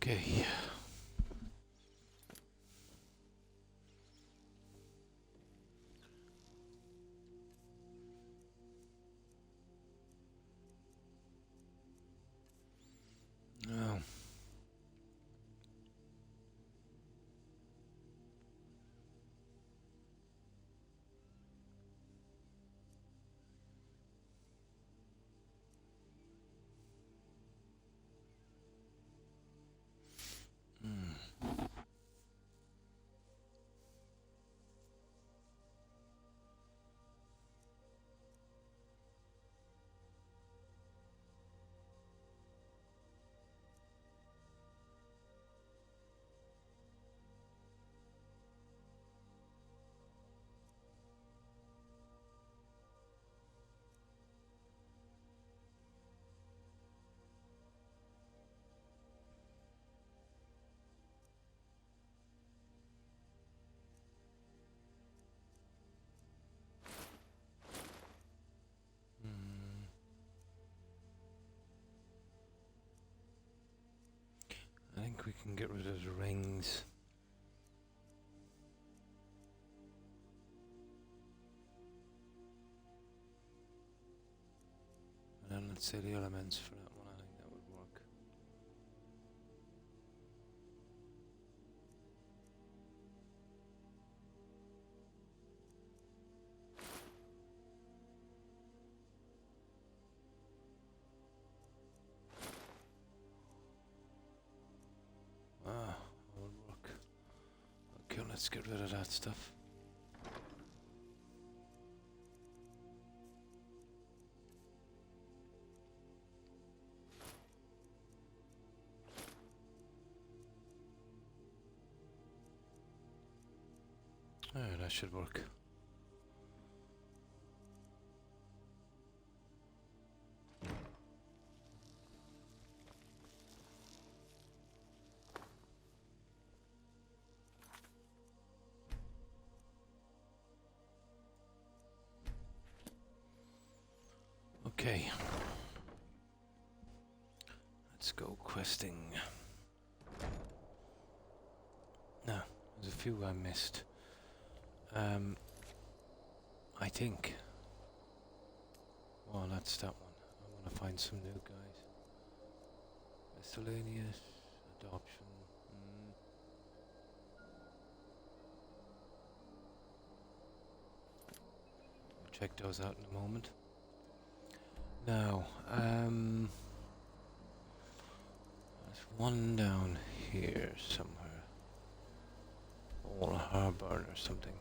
Okay. Oh. I think we can get rid of the rings. And then let's say the elements for that one. I think that would work. Ah, that would work. Okay, let's get rid of that stuff. Alright, that should work. Okay. Let's go questing. Now, there's a few I missed. I think. Oh, that's that one. I want to find some new guys. Miscellaneous, adoption. We'll check those out in a moment. Now, there's one down here somewhere. Old Harbour or something.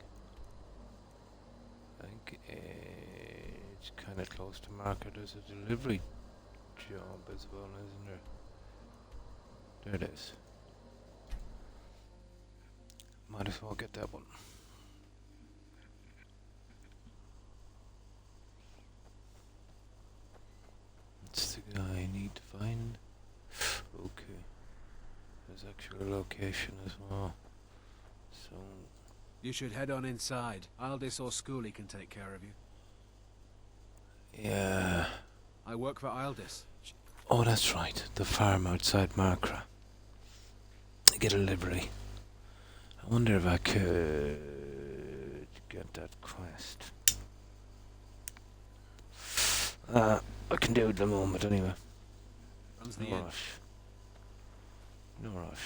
I think it's kind of close to market. There's a delivery job as well, isn't there? There it is. Might as well get that one. That's the guy I need to find. Okay. There's actually a location as well. So... You should head on inside. Aldis or Schooley can take care of you. yeah. I work for Aldis. Oh, that's right. The farm outside Markra. I get a livery. I wonder if I could get that quest. I can do it at the moment anyway. Runs the No inn. rush. No rush.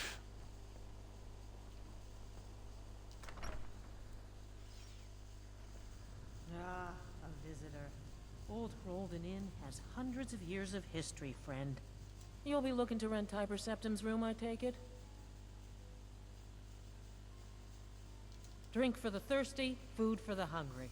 Ah, a visitor. Old Hrolden Inn has hundreds of years of history, friend. You'll be looking to rent Tiber Septim's room, I take it? Drink for the thirsty, food for the hungry.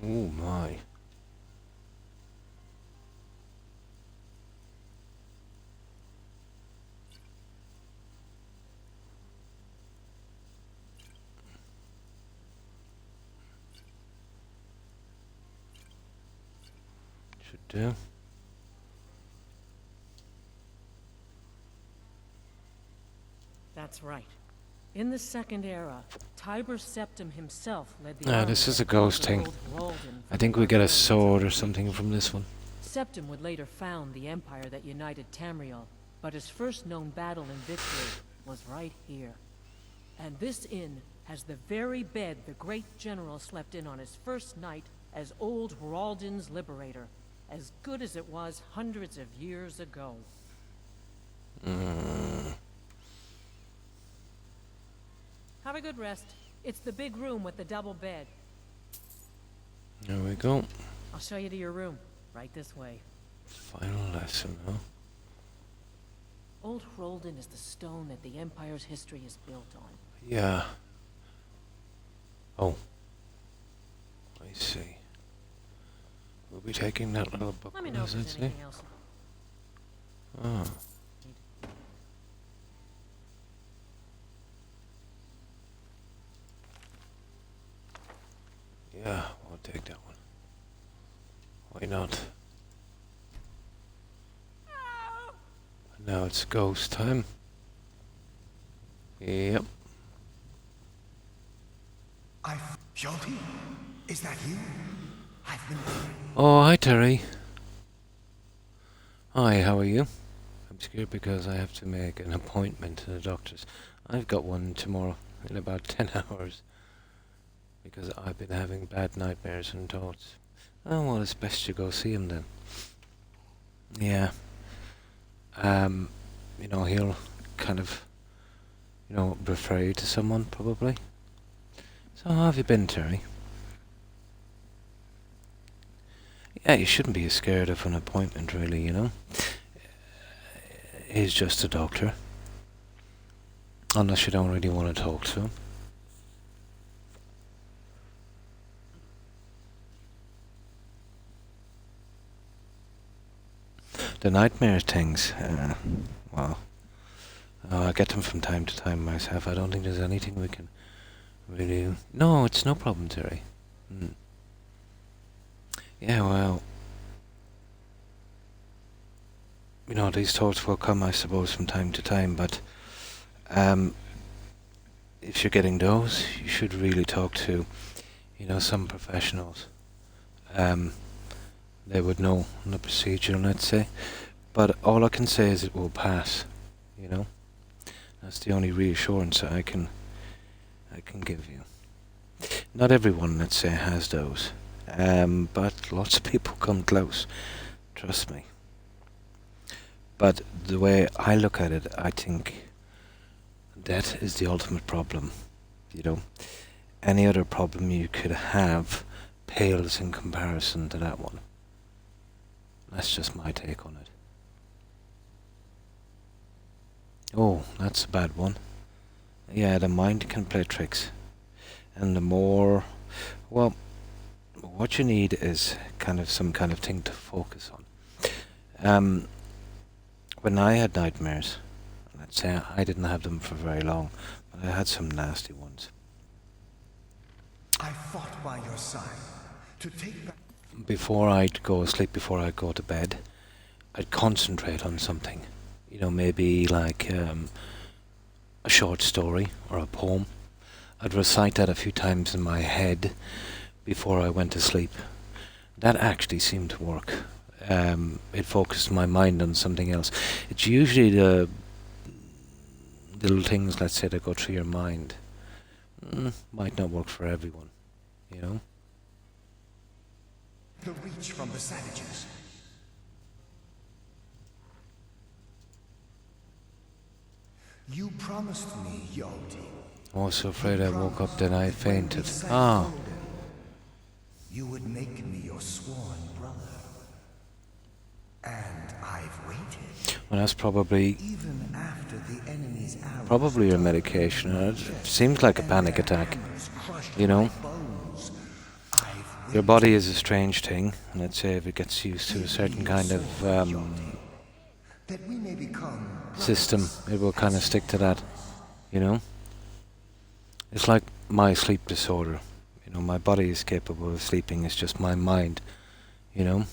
Oh my. Should do. That's right. In the Second Era, Tiber Septim himself led the Ah, army this is that a ghost conquered thing. Old Hroldan I from think the we get a barbarians sword of or the something East. from this one. Septim would later found the empire that united Tamriel, but his first known battle and victory was right here. And this inn has the very bed the great general slept in on his first night as Old Hroldan's liberator, as good as it was hundreds of years ago. Have a good rest. It's the big room with the double bed. There we go. I'll show you to your room. Right this way. Final lesson, huh? Old Hroldan is the stone that the Empire's history is built on. Yeah. Oh. I see. We'll be taking that little book. Let me know if there's anything else. Oh. Yeah, we'll take that one. Why not? Now it's ghost time. Yep. Shelty, is that you? I've been waiting. Oh, hi Terry. Hi, how are you? I'm scared because I have to make an appointment to the doctor's. I've got one tomorrow in about 10 hours. Because I've been having bad nightmares and thoughts. Oh, well, it's best you go see him then. Yeah. You know, he'll kind of, you know, refer you to someone, probably. So how have you been, Terry? Yeah, you shouldn't be scared of an appointment, really, you know. He's just a doctor. Unless you don't really want to talk to him. The nightmare things, well, I get them from time to time myself. I don't think there's anything we can really do. No, it's no problem, Terry. Yeah, well, you know, these thoughts will come, I suppose, from time to time, but if you're getting those, you should really talk to, you know, some professionals. They would know the procedure, let's say. But all I can say is it will pass, you know. That's the only reassurance that I can give you. Not everyone, let's say, has those. But lots of people come close. Trust me. But the way I look at it, I think that is the ultimate problem, you know. Any other problem you could have pales in comparison to that one. That's just my take on it. Oh, that's a bad one. Yeah, the mind can play tricks. And the more... Well, what you need is kind of some kind of thing to focus on. When I had nightmares, let's say I didn't have them for very long, but I had some nasty ones. I fought by your side to take back. Before I'd go asleep, before I'd go to bed, I'd concentrate on something. You know, maybe like a short story or a poem. I'd recite that a few times in my head before I went to sleep. That actually seemed to work. It focused my mind on something else. It's usually the little things, let's say, that go through your mind. Might not work for everyone, you know? The reach from the savages. You promised me, Yodi. I was so afraid I woke up, then I fainted. Ah. You would make me your sworn brother. And I've waited. Well, that's probably Even after the enemy's arrows probably your medication. It seems like a panic attack, you know? Your body is a strange thing. Let's say if it gets used to a certain kind of that we may become system, it will kind of stick to that, you know? It's like my sleep disorder. You know, my body is capable of sleeping, it's just my mind, you know?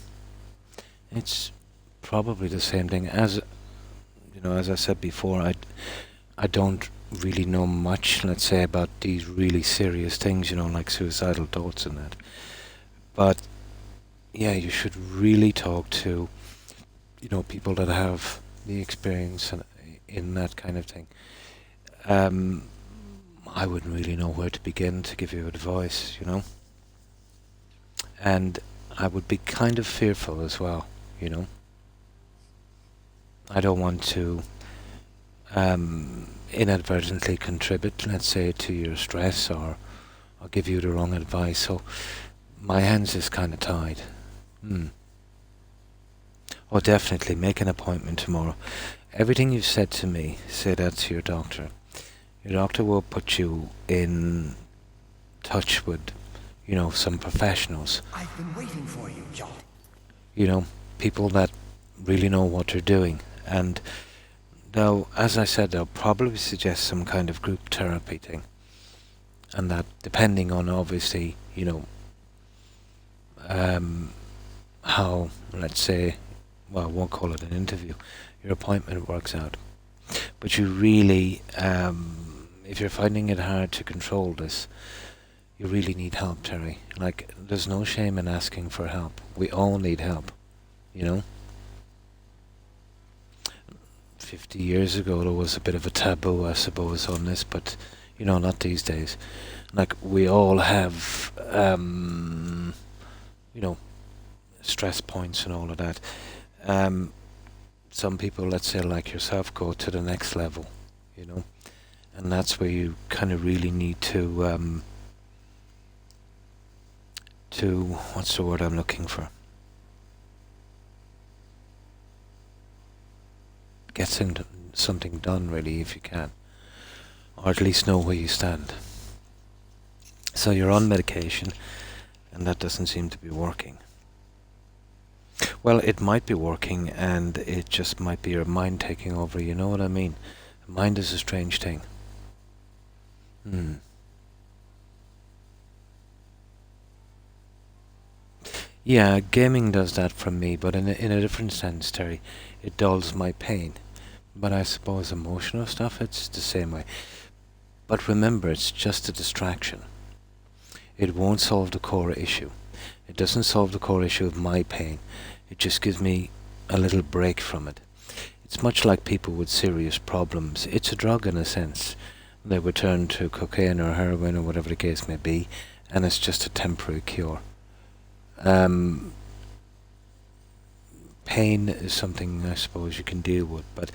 It's probably the same thing as, you know, as I said before, I don't really know much, let's say, about these really serious things, like suicidal thoughts and that. But yeah, you should really talk to, people that have the experience in that kind of thing. I wouldn't really know where to begin to give you advice, And I would be kind of fearful as well, I don't want to inadvertently contribute, let's say, to your stress or give you the wrong advice. So my hands is kind of tied. Oh, definitely make an appointment tomorrow. Everything you've said to me, say that to your doctor. Your doctor will put you in touch with, some professionals. I've been waiting for you, John. People that really know what they're doing. And as I said, they'll probably suggest some kind of group therapy thing. And that, depending on, obviously, how, let's say, well, I won't call it an interview, your appointment works out. But you really, if you're finding it hard to control this, you really need help, Terry. Like, there's no shame in asking for help. We all need help, 50 years ago there was a bit of a taboo, I suppose, on this, but, not these days. Like, we all have, stress points and all of that. Some people, let's say like yourself, go to the next level, and that's where you kind of really need to, what's the word I'm looking for? Get something done, really, if you can, or at least know where you stand. So you're on medication, and that doesn't seem to be working. Well, it might be working, and it just might be your mind taking over, you know what I mean? Mind is a strange thing. Yeah, gaming does that for me, but in a different sense, Terry. It dulls my pain. But I suppose emotional stuff, it's the same way. But remember, it's just a distraction. It won't solve the core issue. It doesn't solve the core issue of my pain. It just gives me a little break from it. It's much like people with serious problems. It's a drug in a sense. They would turn to cocaine or heroin or whatever the case may be, and it's just a temporary cure. Pain is something I suppose you can deal with, but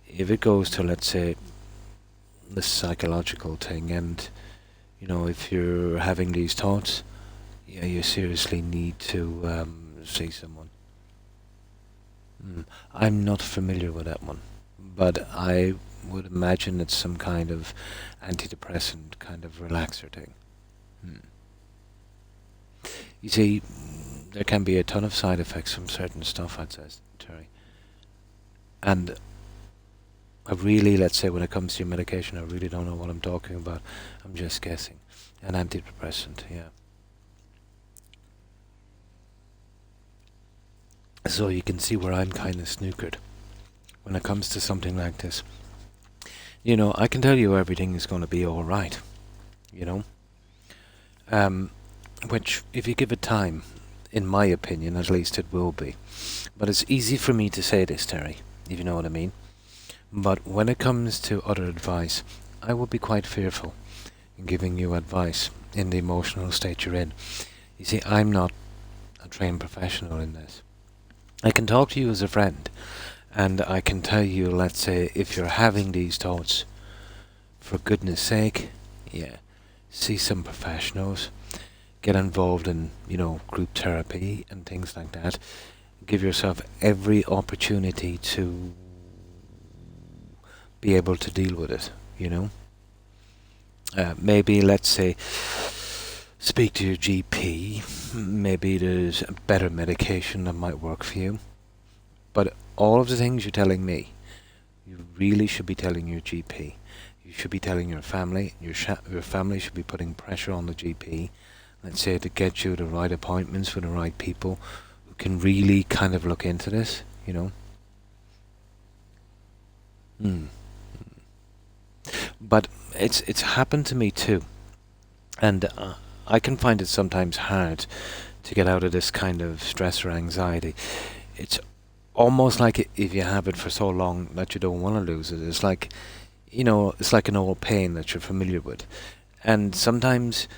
if it goes to, let's say, the psychological thing, and if you're having these thoughts, yeah, you seriously need to see someone. I'm not familiar with that one, but I would imagine it's some kind of antidepressant, kind of relaxer thing. You see, there can be a ton of side effects from certain stuff, I'd say, Terry. And I really, let's say, when it comes to your medication, I really don't know what I'm talking about. I'm just guessing. An antidepressant, yeah. So you can see where I'm kind of snookered when it comes to something like this. I can tell you everything is going to be alright, which, if you give it time, in my opinion, at least it will be. But it's easy for me to say this, Terry, if you know what I mean. But when it comes to other advice, I will be quite fearful in giving you advice in the emotional state you're in. You see, I'm not a trained professional in this. I can talk to you as a friend, and I can tell you, let's say, if you're having these thoughts, for goodness sake, yeah, see some professionals, get involved in, group therapy and things like that. Give yourself every opportunity to be able to deal with it, maybe, let's say, speak to your GP. Maybe there's a better medication that might work for you. But all of the things you're telling me, you really should be telling your GP. You should be telling your family. Your family should be putting pressure on the GP, let's say, to get you the right appointments with the right people who can really kind of look into this, But it's happened to me too, and I can find it sometimes hard to get out of this kind of stress or anxiety. It's almost like if you have it for so long that you don't want to lose it. It's like, it's like an old pain that you're familiar with. And sometimes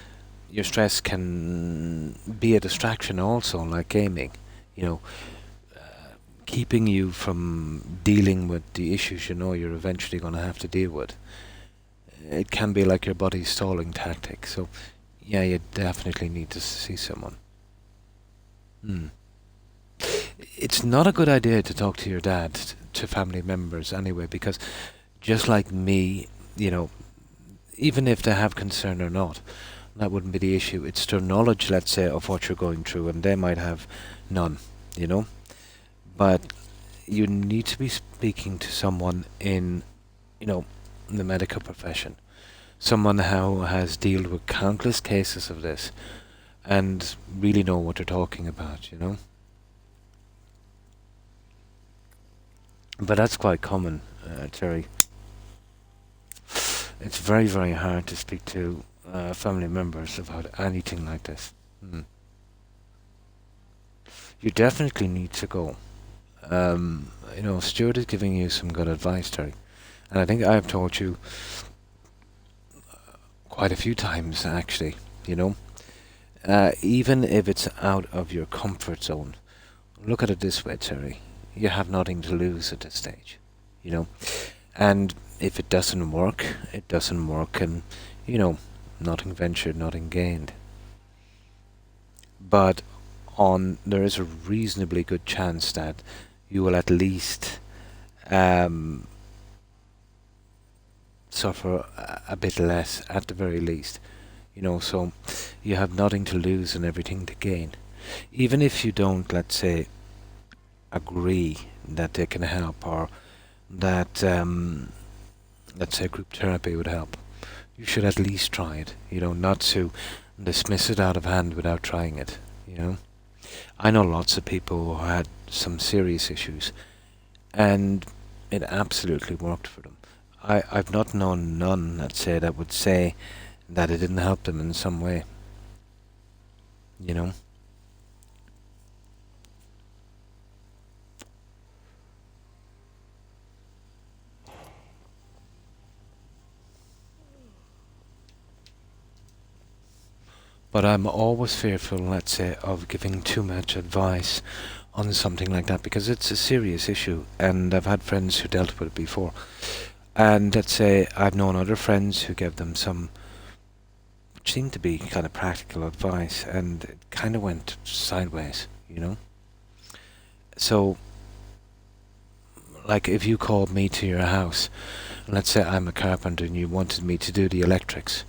your stress can be a distraction also, like gaming, you know, keeping you from dealing with the issues you know you're eventually going to have to deal with. It can be like your body's stalling tactic. So, yeah, you definitely need to see someone. Hmm. It's not a good idea to talk to your dad, to family members anyway, because just like me, you know, even if they have concern or not, that wouldn't be the issue. It's their knowledge, let's say, of what you're going through, and they might have none, you know? But you need to be speaking to someone in, you know, the medical profession. Someone who has dealt with countless cases of this and really know what they're talking about, you know? But that's quite common, Terry. It's very, very hard to speak to family members about anything like this. You definitely need to go. Stuart is giving you some good advice, Terry. And I think I've told you quite a few times, actually, you know. Even if it's out of your comfort zone, look at it this way, Terry. You have nothing to lose at this stage, you know. And if it doesn't work, it doesn't work, and, nothing ventured, nothing gained. But there is a reasonably good chance that you will at least suffer a bit less, at the very least. So you have nothing to lose and everything to gain. Even if you don't, let's say, agree that they can help, or that, let's say, group therapy would help, you should at least try it, not to dismiss it out of hand without trying it, I know lots of people who had some serious issues, and it absolutely worked for them. I've not known none, let's say, that would say that it didn't help them in some way, you know. But I'm always fearful, let's say, of giving too much advice on something like that, because it's a serious issue, and I've had friends who dealt with it before. And let's say I've known other friends who gave them some, which seemed to be kind of practical advice, and it kind of went sideways, So, like, if you called me to your house, let's say I'm a carpenter and you wanted me to do the electrics,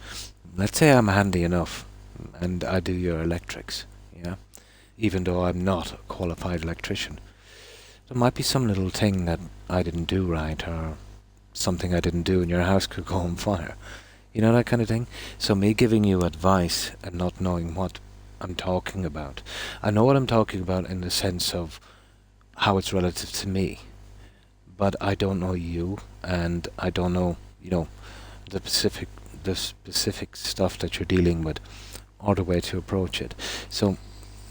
let's say I'm handy enough and I do your electrics, yeah, even though I'm not a qualified electrician. There might be some little thing that I didn't do right, or something I didn't do and your house could go on fire. You know, that kind of thing? So me giving you advice and not knowing what I'm talking about. I know what I'm talking about in the sense of how it's relative to me, but I don't know you, and I don't know, the specific stuff that you're dealing with, or the way to approach it. So,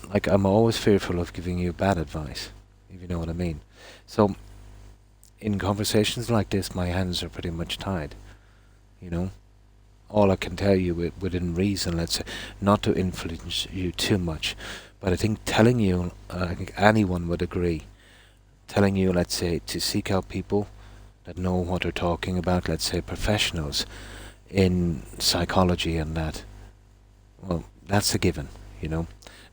like, I'm always fearful of giving you bad advice, if you know what I mean. So, in conversations like this, my hands are pretty much tied, All I can tell you within reason, let's say, not to influence you too much, but I think telling you, I think anyone would agree, telling you, let's say, to seek out people that know what they're talking about, let's say professionals in psychology and that, well, that's a given,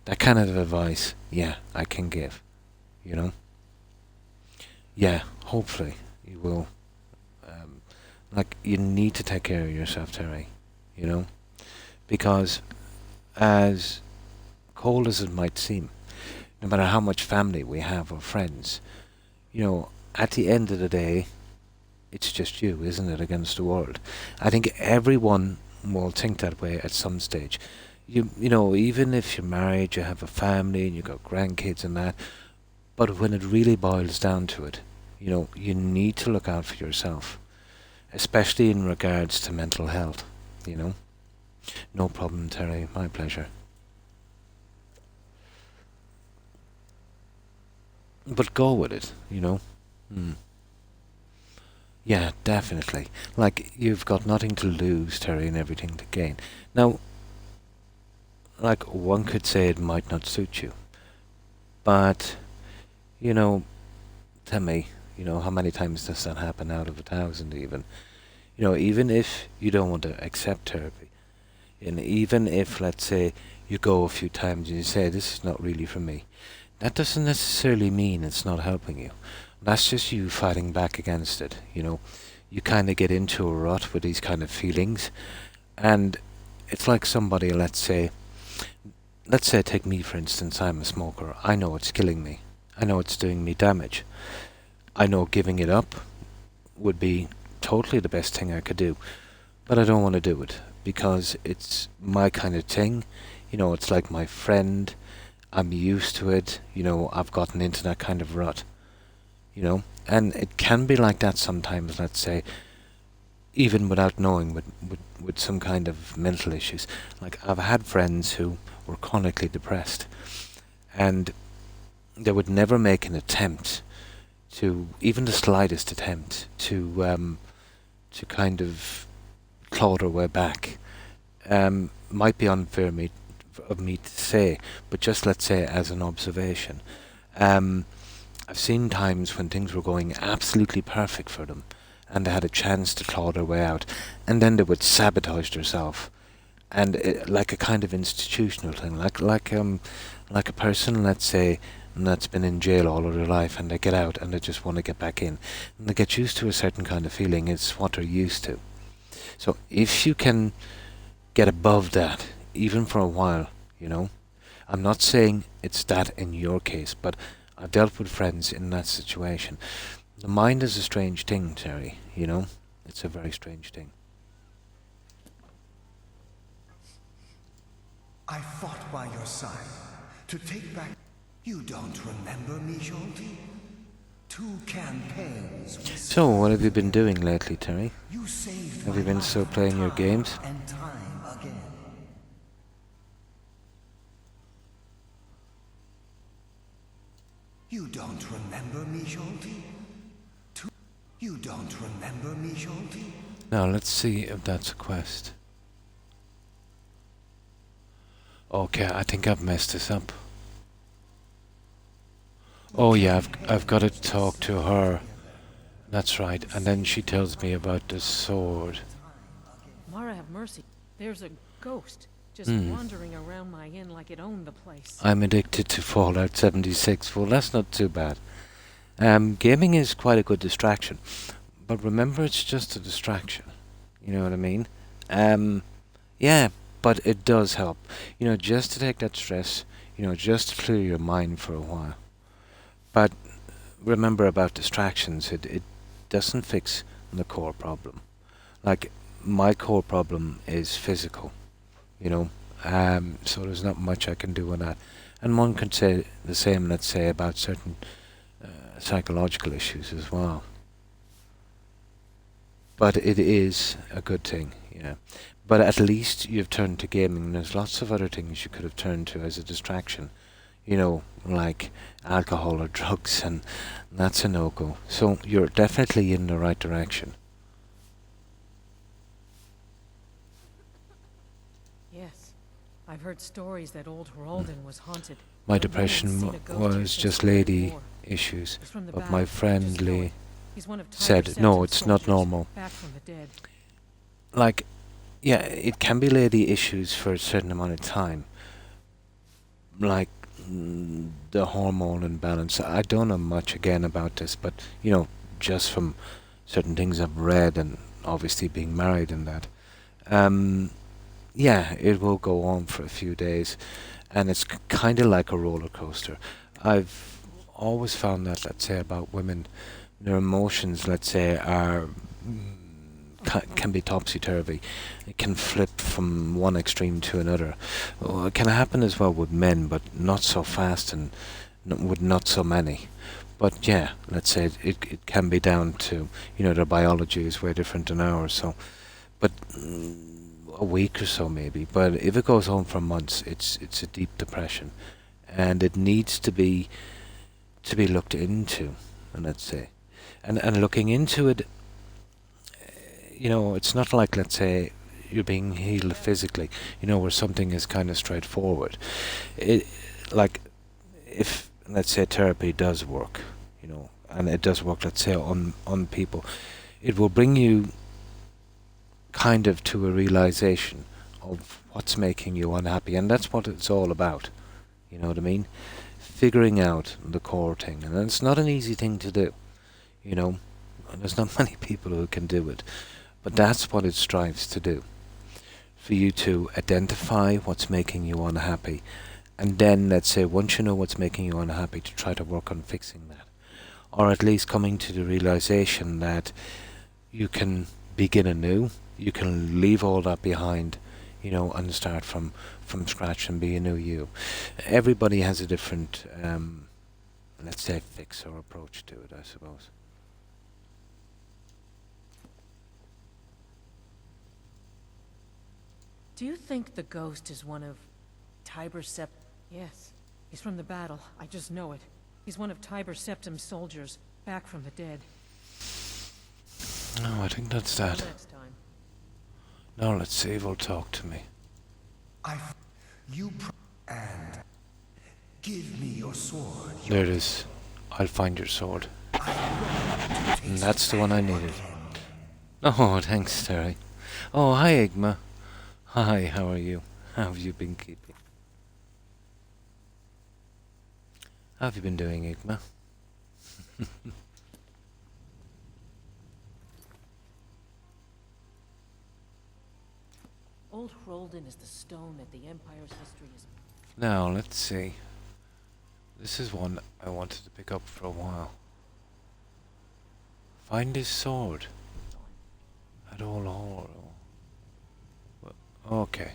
That kind of advice, yeah, I can give, Yeah, hopefully you will. Like, you need to take care of yourself, Terry, Because as cold as it might seem, no matter how much family we have or friends, at the end of the day, it's just you, isn't it, against the world. I think everyone will think that way at some stage. Even if you're married, you have a family, and you've got grandkids and that, but when it really boils down to it, you need to look out for yourself. especially in regards to mental health, you know. No problem, Terry, my pleasure. But go with it, you know. Hmm. Yeah, definitely. Like, you've got nothing to lose, Terry, and everything to gain. Now, like, one could say it might not suit you, but, you know, tell me, you know, how many times does that happen out of 1,000 even? You know, even if you don't want to accept therapy, and even if, let's say, you go a few times and you say, this is not really for me, that doesn't necessarily mean it's not helping you. That's just you fighting back against it, you know. You kind of get into a rut with these kind of feelings, and it's like somebody, let's say take me for instance, I'm a smoker. I know it's killing me. I know it's doing me damage. I know giving it up would be totally the best thing I could do, but I don't want to do it because it's my kind of thing. You know, it's like my friend. I'm used to it. You know, I've gotten into that kind of rut. You know, and it can be like that sometimes. Let's say, even without knowing, with some kind of mental issues. Like I've had friends who were chronically depressed, and they would never make an attempt to, even the slightest attempt to kind of claw their way back. Might be unfair of me to say, but just let's say as an observation. I've seen times when things were going absolutely perfect for them, and they had a chance to claw their way out, and then they would sabotage themselves, and like a kind of institutional thing, like a person, let's say, that's been in jail all of their life, and they get out and they just want to get back in, and they get used to a certain kind of feeling. It's what they're used to. So if you can get above that, even for a while, you know, I'm not saying it's that in your case, but I've dealt with friends in that situation. The mind is a strange thing, Terry, you know? It's a very strange thing. I fought by your side to take back... You don't remember me, Jolty? 2 campaigns... So, what have you been doing lately, Terry? You saved Have you been still playing your games? And time again. You don't remember me, Jolty? You don't remember me, Jolty? Now, let's see if that's a quest. Okay, I think I've messed this up. Oh yeah, I've got to talk to her. That's right, and then she tells me about the sword. Mara have mercy. There's a ghost just wandering around my inn like it owned the place. I'm addicted to Fallout 76. Well, that's not too bad. Gaming is quite a good distraction, but remember, it's just a distraction. You know what I mean? Yeah, but it does help. You know, just to take that stress, you know, just to clear your mind for a while. But remember about distractions, it doesn't fix the core problem. Like, my core problem is physical, you know, so there's not much I can do with that. And one could say the same, let's say, about certain psychological issues as well. But it is a good thing, yeah. But at least you've turned to gaming. There's lots of other things you could have turned to as a distraction, you know, like alcohol or drugs, and that's a no-go. So you're definitely in the right direction. Yes, I've heard stories that old Heraldon was haunted. My but no one's depression seen a ghost here was since just the Great lady War. issues, He's from the but back, my just friend know Lee it. He's one of said, Tiger's no, Septon it's not soldiers, normal. back from the dead. Like, yeah, it can be lady issues for a certain amount of time. Like, the hormone imbalance. I don't know much again about this, but, you know, just from certain things I've read and obviously being married and that. Yeah, it will go on for a few days, and it's kind of like a roller coaster. I've always found that, let's say, about women, their emotions, let's say, are can be topsy-turvy. It can flip from one extreme to another. It can happen as well with men, but not so fast and with not so many. But yeah, let's say it can be down to, you know, their biology is way different than ours, so, but a week or so maybe. But if it goes on for months, it's a deep depression, and it needs to be looked into, and let's say, and looking into it, you know, it's not like, let's say, you're being healed physically, you know, where something is kind of straightforward. It, like, if, let's say, therapy does work, you know, and it does work, let's say, on people, it will bring you kind of to a realization of what's making you unhappy, and that's what it's all about, you know what I mean? Figuring out the core thing, and it's not an easy thing to do, you know, and there's not many people who can do it, but that's what it strives to do, for you to identify what's making you unhappy, and then, let's say, once you know what's making you unhappy, to try to work on fixing that, or at least coming to the realization that you can begin anew, you can leave all that behind, you know, and start from scratch and be a new you. Everybody has a different, let's say, fix or approach to it, I suppose. Do you think the ghost is one of Tiber Sept... Yes, he's from the battle. I just know it. He's one of Tiber Septim's soldiers, back from the dead. No, I think that's that. Next time. Now let's see if he'll talk to me. And give me your sword. There it is. I'll find your sword. And that's the one I needed. Oh, thanks, Terry. Oh, hi, Igma. Hi, how are you? How have you been keeping? How have you been doing, Igma? Old Hroldan is the stone that the Empire's history is... Now, let's see. This is one I wanted to pick up for a while. Find his sword. At all hall. Okay.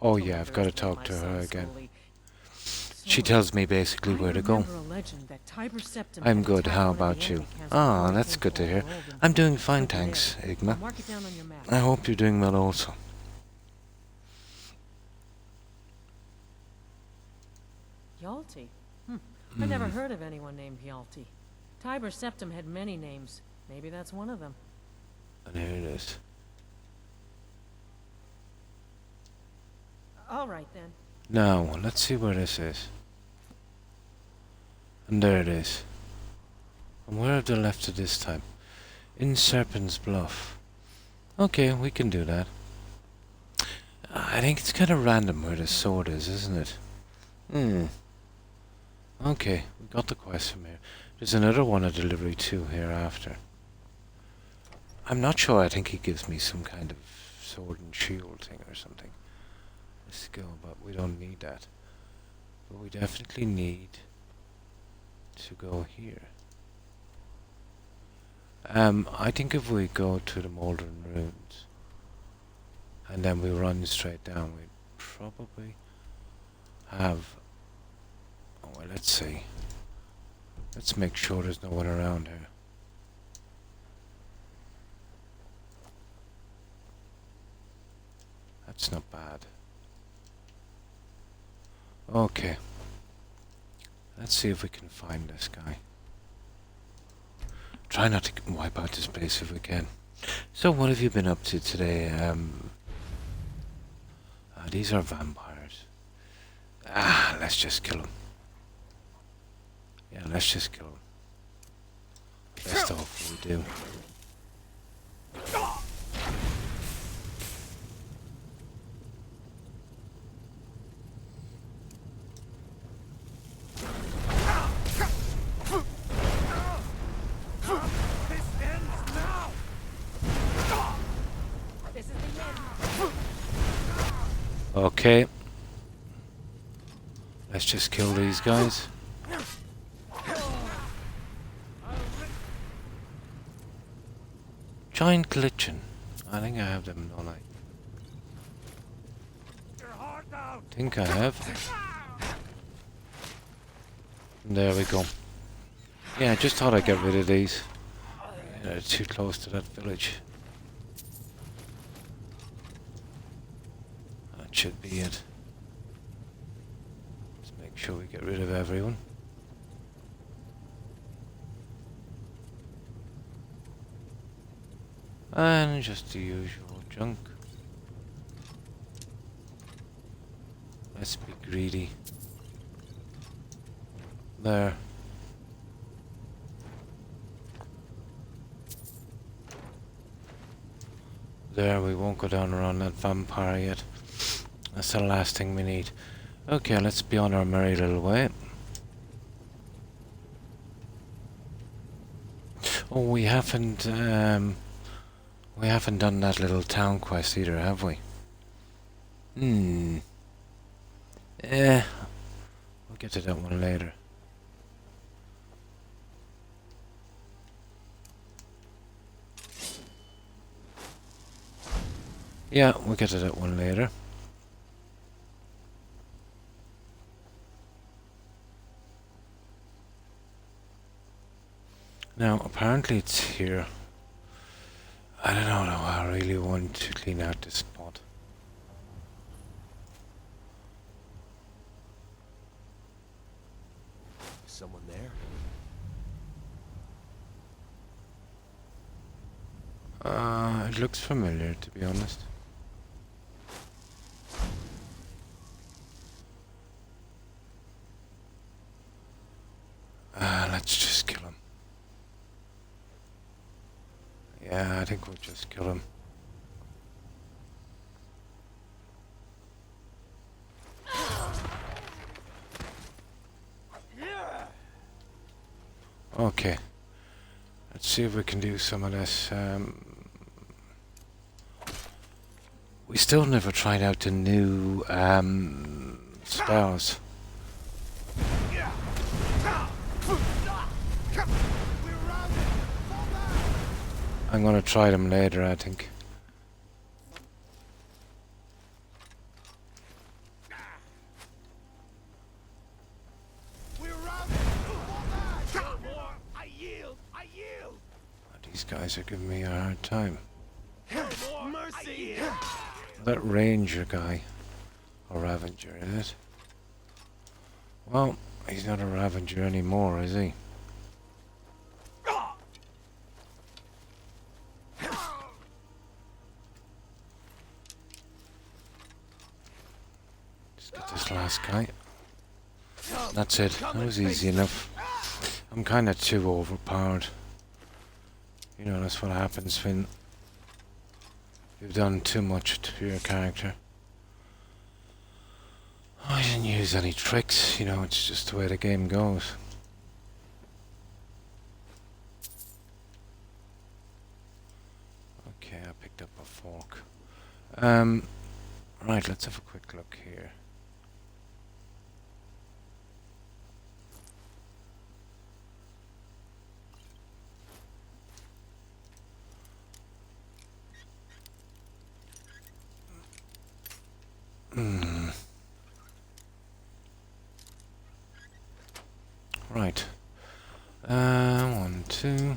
Oh yeah, I've got to talk to her again. She tells me basically where to go. I'm good, how about you? Ah, that's good to hear. I'm doing fine, thanks, Igma. I hope you're doing well also. Hjalti? I never heard of anyone named Hjalti. Tiber Septim had many names. Maybe that's one of them. And here it is. All right, then. Now, let's see where this is. And there it is. And where have they left it this time? In Serpent's Bluff. Okay, we can do that. I think it's kind of random where the sword is, isn't it? Okay, we got the quest from here. There's another one of delivery too here after. I'm not sure, I think he gives me some kind of sword and shield thing or something. A skill, but we don't need that. But we definitely need to go here. I think if we go to the Moldering Ruins and then we run straight down, we'd probably have... Oh, well, let's see. Let's make sure there's no one around here. That's not bad. Okay. Let's see if we can find this guy. Try not to wipe out this place if we can. So what have you been up to today? These are vampires. Let's just kill them. Yeah, let's just kill them. Best off we do. Okay. Let's just kill these guys. Giant glitching. I think I have them, don't I? Think I have. There we go. Yeah, I just thought I'd get rid of these. Yeah, they're too close to that village. That should be it. Let's make sure we get rid of everyone. And just the usual junk. Let's be greedy. There. There, we won't go down around that vampire yet. That's the last thing we need. Okay, let's be on our merry little way. Oh, we haven't done that little town quest either, have we? We'll get to that one later. Yeah, we'll get to that one later. Now, apparently it's here. I don't know, I really want to clean out this spot. Is someone there? It looks familiar, to be honest. Let's just kill him. Yeah, I think we'll just kill him. Okay. Let's see if we can do some of this. We still never tried out the new spells. I'm gonna try them later, I think. These guys are giving me a hard time. That ranger guy, or Ravager, is it? Well, he's not a Ravager anymore, is he? Just get this last guy. That's it. That was easy enough. I'm kind of too overpowered. You know, that's what happens when you've done too much to your character. I didn't use any tricks, you know, it's just the way the game goes. Okay, I picked up a fork. Right, let's have a quick look here. Right. 1, 2.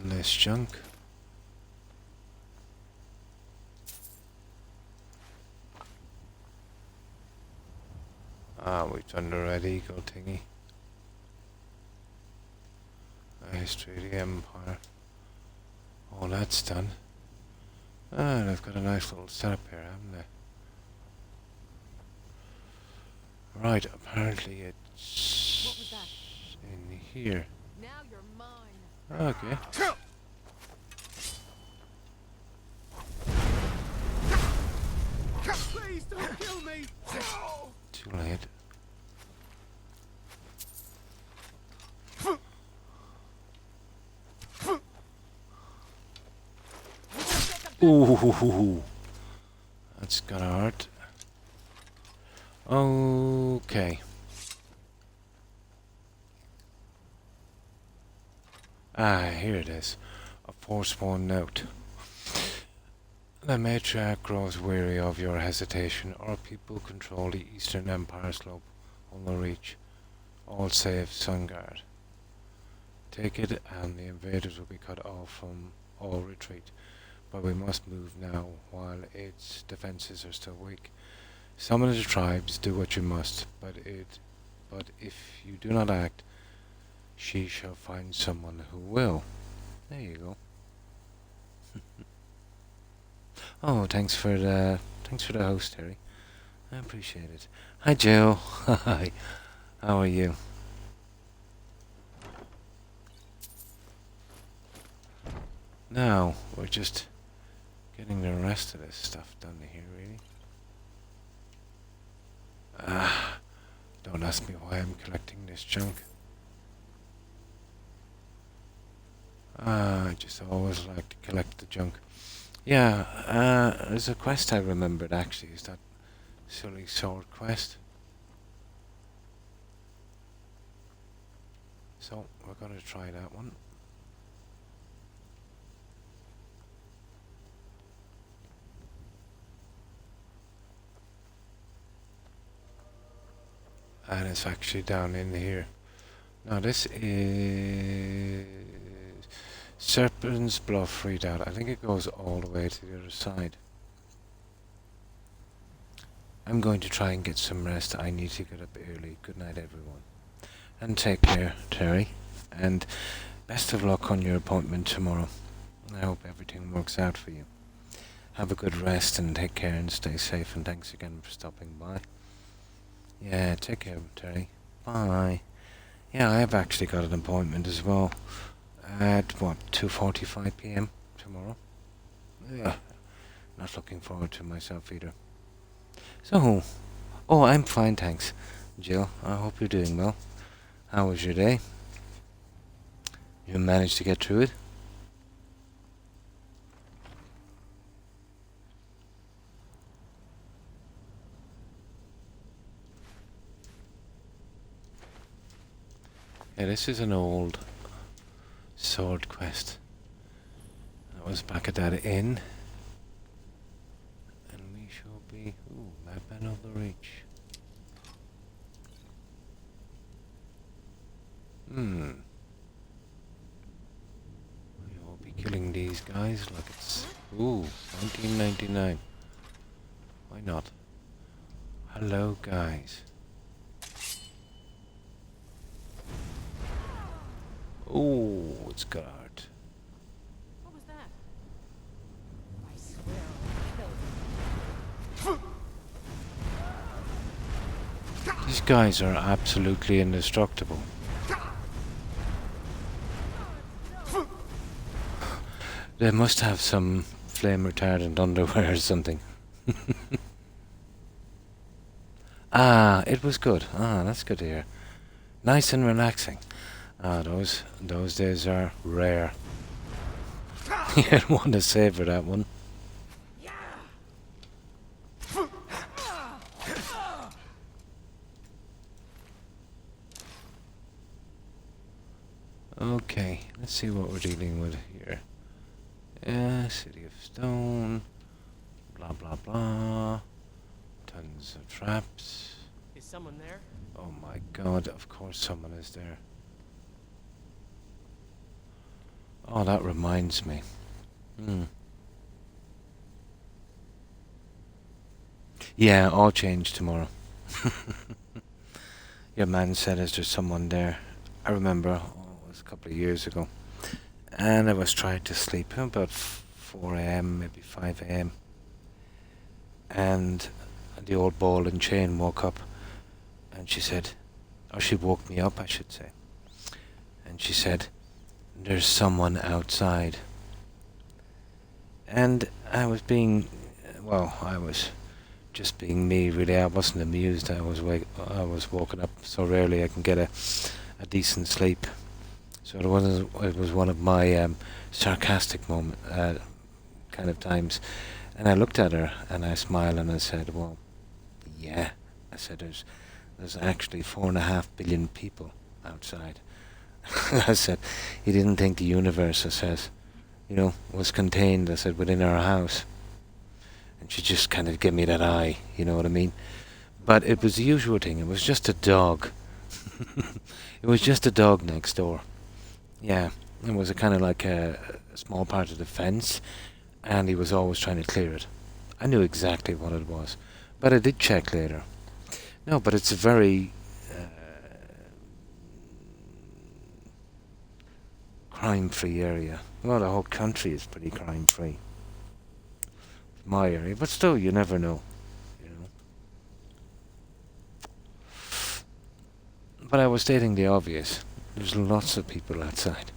Less junk. We've done the red eagle thingy. History of the Empire. All that's done. They've got a nice little setup here, haven't they? Right, apparently it's in here. Now you're mine. Okay. Please don't kill me! Too late. Ooh, that's gonna hurt. Okay. Here it is. A forsworn note. The matriarch grows weary of your hesitation. Our people control the Eastern Empire slope on the reach. All save Sunguard. Take it and the invaders will be cut off from all retreat. But we must move now while its defenses are still weak. Summon the tribes, do what you must, but if you do not act, she shall find someone who will. There you go. Oh, thanks for the host, Terry. I appreciate it. Hi, Jill. Hi. How are you? Now we're just getting the rest of this stuff done here, really. Don't ask me why I'm collecting this junk. I just always like to collect the junk. Yeah, there's a quest I remembered actually, is that silly sword quest. So, we're gonna try that one. And it's actually down in here. Now this is Serpent's Bluff Redoubt. I think it goes all the way to the other side. I'm going to try and get some rest. I need to get up early. Good night, everyone. And take care, Terry. And best of luck on your appointment tomorrow. I hope everything works out for you. Have a good rest and take care and stay safe. And thanks again for stopping by. Yeah, take care, Terry. Bye. Yeah, I have actually got an appointment as well. At, 2:45 p.m. tomorrow? Yeah, not looking forward to myself either. So, oh, I'm fine, thanks, Jill. I hope you're doing well. How was your day? You managed to get through it? Yeah, this is an old sword quest. That was back at that inn. And we shall be... Ooh, Madman of the Reach. We will be killing these guys like it's... Ooh, 1999. Why not? Hello, guys. Oh, it's guard. What was that? I swear I'll kill you. These guys are absolutely indestructible. They must have some flame retardant underwear or something. Ah, it was good. Ah, that's good to hear. Nice and relaxing. Ah, those days are rare. You'd want to savor that one. Okay, let's see what we're dealing with here. City of Stone. Blah blah blah. Tons of traps. Is someone there? Oh my god, of course someone is there. Oh, that reminds me. Yeah, I'll change tomorrow. Your man said is there someone there. I remember, it was a couple of years ago. And I was trying to sleep about 4 a.m, maybe 5 a.m. And the old ball and chain woke up. And she said, or she woke me up, I should say. And she said, there's someone outside. And I was being, I was just being me, really. I wasn't amused. I was woken up so rarely I can get a decent sleep. So it was one of my sarcastic kind of times. And I looked at her and I smiled and I said, well, yeah. I said, there's actually 4.5 billion people outside. I said, he didn't think the universe, I said, was contained, I said, within our house. And she just kind of gave me that eye, you know what I mean? But it was the usual thing, it was just a dog. It was just a dog next door. Yeah, it was a kind of like a small part of the fence, and he was always trying to clear it. I knew exactly what it was, but I did check later. No, but it's a very crime-free area. Well, the whole country is pretty crime-free. My area, but still, you never know. You know. But I was stating the obvious. There's lots of people outside.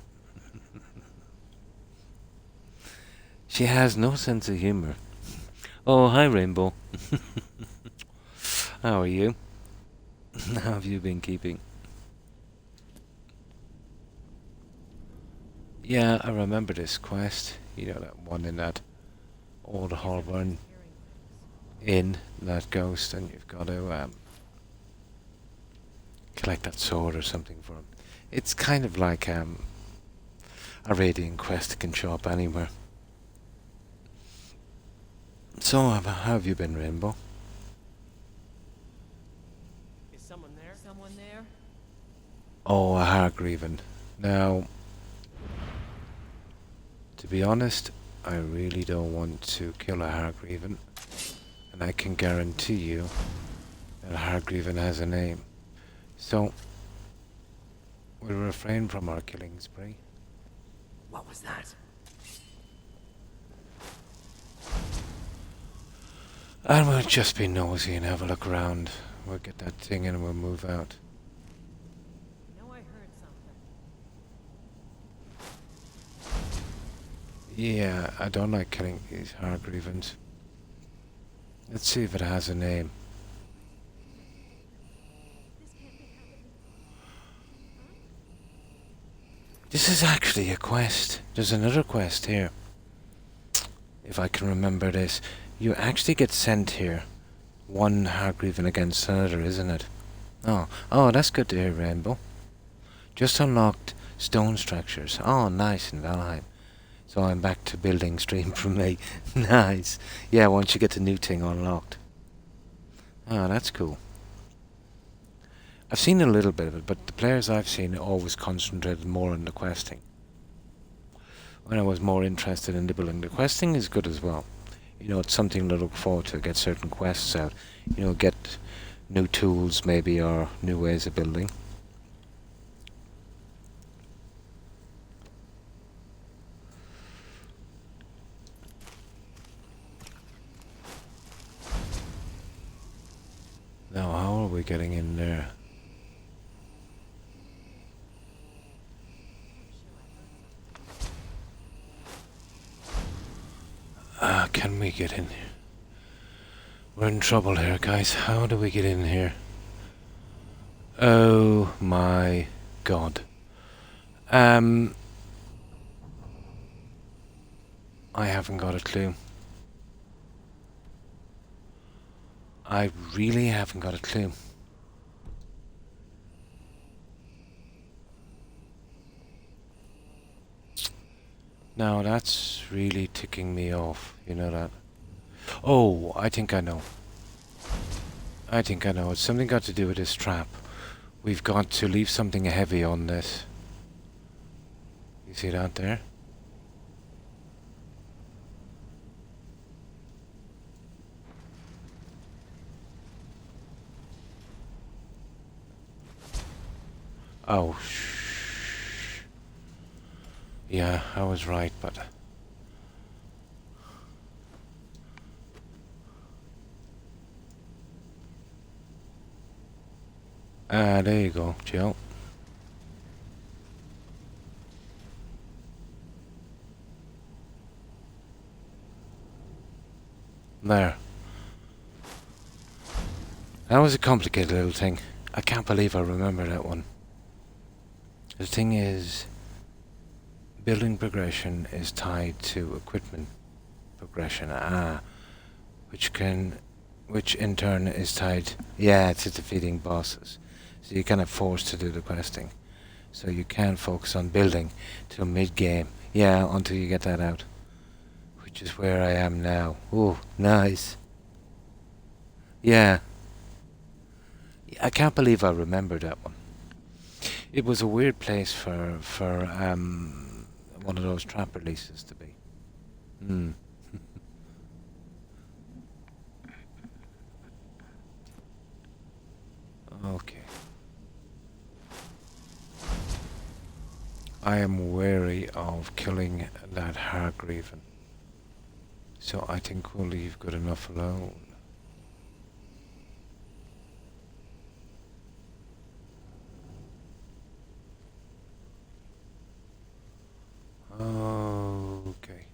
She has no sense of humor. Oh, hi, Rainbow. How are you? How have you been keeping? Yeah, I remember this quest. You know, that one in that old Holborn inn, that ghost, and you've got to collect that sword or something for him. It's kind of like a radiant quest that can show up anywhere. So, how have you been, Rainbow? Is someone there? Someone there? Oh, a Hargreaven. Now, to be honest, I really don't want to kill a Hargreaven, and I can guarantee you that Hargreaven has a name. So, we'll refrain from our killing spree. What was that? And we'll just be nosy and have a look around. We'll get that thing and we'll move out. I know I heard something. Yeah, I don't like killing these Hargreavens. Let's see if it has a name. This is actually a quest. There's another quest here. If I can remember this. You actually get sent here. One Hargreaven against another, isn't it? Oh, that's good to hear, Rainbow. Just unlocked stone structures. Oh, nice in Valheim. So I'm back to building stream from me. Nice. Yeah, once you get the new thing unlocked. Oh, that's cool. I've seen a little bit of it, but the players I've seen always concentrated more on the questing. When I was more interested in the building, the questing is good as well. You know, it's something to look forward to, get certain quests out. You know, get new tools maybe, or new ways of building. Now, how are we getting in there? Can we get in here? We're in trouble here, guys. How do we get in here? Oh my god. I haven't got a clue. I really haven't got a clue. Now that's really ticking me off, you know that? Oh, I think I know. It's something got to do with this trap. We've got to leave something heavy on this. You see that there? Oh, shh. Yeah, I was right, but... there you go, Jill. There. That was a complicated little thing. I can't believe I remember that one. The thing is, building progression is tied to equipment progression, which in turn is tied, to defeating bosses. So you're kind of forced to do the questing. So you can't focus on building till mid-game, until you get that out. Which is where I am now. Ooh, nice. Yeah. I can't believe I remembered that one. It was a weird place for one of those trap releases to be. Hmm. Okay. I am wary of killing that Hargreaven, so I think we'll leave good enough alone. Okay.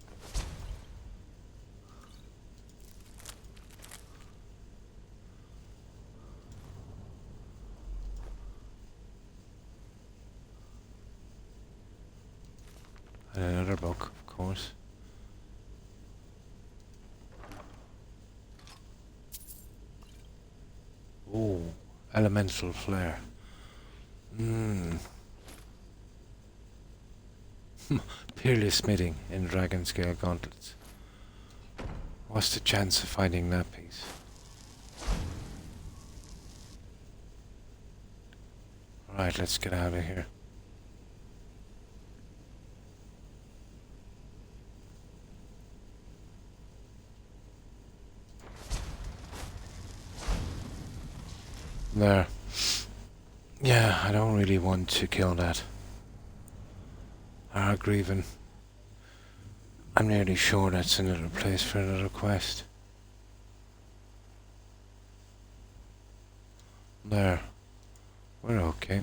And another book, of course. Oh, elemental flare. Peerless smithing in dragon scale gauntlets. What's the chance of finding that piece? Alright, let's get out of here. There. Yeah, I don't really want to kill that Hargreaven. I'm nearly sure that's another place for another quest. There. We're okay.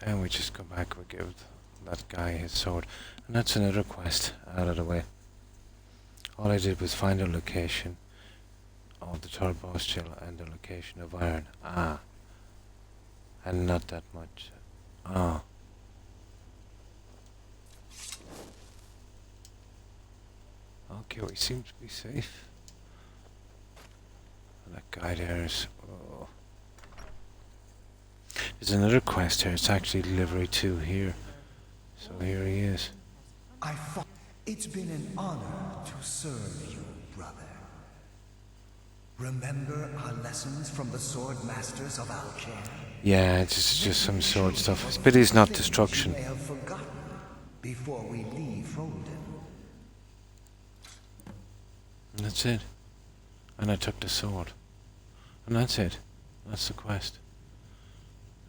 And we just go back, we give that guy his sword. And that's another quest out of the way. All I did was find a location of the turbo still and the location of iron. Ah. And not that much. Ah. Okay, we seem to be safe. And that guy there is... Oh. There's another quest here. It's actually delivery 2 here. So here he is. I thought it's been an honor to serve you, brother. Remember our lessons from the sword masters of Alcair? Yeah, it's just some sword stuff. It's pity it's not destruction. You may have forgotten before we leave Rolden. And that's it. And I took the sword. And that's it. That's the quest.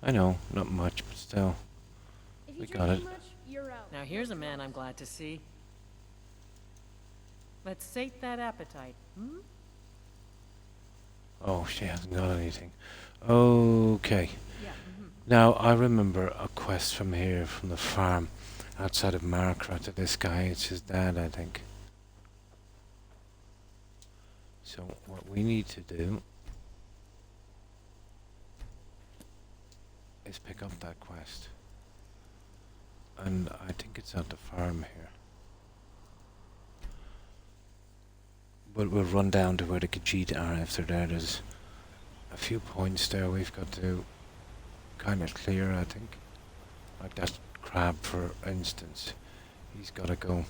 I know, not much, but still. If We you got drink it. too much, you're out. Now here's a man I'm glad to see. Let's sate that appetite, hmm? Oh, she hasn't got anything. Okay. Yeah. Now, I remember a quest from here, from the farm, outside of Markra to this guy. It's his dad, I think. So, what we need to do is pick up that quest. And I think it's at the farm here. But we'll run down to where the Khajiit are after that. There's a few points there we've got to kind of clear, I think. Like that crab, for instance. He's got to go.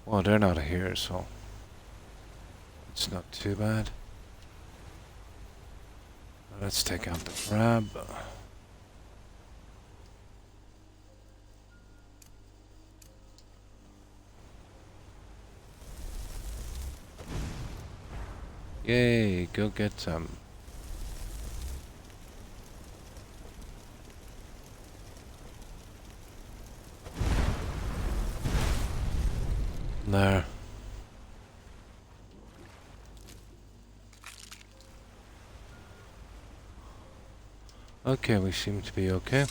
Well, they're not here, so it's not too bad. Let's take out the crab. Yay, go get some. There. Okay, we seem to be okay.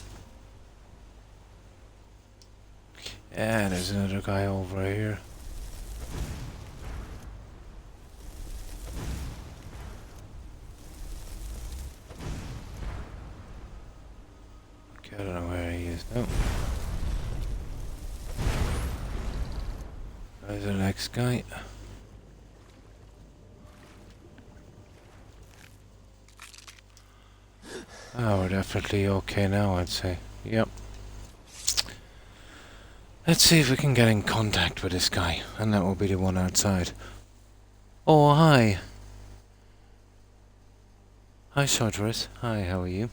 Yeah, there's another guy over here. Okay, I don't know where he is now. There's the next guy. Oh, we're definitely okay now, I'd say. Yep. Let's see if we can get in contact with this guy, and that will be the one outside. Oh, hi. Hi, Sargeras. Hi, how are you?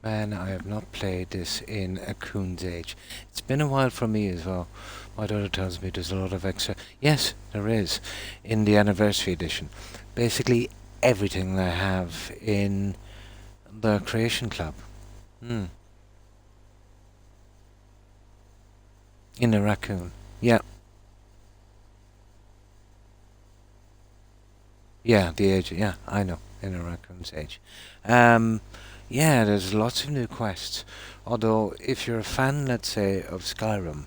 Man, I have not played this in a coon's age. It's been a while for me as well. My daughter tells me there's a lot of extra... Yes, there is. In the Anniversary Edition. Basically, everything they have in the Creation Club. Hmm. In a raccoon. Yeah. Yeah, the age. Yeah, I know. In a raccoon's age. Yeah, there's lots of new quests. Although, if you're a fan, let's say, of Skyrim,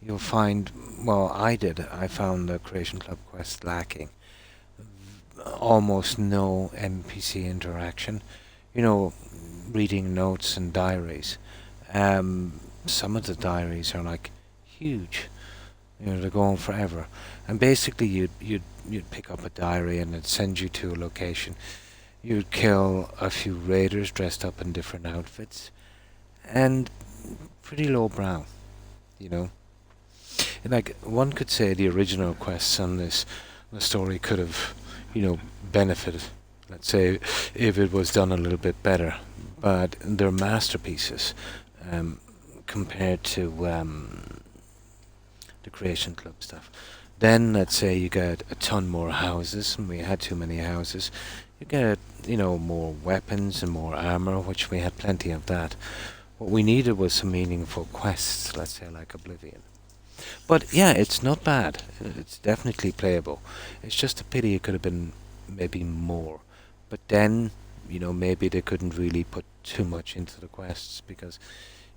you'll find, well, I did. I found the Creation Club quest lacking. Almost no NPC interaction. You know, reading notes and diaries. Some of the diaries are like huge. You know, they're going forever. And basically, you'd pick up a diary and it'd send you to a location. You'd kill a few raiders dressed up in different outfits, and pretty lowbrow, you know. And like one could say, the original quests on the story could have, you know, benefited. Let's say if it was done a little bit better, but they're masterpieces compared to the Creation Club stuff. Then let's say you get a ton more houses, and we had too many houses. You get, you know, more weapons and more armor, which we had plenty of that. What we needed was some meaningful quests, let's say like Oblivion. But yeah, it's not bad. It's definitely playable. It's just a pity it could have been maybe more. But then, you know, maybe they couldn't really put too much into the quests because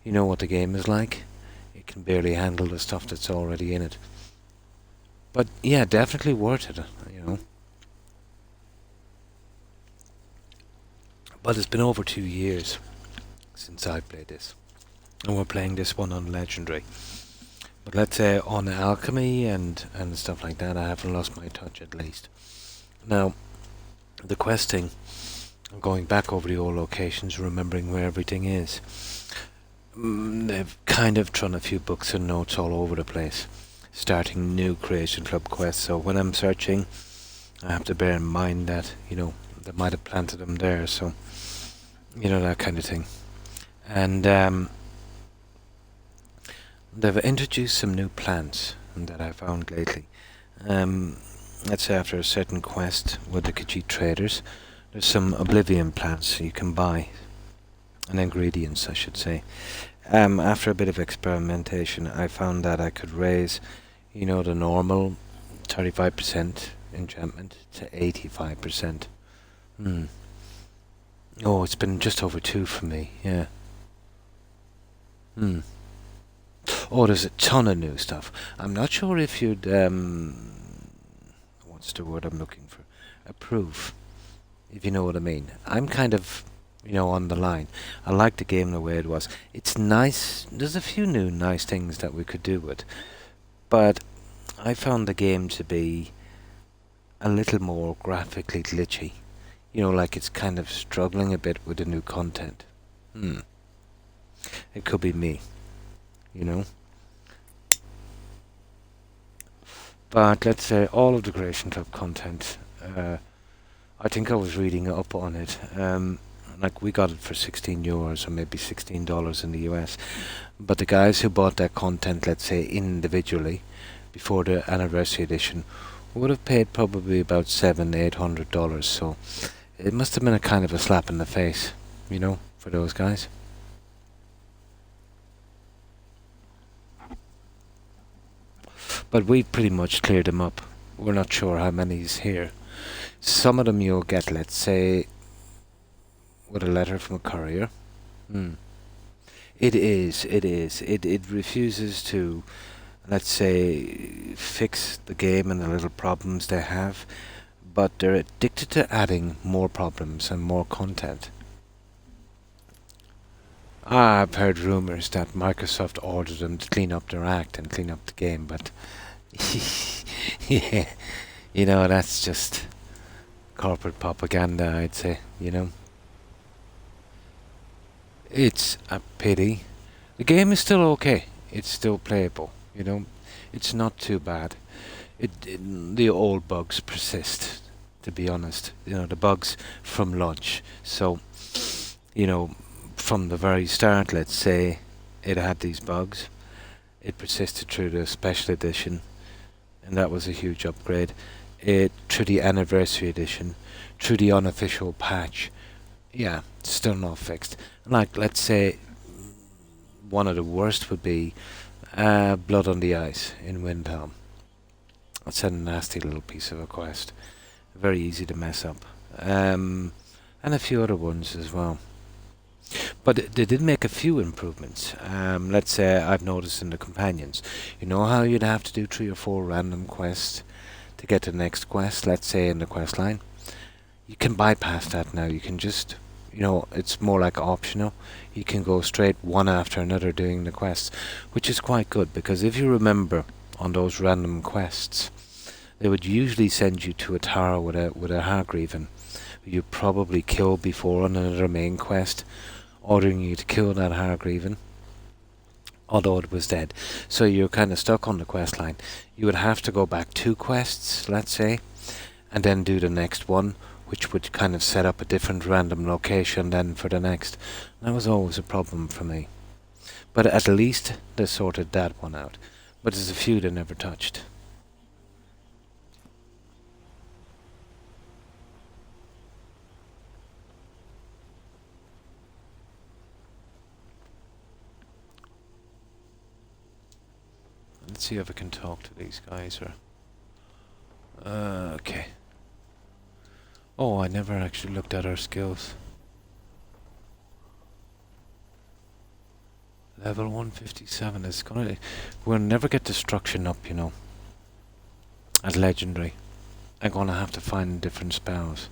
you know what the game is like. It can barely handle the stuff that's already in it. But yeah, definitely worth it, you know. But it's been over 2 years since I played this. And we're playing this one on Legendary. But let's say on Alchemy and stuff like that, I haven't lost my touch at least. Now, the questing, going back over the old locations, remembering where everything is. They've kind of thrown a few books and notes all over the place, starting new Creation Club quests. So when I'm searching, I have to bear in mind that, you know, they might have planted them there, so, you know, that kind of thing. And they've introduced some new plants that I found lately. Let's say after a certain quest with the Khajiit traders, there's some Oblivion plants you can buy, and ingredients, I should say. After a bit of experimentation, I found that I could raise, you know, the normal 35% enchantment to 85%. Oh, it's been just over 2 for me, yeah. Oh, there's a ton of new stuff. I'm not sure if you'd, what's the word I'm looking for? Approve, if you know what I mean. I'm kind of, you know, on the line. I like the game the way it was. It's nice. There's a few new nice things that we could do with, but I found the game to be a little more graphically glitchy. You know, like it's kind of struggling a bit with the new content. It could be me, you know. But let's say all of the Creation Club content, I think I was reading up on it. Like we got it for €16 or maybe $16 in the US. But the guys who bought that content, let's say individually, before the Anniversary Edition, would have paid probably about $700-800. So it must have been a kind of a slap in the face, you know, for those guys. But we've pretty much cleared them up. We're not sure how many's here. Some of them you'll get, let's say, with a letter from a courier. It is. It refuses to, let's say, fix the game and the little problems they have, but they're addicted to adding more problems and more content. I've heard rumors that Microsoft ordered them to clean up their act and clean up the game, but yeah, you know, that's just corporate propaganda, I'd say, you know. It's a pity. The game is still okay. It's still playable, you know. It's not too bad. the old bugs persist, to be honest. You know, the bugs from lunch. So, you know, from the very start, let's say, it had these bugs. It persisted through the special edition, and that was a huge upgrade. It through the anniversary edition, through the unofficial patch. Yeah, still not fixed. Like, let's say, one of the worst would be Blood on the Ice in Windhelm. It's a nasty little piece of a quest. Very easy to mess up. And a few other ones as well. But they did make a few improvements. Let's say I've noticed in the companions. You know how you'd have to do 3 or 4 random quests to get to the next quest, let's say in the quest line? You can bypass that now. You can just, you know, it's more like optional. You can go straight one after another doing the quests, which is quite good, because if you remember on those random quests, they would usually send you to a tower with a Hargreaven, who you probably killed before on another main quest, ordering you to kill that Hargreaven, although it was dead. So you're kind of stuck on the quest line. You would have to go back 2 quests, let's say, and then do the next one, which would kind of set up a different random location then for the next. That was always a problem for me. But at least they sorted that one out. But there's a few they never touched. Let's see if I can talk to these guys or... okay. Oh, I never actually looked at our skills. Level 157 is gonna... We'll never get destruction up, you know. At legendary. I'm gonna have to find different spells.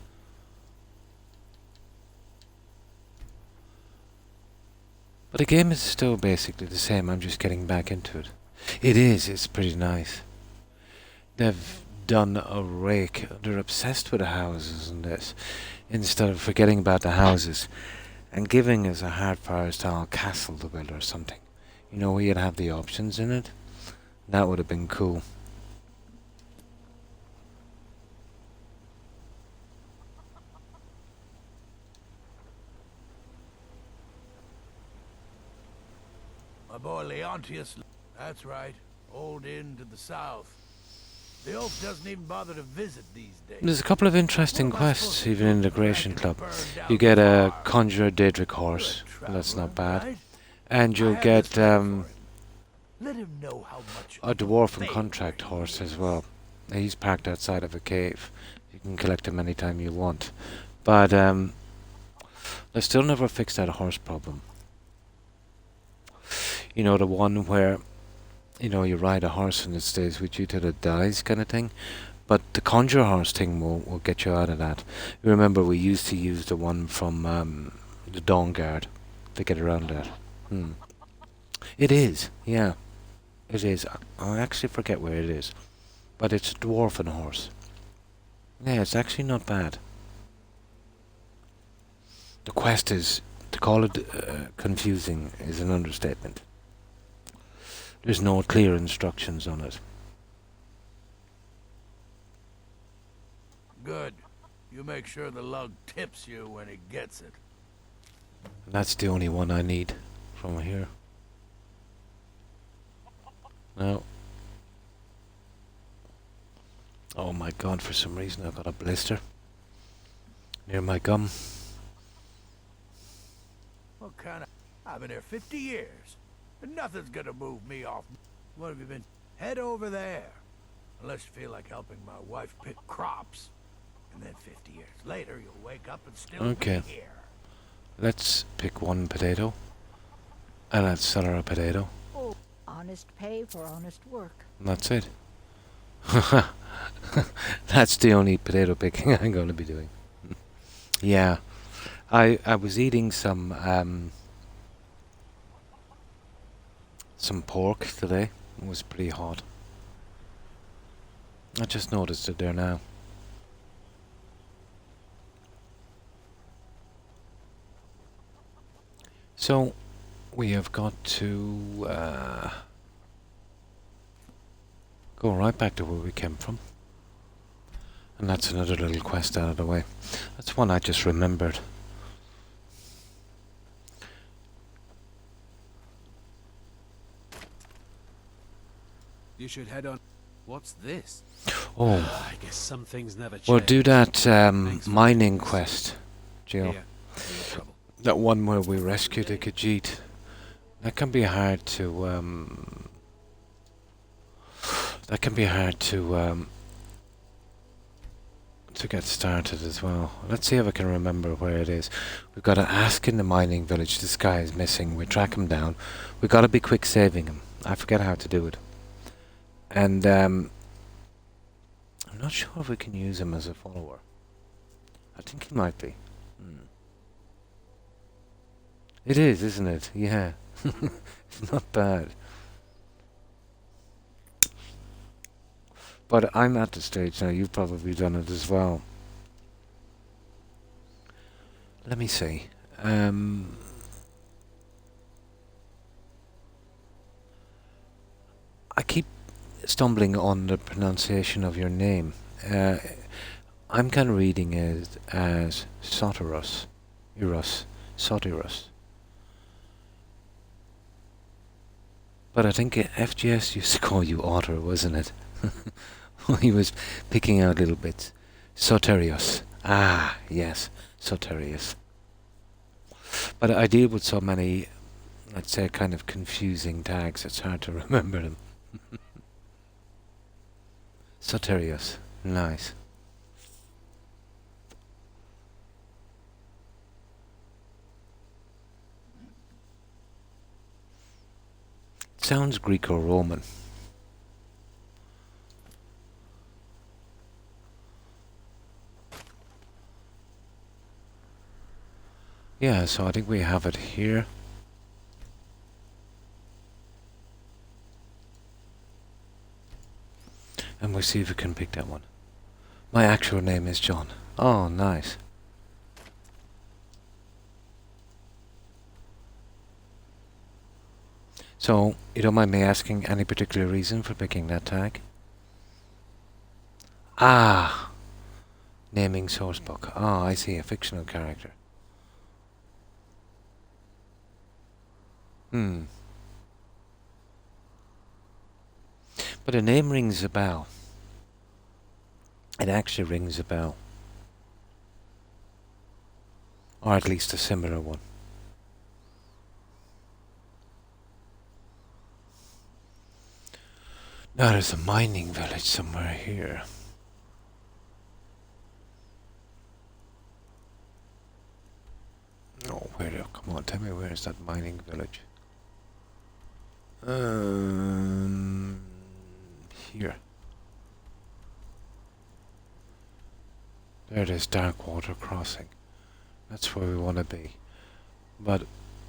But the game is still basically the same, I'm just getting back into it. It is, it's pretty nice. They've done a rake. They're obsessed with the houses and this, instead of forgetting about the houses and giving us a Hardfire style castle to build or something. You know, where you'd have the options in it. That would have been cool. My boy Leontius, that's right, old inn to the south. The oaf doesn't even bother to visit these days. There's a couple of interesting quests, even in the Creation Club. You get a Conjurer Daedric horse, that's not bad. And you'll get Let him know how much a Dwarven Contract horse as well. He's parked outside of a cave. You can collect him anytime you want. But they still never fixed that horse problem. You know, the one where, you know, you ride a horse and it stays with you till it dies kind of thing. But the Conjure Horse thing will get you out of that. You remember we used to use the one from the Dawn Guard to get around that. It is, yeah. It is. I actually forget where it is. But it's a Dwarven horse. Yeah, it's actually not bad. The quest is, to call it confusing is an understatement. There's no clear instructions on it. Good. You make sure the lug tips you when it gets it. And that's the only one I need from here. No. Oh my god, for some reason I've got a blister near my gum. What kind of... I've been here 50 years. And nothing's gonna move me off. What have you been... Head over there. Unless you feel like helping my wife pick crops. And then 50 years later, you'll wake up and still be here. Let's pick one potato. And let's sell her a potato. Oh, honest pay for honest work. And that's it. That's the only potato picking I'm going to be doing. Yeah. I was eating some pork today. It was pretty hot. I just noticed it there now. So, we have got to Go right back to where we came from. And that's another little quest out of the way. That's one I just remembered. You should head on. What's this? Oh, I guess some things never change. we'll do that Thanks for mining this. quest, Jill. Here, no trouble. That one where we rescue the Khajiit. That can be hard to to get started as well. Let's see if I can remember where it is. We've got to ask in the mining village. This guy is missing. We track him down. We've got to be quick saving him. I forget how to do it. And I'm not sure if we can use him as a follower. I think he might be. It is, isn't it? Yeah. It's not bad. But I'm at the stage now, you've probably done it as well. Let me see. I keep stumbling on the pronunciation of your name. I'm kind of reading it as Soterus. Soterus. But I think FGS used to call you Otter, wasn't it? He was picking out little bits. Soterius. Ah, yes, Soterius. But I deal with so many, let's say, kind of confusing tags, it's hard to remember them. Soterius. Nice. Sounds Greek or Roman. Yeah, so I think we have it here. And we'll see if we can pick that one. My actual name is John. Oh, nice. So, you don't mind me asking any particular reason for picking that tag? Ah! Naming sourcebook. Ah, I see, a fictional character. But a name rings a bell. It actually rings a bell. Or at least a similar one. Now there's a mining village somewhere here. Oh, come on, tell me where is that mining village? Here. There it is, Darkwater Crossing. That's where we want to be. But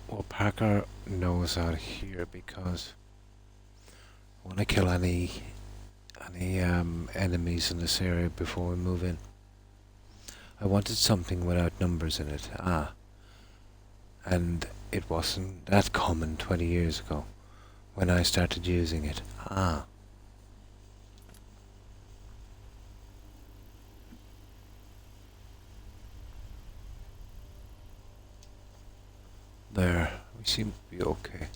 we'll park our nose out here because I want to kill any enemies in this area before we move in. I wanted something without numbers in it. And it wasn't that common 20 years ago when I started using it. There, we seem to be okay.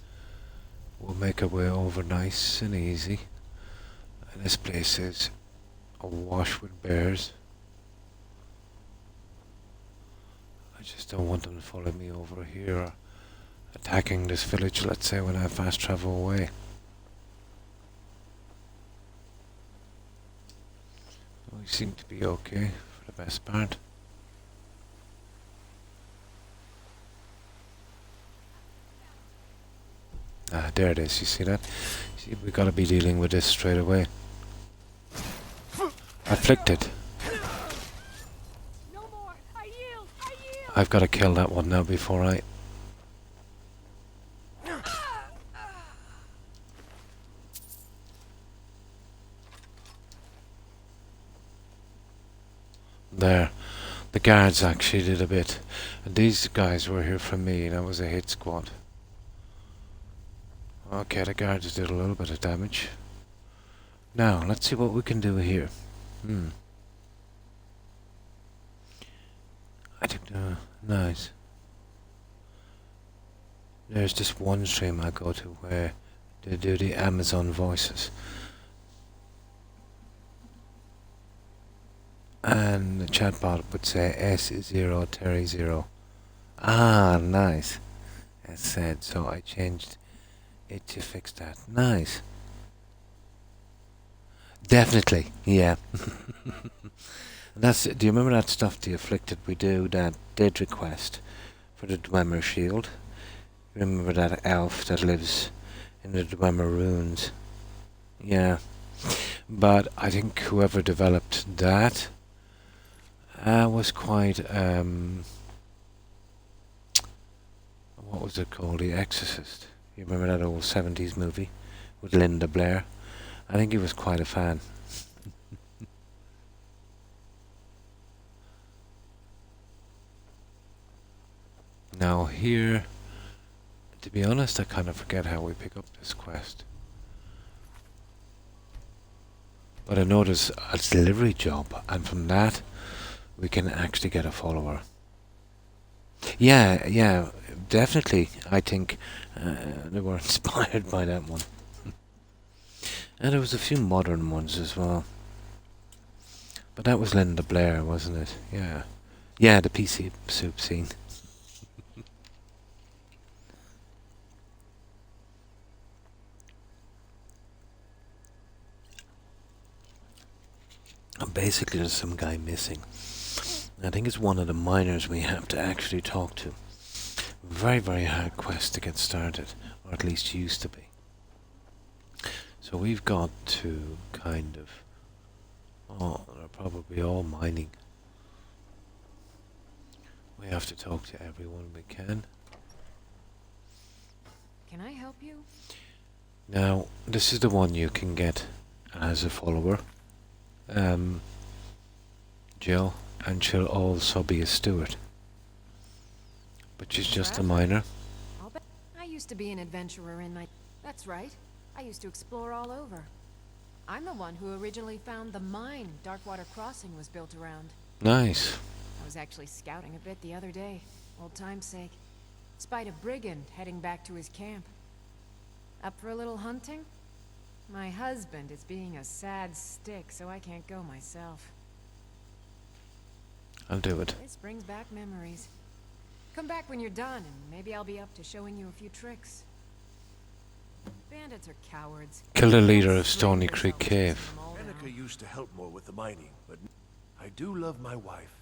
We'll make our way over nice and easy. And this place is awash with bears. I just don't want them to follow me over here or attacking this village, let's say, when I fast travel away. We seem to be okay for the best part. There it is, you see that? See, we gotta be dealing with this straight away. Afflicted. No more. I yield. I yield. I've gotta kill that one now before I... There. The guards actually did a bit. And these guys were here for me. That was a hit squad. Okay, the guards did a little bit of damage. Now, let's see what we can do here. I think, nice. There's this one stream I go to where they do the Amazon voices. And the chatbot would say S0 Terry 0. Ah, nice. As said, so I changed it to fix that. Nice. Definitely, yeah. Do you remember that stuff, The Afflicted? We do that did request for the Dwemer shield. Remember that elf that lives in the Dwemer ruins? Yeah. But I think whoever developed that was quite, what was it called? The Exorcist. You remember that old 70s movie with Linda Blair? I think he was quite a fan. Now here, to be honest, I kind of forget how we pick up this quest. But I know there's a delivery job, and from that we can actually get a follower. Yeah, definitely. I think they were inspired by that one. And there was a few modern ones as well. But that was Linda Blair, wasn't it? Yeah. Yeah, the PC soup scene. And basically there's some guy missing. I think it's one of the miners we have to actually talk to. Very, very hard quest to get started. Or at least used to be. So we've got to kind of... Oh, they're probably all mining. We have to talk to everyone we can. Can I help you? Now, this is the one you can get as a follower. Jill, and she'll also be a steward. But she's just a miner. I'll bet. I used to be an adventurer in my... That's right. I used to explore all over. I'm the one who originally found the mine Darkwater Crossing was built around. Nice. I was actually scouting a bit the other day, old time's sake. Spied a brigand heading back to his camp. Up for a little hunting? My husband is being a sad stick, so I can't go myself. I'll do it. This brings back memories. Come back when you're done, and maybe I'll be up to showing you a few tricks. Bandits are cowards. Kill the leader of Stony Creek Cave. Annika used to help more with the mining, but I do love my wife.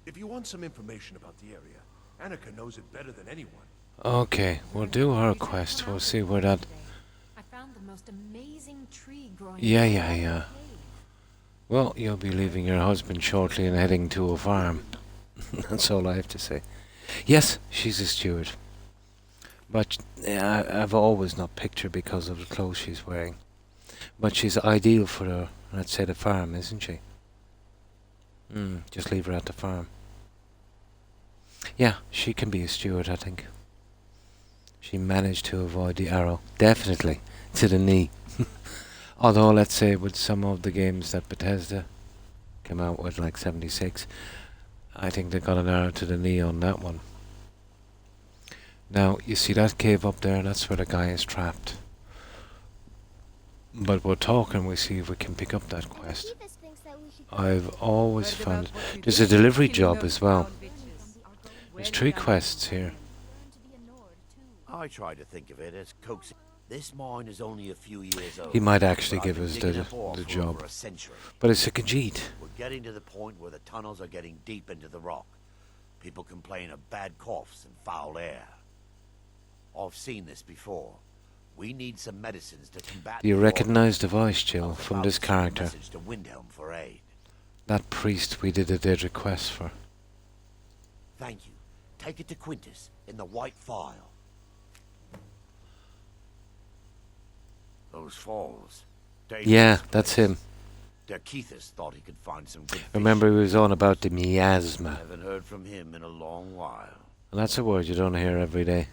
If you want some information about the area, Annika knows it better than anyone. Okay, we'll do our quest. We'll see where that... I found the most amazing tree growing. Yeah. Well, you'll be leaving your husband shortly and heading to a farm. That's all I have to say. Yes, she's a steward. But I've always not picked her because of the clothes she's wearing. But she's ideal for the, let's say, the farm, isn't she? Just leave her at the farm. Yeah, she can be a steward, I think. She managed to avoid the arrow. Definitely. To the knee. Although, let's say, with some of the games that Bethesda came out with, like 76, I think they got an arrow to the knee on that one. Now, you see that cave up there? That's where the guy is trapped. But we're talking, we see if we can pick up that quest. I've always found... There's a delivery job as well. There's 3 quests here. I try to think of it as coaxing. This mine is only a few years old. He might actually give us the job. But it's a Khajiit. We're getting to the point where the tunnels are getting deep into the rock. People complain of bad coughs and foul air. I've seen this before. We need some medicines to combat. Do you recognize the voice, Jill, from this character? To Windhelm for aid. That priest we did a dead request for. Thank you. Take it to Quintus in the White File. Those falls. Yeah, that's him. Derkeithus thought he could find some good Remember he was on about the miasma. Haven't heard from him in a long while. And that's a word you don't hear every day.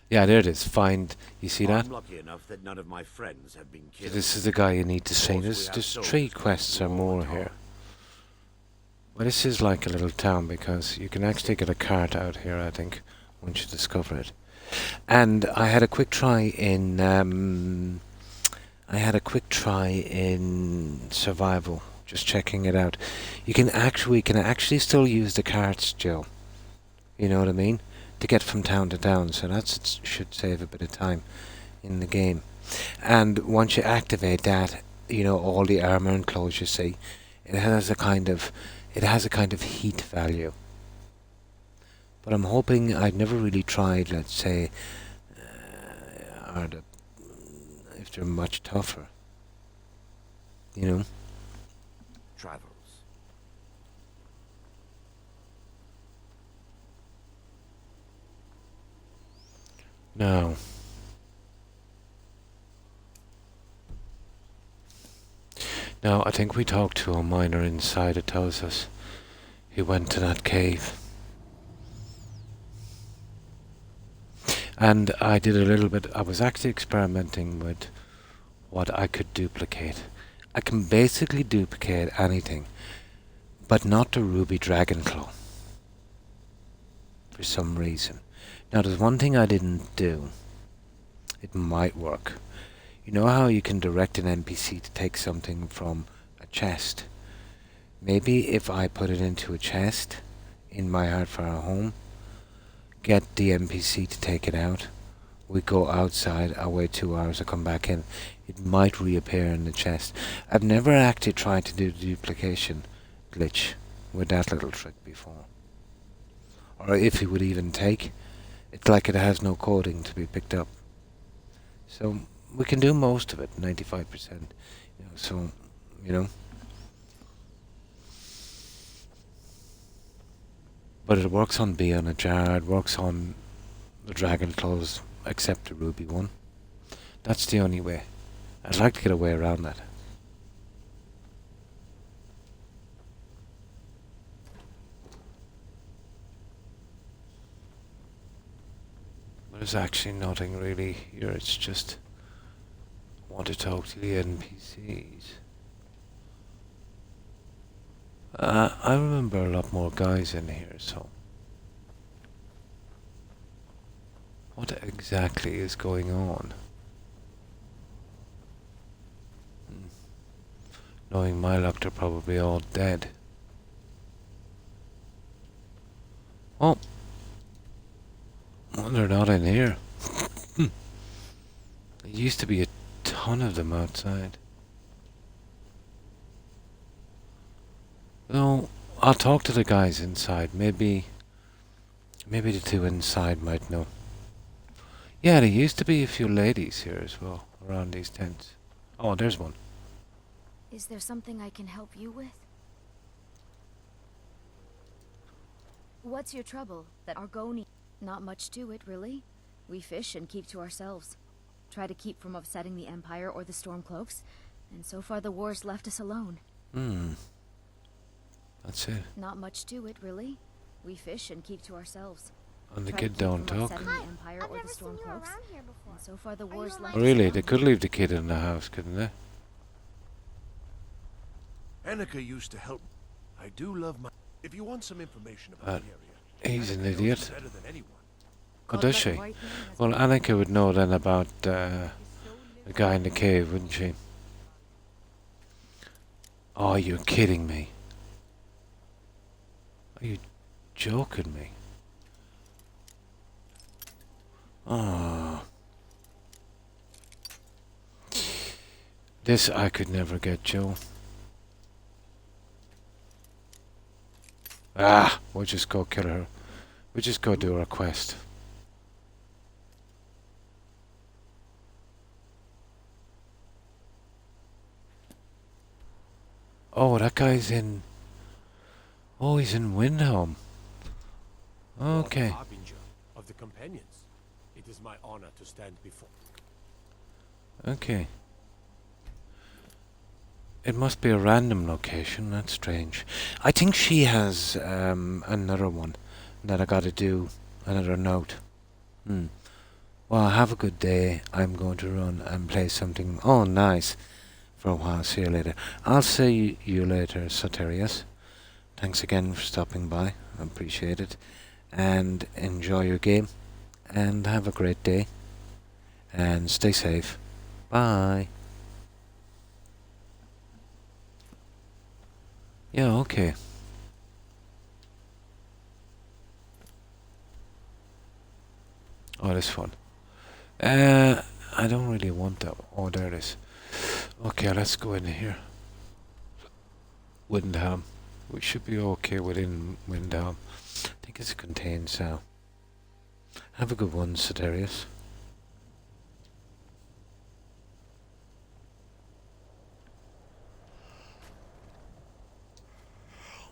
Yeah, there it is. Find. You see that? I'm lucky enough that none of my friends have been So killed. this is the guy you need to see. Of course, we There's have there's soldiers 3 going quests through or all the more time. here. Well, this is like a little town because you can actually get a cart out here, I think, once you discover it. And I had a quick try in survival, just checking it out. We can actually still use the carts, Joe. You know what I mean? To get from town to town, so that should save a bit of time in the game. And once you activate that, you know, all the armor and clothes you see, it has a kind of heat value. But I'm hoping I'd never really tried, let's say, if they're much tougher. You know? Travels. No. Now, I think we talked to a miner inside. It tells us he went to that cave. And I did a little bit, I was actually experimenting with what I could duplicate. I can basically duplicate anything, but not the ruby dragon claw. For some reason. Now there's one thing I didn't do. It might work. You know how you can direct an NPC to take something from a chest? Maybe if I put it into a chest in my Heartfire home, get the NPC to take it out, we go outside, I wait 2 hours, I come back in, it might reappear in the chest. I've never actually tried to do the duplication glitch with that little trick before. Or if it would even take. It's like it has no coding to be picked up. So we can do most of it, 95%. So, you know. But it works on B on a jar, it works on the dragon claws, except the ruby one. That's the only way. I'd like to get a way around that. There's actually nothing really here, it's just I want to talk to the NPCs. I remember a lot more guys in here, so what exactly is going on? Knowing my luck, they're probably all dead. Oh. Well, they're not in here. There used to be a ton of them outside. No, I'll talk to the guys inside. Maybe the 2 inside might know. Yeah, there used to be a few ladies here as well, around these tents. Oh, there's one. Is there something I can help you with? What's your trouble? That Argoni... Not much to it, really. We fish and keep to ourselves. Try to keep from upsetting the Empire or the Stormcloaks, and so far the war's left us alone. That's it. Not much to it, really. We fish and keep to ourselves. And the Try to kid keep don't from talk. upsetting the Empire or the Stormcloaks, and so far the war's left us Really, alone. they could leave the kid in the house, couldn't they? Annika used to help. I do love my... If you want some information about the area... He's an Annika knows idiot. it better than anyone. Oh, does she? Well, Annika would know then about the guy in the cave, wouldn't she? Oh, you're kidding me. Are you joking me? Oh. This I could never get, Joe. Ah, we'll just go kill her. We'll just go do our quest. Oh, that guy's in... Oh, he's in Windhelm. Okay. Harbinger of the companions. It is my honor to stand before. Okay. It must be a random location, that's strange. I think she has another one that I gotta do, another note. Well, have a good day. I'm going to run and play something. Oh, nice. For a while. See you later. I'll see you later, Soterius. Thanks again for stopping by. I appreciate it. And enjoy your game. And have a great day. And stay safe. Bye. Yeah, okay. Oh, this fun. I don't really want that. Oh, there it is. Okay, let's go in here. Windham. We should be okay within Windham. I think it's contained, so. Have a good one, Soterius.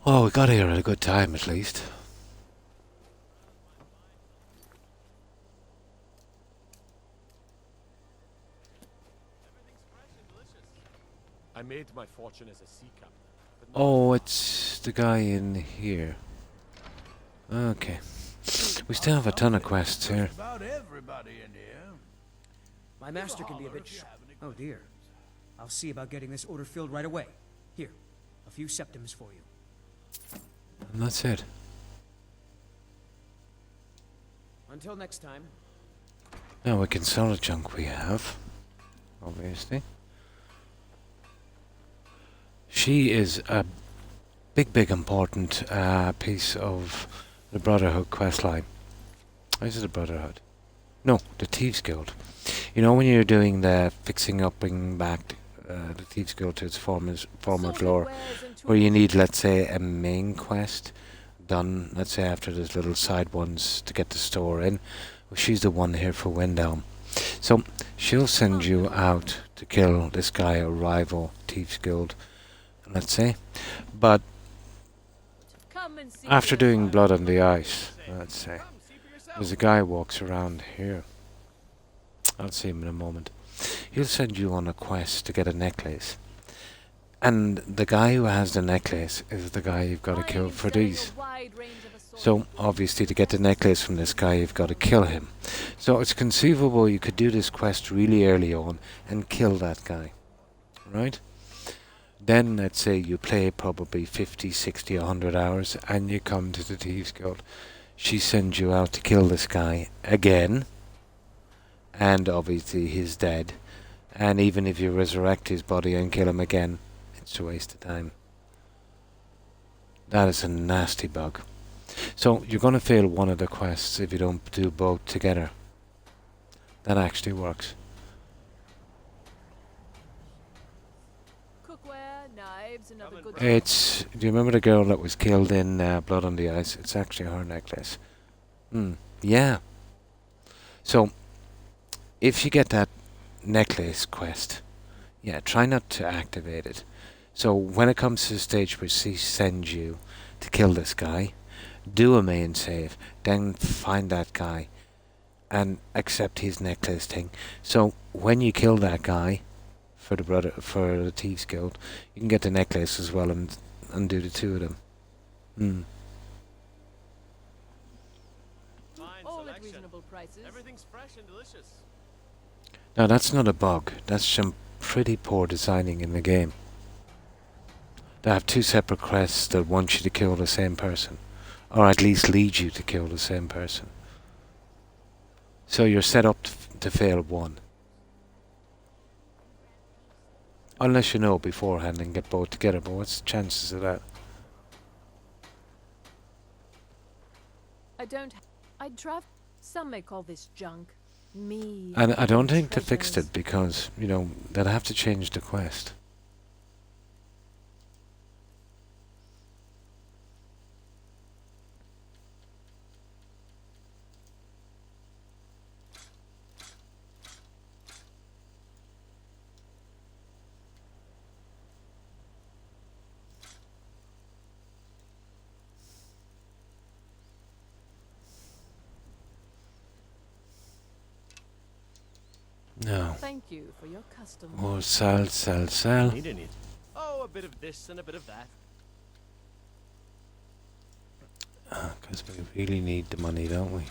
Oh, we got here at a good time, at least. I made my fortune as a sea captain. Oh, it's the guy in here. Okay. We still have a ton of quests here. About everybody in here. My master can be a bit oh dear. I'll see about getting this order filled right away. Here, a few septims for you. And that's it. Until next time. Now we can sell the junk we have. Obviously. She is a big important piece of the Brotherhood questline. Is it the Brotherhood? No, the Thieves Guild. You know when you're doing the fixing up, bringing back the Thieves Guild to its former glory, where you need, let's say, a main quest done, let's say after there's little side ones to get the store in. Well, she's the one here for Windhelm. So she'll send you out to kill this guy, a rival Thieves Guild, let's say. But after doing Blood on the Ice, let's say, there's a guy who walks around here. I'll see him in a moment. He'll send you on a quest to get a necklace. And the guy who has the necklace is the guy you've got to kill for these. So, obviously, to get the necklace from this guy, you've got to kill him. So, it's conceivable you could do this quest really early on and kill that guy. Right? Then, let's say you play probably 50, 60, 100 hours and you come to the Thieves Guild. She sends you out to kill this guy again. And obviously he's dead. And even if you resurrect his body and kill him again, it's a waste of time. That is a nasty bug. So you're going to fail one of the quests if you don't do both together. That actually works. Cookware, knives, another good. It's... Do you remember the girl that was killed in Blood on the Ice? It's actually her necklace. Yeah. So, if you get that necklace quest, yeah, try not to activate it. So when it comes to the stage where she sends you to kill this guy, do a main save, then find that guy and accept his necklace thing. So when you kill that guy for the Thieves Guild, you can get the necklace as well and do the two of them. All at reasonable prices. Everything's fresh and delicious. Now that's not a bug, that's some pretty poor designing in the game. They have two separate quests that want you to kill the same person, or at least lead you to kill the same person. So you're set up to fail one. Unless you know beforehand and get both together, but what's the chances of that? I'd travel. Some may call this junk. Me. And I don't think they fixed it because, you know, they'd have to change the quest. No. Thank you for your custom. More sell. Need any? Oh, a bit of this and a bit of that. Because we really need the money, don't we?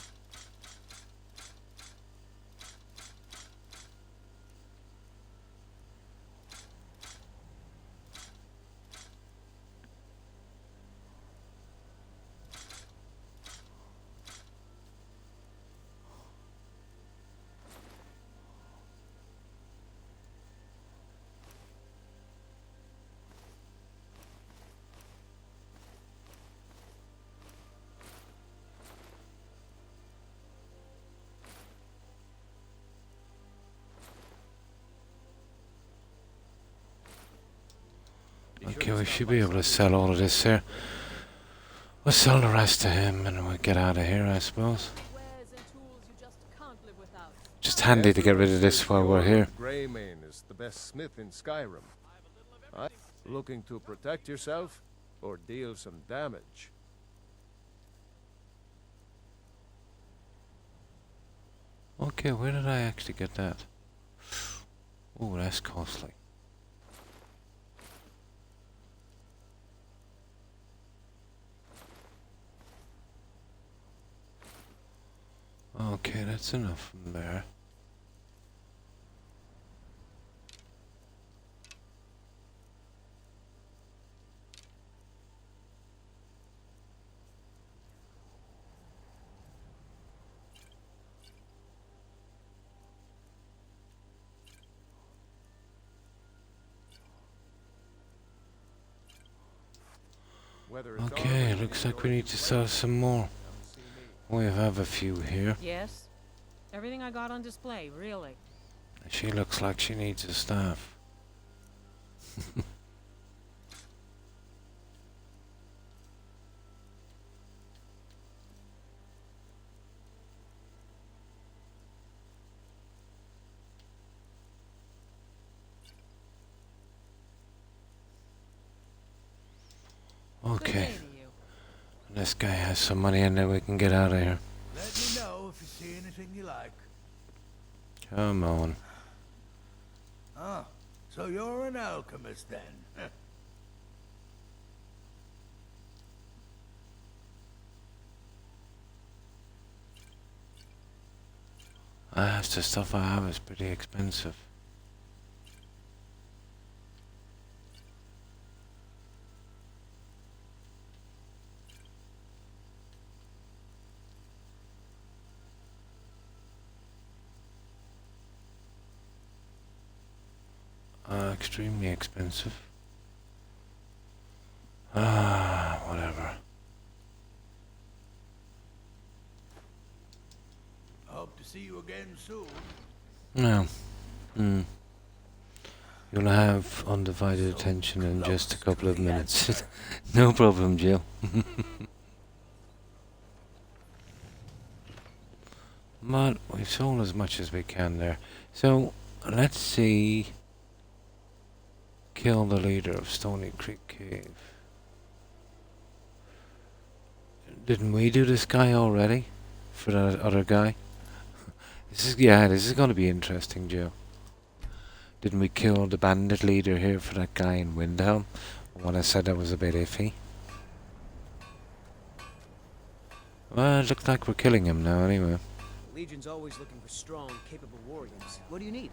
Okay, we should be able to sell all of this here. We'll sell the rest to him and we'll get out of here, I suppose. Just handy to get rid of this while we're here. Greymane is the best smith in Skyrim. Looking to protect yourself or deal some damage? Okay, where did I actually get that? Oh, that's costly. Okay, that's enough from there. Okay, looks like we need to sell some more. We have a few here. Yes? Everything I got on display, really. She looks like she needs a staff. Okay. This guy has some money and then we can get out of here. Let me know if you see anything you like. Come on. Oh, so you're an alchemist then? That's the stuff I have is pretty expensive. Extremely expensive. Whatever. Hope to see you again soon. No. You'll have undivided attention in just a couple of minutes. No problem, Jill. But we've sold as much as we can there. So, let's see. Kill the leader of Stony Creek Cave. Didn't we do this guy already? For that other guy? This is going to be interesting, Joe. Didn't we kill the bandit leader here for that guy in Windhelm? When I said that was a bit iffy. Well, it looks like we're killing him now anyway. The Legion's always looking for strong, capable warriors. What do you need?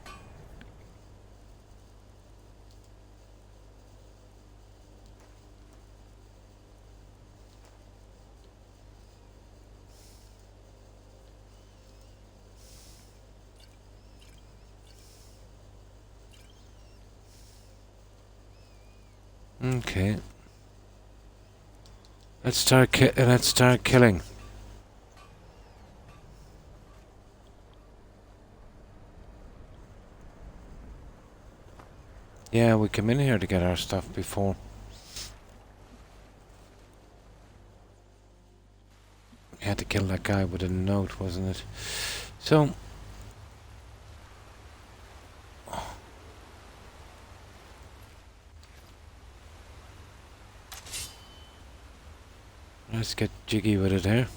Okay. Let's start killing. Yeah, we came in here to get our stuff before. We had to kill that guy with a note, wasn't it? So let's get jiggy with it here.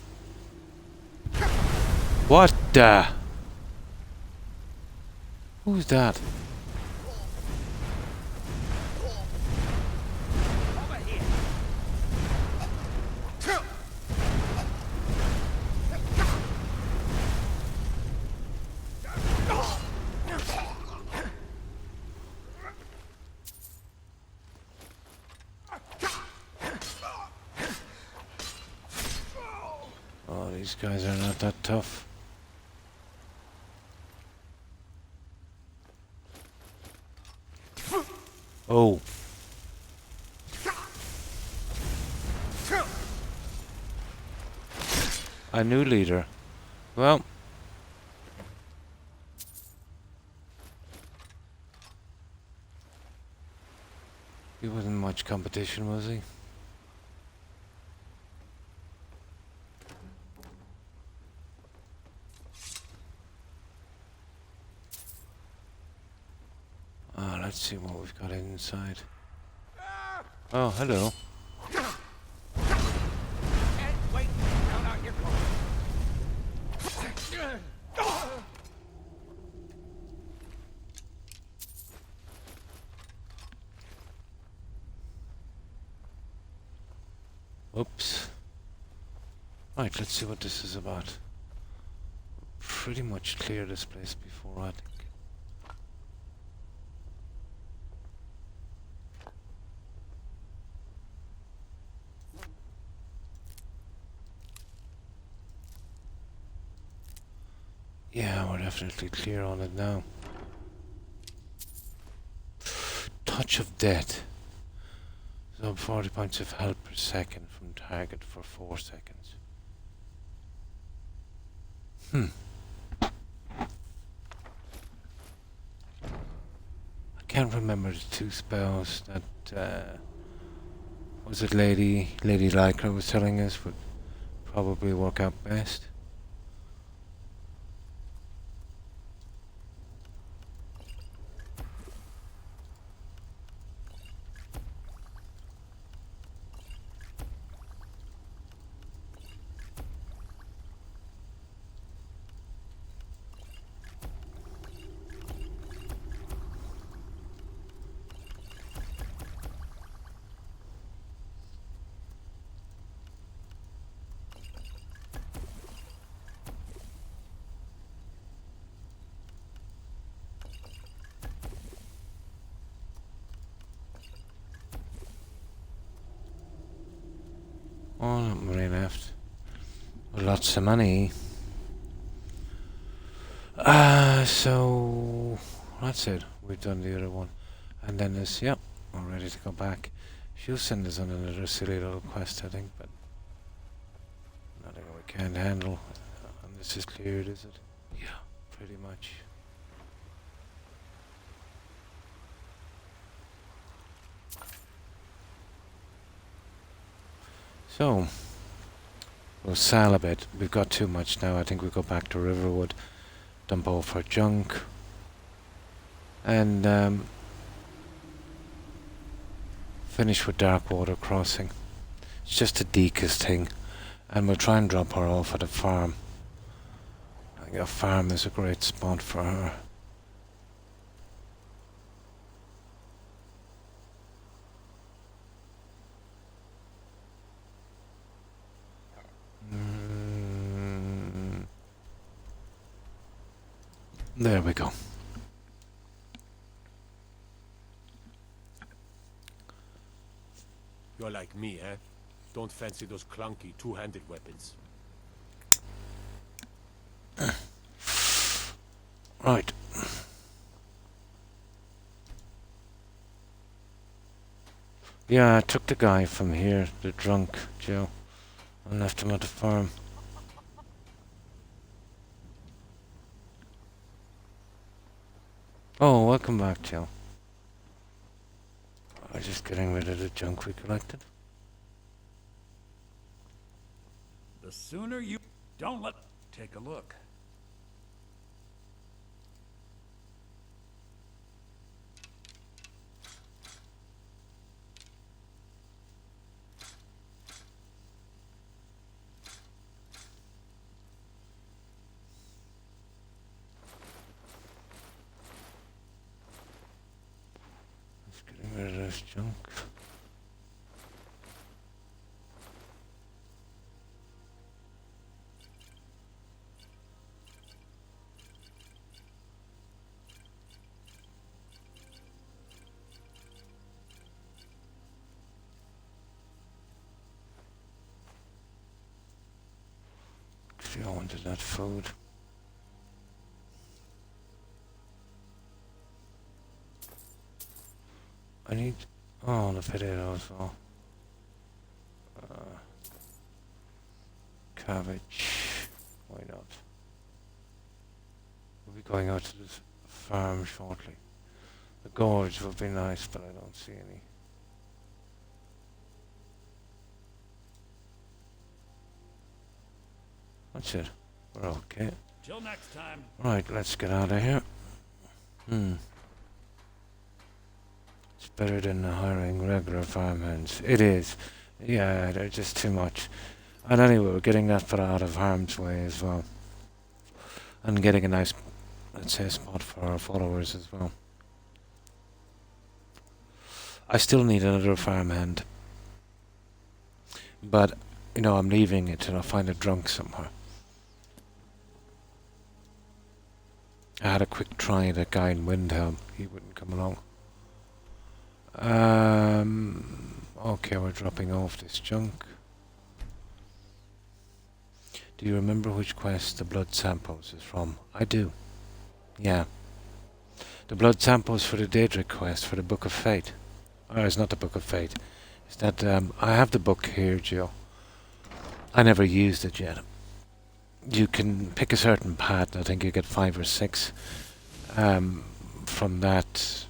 What the? Who's that? Oh, these guys are not that tough. Oh. A new leader. Well. He wasn't much competition, was he? Ah, let's see what we've got inside. Oh, hello. Wait, count out your Oops. Right, let's see what this is about. Pretty much cleared this place before, I think. Yeah, we're definitely clear on it now. Touch of death. So 40 points of health per second from target for 4 seconds. I can't remember the 2 spells that was it Lady Lycra was telling us would probably work out best. Oh, not many left. Lots of money. So that's it. We've done the other one. And then this, yep, we're ready to go back. She'll send us on another silly little quest, I think, but nothing we can't handle. And this is cleared, is it? Yeah, pretty much. So, we'll sail a bit. We've got too much now. I think we'll go back to Riverwood, dump off our junk, and finish with Darkwater Crossing. It's just a deekest thing, and we'll try and drop her off at a farm. I think a farm is a great spot for her. There we go. You're like me, eh? Don't fancy those clunky two-handed weapons. Right. Yeah, I took the guy from here, the drunk Joe, and left him at the farm. Oh, welcome back, Joe. I'm just getting rid of the junk we collected. The sooner you don't let... Take a look. Just getting rid of this junk. See, I wanted that food. I need... Oh, the potatoes. Oh. Cabbage. Why not? We'll be going out to this farm shortly. The gorge would be nice, but I don't see any. That's it. We're okay. Till next time. Right, let's get out of here. It's better than hiring regular farmhands. It is. Yeah, they're just too much. And anyway, we're getting that fella out of harm's way as well. And getting a nice, let's say, spot for our followers as well. I still need another farmhand. But, you know, I'm leaving it and I'll find a drunk somewhere. I had a quick try at that guy in Windhelm. He wouldn't come along. Okay, we're dropping off this junk. Do you remember which quest the blood samples is from? I do. Yeah. The blood samples for the Daedric quest for the Book of Fate. Oh, it's not the Book of Fate. It's that, I have the book here, Jill. I never used it yet. You can pick a certain path, I think you get 5 or 6 from that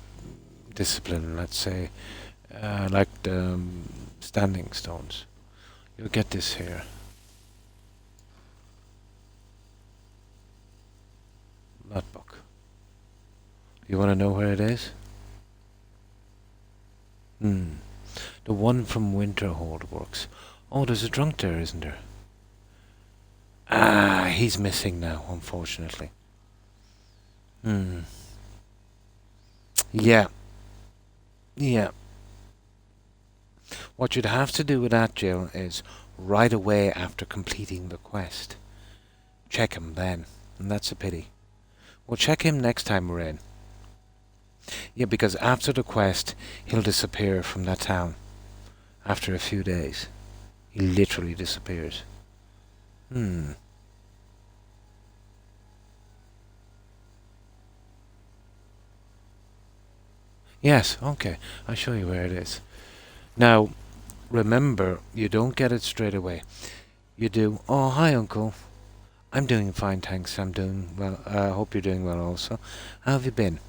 discipline, let's say, like the standing stones. You'll get this here. That book. You want to know where it is? The one from Winterhold works. Oh, there's a drunk there, isn't there? Ah, he's missing now, unfortunately. Yeah. Yeah. What you'd have to do with that, Jill, is right away after completing the quest. Check him then, and that's a pity. We'll check him next time we're in. Yeah, because after the quest, he'll disappear from that town. After a few days. He literally disappears. Yes, okay. I'll show you where it is. Now, remember, you don't get it straight away. You do, oh, hi, Uncle. I'm doing fine, thanks. I'm doing well. I hope you're doing well also. How have you been?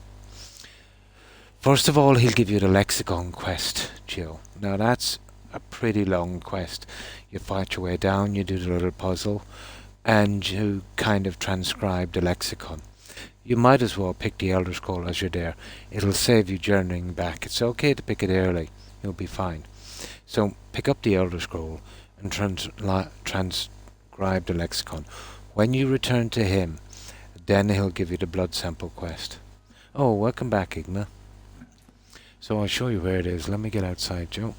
First of all, he'll give you the Lexicon Quest, Jill. Now, that's a pretty long quest. You fight your way down, you do the little puzzle, and you kind of transcribe the lexicon. You might as well pick the Elder Scroll as you're there. It'll save you journeying back. It's okay to pick it early. You'll be fine. So pick up the Elder Scroll and transcribe the lexicon. When you return to him, then he'll give you the blood sample quest. Oh, welcome back, Igma. So I'll show you where it is. Let me get outside, Joe.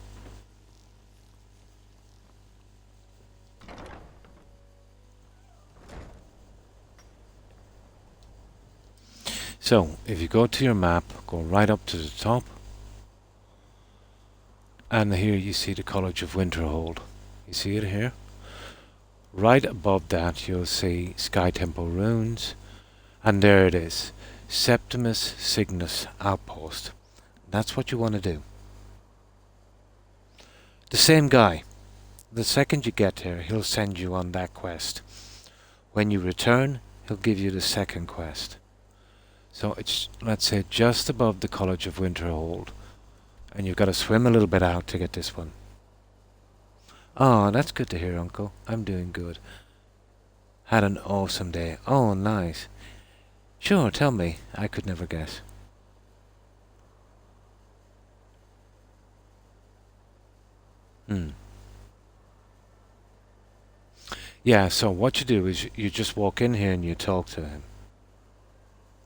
So, if you go to your map, go right up to the top, and here you see the College of Winterhold. You see it here? Right above that you'll see Sky Temple Ruins, and there it is, Septimus Cygnus Outpost. That's what you want to do. The same guy. The second you get there, he'll send you on that quest. When you return, he'll give you the second quest. So it's, let's say, just above the College of Winterhold. And you've got to swim a little bit out to get this one. Oh, that's good to hear, Uncle. I'm doing good. Had an awesome day. Oh, nice. Sure, tell me. I could never guess. Yeah, so what you do is you just walk in here and you talk to him.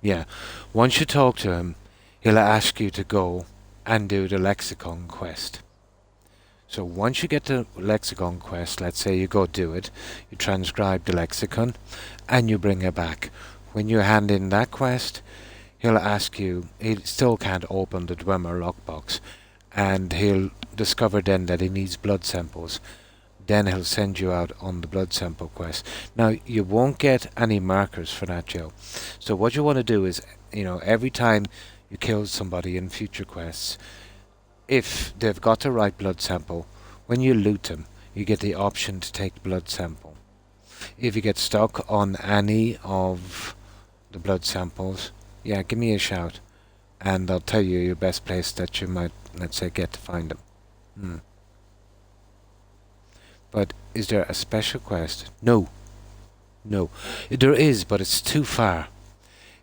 Yeah, once you talk to him, he'll ask you to go and do the Lexicon Quest. So once you get the Lexicon Quest, let's say you go do it, you transcribe the lexicon, and you bring it back. When you hand in that quest, he'll ask you, he still can't open the Dwemer lockbox, and he'll discover then that he needs blood samples. Then he'll send you out on the blood sample quest. Now, you won't get any markers for that, Joe. So what you want to do is, you know, every time you kill somebody in future quests, if they've got the right blood sample, when you loot them, you get the option to take the blood sample. If you get stuck on any of the blood samples, yeah, give me a shout, and I'll tell you your best place that you might, let's say, get to find them. But is there a special quest? No. No. There is, but it's too far.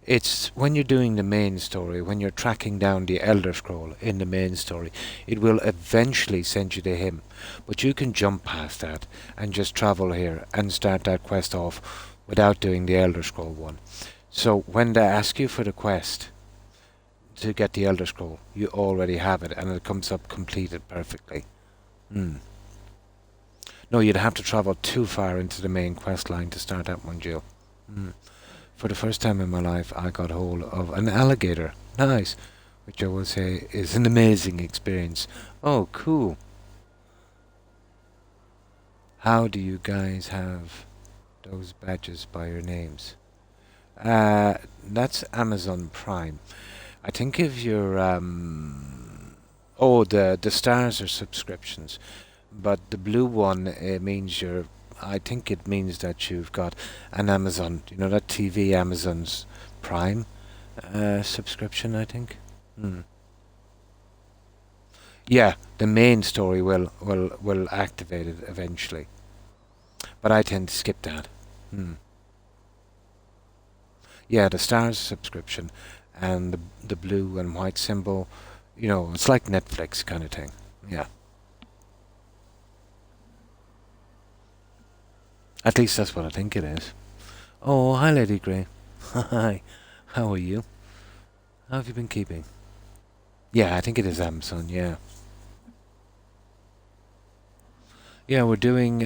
It's when you're doing the main story, when you're tracking down the Elder Scroll in the main story, it will eventually send you to him. But you can jump past that and just travel here and start that quest off without doing the Elder Scroll one. So when they ask you for the quest to get the Elder Scroll, you already have it and it comes up completed perfectly. No, you'd have to travel too far into the main quest line to start that one, Jill. For the first time in my life, I got hold of an alligator. Nice. Which I will say is an amazing experience. Oh, cool. How do you guys have those badges by your names? That's Amazon Prime. I think if you're... Oh, the stars are subscriptions. But the blue one means you're... I think it means that you've got an Amazon, you know, that TV Amazon's Prime subscription, I think. Yeah, the main story will activate it eventually. But I tend to skip that. Yeah, the stars subscription and the blue and white symbol, you know, it's like Netflix kind of thing. Yeah. At least that's what I think it is. Oh, hi, Lady Grey. Hi. How are you? How have you been keeping? Yeah, I think it is Amazon, yeah. Yeah, we're doing...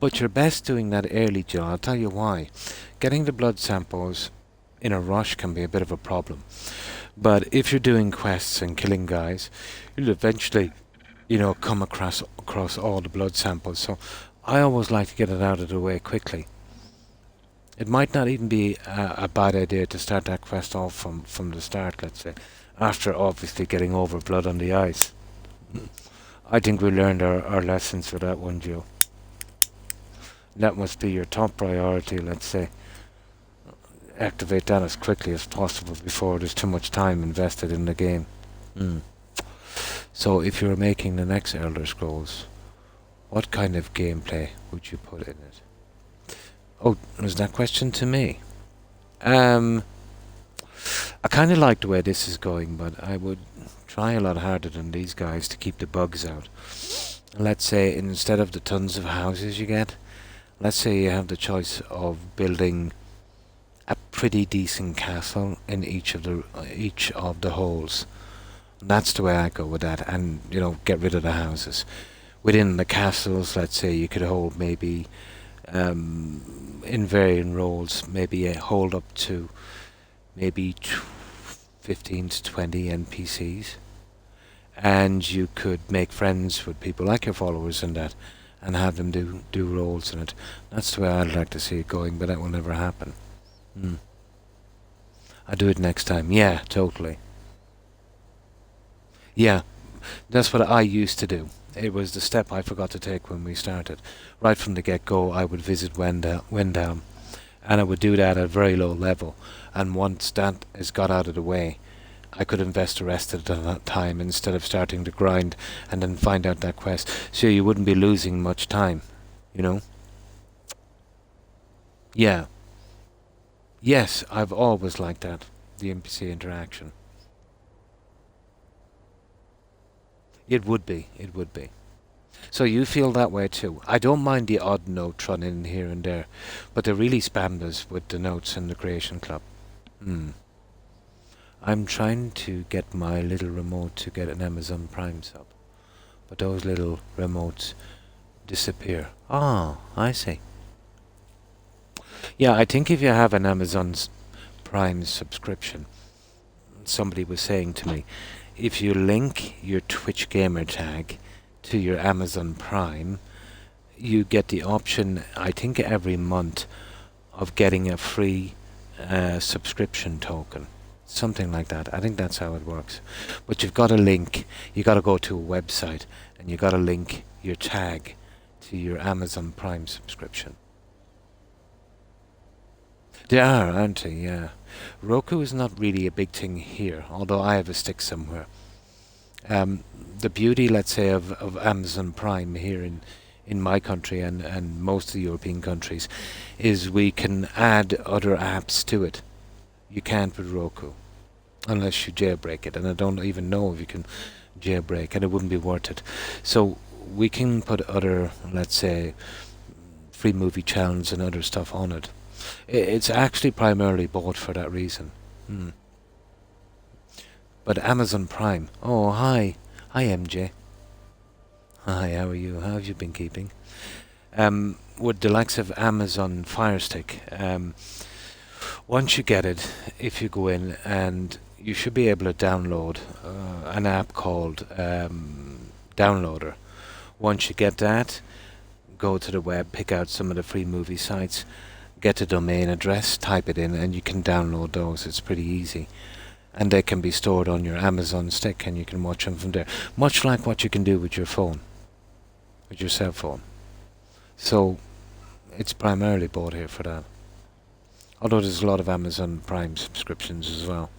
But you're best doing that early, Jill. I'll tell you why. Getting the blood samples in a rush can be a bit of a problem. But if you're doing quests and killing guys, you'll eventually... you know, come across all the blood samples. So I always like to get it out of the way quickly. It might not even be a bad idea to start that quest off from the start, let's say, after obviously getting over blood on the ice. I think we learned our lessons for that one, Joe. That must be your top priority, let's say. Activate that as quickly as possible before there's too much time invested in the game. So if you were making the next Elder Scrolls, what kind of gameplay would you put in it? Oh, was that question to me? I kind of like the way this is going, but I would try a lot harder than these guys to keep the bugs out. Let's say instead of the tons of houses you get, let's say you have the choice of building a pretty decent castle in each of the holes. That's the way I go with that, and you know, get rid of the houses. Within the castles, let's say you could hold maybe in varying roles, maybe hold up to maybe 15 to 20 NPCs, and you could make friends with people like your followers and that, and have them do roles in it. That's the way I'd like to see it going, but that will never happen. I'll do it next time. Yeah, totally. Yeah, that's what I used to do. It was the step I forgot to take when we started. Right from the get-go, I would visit Wendown, and I would do that at a very low level. And once that is got out of the way, I could invest the rest of the time instead of starting to grind and then find out that quest. So you wouldn't be losing much time, you know? Yeah. Yes, I've always liked that, the NPC interaction. It would be. So you feel that way too. I don't mind the odd note thrown in here and there, but they really spammed us with the notes in the Creation Club. I'm trying to get my little remote to get an Amazon Prime sub, but those little remotes disappear. Ah, I see. Yeah, I think if you have an Amazon Prime subscription, somebody was saying to me, if you link your Twitch gamer tag to your Amazon Prime, you get the option, I think every month, of getting a free subscription token. Something like that. I think that's how it works. But you've got to link, you got to go to a website, and you got to link your tag to your Amazon Prime subscription. They are, aren't they? Yeah. Roku is not really a big thing here, although I have a stick somewhere. The beauty, let's say, of Amazon Prime here in my country and most of the European countries, is we can add other apps to it. You can't with Roku, unless you jailbreak it, and I don't even know if you can jailbreak, and it wouldn't be worth it. So we can put other, let's say, free movie channels and other stuff on it. It's actually primarily bought for that reason. But Amazon Prime. Oh, hi. Hi, MJ. Hi, how are you? How have you been keeping? With the likes of Amazon Fire Stick, once you get it, if you go in, and you should be able to download an app called Downloader. Once you get that, go to the web, pick out some of the free movie sites, get the domain address, type it in, and you can download those. It's pretty easy. And they can be stored on your Amazon stick, and you can watch them from there. Much like what you can do with your phone, with your cell phone. So, it's primarily bought here for that. Although there's a lot of Amazon Prime subscriptions as well.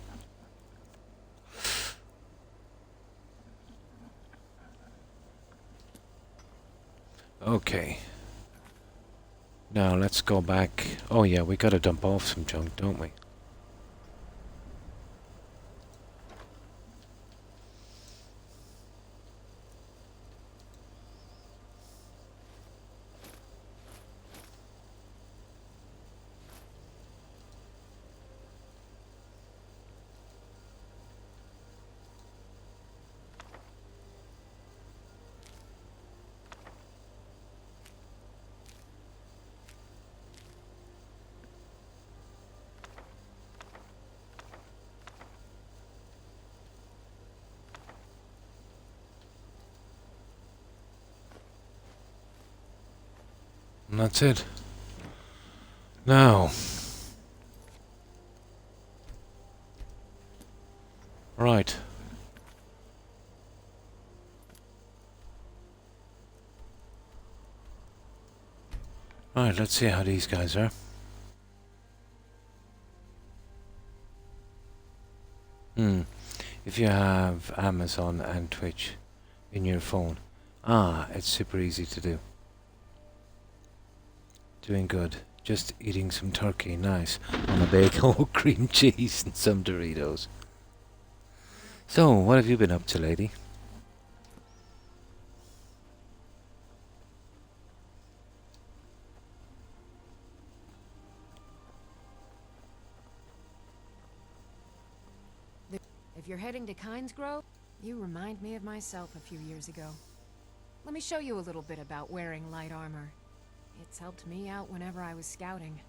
Okay. Now let's go back. Oh yeah, we gotta dump off some junk, don't we? And that's it. Now. Right. Right, let's see how these guys are. If you have Amazon and Twitch in your phone, it's super easy to do. Doing good. Just eating some turkey, nice, on a bagel, cream cheese and some Doritos. So, what have you been up to, lady? If you're heading to Kynes Grove, you remind me of myself a few years ago. Let me show you a little bit about wearing light armor. It's helped me out whenever I was scouting.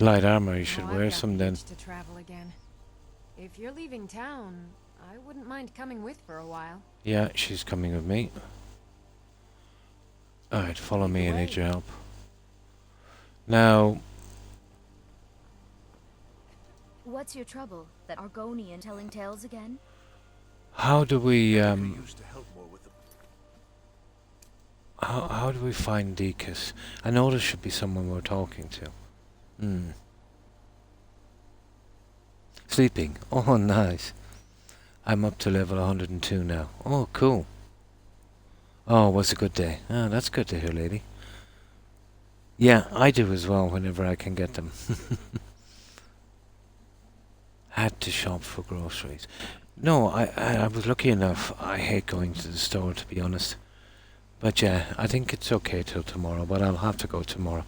Light armor, you should wear some then. To travel again. If you're leaving town, I wouldn't mind coming with for a while. Yeah, she's coming with me. Alright, follow me, I need your help. Now... What's your trouble? That Argonian telling tales again? How do we, How do we find Deacus? I know there should be someone we're talking to. Sleeping. Oh, nice. I'm up to level 102 now. Oh, cool. Oh, it was a good day. Oh, that's good to hear, lady. Yeah, I do as well whenever I can get them. Had to shop for groceries. No, I was lucky enough. I hate going to the store, to be honest. But yeah, I think it's okay till tomorrow, but I'll have to go tomorrow.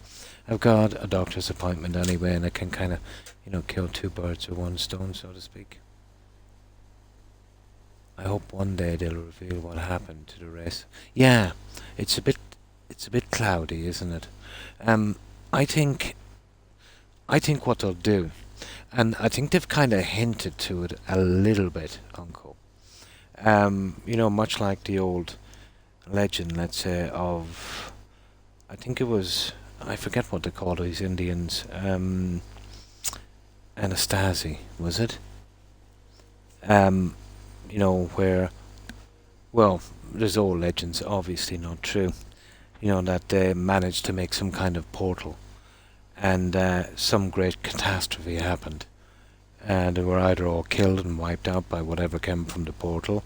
I've got a doctor's appointment anyway, and I can kind of, kill two birds with one stone, so to speak. I hope one day they'll reveal what happened to the race. Yeah, it's a bit cloudy, isn't it? I think what they'll do, and I think they've kind of hinted to it a little bit, Uncle. Much like the old legend, let's say, of, I think it was, I forget what they call these Indians, Anastasi, was it? Where, well, there's old legends, obviously not true, that they managed to make some kind of portal, and some great catastrophe happened, and they were either all killed and wiped out by whatever came from the portal,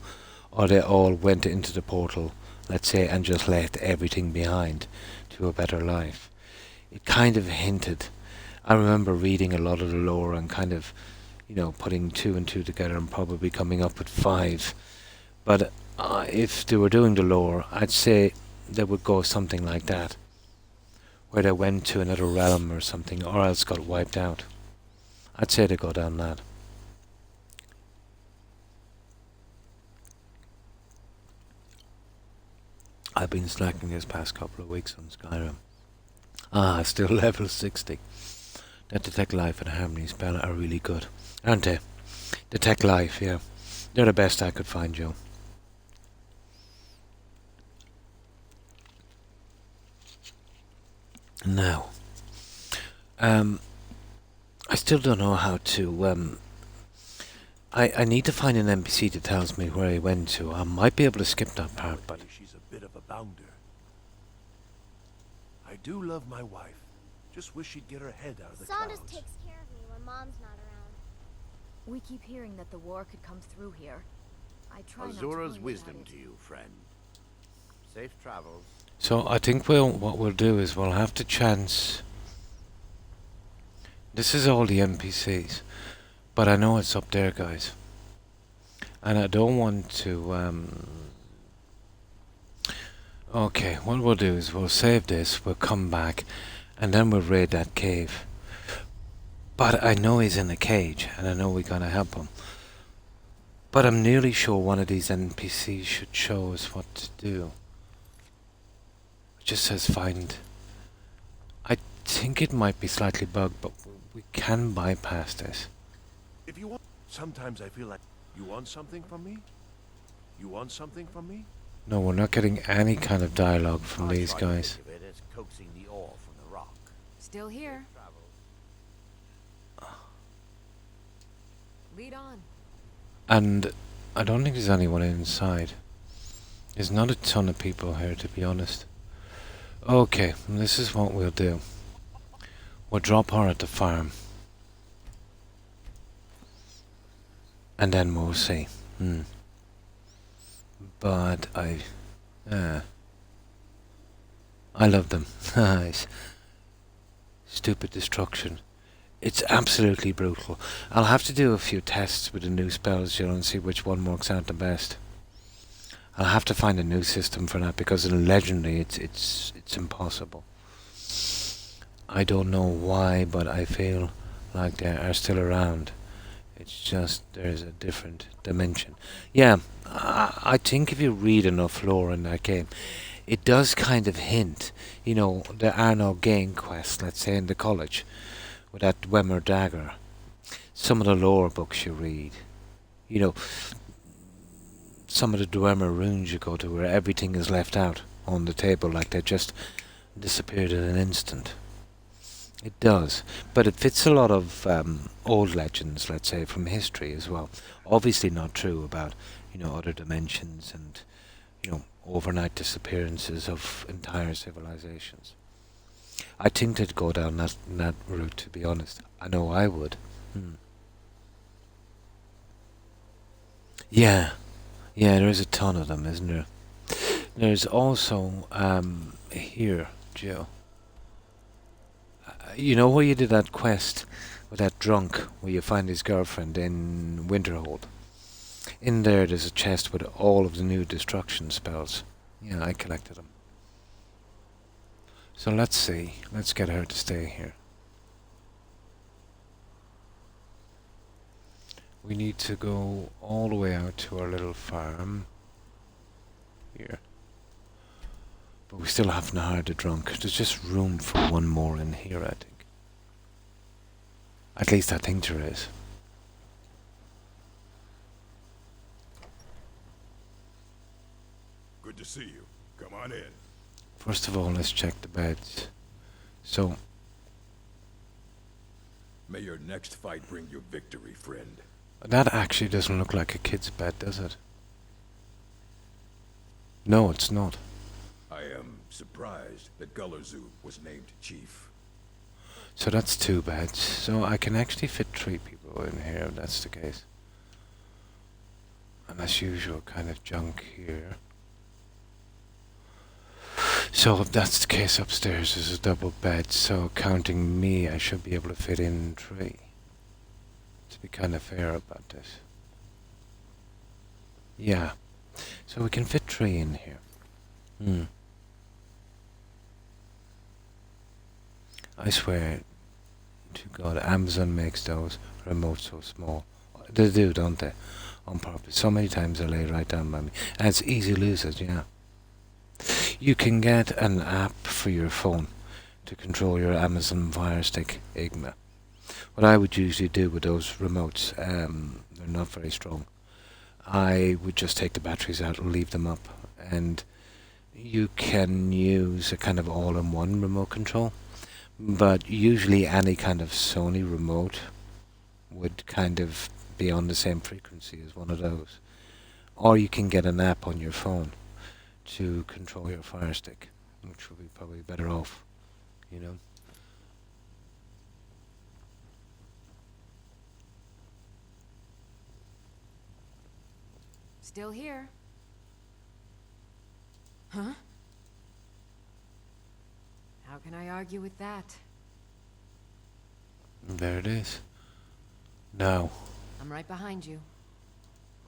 or they all went into the portal let's say, and just left everything behind to a better life. It kind of hinted. I remember reading a lot of the lore and kind of, putting two and two together and probably coming up with 5. But if they were doing the lore, I'd say they would go something like that, where they went to another realm or something, or else got wiped out. I'd say they go down that. I've been slacking this past couple of weeks on Skyrim. Still level 60. That Detect Life and Harmony spell are really good, aren't they? Detect Life, yeah. They're the best I could find, Joe. Now, I still don't know how to, I need to find an NPC that tells me where he went to. I might be able to skip that part, but... She's a bit of a bounder. I do love my wife. Just wish she'd get her head out of the Saunders clouds. takes care of me when Mom's not around. We keep hearing that the war could come through here. I try not to Azura's worry wisdom about it. to you, friend. Safe travels. So I think what we'll do is we'll have to chance... This is all the NPCs, but I know it's up there, guys. And I don't want to... Okay, what we'll do is we'll save this, we'll come back, and then we'll raid that cave. But I know he's in a cage, and I know we're gonna help him. But I'm nearly sure one of these NPCs should show us what to do. It just says find. I think it might be slightly bugged, but we can bypass this. If you want... Sometimes I feel like... You want something from me? You want something from me? No, we're not getting any kind of dialogue from these guys. Think of it as coaxing the ore from the rock. Still here. Lead on. And I don't think there's anyone inside. There's not a ton of people here, to be honest. Okay, this is what we'll do. We'll drop her at the farm. And then we'll see. But I love them. Stupid destruction. It's absolutely brutal. I'll have to do a few tests with the new spells, and see which one works out the best. I'll have to find a new system for that, because in Legendary it's impossible. I don't know why, but I feel like they are still around. It's just there's a different dimension. Yeah, I think if you read enough lore in that game, it does kind of hint. There are no game quests, let's say, in the college, with that Dwemer dagger. Some of the lore books you read, some of the Dwemer runes you go to where everything is left out on the table, like they just disappeared in an instant. It does, but it fits a lot of old legends, let's say, from history as well. Obviously not true about, other dimensions and, overnight disappearances of entire civilizations. I think they'd go down that route, to be honest. I know I would. Yeah, there's a ton of them, isn't there? There's also, here, Joe. You know where you did that quest with that drunk, where you find his girlfriend in Winterhold? In there's a chest with all of the new destruction spells. Yeah, I collected them. So let's see. Let's get her to stay here. We need to go all the way out to our little farm. Here. But we still haven't hired a drunk. There's just room for one more in here, I think. At least I think there is. Good to see you. Come on in. First of all, let's check the beds. So... May your next fight bring you victory, friend. That actually doesn't look like a kid's bed, does it? No, it's not. I am surprised that Gullerzu was named chief. So that's 2 beds. So I can actually fit 3 people in here, if that's the case. And as usual, kind of junk here. So if that's the case, upstairs is a double bed, so counting me, I should be able to fit in 3. To be kind of fair about this. Yeah. So we can fit 3 in here. I swear to God, Amazon makes those remotes so small. They do, don't they? On purpose. So many times they lay right down by me. And it's easy to lose it, yeah. You can get an app for your phone to control your Amazon Fire Stick Igma. What I would usually do with those remotes, they're not very strong. I would just take the batteries out and leave them up, and you can use a kind of all-in-one remote control. But usually any kind of Sony remote would kind of be on the same frequency as one of those. Or you can get an app on your phone to control your Fire Stick, which would be probably better off, you know. Still here. Huh? How can I argue with that? There it is. Now. I'm right behind you.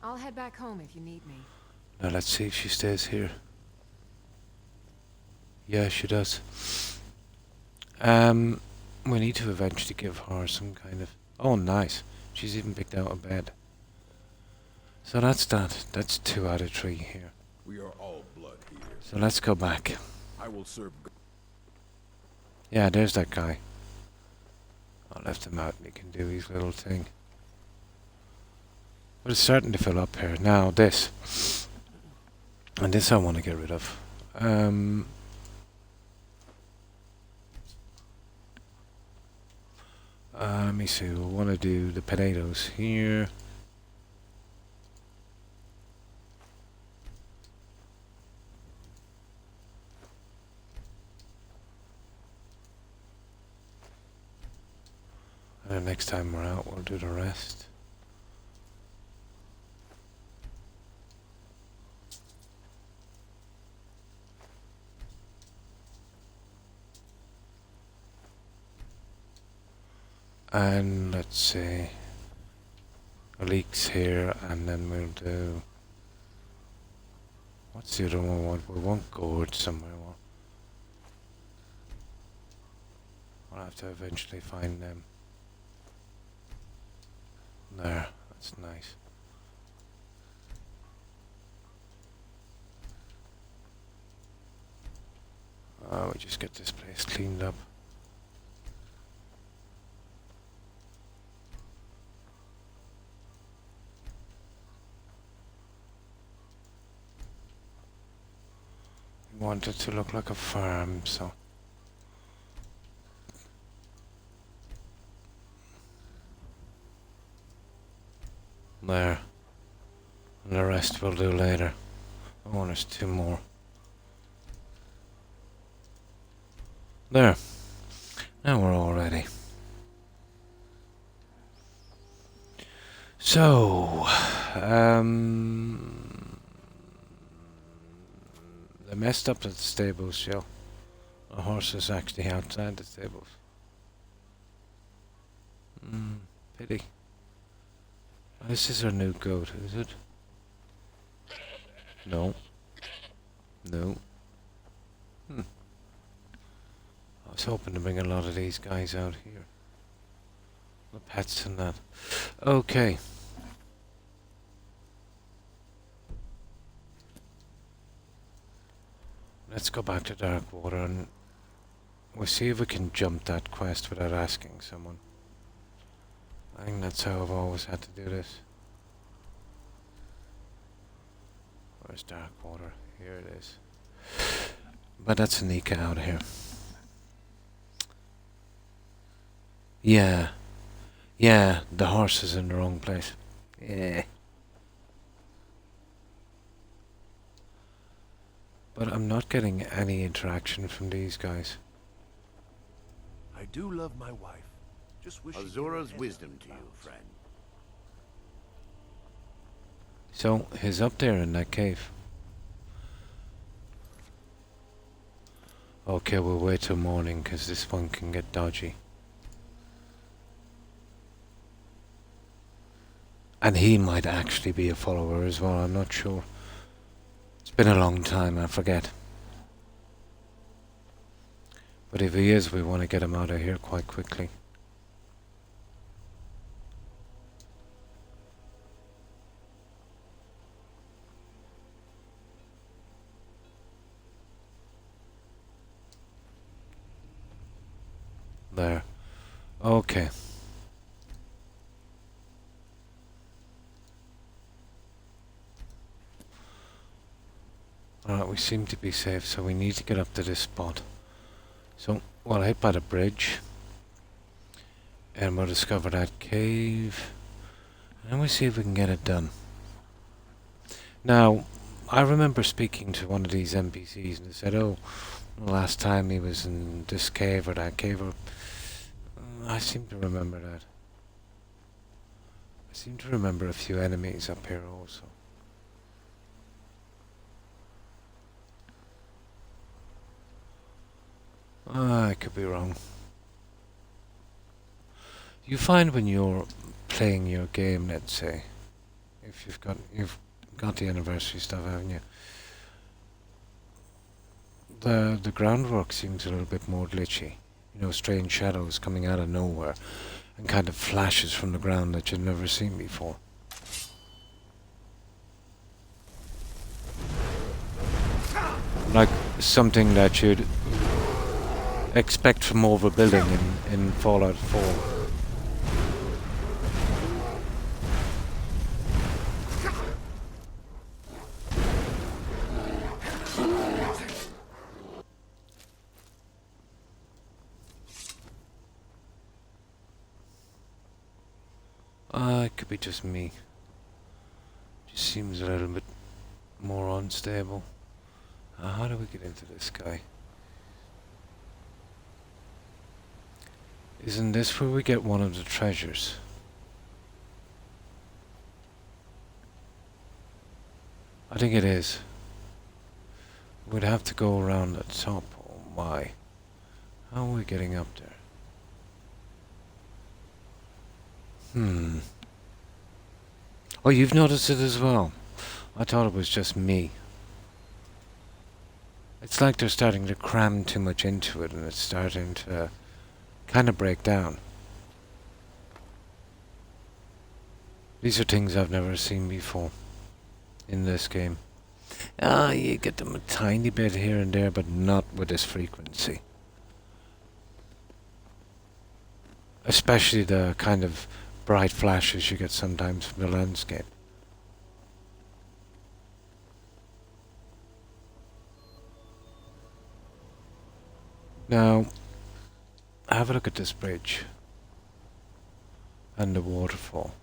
I'll head back home if you need me. Now let's see if she stays here. Yeah, she does. We need to eventually give her some kind of... Oh, nice. She's even picked out a bed. So that's that. That's 2 out of 3 here. We are all blood here. So let's go back. I will serve. Yeah, there's that guy. I left him out and he can do his little thing. But it's starting to fill up here. Now this. And this I want to get rid of. Let me see, we want to do the potatoes here. And then next time we're out, we'll do the rest. And let's see, leeks here, and then we'll do, what's the other one? We want gourd somewhere. We'll have to eventually find them. There, that's nice. We just get this place cleaned up. We want it to look like a farm, so... There. And the rest we'll do later. Oh, there's 2 more. There. Now we're all ready. So, they messed up at the stables, Joe. The horse is actually outside the stables. Pity. This is our new goat, is it? No. No. I was hoping to bring a lot of these guys out here. The pets and that. Okay. Let's go back to Darkwater and we'll see if we can jump that quest without asking someone. I think that's how I've always had to do this. Where's Darkwater? Here it is. But that's Anika out here. Yeah. Yeah, the horse is in the wrong place. Yeah. But I'm not getting any interaction from these guys. I do love my wife. Just wish Azura's wisdom to you, friend. So, he's up there in that cave. Okay, we'll wait till morning because this one can get dodgy. And he might actually be a follower as well, I'm not sure. It's been a long time, I forget. But if he is, we want to get him out of here quite quickly. There. Okay. Alright, we seem to be safe, so we need to get up to this spot. So, we'll head by the bridge. And we'll discover that cave. And we'll see if we can get it done. Now, I remember speaking to one of these NPCs and they said, oh, the last time he was in this cave or that cave, or I seem to remember that. I seem to remember a few enemies up here also. I could be wrong. You find when you're playing your game, let's say, if you've got the anniversary stuff, haven't you? The groundwork seems a little bit more glitchy. You know, strange shadows coming out of nowhere and kind of flashes from the ground that you've never seen before. Like something that you'd expect from overbuilding in Fallout 4. It could be just me. Just seems a little bit more unstable. How do we get into this guy? Isn't this where we get one of the treasures? I think it is. We'd have to go around the top. Oh my. How are we getting up there? Oh, you've noticed it as well. I thought it was just me. It's like they're starting to cram too much into it and it's starting to kind of break down. These are things I've never seen before in this game. You get them a tiny bit here and there, but not with this frequency. Especially the kind of bright flashes you get sometimes from the landscape. Now, have a look at this bridge and the waterfall.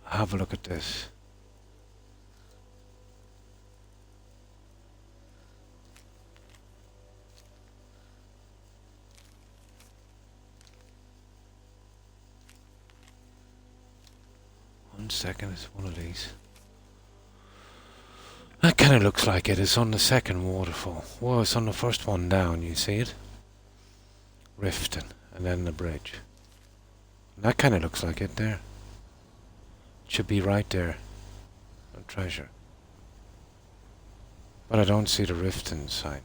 Have a look at this. One second, it's one of these. That kind of looks like it. It's on the second waterfall. Well, it's on the first one down, you see it? Riften, and then the bridge. That kind of looks like it there. It should be right there. A treasure. But I don't see the Riften sign.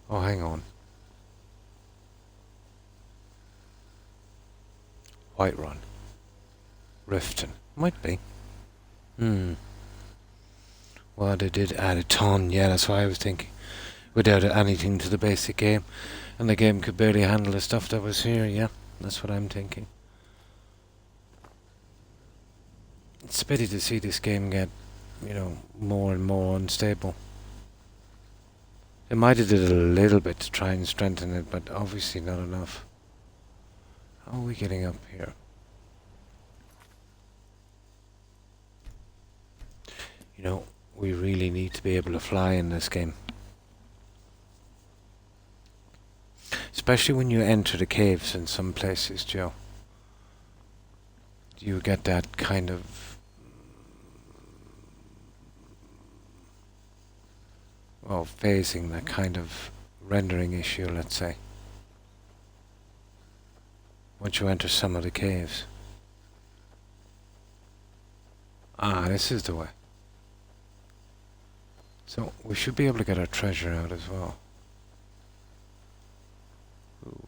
Oh, hang on. Whiterun. Riften. Might be. Well, they did add a ton, yeah, that's why I was thinking. Without anything to the basic game. And the game could barely handle the stuff that was here, yeah. That's what I'm thinking. It's a pity to see this game get, you know, more and more unstable. They might have did a little bit to try and strengthen it, but obviously not enough. How are we getting up here? You know, we really need to be able to fly in this game. Especially when you enter the caves in some places, Joe. You get that kind of... well, phasing, that kind of rendering issue, let's say. Once you enter some of the caves. Ah, this is the way. So, we should be able to get our treasure out as well. Ooh.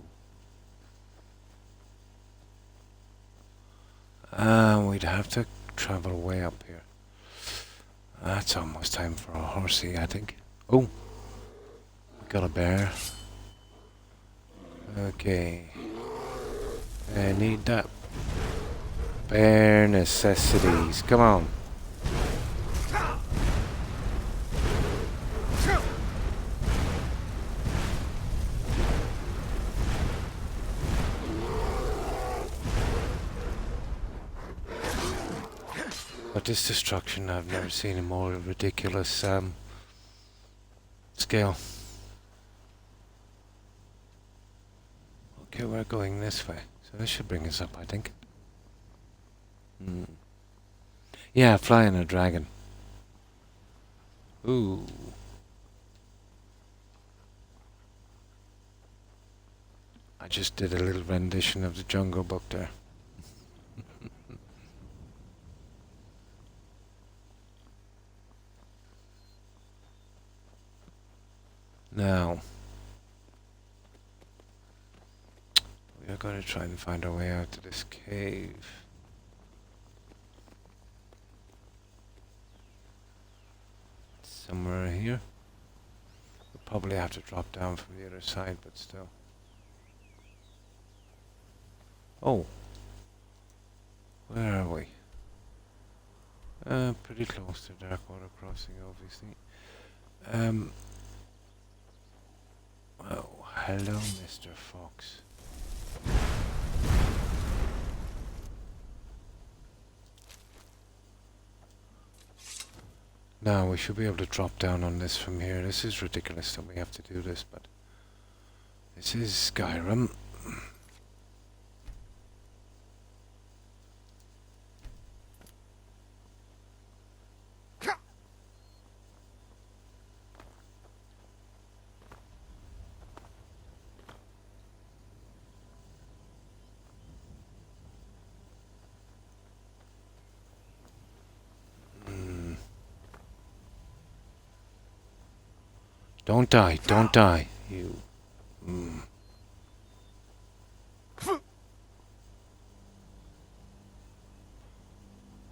We'd have to travel way up here. That's almost time for a horsey, I think. Oh! We got a bear. Okay. I need that. Bare necessities. Come on. But this destruction, I've never seen a more ridiculous scale. Okay, we're going this way. So this should bring us up, I think. Yeah, flying a dragon. Ooh. I just did a little rendition of the Jungle Book there. Now, we are going to try and find our way out to this cave. Somewhere here. We'll probably have to drop down from the other side, but still. Oh. Where are we? Pretty close to Darkwater Crossing, obviously. Oh, hello, Mr. Fox. Now, we should be able to drop down on this from here. This is ridiculous that we have to do this, but this is Skyrim. Don't die, don't die, you.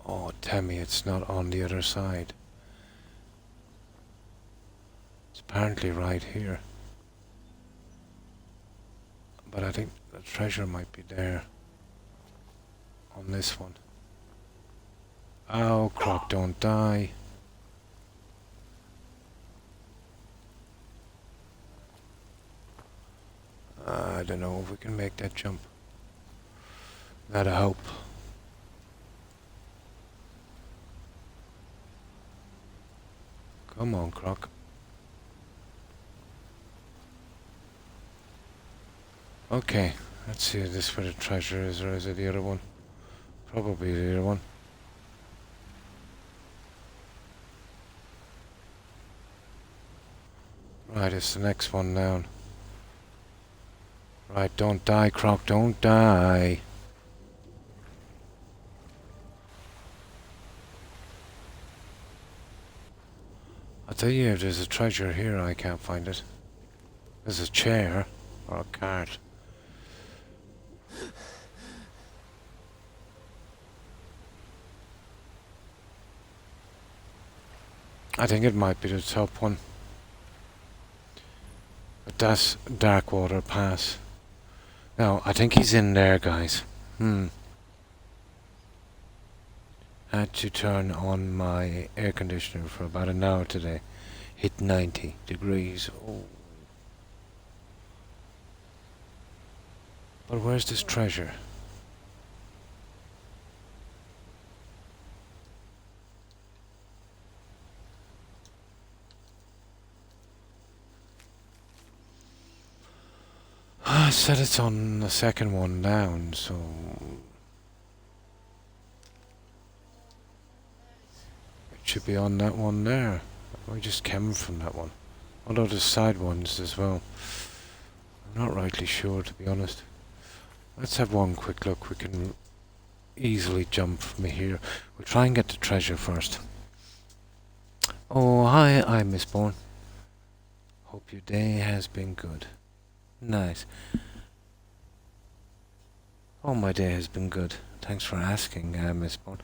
Oh, tell me it's not on the other side. It's apparently right here. But I think the treasure might be there. On this one. Oh, Croc, don't die. I don't know if we can make that jump. Not a hope. Come on, Croc. Okay, let's see if this is where the treasure is, or is it the other one? Probably the other one. Right, it's the next one down. Right, don't die, Croc, don't die. I'll tell you if there's a treasure here, I can't find it. There's a chair, or a cart. I think it might be the top one. But that's Darkwater Pass. Now, I think he's in there, guys. Had to turn on my air conditioner for about an hour today. Hit 90 degrees. Oh. But where's this treasure? I said it's on the second one down, so... It should be on that one there. We just came from that one. Although there's side ones as well. I'm not rightly sure, to be honest. Let's have one quick look. We can easily jump from here. We'll try and get the treasure first. Oh, hi, I'm Mistborn. Hope your day has been good. Nice. Oh, my day has been good. Thanks for asking, Mistborn.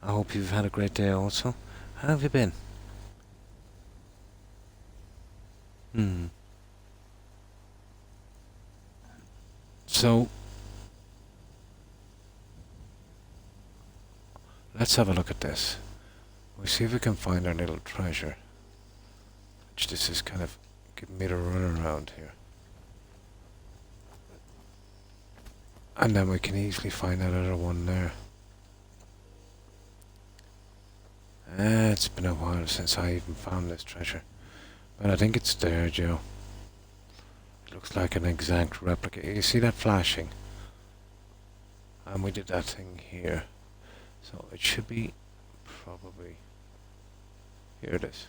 I hope you've had a great day also. How have you been? So, let's have a look at this. We'll see if we can find our little treasure. Which this is kind of giving me the run around here. And then we can easily find that other one there. It's been a while since I even found this treasure. But I think it's there, Joe. It looks like an exact replica. You see that flashing? And we did that thing here. So it should be probably... Here it is.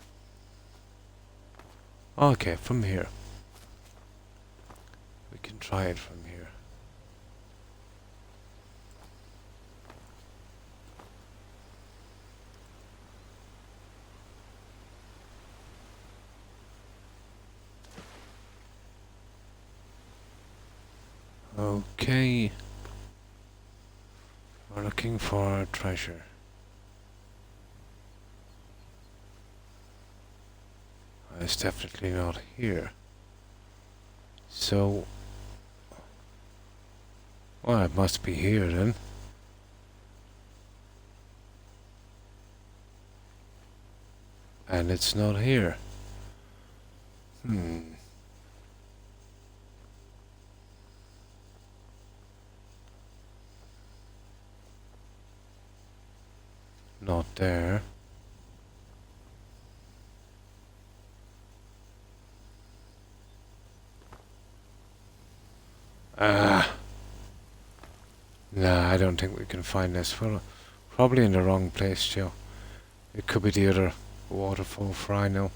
Okay, from here. We can try it from here. Okay. We're looking for a treasure. It's definitely not here. So... Well, it must be here then. And it's not here. Not there. Nah, I don't think we can find this. Well, probably in the wrong place, Joe. It could be the other waterfall for I know.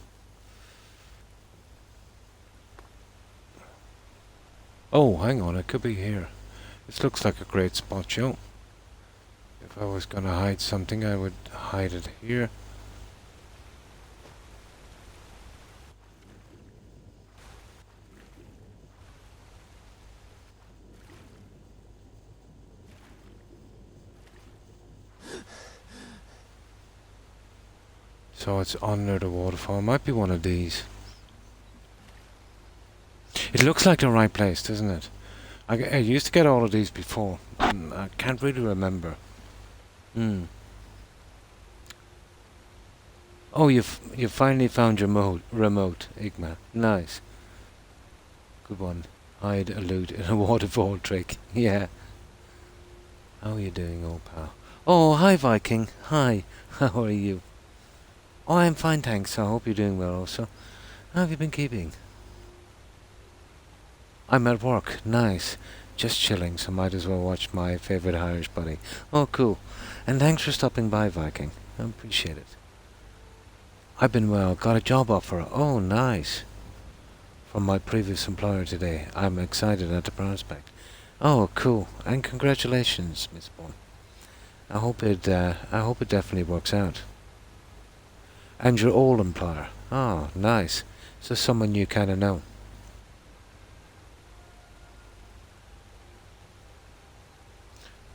Oh, hang on, it could be here. This looks like a great spot, Joe. If I was gonna hide something, I would hide it here. So it's under the waterfall. It might be one of these. It looks like the right place, doesn't it? I used to get all of these before. I can't really remember. Oh, you finally found your remote, Igma. Nice. Good one. Hide a loot in a waterfall trick. Yeah. How are you doing, old pal? Oh, hi, Viking. Hi. How are you? Oh, I'm fine, thanks. I hope you're doing well also. How have you been keeping? I'm at work. Nice. Just chilling, so might as well watch my favourite Irish buddy. Oh, cool. And thanks for stopping by, Viking. I appreciate it. I've been well. Got a job offer. Oh, nice. From my previous employer today. I'm excited at the prospect. Oh, cool. And congratulations, Miss Bourne. I hope it definitely works out. And your old employer. Oh, nice. So someone you kind of know.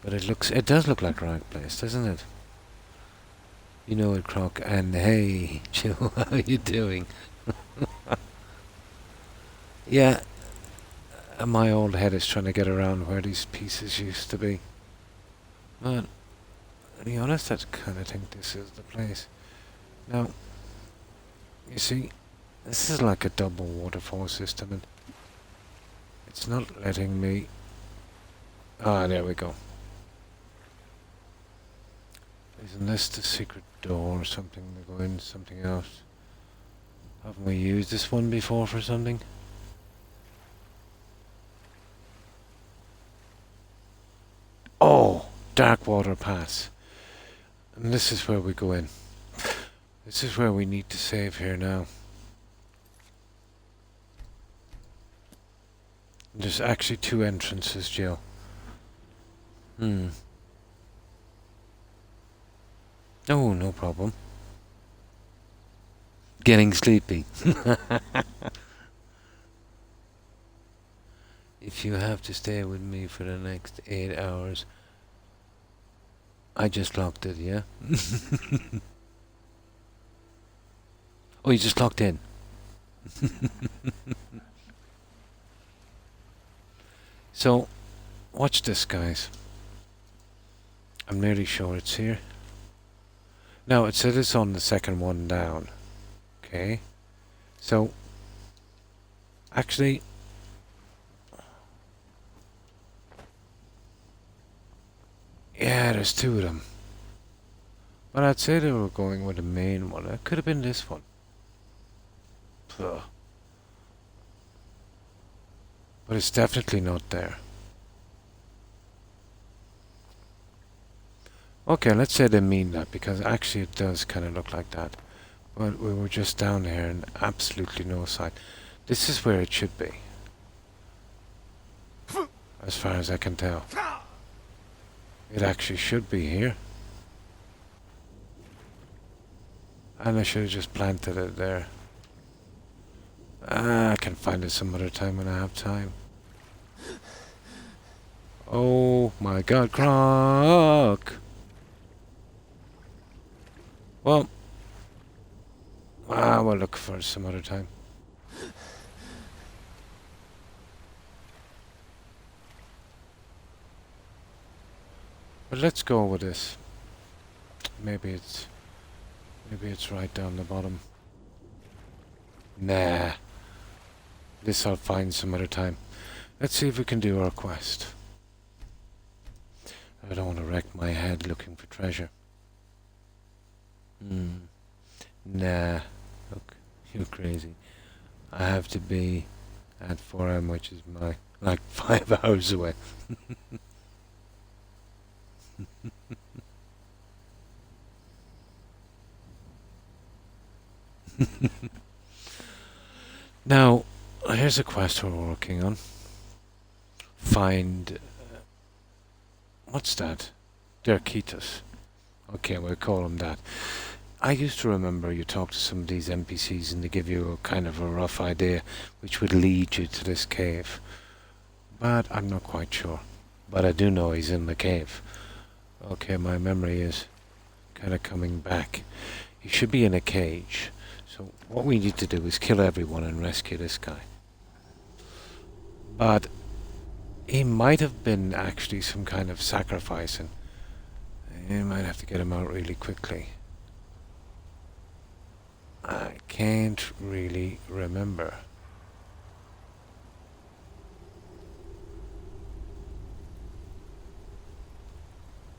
But it does look like the right place, doesn't it? You know it, Croc. And hey, Joe, how you doing? Yeah, my old head is trying to get around where these pieces used to be. But, to be honest, I kind of think this is the place. Now, you see, this is like a double waterfall system, and it's not letting me... Ah, there we go. Isn't this the secret door or something to go in something else? Haven't we used this one before for something? Darkwater Pass. And this is where we go in. This is where we need to save here now. There's actually 2 entrances, Jill. Oh, no problem. Getting sleepy. If you have to stay with me for the next 8 hours... I just locked it, yeah? Oh, you just locked in. So, watch this, guys. I'm nearly sure it's here. Now, it said it's on the second one down. Okay. So, actually... yeah, there's 2 of them. But I'd say they were going with the main one. It could have been this one. Ugh. But it's definitely not there. Okay, let's say they mean that, because actually it does kind of look like that. But we were just down here and absolutely no sign. This is where it should be. As far as I can tell. It actually should be here. And I should have just planted it there. I can find it some other time when I have time. Oh my god, Croc! Well, we'll look for it some other time. But let's go with this. Maybe it's right down the bottom. Nah. This I'll find some other time. Let's see if we can do our quest. I don't want to wreck my head looking for treasure. Nah. Look, you're crazy. I have to be at 4M, which is like 5 hours away. Now, here's a quest we're working on. Find... what's that? Derketus. Okay, we'll call him that. I used to remember you talk to some of these NPCs and they give you a kind of a rough idea which would lead you to this cave. But I'm not quite sure. But I do know he's in the cave. Okay, my memory is kind of coming back. He should be in a cage. So what we need to do is kill everyone and rescue this guy. But he might have been actually some kind of sacrificing. You might have to get him out really quickly. I can't really remember.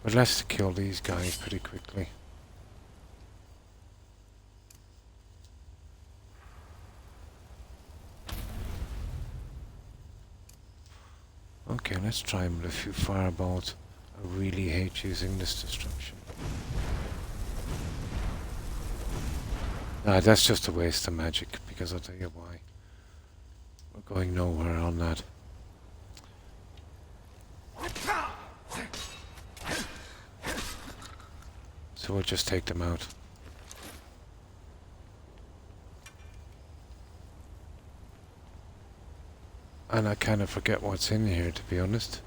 But let's kill these guys pretty quickly. Okay, let's try him with a few fireballs. I really hate using this destruction. Nah, that's just a waste of magic, because I'll tell you why. We're going nowhere on that. So we'll just take them out. And I kind of forget what's in here, to be honest.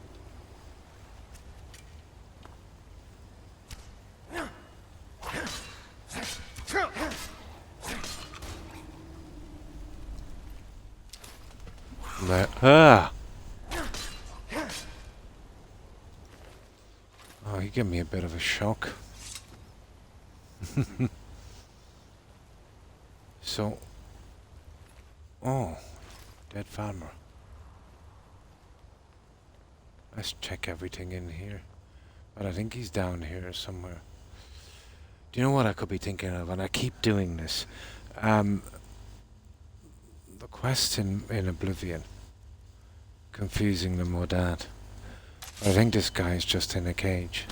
Ah! Oh, he gave me a bit of a shock. So... oh, dead farmer. Let's check everything in here. But I think he's down here somewhere. Do you know what I could be thinking of? And I keep doing this. The quest in Oblivion. Confusing them with that. But I think this guy is just in a cage.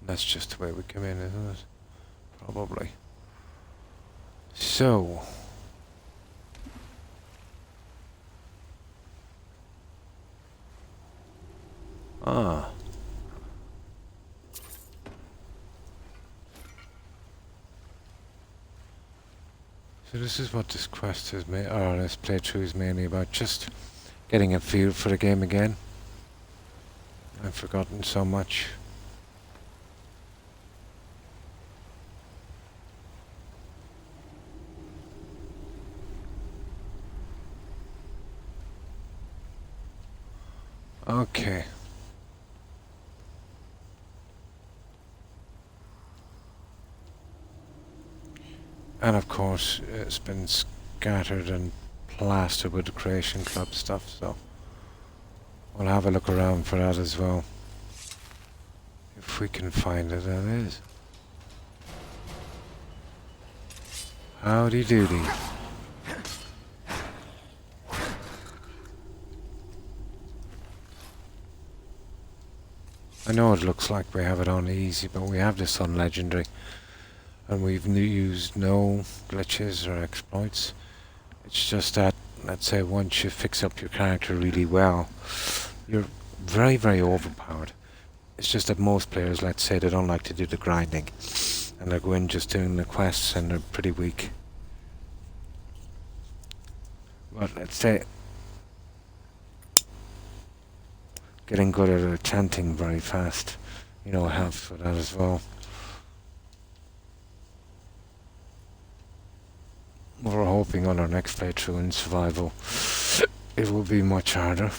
That's just the way we come in, isn't it? Probably. So... Ah. So this is what this quest is, or this playthrough is mainly about, just getting a feel for the game again. I've forgotten so much. Okay. And of course, it's been scattered and plastered with the Creation Club stuff, so we'll have a look around for that as well. If we can find it, that is. Howdy doody. I know it looks like we have it on easy, but we have this on legendary. And we've used no glitches or exploits. It's just that, let's say, once you fix up your character really well, you're very, very overpowered. It's just that most players, let's say, they don't like to do the grinding. And they go in just doing the quests and they're pretty weak. But let's say, getting good at chanting very fast, you know, helps for that as well. We're hoping on our next playthrough in survival it will be much harder.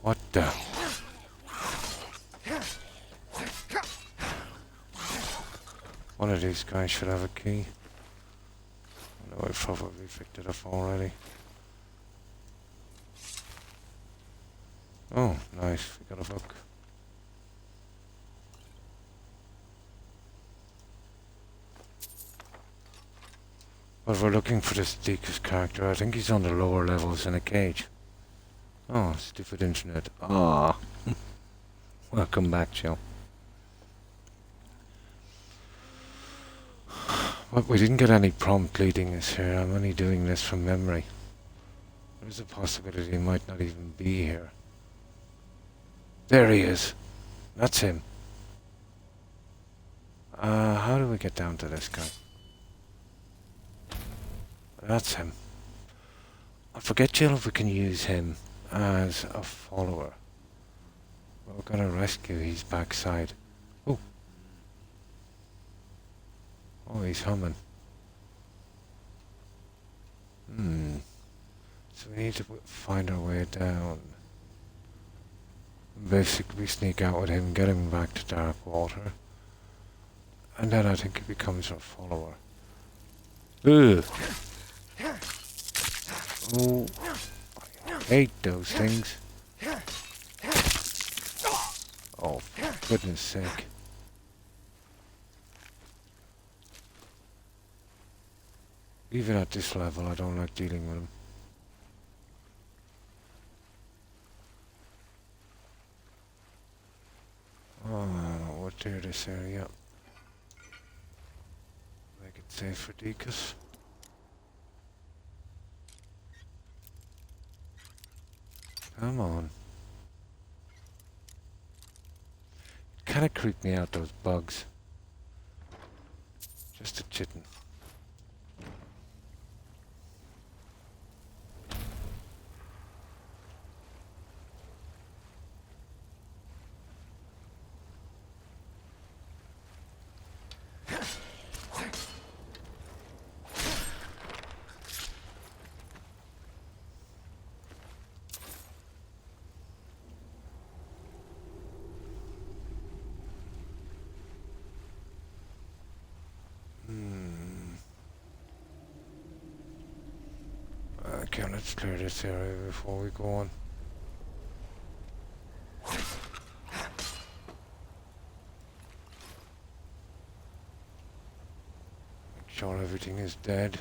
What the? One of these guys should have a key. I know I probably picked it up already. Oh, nice. We got a hook. But we're looking for this Deacon's character. I think he's on the lower levels in a cage. Oh, stupid internet. Ah. Welcome back, Joe. But we didn't get any prompt leading us here. I'm only doing this from memory. There's a possibility he might not even be here. There he is. That's him. How do we get down to this guy? That's him. I forget, Jill, if we can use him as a follower. We're gonna rescue his backside. Oh. Oh, he's humming. So we need to find our way down. Basically sneak out with him, get him back to dark water. And then I think he becomes our follower. Ugh. Oh. I hate those things. Oh, for goodness sake. Even at this level, I don't like dealing with them. Oh, we'll clear this area. Make it safe for Deacus. Come on. Kinda creep me out, those bugs. Just a chittin'. Okay, let's clear this area before we go on. Make sure everything is dead.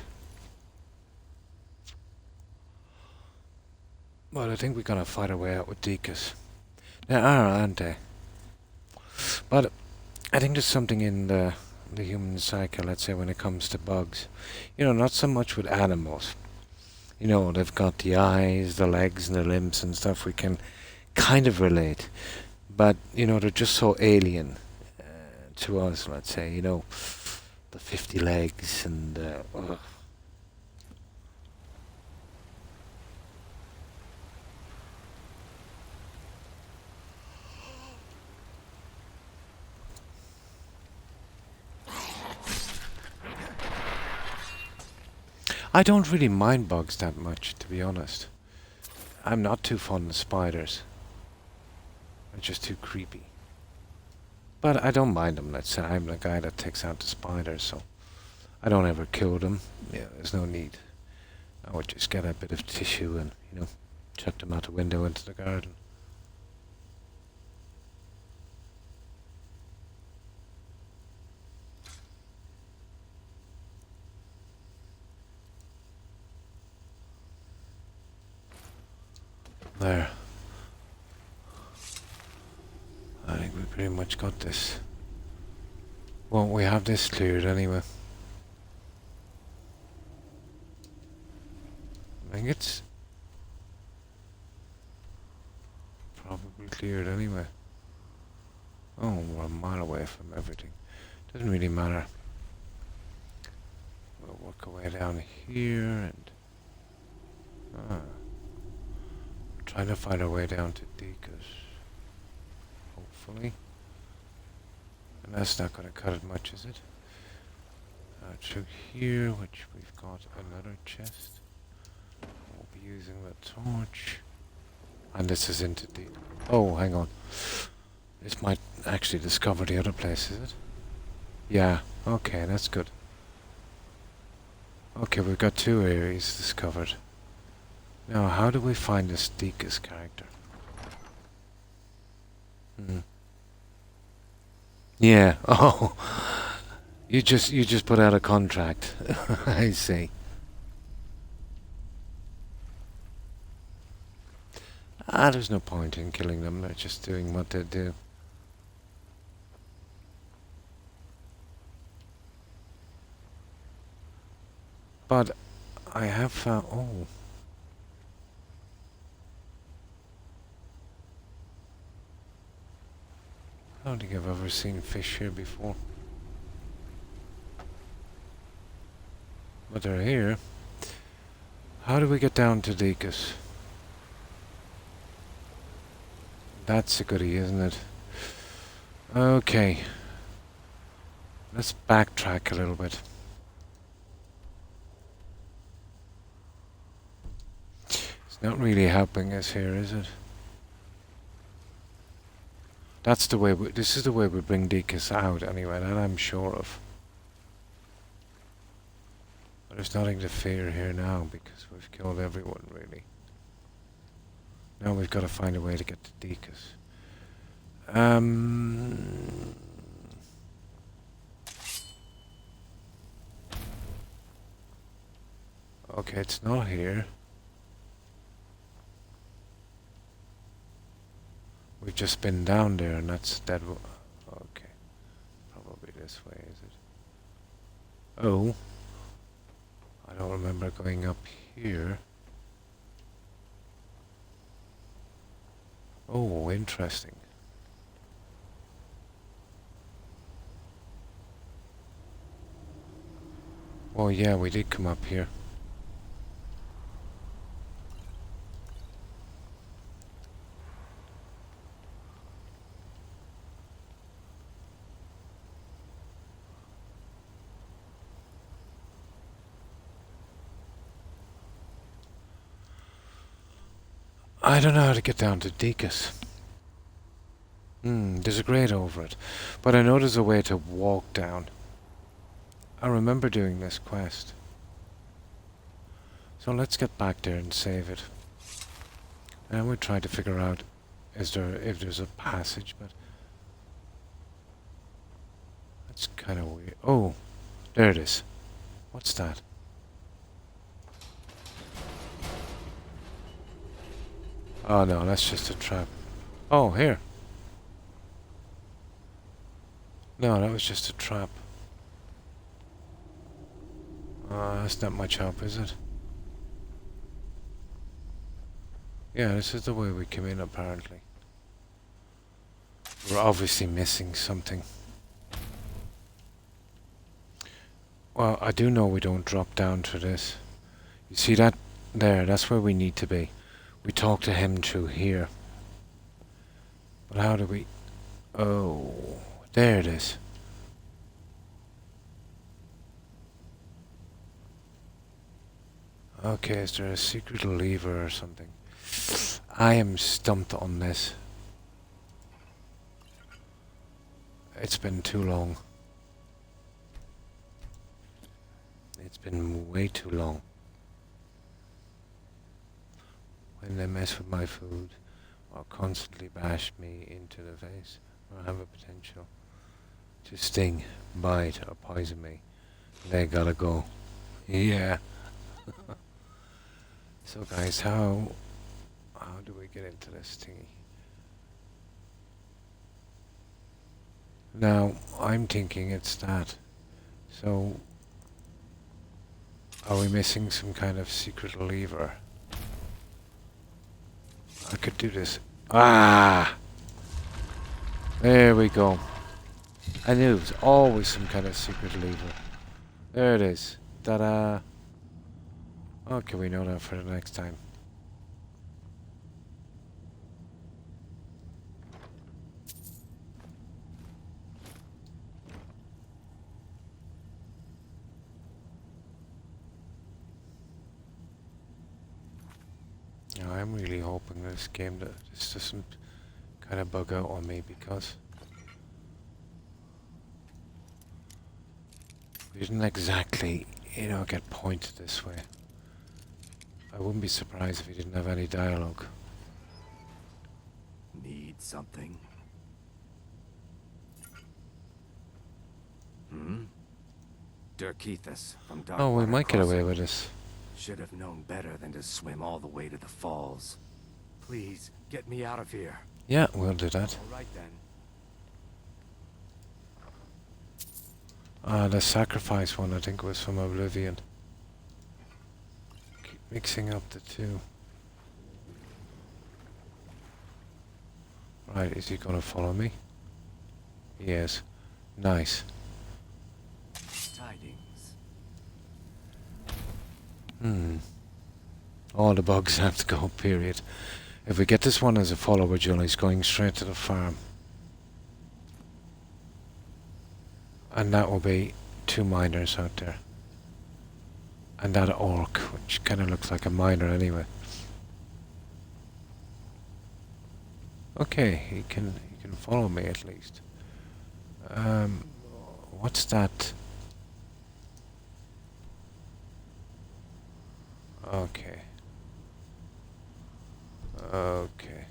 Well, I think we're gonna fight our way out with Deacus. There are, aren't they? But I think there's something in the human psyche, let's say, when it comes to bugs. You know, not so much with animals. You know, they've got the eyes, the legs, and the limbs and stuff. We can kind of relate. But, you know, they're just so alien to us, let's say. You know, the 50 legs and... I don't really mind bugs that much, to be honest. I'm not too fond of spiders. They're just too creepy. But I don't mind them, let's say. I'm the guy that takes out the spiders, so I don't ever kill them. Yeah, there's no need. I would just get a bit of tissue and, you know, chuck them out the window into the garden. There. I think we pretty much got this. Won't we have this cleared anyway? I think it's probably cleared anyway. Oh, we're a mile away from everything. Doesn't really matter. We'll work our way down here and... trying to find our way down to Deacus. Hopefully. And that's not going to cut it much, is it? Through here, which we've got another chest. We'll be using the torch. And this is into the... Oh, hang on. This might actually discover the other place, is it? Yeah, okay, that's good. Okay, we've got 2 areas discovered. Now, how do we find this Deacus character? Yeah. Oh, you just put out a contract. I see. There's no point in killing them. They're just doing what they do. But I have found... Oh. I don't think I've ever seen fish here before. But they're here. How do we get down to Deacus? That's a goodie, isn't it? Okay. Let's backtrack a little bit. It's not really helping us here, is it? That's the way this is the way we bring Deacus out anyway, that I'm sure of. But there's nothing to fear here now because we've killed everyone really. Now we've got to find a way to get to Deacus. Okay, it's not here. We've just been down there and that's that. Okay. Probably this way, is it? Oh. I don't remember going up here. Oh, interesting. Well, yeah, we did come up here. I don't know how to get down to Deacus. There's a grate over it. But I know there's a way to walk down. I remember doing this quest. So let's get back there and save it. And we'll try to figure out if there's a passage, but that's kind of weird. Oh, there it is. What's that? Oh no, that's just a trap. Oh, here. No, that was just a trap. That's not much help, is it? Yeah, this is the way we came in, apparently. We're obviously missing something. Well, I do know we don't drop down to this. You see that there? That's where we need to be. We talk to him through here. But how do we... Oh, there it is. Okay, is there a secret lever or something? I am stumped on this. It's been too long. It's been way too long. When they mess with my food, or constantly bash me into the face, or have a potential to sting, bite, or poison me, they gotta go. Yeah. So guys, how do we get into this thingy? Now, I'm thinking it's that. So, are we missing some kind of secret lever? I could do this. Ah! There we go. I knew it was always some kind of secret lever. There it is. Ta-da! Okay, we know that for the next time. Now, I'm really hoping this game that this doesn't kind of bug out on me, because we didn't exactly, you know, get pointed this way. I wouldn't be surprised if he didn't have any dialogue. Need something? Dirkethus from Dark. Oh, we might get away with this. Should have known better than to swim all the way to the falls. Please, get me out of here. Yeah, we'll do that. All right then. The sacrifice one, I think, was from Oblivion. Keep mixing up the two. Right, is he gonna follow me? He is. Nice. Tidings. All the bugs have to go, period. If we get this one as a follower, Julie's going straight to the farm. And that will be 2 miners out there. And that orc, which kind of looks like a miner anyway. Okay, he can follow me at least. What's that? Okay. Okay.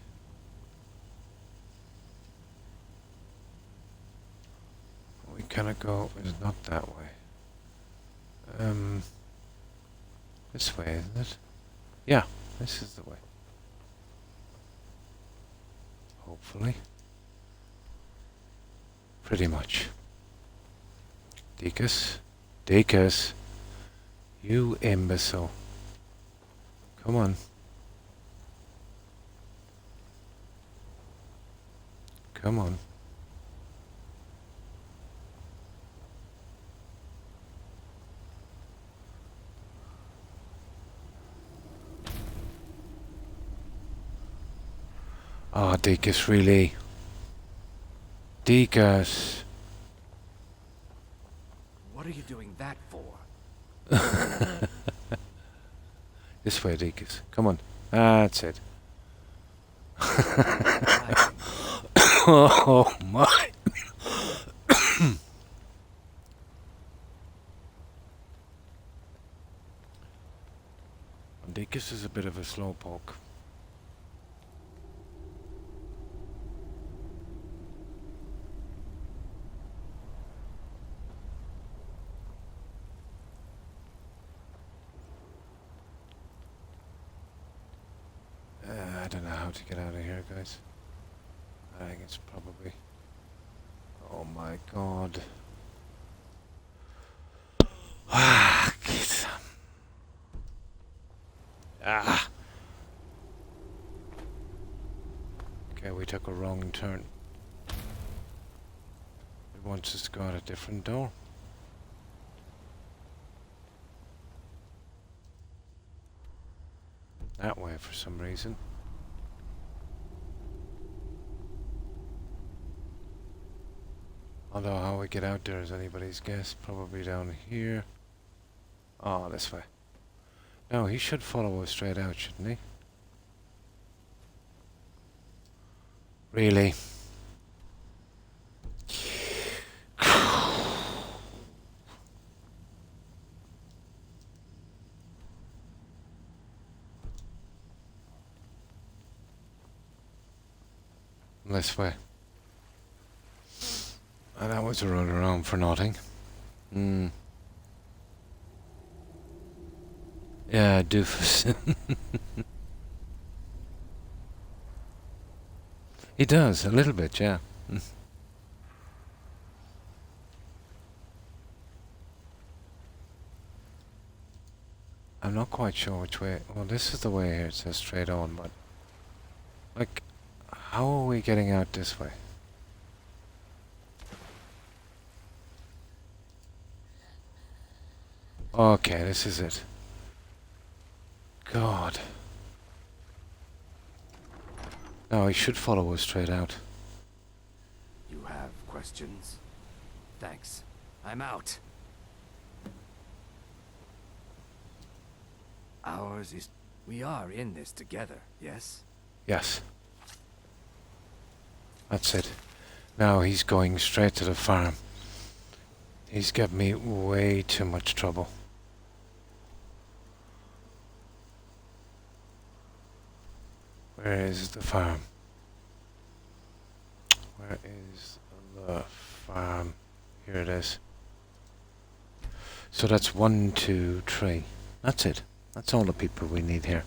We cannot go, it's not that way. This way, isn't it? Yeah, this is the way. Hopefully. Pretty much. Deacus. Deacus. You imbecile. Come on. Come on. Ah, Deacus, really? Deacus. What are you doing that for? This way, Deacus. Come on. That's it. Oh my. Vegas is a bit of a slowpoke. I don't know how to get out of here, guys. I think it's probably... Oh my god. Ah, ah. Okay, we took a wrong turn. It wants us to go out a different door. That way for some reason. Although how we get out there is anybody's guess. Probably down here. Oh, this way. No, he should follow us straight out, shouldn't he? Really? This way. And that was a run around for nothing. Yeah, doofus. He does, a little bit, yeah. I'm not quite sure which way. Well, this is the way here, it says straight on, but... Like, how are we getting out this way? Okay, this is it. God. No, he should follow us straight out. You have questions? Thanks. I'm out. Ours is... We are in this together, yes? Yes. That's it. Now he's going straight to the farm. He's got me way too much trouble. Where is the farm? Where is the farm? Here it is. So that's 1, 2, 3. That's it. That's all the people we need here.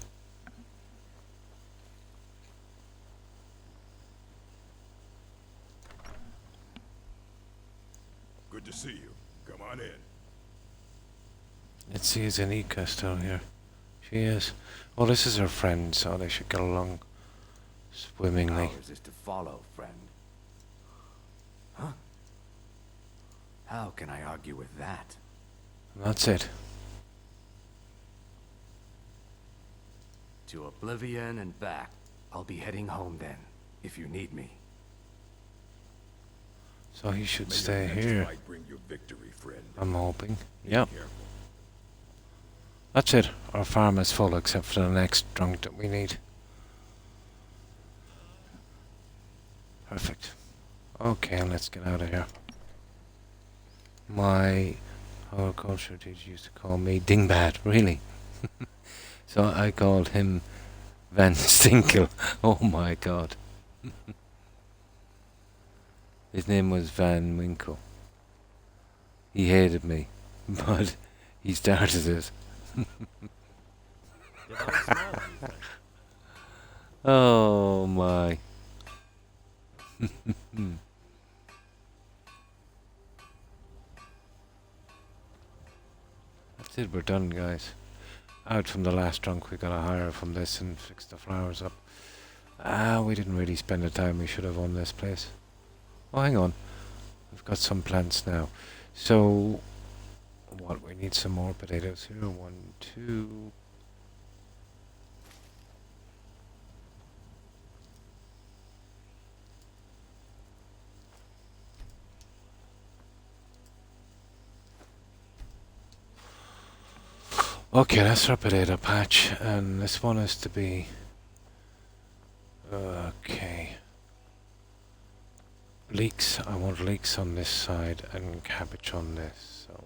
Good to see you. Come on in. Let's see, is Anika still here? She is. Well, this is her friend, so they should get along swimmingly. Ours is to follow, friend. Huh? How can I argue with that? And that's it. To oblivion and back. I'll be heading home then, if you need me. So he should May stay your next here. fight bring you victory, friend. I'm hoping. Be Yep. careful. That's it. Our farm is full except for the next drunk that we need. Perfect. Okay, let's get out of here. My horticulture teacher used to call me Dingbat, really. So I called him Van Stinkel. Oh my god. His name was Van Winkle. He hated me, but he started it. Oh my. That's it, we're done, guys. Out from the last drunk, we got a hire from this and fix the flowers up. Ah, we didn't really spend the time we should have on this place. Oh, hang on. We've got some plants now. So, what, we need some more potatoes here. 1, 2... Okay, that's our potato patch, and this one is to be... Okay. Leeks, I want leeks on this side and cabbage on this, so...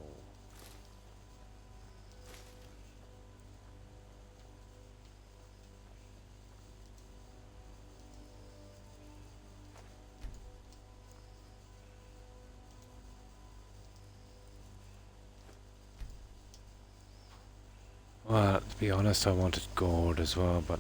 Well, to be honest, I wanted gourd as well, but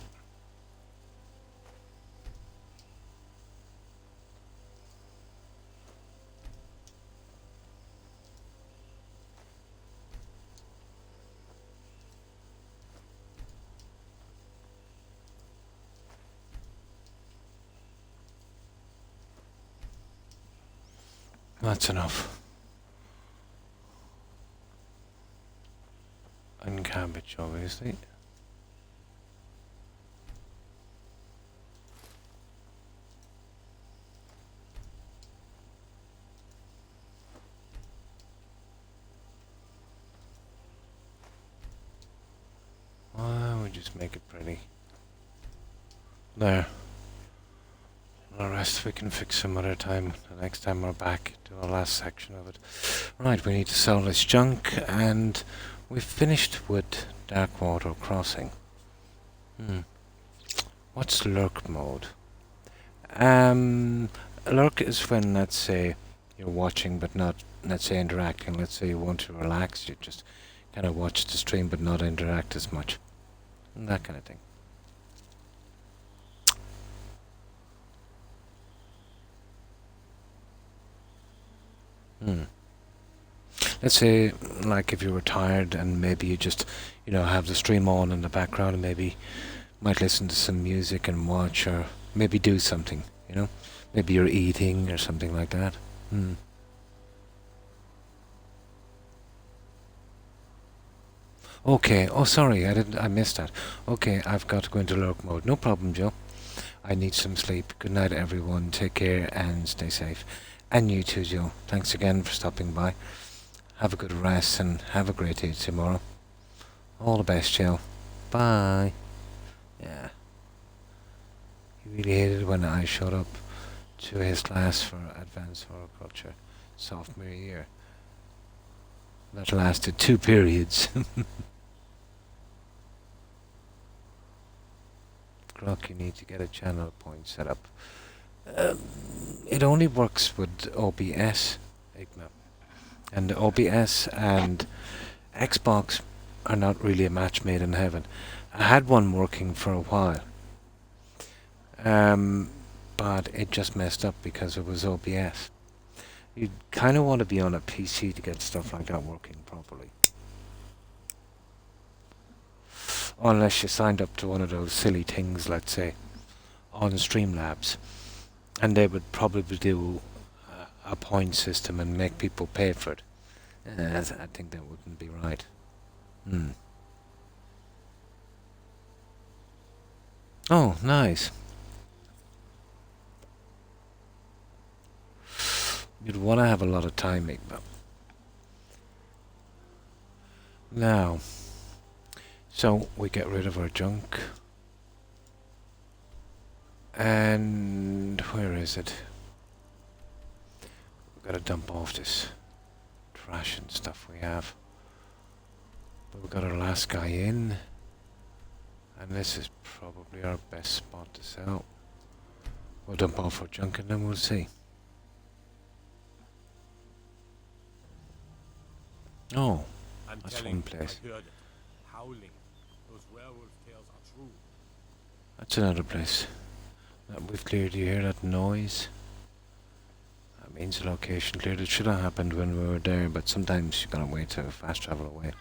that's enough. And cabbage, obviously. Why we just make it pretty? There. The rest we can fix some other time. The next time we're back to the last section of it. Right, we need to sell this junk, and we've finished with Darkwater Crossing. What's Lurk Mode? Lurk is when, let's say, you're watching but not, let's say, interacting. Let's say you want to relax, you just kind of watch the stream but not interact as much. That kind of thing. Let's say, like, if you were tired and maybe you just, you know, have the stream on in the background and maybe might listen to some music and watch, or maybe do something, you know? Maybe you're eating or something like that. Okay, oh sorry, I missed that. Okay, I've got to go into Lurk Mode. No problem, Joe. I need some sleep. Good night, everyone. Take care and stay safe. And you too, Joe. Thanks again for stopping by. Have a good rest and have a great day tomorrow. All the best, Joe. Bye. Yeah. He really hated when I showed up to his class for Advanced Horticulture sophomore year. That lasted 2 periods. Croc, you need to get a channel point set up. It only works with OBS, Igna. And OBS and Xbox are not really a match made in heaven. I had one working for a while. But it just messed up because it was OBS. You kind of want to be on a PC to get stuff like that working properly. Unless you signed up to one of those silly things, let's say, on Streamlabs. And they would probably do a point system and make people pay for it. I think that wouldn't be right. Oh, nice. You'd want to have a lot of timing, but now, so we get rid of our junk, and where is it? We've got to dump off this trash and stuff we have. But we've got our last guy in, and this is probably our best spot to sell. We'll dump off our junk and then we'll see. Oh, that's one place. I heard it. Howling. Those werewolf tales are true. That's another place that we've cleared. You hear that noise? That means the location cleared. It should have happened when we were there, but sometimes you gotta wait to fast travel away.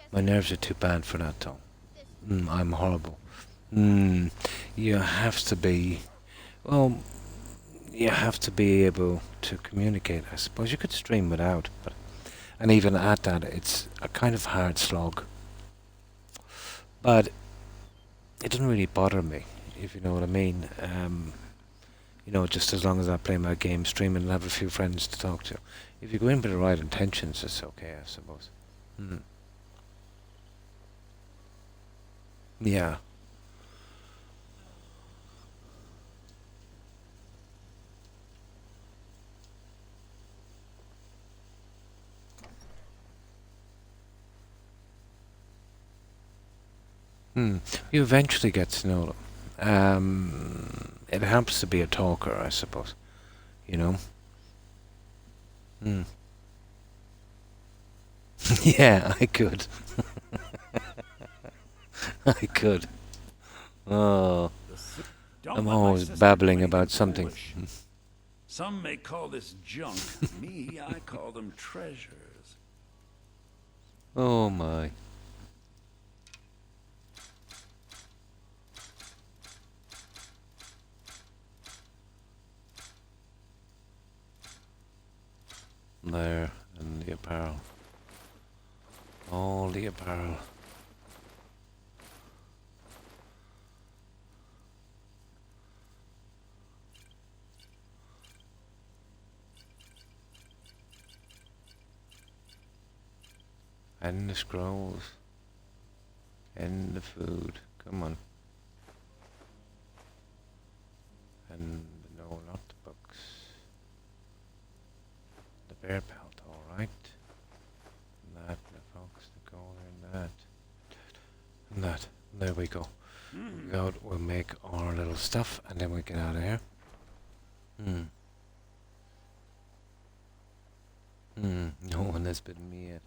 My nerves are too bad for that though. I'm horrible. You have to be, well, you have to be able to communicate. I suppose you could stream without, but, and even at that, it's a kind of hard slog. But it doesn't really bother me, if you know what I mean. You know, just as long as I play my game, stream, and have a few friends to talk to. If you go in with the right intentions, it's okay, I suppose. Yeah. You eventually get to know them. It helps to be a talker, I suppose. You know? Yeah, I could. I could. Oh, Don't I'm let my always sister babbling do about anything something. foolish. Some may call this junk. Me, I call them treasures. Oh my. There, and the apparel. All the apparel. And the scrolls. And the food. Come on. And no, not the books. The bear pelt, alright. And that, the fox, the gold, and that. And that. There we go. We'll make our little stuff and then we get out of here. No one has bitten me yet.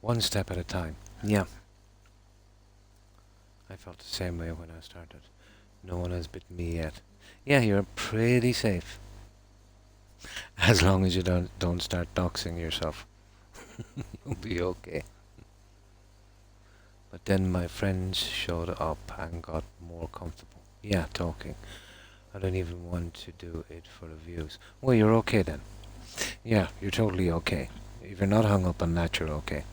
One step at a time. Yeah. I felt the same way when I started. No one has bitten me yet. Yeah, you're pretty safe. As long as you don't start doxing yourself. You'll be okay. But then my friends showed up and got more comfortable. Yeah, talking. I don't even want to do it for the views. Well, you're okay then. Yeah, you're totally okay. If you're not hung up on that, you're okay.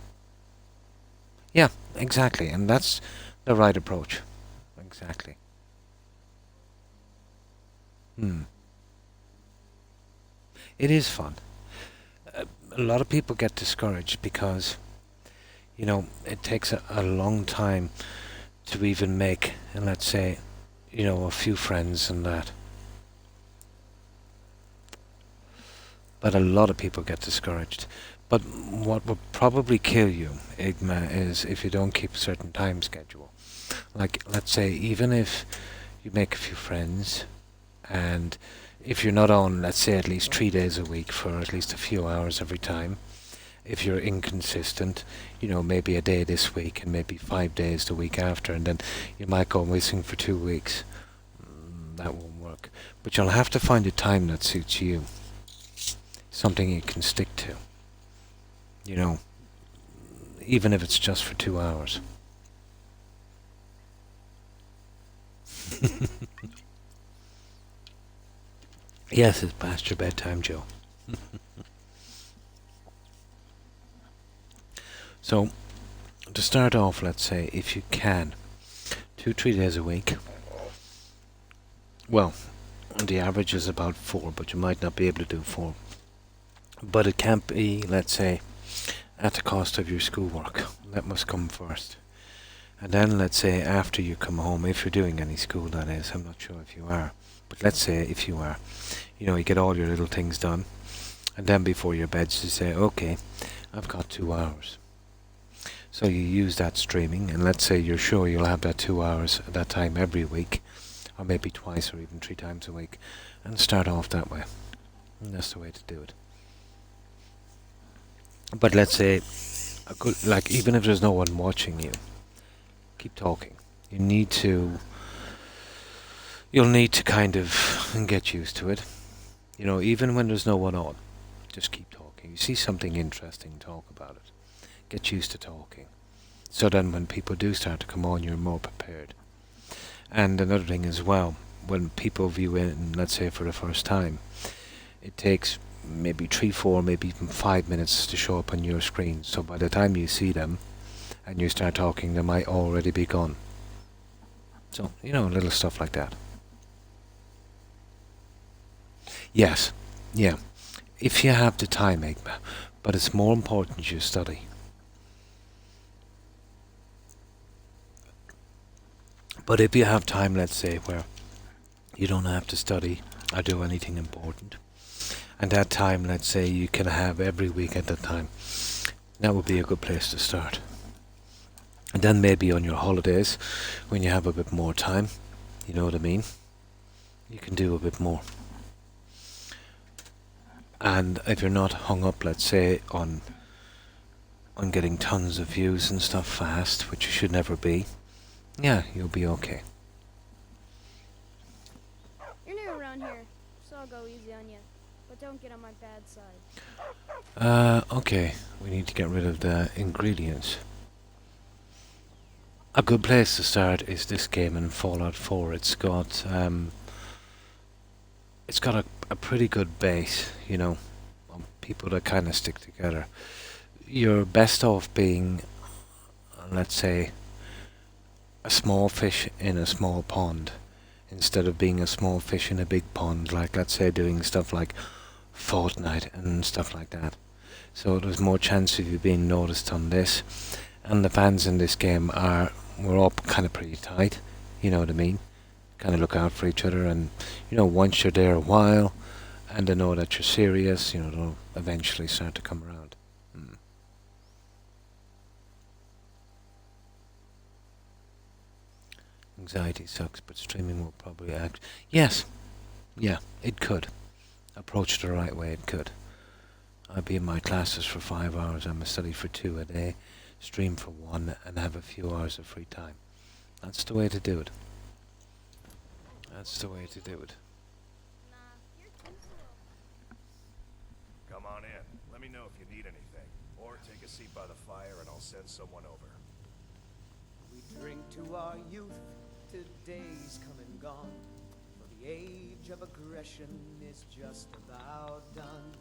Yeah, exactly. And that's the right approach. Exactly. It is fun. A lot of people get discouraged because, you know, it takes a long time to even make, and let's say, you know, a few friends and that. But a lot of people get discouraged. But what will probably kill you, Igma, is if you don't keep a certain time schedule. Like, let's say, even if you make a few friends, and if you're not on, let's say, at least 3 days a week for at least a few hours every time, if you're inconsistent, you know, maybe a day this week and maybe 5 days the week after, and then you might go missing for 2 weeks. That won't work. But you'll have to find a time that suits you. Something you can stick to. You know, even if it's just for 2 hours. Yes, it's past your bedtime, Joe. So, to start off, let's say, if you can, 2-3 days a week. Well, the average is about 4, but you might not be able to do 4. But it can't be, let's say, at the cost of your schoolwork. That must come first. And then, let's say, after you come home, if you're doing any school, that is, I'm not sure if you are, but let's say if you are, you know, you get all your little things done, and then before your bed you say, okay, I've got 2 hours. So you use that streaming, and let's say you're sure you'll have that 2 hours at that time every week, or maybe twice or even 3 times a week, and start off that way. And that's the way to do it. But let's say, like, even if there's no one watching you, keep talking. You'll need to kind of get used to it. You know, even when there's no one on, just keep talking. You see something interesting, talk about it. Get used to talking. So then when people do start to come on, you're more prepared. And another thing as well, when people view in, let's say for the first time, it takes maybe 3, 4, maybe even 5 minutes to show up on your screen. So by the time you see them and you start talking, they might already be gone. So, you know, little stuff like that. Yes, yeah. If you have the time, Igma, but it's more important you study. But if you have time, let's say, where you don't have to study or do anything important, and that time, let's say, you can have every week at that time, that would be a good place to start. And then maybe on your holidays, when you have a bit more time, you know what I mean, you can do a bit more. And if you're not hung up, let's say, on on getting tons of views and stuff fast, which you should never be, yeah, you'll be okay. You're new around here, so I'll go easy on you. But don't get on my bad side. Okay, we need to get rid of the ingredients. A good place to start is this game in Fallout 4. It's got a pretty good base, you know, of people that kind of stick together. You're best off being, let's say, a small fish in a small pond, instead of being a small fish in a big pond, like, let's say, doing stuff like Fortnite and stuff like that. So there's more chance of you being noticed on this. And the fans in this game we're all kind of pretty tight, you know what I mean? Kind of look out for each other, and, you know, once you're there a while, and they know that you're serious, you know, they'll eventually start to come around. Anxiety sucks, but streaming will probably act. Yes, yeah, it could. Approached the right way, it could. I'd be in my classes for 5 hours, I'm a study for 2 a day, stream for 1, and have a few hours of free time. That's the way to do it. That's the way to do it. Come on in. Let me know if you need anything. Or take a seat by the fire and I'll send someone over. We drink to our youth, to days come and gone. For the age of aggression is just about done.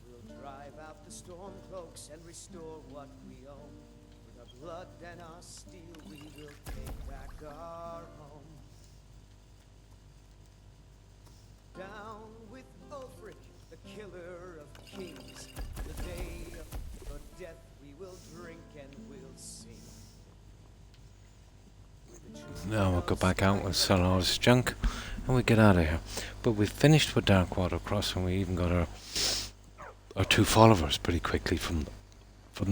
We'll drive out the storm cloaks and restore what we own. With our blood and our steel we will take back our home. Down with Ulfric, the killer of kings. The day of your death we will drink and we'll sing. Now we'll go back out and sell all this junk, and we get out of here. But we finished with Darkwater Crossing. We even got our 2 followers pretty quickly from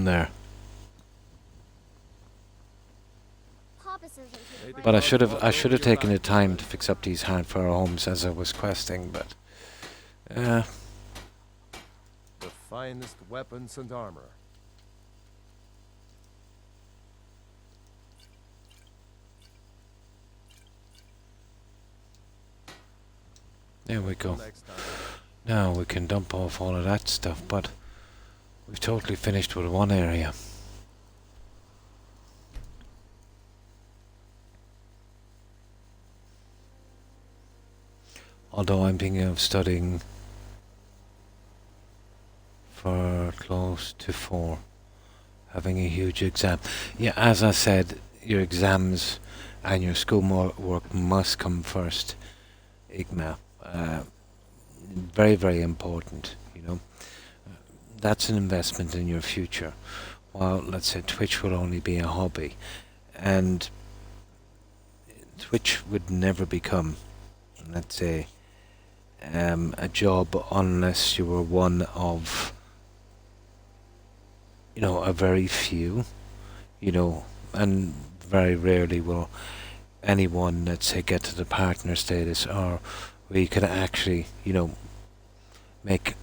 there. But I should have taken the time to fix up these hardware homes as I was questing. But the finest weapons and armor. there we go. Now we can dump off all of that stuff, but we've totally finished with one area. Although I'm thinking of studying for close to 4, having a huge exam. Yeah, as I said, your exams and your schoolwork must come first. Igma. Very, very important, you know. That's an investment in your future. While, let's say, Twitch will only be a hobby. And Twitch would never become, let's say, a job unless you were one of, you know, a very few, you know, and very rarely will anyone, let's say, get to the partner status, or where you could actually, you know, make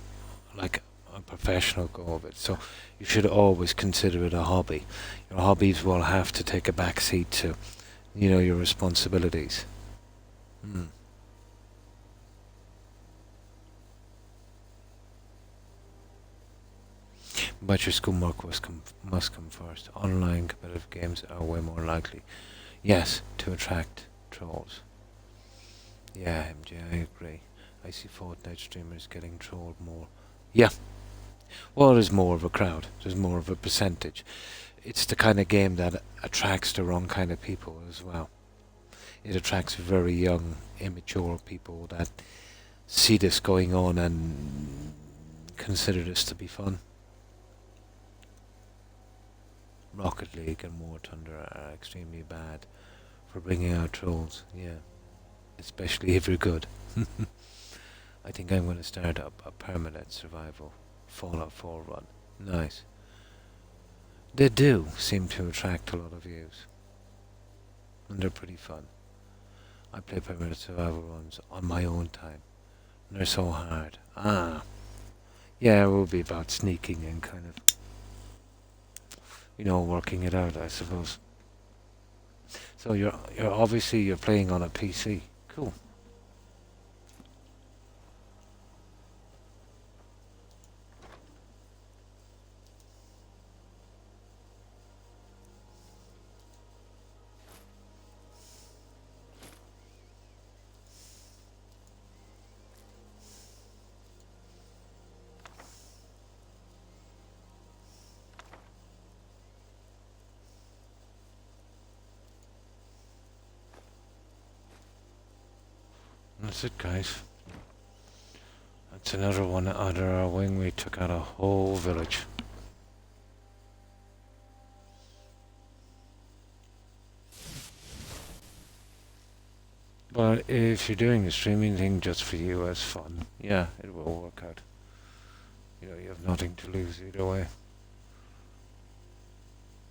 like a professional go of it. So you should always consider it a hobby. Your hobbies will have to take a back seat to, you know, your responsibilities. But your schoolwork must come first. Online competitive games are way more likely, yes, to attract trolls. Yeah, MJ, I agree. I see Fortnite streamers getting trolled more. Yeah. Well, there's more of a crowd. There's more of a percentage. It's the kind of game that attracts the wrong kind of people as well. It attracts very young, immature people that see this going on and consider this to be fun. Rocket League and War Thunder are extremely bad for bringing out trolls, yeah. Especially if you're good. I think I'm going to start up a permanent survival Fallout 4 run. Nice. They do seem to attract a lot of views. And they're pretty fun. I play permanent survival runs on my own time. And they're so hard. Yeah, it will be about sneaking and kind of, you know, working it out, I suppose. So you're obviously you're playing on a PC. Cool. That's it, guys. That's another one under our wing. We took out a whole village. But if you're doing the streaming thing just for you as fun, yeah, it will work out. You know, you have nothing to lose either way.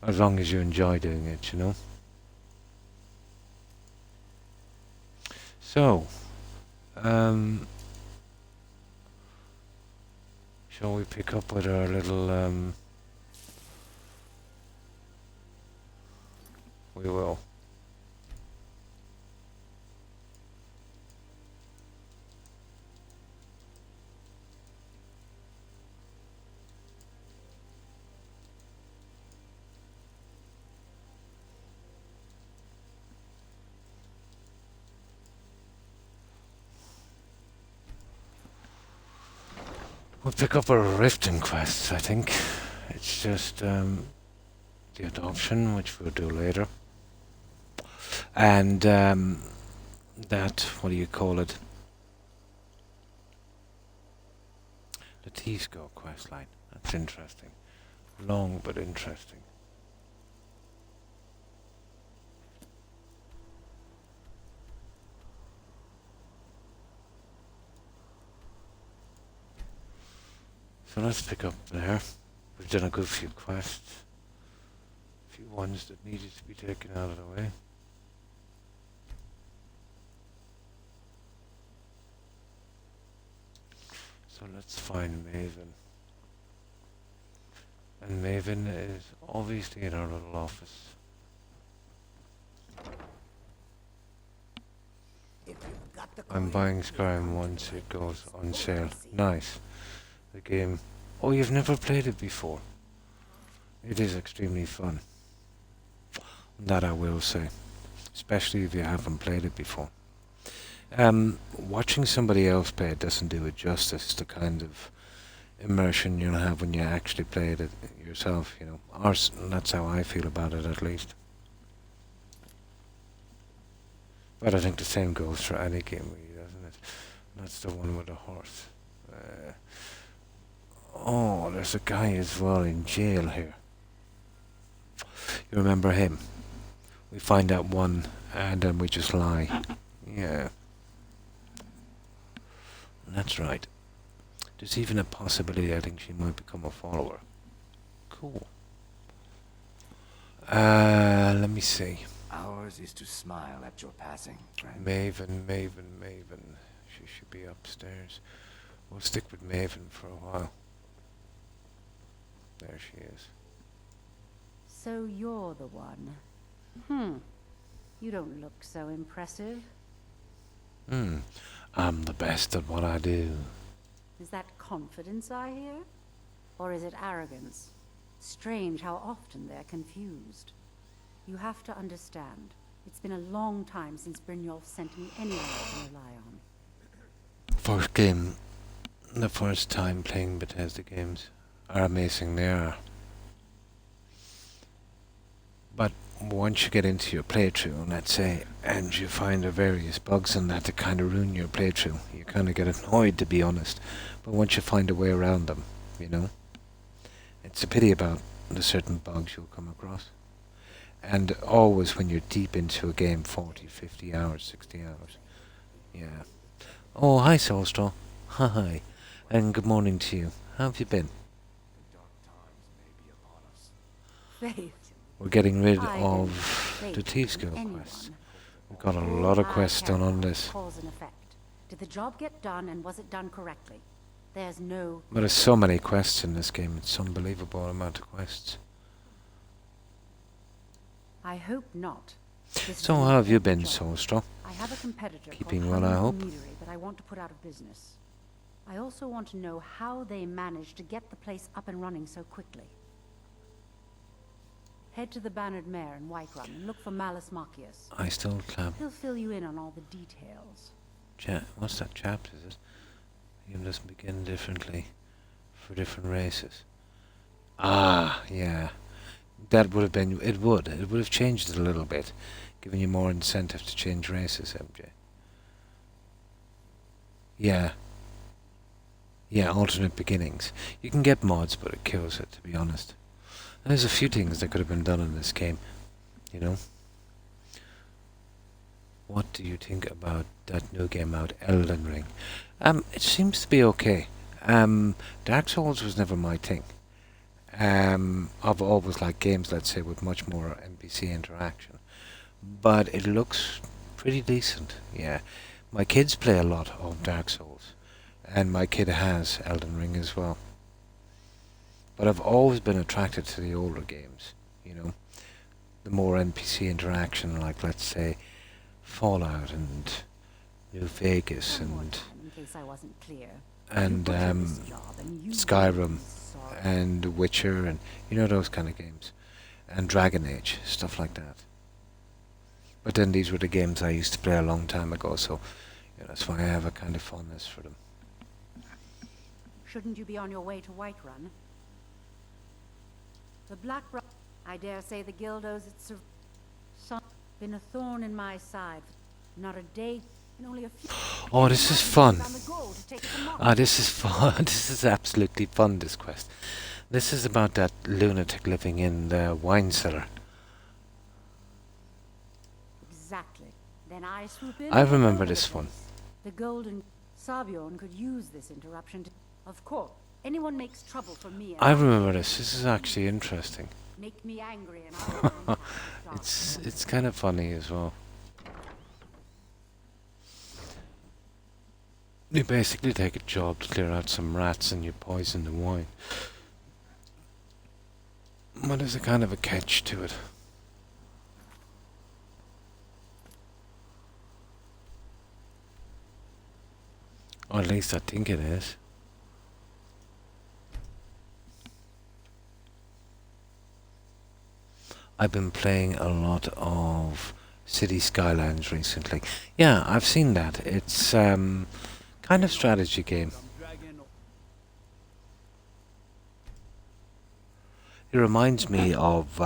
As long as you enjoy doing it, you know. So, shall we pick up with our little, we will. We'll pick up a Riften quest, I think. It's just the adoption, which we'll do later. And that, what do you call it? The T-Score quest line. That's interesting. Long but interesting. So let's pick up there. We've done a good few quests. A few ones that needed to be taken out of the way. So let's find Maven. And Maven is obviously in our little office. I'm buying Skyrim once it goes on sale. Nice. The game. Oh, you've never played it before. It is extremely fun. That I will say. Especially if you haven't played it before. Watching somebody else play it doesn't do it justice, the kind of immersion you'll have when you actually play it yourself, you know. That's how I feel about it, at least. But I think the same goes for any game, really, doesn't it? That's the one with the horse. Oh, there's a guy as well in jail here. You remember him? We find out one, and then we just lie. Yeah. That's right. There's even a possibility I think she might become a follower. Cool. Let me see. Ours is to smile at your passing, friend. Maven. She should be upstairs. We'll stick with Maven for a while. There she is. So you're the one. You don't look so impressive. I'm the best at what I do. Is that confidence I hear? Or is it arrogance? Strange how often they're confused. You have to understand. It's been a long time since Brynjolf sent me anyone I can rely on. First game, the first time playing Bethesda games are amazing, they are. But once you get into your playthrough, let's say, and you find the various bugs and that to kind of ruin your playthrough, you kind of get annoyed, to be honest. But once you find a way around them, you know, it's a pity about the certain bugs you'll come across. And always when you're deep into a game, 40, 50 hours, 60 hours. Yeah. Oh, hi, Soulstraw. Hi. And good morning to you. How have you been? Faith. We're getting rid of the T-Skill quests. We've got a lot of quests done on this. Cause and effect. Did the job get done, and was it done correctly? There's no... But there's so many quests in this game. It's unbelievable amount of quests. I hope not. So how have you been, Solstro? I have a competitor Keeping called well, I hope. Meadery that I want to put out of business. I also want to know how they managed to get the place up and running so quickly. Head to the Bannered Mare in Whiterun and look for Malus Marcius. I still clap. He'll fill you in on all the details. What's that chapter? Is it? You must begin differently for different races. Ah, yeah. That would have been. It would have changed it a little bit, giving you more incentive to change races, MJ. Yeah. Yeah, alternate beginnings. You can get mods, but it kills it, to be honest. And there's a few things that could have been done in this game, you know. What do you think about that new game out, Elden Ring? It seems to be okay. Dark Souls was never my thing. I've always liked games, let's say, with much more NPC interaction. But it looks pretty decent, yeah. My kids play a lot of Dark Souls. And my kid has Elden Ring as well. But I've always been attracted to the older games, you know. The more NPC interaction, like, let's say, Fallout and New Vegas and Skyrim and Witcher and, you know, those kind of games. And Dragon Age, stuff like that. But then these were the games I used to play a long time ago, so you know, that's why I have a kind of fondness for them. Shouldn't you be on your way to Whiterun? The Black I dare say the guild owes its been a thorn in my side. Not a day, and only a few. Oh, this is fun. This is fun. This is absolutely fun, this quest. This is about that lunatic living in the wine cellar. Exactly. Then I swoop in. I remember this one. The golden Sabjorn could use this interruption to... Of course, anyone makes trouble for me. I remember this. This is actually interesting. Make me angry and I'll it's kind of funny as well. You basically take a job to clear out some rats and you poison the wine. But there's a kind of a catch to it. Or at least I think it is. I've been playing a lot of City Skylines recently. Yeah, I've seen that. It's kind of strategy game. It reminds me of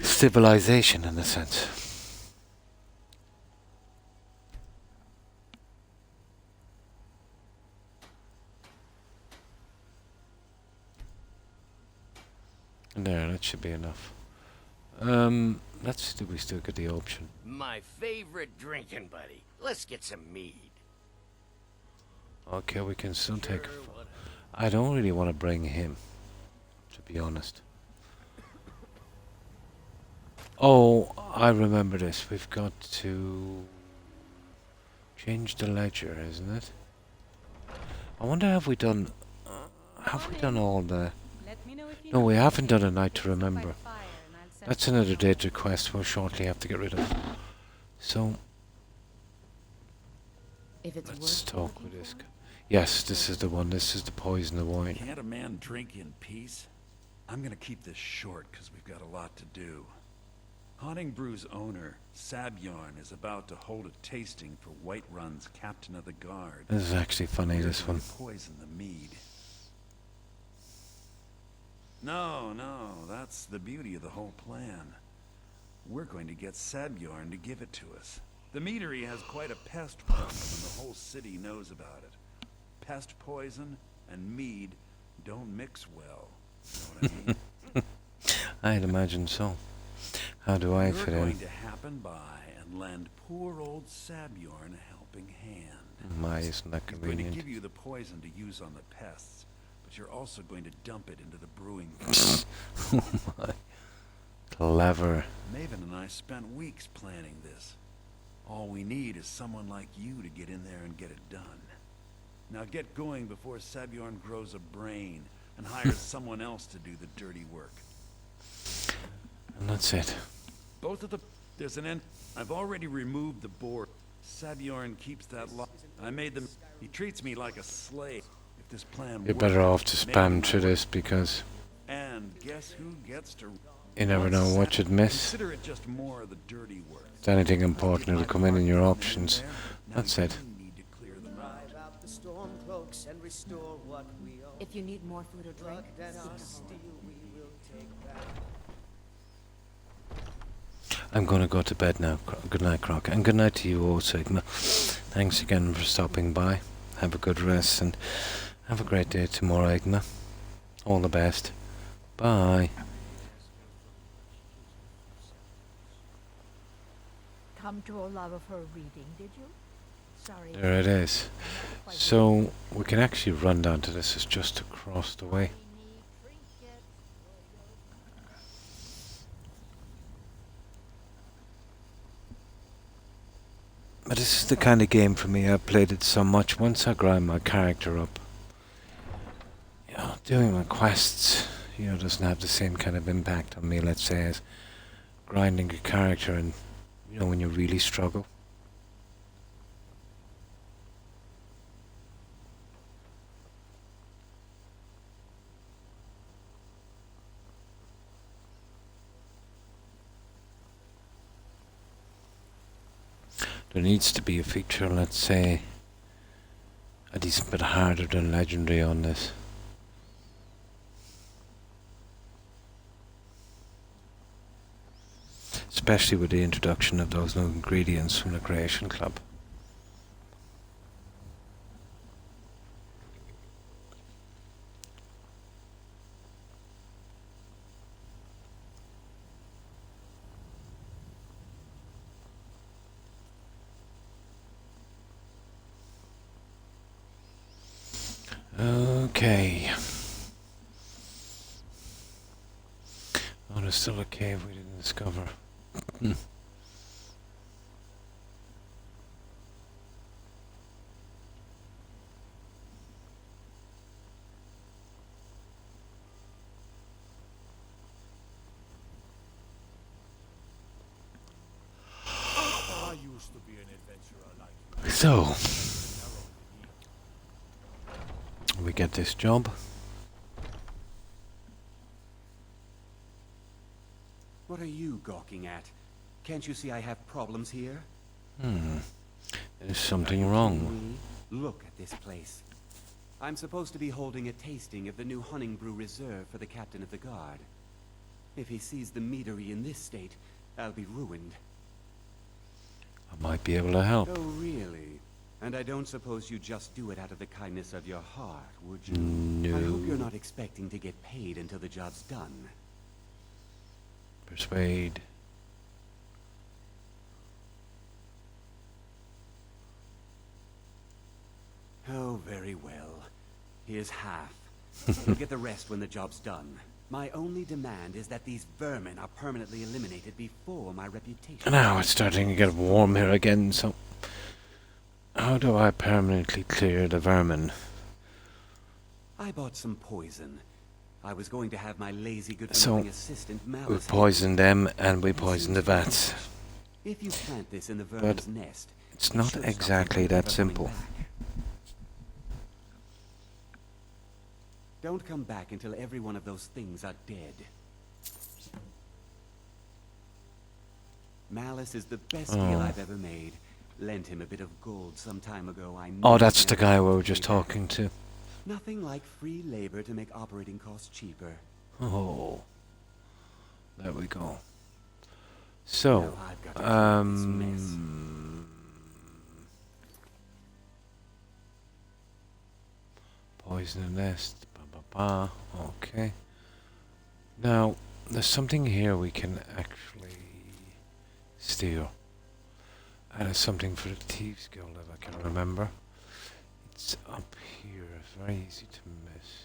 Civilization in a sense. There, that should be enough. Let's see, do we still get the option? My favorite drinking buddy. Let's get some mead. Okay, we can still take... I don't really want to bring him, to be honest. Oh, I remember this. We've got to change the ledger, isn't it? I wonder, have we done all the... No, we haven't done A Night to Remember. That's another data quest we'll shortly have to get rid of. So, let's talk with this guy. Yes, this is the one. This is the poison the wine. Can't a man drink in peace? I'm gonna keep this short because we've got a lot to do. Haunting Brew's owner, Sabjorn, is about to hold a tasting for Whiterun's Captain of the Guard. This is actually funny, this one. Poison the mead. No, that's the beauty of the whole plan. We're going to get Sabjorn to give it to us. The meadery has quite a pest problem, and the whole city knows about it. Pest poison and mead don't mix well. You know what I mean? I'd imagine so. How do I fit in? You're going to happen by and lend poor old Sabjorn a helping hand. My, isn't that He's going convenient? to give you the poison to use on the pests, but you're also going to dump it into the brewing. Oh my. Clever. Maven and I spent weeks planning this. All we need is someone like you to get in there and get it done. Now get going before Sabjorn grows a brain and hires someone else to do the dirty work. And that's it. Both of the... There's an end... I've already removed the board. Sabjorn keeps that lock. I made them... He treats me like a slave. If this plan You're works, better off to maybe spam my through work- this because And guess who gets to... you never know what you'd miss. Consider it just more of the dirty work. If there's anything important, it'll come in your options. That's it. Drive out the storm cloaks and restore what we own. If you need more food or drink, Blood and seek our them. steel we will take back. I'm going to go to bed now. Good night, Croc. And good night to you also, Sigma. Thanks again for stopping by. Have a good rest and have a great day tomorrow, Igma. All the best. Bye. Come to Olava for a reading, did you? Sorry. There it is. So we can actually run down to this. It's just across the way. But this is the kind of game for me. I've played it so much. Once I grind my character up, doing my quests, doesn't have the same kind of impact on me, let's say, as grinding a character and, when you really struggle. There needs to be a feature, let's say, a decent bit harder than Legendary on this. Especially with the introduction of those new ingredients from the Creation Club. Okay. Oh, there's still a cave we didn't discover. I used to be an adventurer like you. So, we get this job. What are you gawking at? Can't you see I have problems here? There's something wrong. Look at this place. I'm supposed to be holding a tasting of the new hunting brew reserved for the captain of the guard. If he sees the meadery in this state, I'll be ruined. I might be able to help. Oh, really? And I don't suppose you just do it out of the kindness of your heart, would you? No. I hope you're not expecting to get paid until the job's done. Persuade. Oh, very well. Here's half. You'll get the rest when the job's done. My only demand is that these vermin are permanently eliminated before my reputation. Now it's starting to get warm here again, so... How do I permanently clear the vermin? I bought some poison. I was going to have my lazy good So, assistant we Malice. poisoned them and we poisoned the vats. If you plant this in the But vermin's nest, it's it not should stop exactly them from that coming simple. back. Don't come back until every one of those things are dead. Malice is the best deal I've ever made. Lent him a bit of gold some time ago. I Oh, never that's the had guy to we were pay just back. talking to. Nothing like free labor to make operating costs cheaper. Oh. There we go. So, Now I've got to clean this mess. Poison the nest. Okay. Now, there's something here we can actually steal. And it's something for the Thieves Guild, if I can remember. It's up here. It's very easy to miss.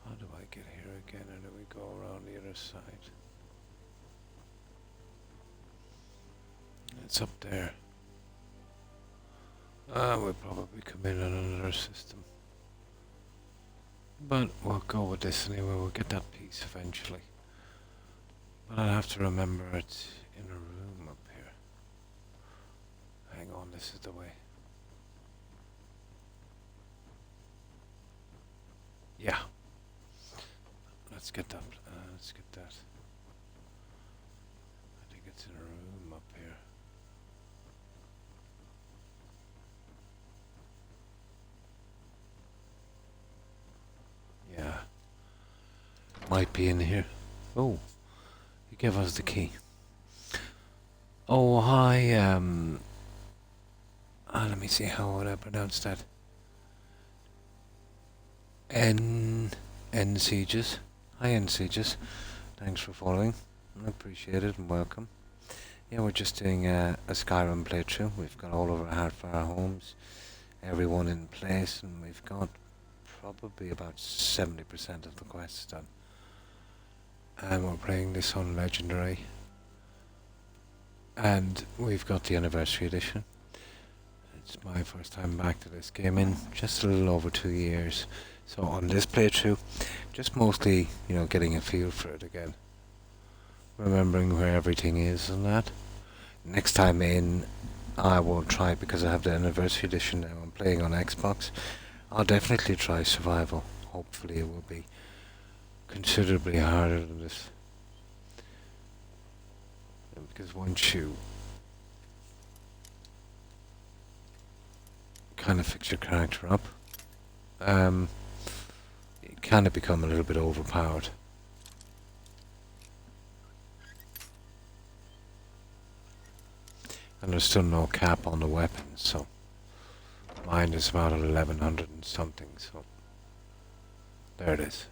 How do I get here again? Or do we go around the other side? What's up there? We'll probably come in on another system. But we'll go with this anyway, we'll get that piece eventually. But I'll have to remember it's in a room up here. Hang on, this is the way. Yeah. Let's get that. Let's get that. I think it's in a room up here. Yeah. Might be in here. Oh. You gave us the key. Oh, hi, let me see how would I pronounce that. N Sieges. Hi, N Sieges. Thanks for following. I appreciate it and welcome. Yeah, we're just doing a Skyrim playthrough. We've got all of our hardfire homes, everyone in place, and we've got probably about 70% of the quests done. And we're playing this on Legendary. And we've got the Anniversary Edition. It's my first time back to this game in just a little over 2 years. So on this playthrough, just mostly, you know, getting a feel for it again. Remembering where everything is and that. Next time in, I will try, because I have the Anniversary Edition now, I'm playing on Xbox. I'll definitely try Survival. Hopefully it will be considerably harder than this. Because once you kind of fix your character up, you kind of become a little bit overpowered. And there's still no cap on the weapons, so mine is about 1100 and something, so there it is.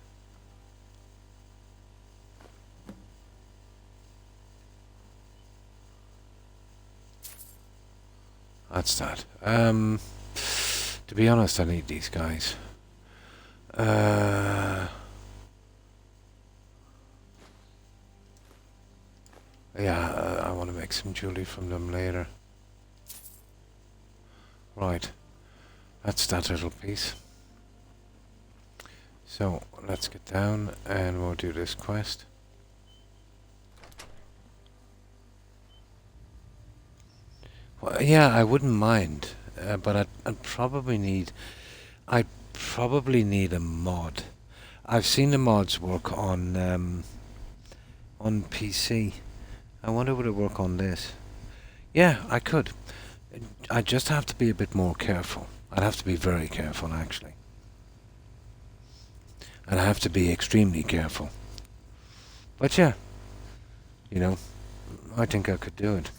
That's that. To be honest, I need these guys. Yeah, I want to make some jewelry from them later. Right. That's that little piece. So, let's get down and we'll do this quest. Well, yeah, I wouldn't mind, but I'd probably need a mod. I've seen the mods work on PC. I wonder would it work on this? Yeah, I could. I just have to be a bit more careful. I'd have to be very careful, actually. And I have to be extremely careful. But yeah, you know, I think I could do it.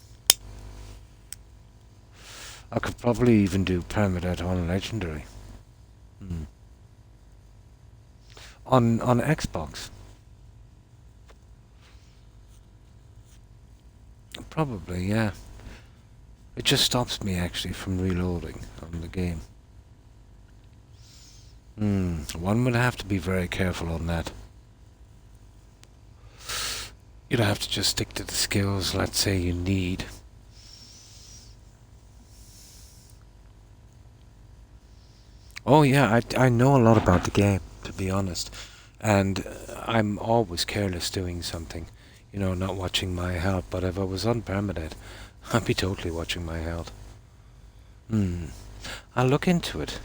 I could probably even do permadeath on Legendary. On Xbox. Probably, yeah. It just stops me actually from reloading on the game. One would have to be very careful on that. You'd have to just stick to the skills, let's say, you need. Oh yeah, I know a lot about the game, to be honest. And I'm always careless doing something. You know, not watching my health, but if I was on permadeath, I'd be totally watching my health. I'll look into it.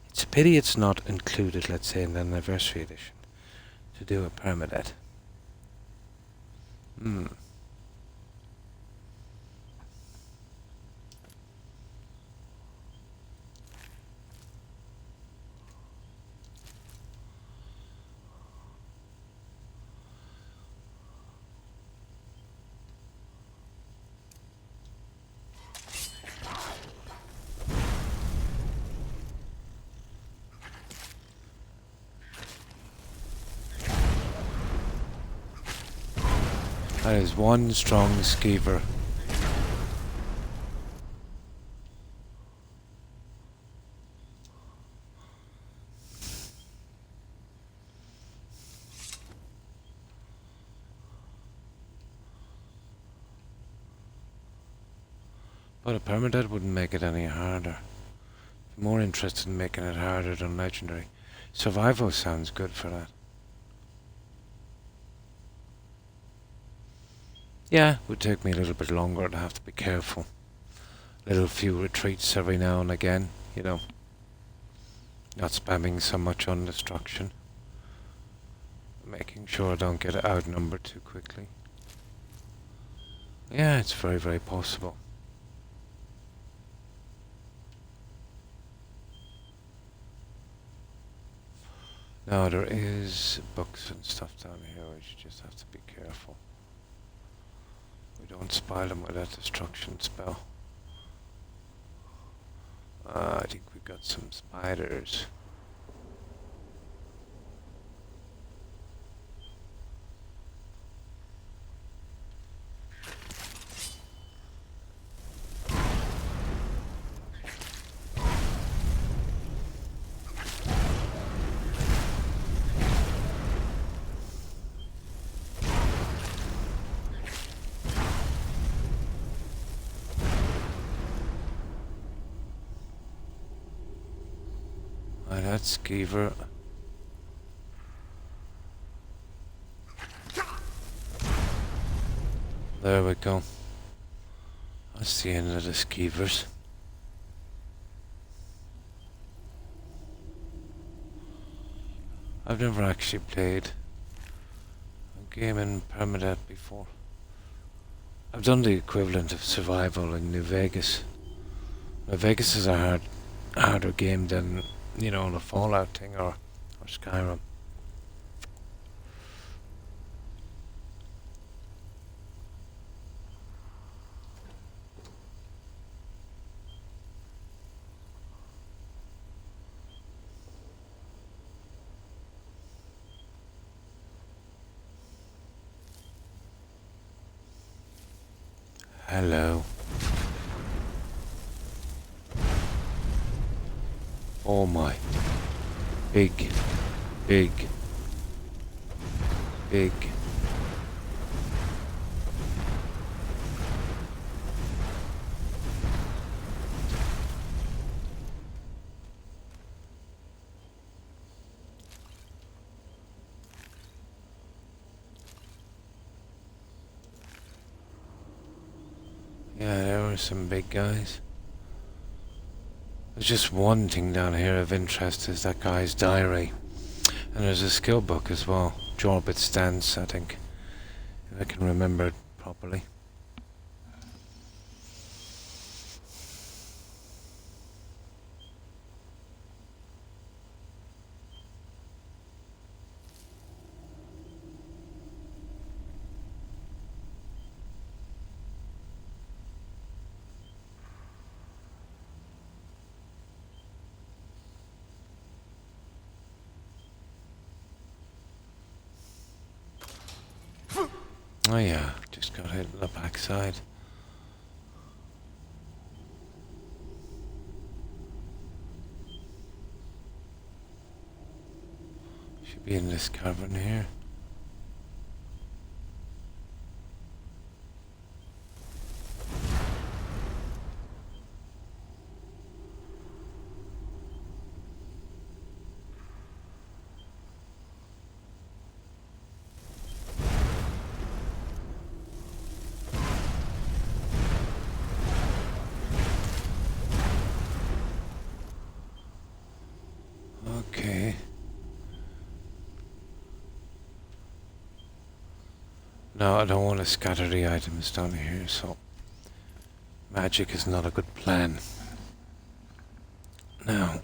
It's a pity it's not included, let's say, in the Anniversary Edition, to do a permadeath. That is one strong skeever. But a permadeath wouldn't make it any harder. I'm more interested in making it harder than legendary. Survival sounds good for that. Yeah, it would take me a little bit longer. I'd have to be careful. Little few retreats every now and again, you know. Not spamming so much on destruction. Making sure I don't get outnumbered too quickly. Yeah, it's very, very possible. Now there is books and stuff down here. We should just have to be careful. We don't spoil them with that destruction spell. I think we got some spiders. That's Skeever. There we go. That's the end of the Skeevers. I've never actually played a game in permadeath before. I've done the equivalent of survival in New Vegas. New Vegas is a harder game than, you know, the Fallout thing or Skyrim. Hello. Oh my. Big. Big. Big. Yeah, there were some big guys. There's just one thing down here of interest is that guy's diary. And there's a skill book as well. Jorbit Stance, I think. If I can remember it properly. Oh yeah, just got hit in the backside. Should be in this cavern here. Okay. No, I don't want to scatter the items down here, so magic is not a good plan. Now,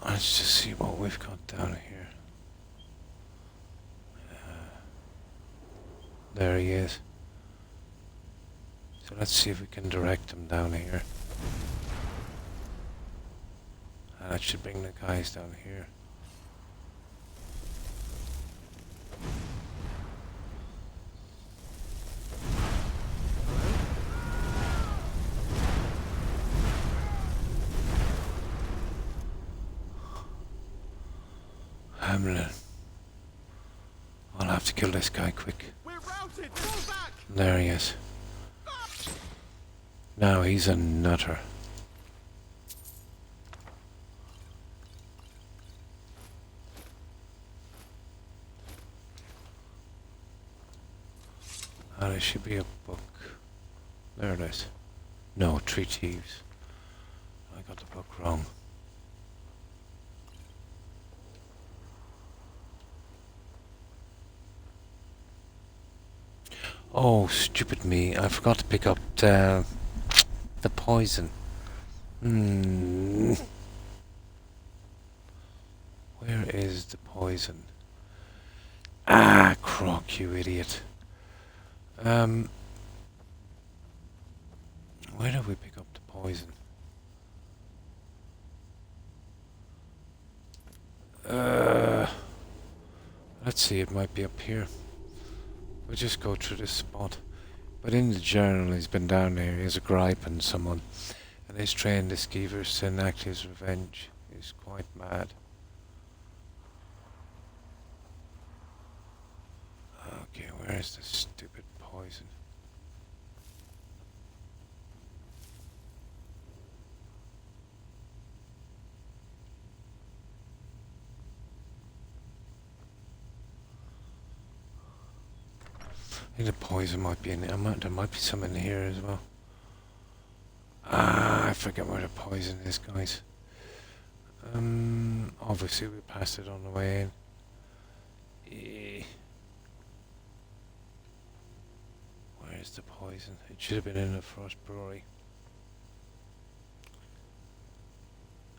let's just see what we've got down here. There he is. So let's see if we can direct him down here. That should bring the guys down here. Hamlin. I'll have to kill this guy quick. We're routed. Fall back. There he is. Now he's a nutter. Oh, there should be a book. There it is. No, Three Thieves. I got the book wrong. Oh, stupid me. I forgot to pick up the poison. Where is the poison? Ah, Croc, you idiot. Where did we pick up the poison? Let's see, it might be up here. We'll just go through this spot. But in the journal, he's been down there, he has a gripe on someone. And he's trained the skeevers to enact his revenge. He's quite mad. Okay, where's the stupid poison? I think the poison might be in there. There might be some in here as well. Ah, I forget where the poison is, guys. Obviously we passed it on the way in. Where's the poison? It should have been in the first brewery.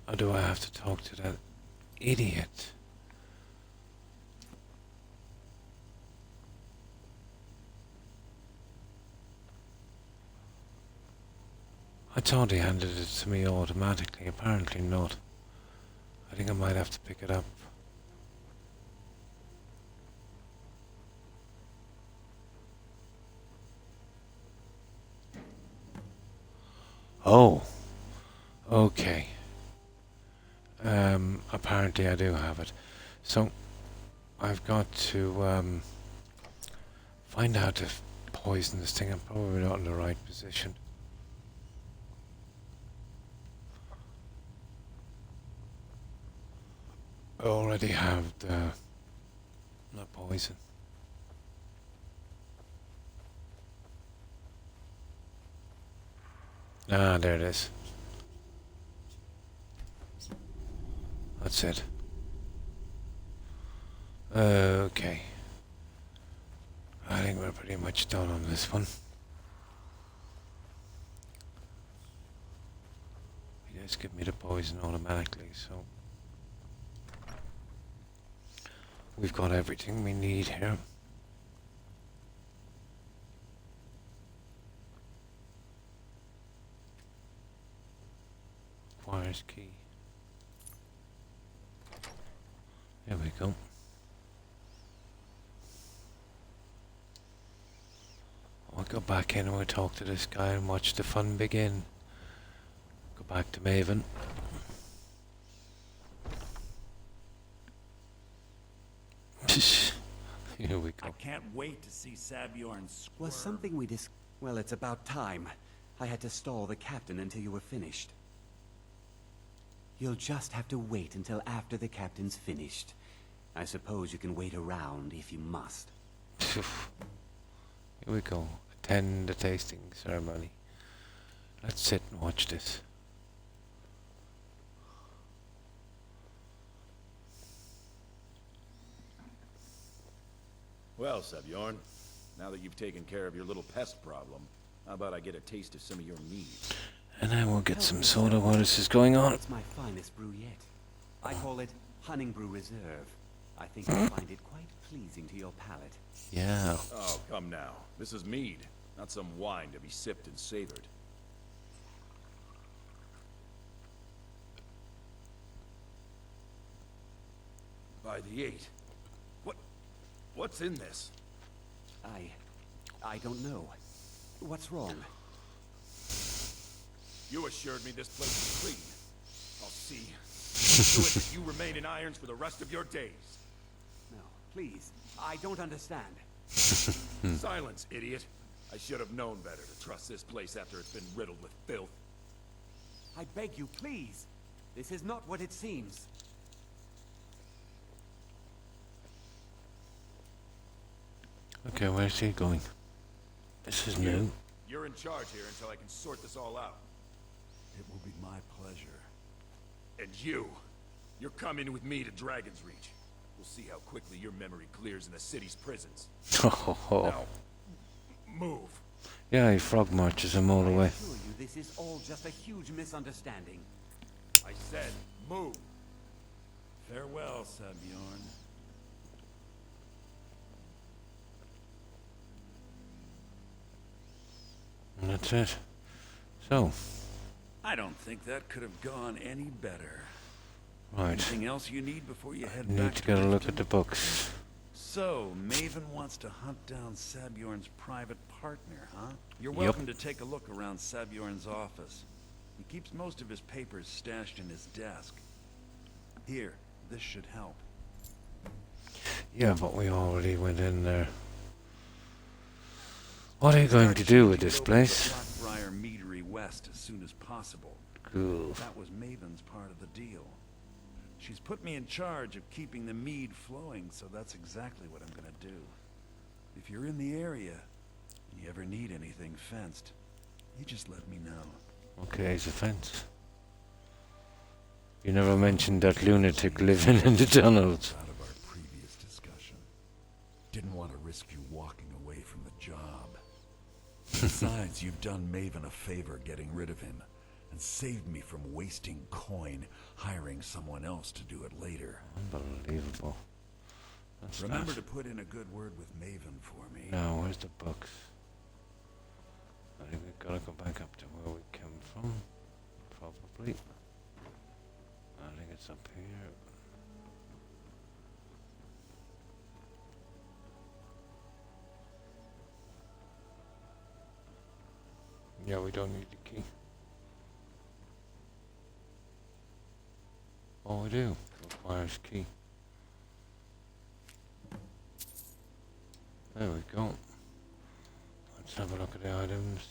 Or do I have to talk to that idiot? I thought he handed it to me automatically, apparently not. I think I might have to pick it up. Oh, okay. Apparently I do have it. So, I've got to find out if poison this thing. I'm probably not in the right position. I already have the poison. Ah, there it is. That's it. Okay. I think we're pretty much done on this one. You just give me the poison automatically, so... We've got everything we need here. Wires key. There we go. I'll go back in and we'll talk to this guy and watch the fun begin. Go back to Maven. Here we go. I can't wait to see Sabjorn squirm. Was something we Well, it's about time. I had to stall the captain until you were finished. You'll just have to wait until after the captain's finished. I suppose you can wait around if you must. Here we go. Attend the tasting ceremony. Let's sit and watch this. Well, Sabjorn, now that you've taken care of your little pest problem, how about I get a taste of some of your mead? And I will get some soda while this is going on. It's my finest brew yet. I call it Hunting Brew Reserve. I think you'll find it quite pleasing to your palate. Yeah. Oh, come now. This is mead, not some wine to be sipped and savored. By the 8. What's in this? I don't know. What's wrong? You assured me this place is clean. I'll see. Do it that you remain in irons for the rest of your days. No, please. I don't understand. Silence, idiot. I should have known better to trust this place after it's been riddled with filth. I beg you, please. This is not what it seems. Okay, where's he going? This is new. You're in charge here until I can sort this all out. It will be my pleasure. And you're coming with me to Dragon's Reach. We'll see how quickly your memory clears in the city's prisons. Now, move. Yeah, he frog marches him all the way. I assure you, this is all just a huge misunderstanding. I said, move. Farewell, Sabjorn. And that's it. So. I don't think that could have gone any better. Right. Anything else you need before you head back Need to get a look at the books. So, Maven wants to hunt down Sabjorn's private partner, huh? You're Yep. welcome to take a look around Sabjorn's office. He keeps most of his papers stashed in his desk. Here, this should help. Yeah, but we already went in there. What are you going to do with this place? Blackbriar Meadery West as soon as possible. Cool. That was Maven's part of the deal. She's put me in charge of keeping the mead flowing, so that's exactly what I'm gonna do. If you're in the area, and you ever need anything fenced, you just let me know. Okay, it's a fence. You never mentioned that lunatic living in the tunnels. Out of our previous discussion. Didn't want to risk you walking away from the job. Besides, you've done Maven a favor getting rid of him, and saved me from wasting coin hiring someone else to do it later. Unbelievable. That's Remember that. to put in a good word with Maven for me. Now, where's the books? I think we've got to go back up to where we came from. Probably. I think it's up here. Yeah, we don't need the key. Oh, we do. Requires key. There we go. Let's have a look at the items.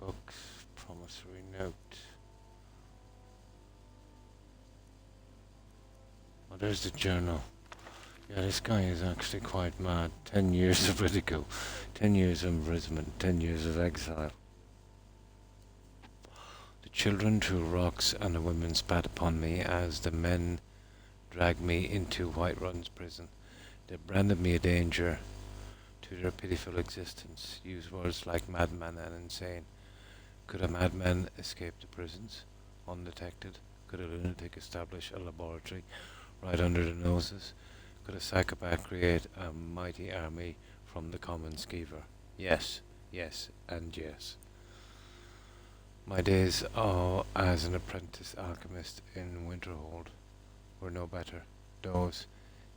Books. Promissory note. Oh, there's the journal. Yeah, this guy is actually quite mad. 10 years of ridicule. 10 years of imprisonment. 10 years of exile. The children threw rocks and the women spat upon me as the men dragged me into Whiterun's prison. They branded me a danger to their pitiful existence. Used words like madman and insane. Could a madman escape the prisons undetected? Could a lunatic establish a laboratory right under their noses? Could a psychopath create a mighty army from the common skeever? Yes, yes, and yes. My days as an apprentice alchemist in Winterhold were no better. Those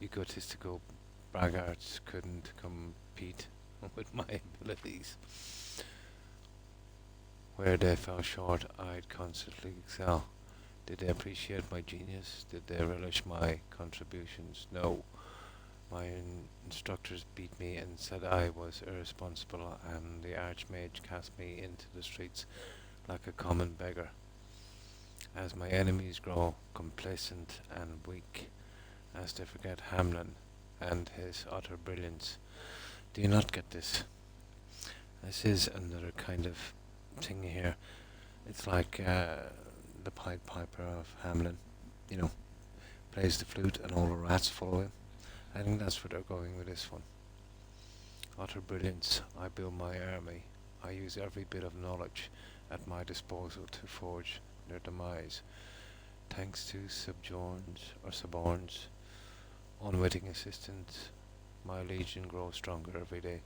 egotistical braggarts couldn't compete with my abilities. Where they fell short, I'd constantly excel. Did they appreciate my genius? Did they relish my contributions? No. My instructors beat me and said I was irresponsible, and the Archmage cast me into the streets like a common beggar. As my enemies grow complacent and weak, as they forget Hamlin and his utter brilliance. Do you not get this? This is another kind of thing here. It's like the Pied Piper of Hamlin, you know, plays the flute and all the rats follow him. I think that's where they're going with this one. Utter brilliance. I build my army. I use every bit of knowledge at my disposal to forge their demise. Thanks to Suborn's unwitting assistance, my legion grows stronger every day.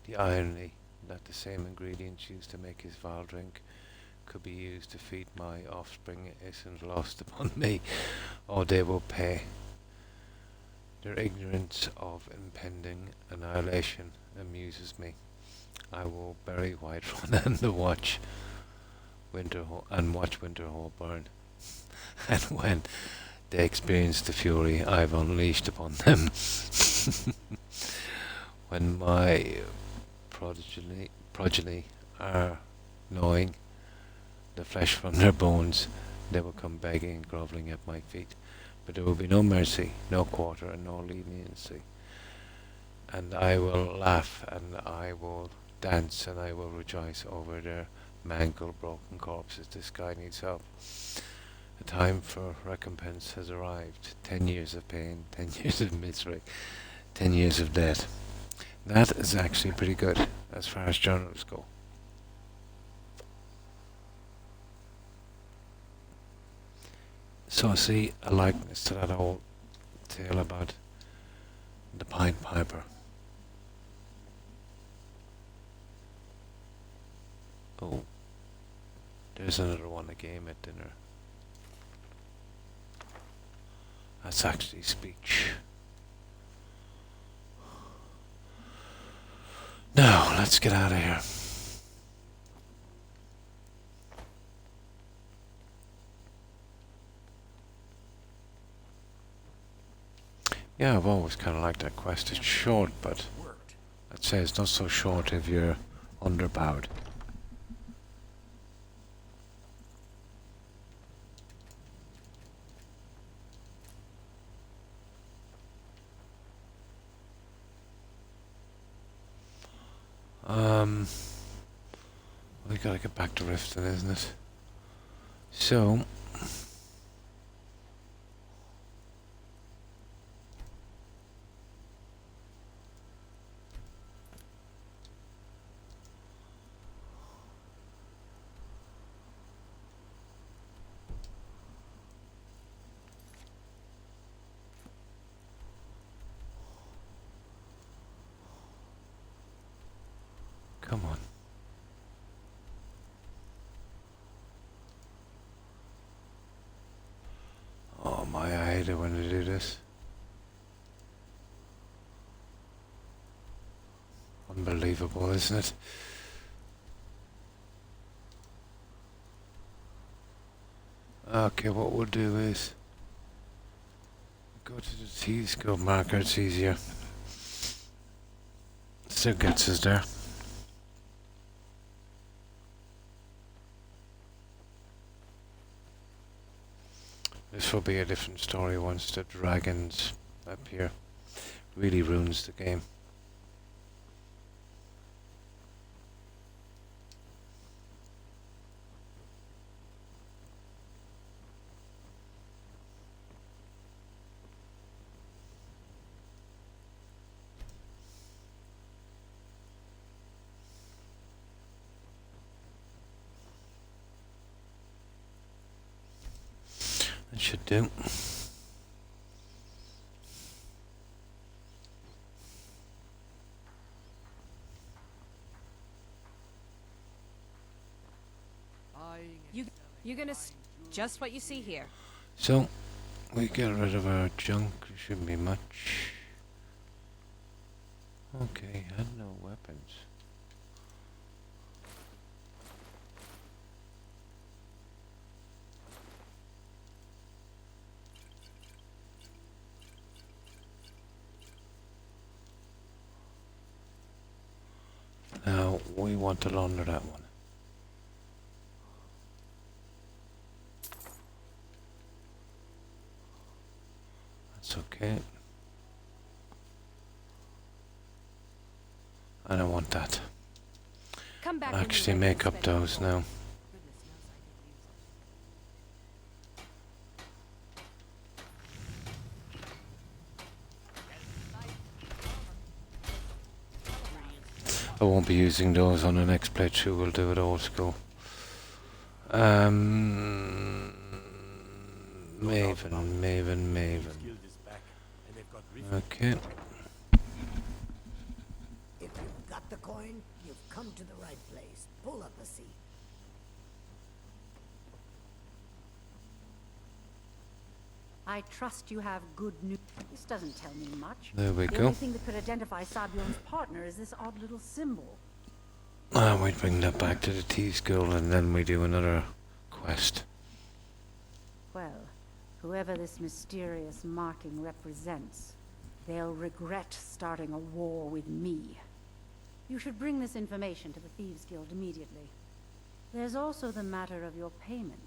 The irony that the same ingredients used to make his vile drink could be used to feed my offspring isn't lost upon me. Oh, they will pay. Their ignorance of impending annihilation amuses me. I will bury Whiterun and watch Winterhold burn. And when they experience the fury I've unleashed upon them, when my progeny are gnawing the flesh from their bones, they will come begging and grovelling at my feet. But there will be no mercy, no quarter, and no leniency. And I will laugh, and I will dance, and I will rejoice over their mangled, broken corpses. This guy needs help. The time for recompense has arrived. 10 years of pain, 10 years of misery, 10 years of death. That is actually pretty good as far as journals go. So I see a likeness to that old tale about the Pied Piper. Oh, there's another one, a game at dinner. That's actually speech. Now, let's get out of here. Yeah, I've always kind of liked that quest. It's short, but I'd say it's not so short if you're underpowered. We gotta get back to Riften, isn't it? So, come on. Oh my, I hate it when they do this. Unbelievable, isn't it? Okay, what we'll do is go to the T-scope marker, it's easier. Still gets us there. This will be a different story once the dragons appear. Really ruins the game. That should do. You gonna just what you see here. So, we get rid of our junk. There shouldn't be much. Okay, had no weapons. Now, we want to launder that one. That's okay. I don't want that. Come back I'll actually make up those now. I won't be using those on the next playthrough, we'll do it old school. Maven. Okay. If you've got the coin, you've come to the right place. Pull up a seat. I trust you have good news. This doesn't tell me much. There we The go. only thing that could identify Sabion's partner is this odd little symbol. I might bring that back to the T-school and then we do another quest. Well, whoever this mysterious marking represents, they'll regret starting a war with me. You should bring this information to the Thieves Guild immediately. There's also the matter of your payment.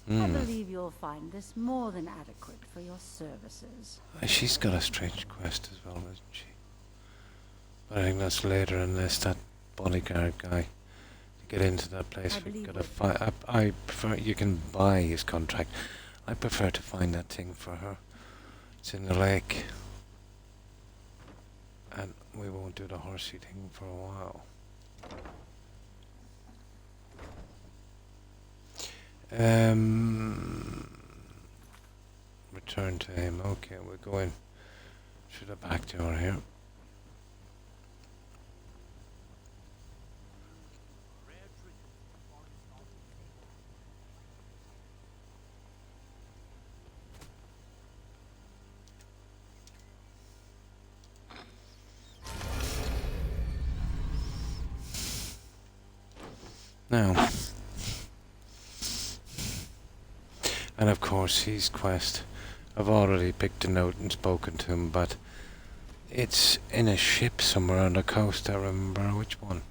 I believe you'll find this more than adequate for your services. She's got a strange quest as well, isn't she? But I think that's later, unless that bodyguard guy, to get into that place, we've got to find. I prefer, you can buy his contract. I prefer to find that thing for her. It's in the lake. And we won't do the horsey thing for a while. Return to him. Okay, we're going to the back door here. Now, and of course his quest, I've already picked a note and spoken to him, but it's in a ship somewhere on the coast. I remember which one.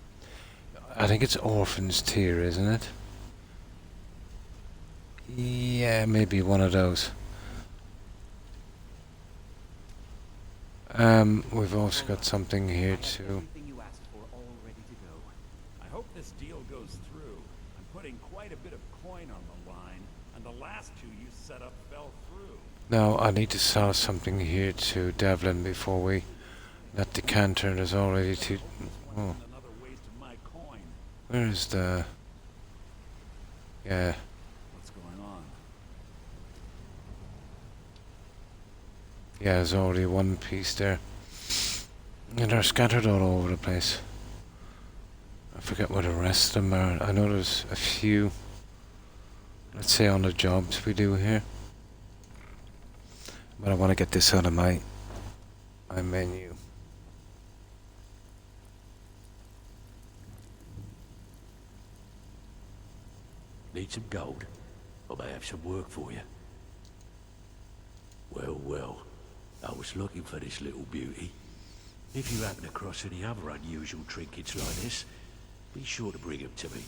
I think it's Orphan's Tear, isn't it? Yeah, maybe one of those. We've also got something here too. I hope this deal goes through. I'm putting quite a bit of coin on the line, and the last two you set up fell through. Now I need to sell something here to Devlin before we. That decanter is already too. Oh. Where is the? Yeah. What's going on? Yeah, there's already one piece there. And they're scattered all over the place. I forget where the rest of them are. I know there's a few, let's say, on the jobs we do here. But I want to get this out of my menu. Need some gold? I may have some work for you. Well, well, I was looking for this little beauty. If you happen across any other unusual trinkets like this, be sure to bring them to me.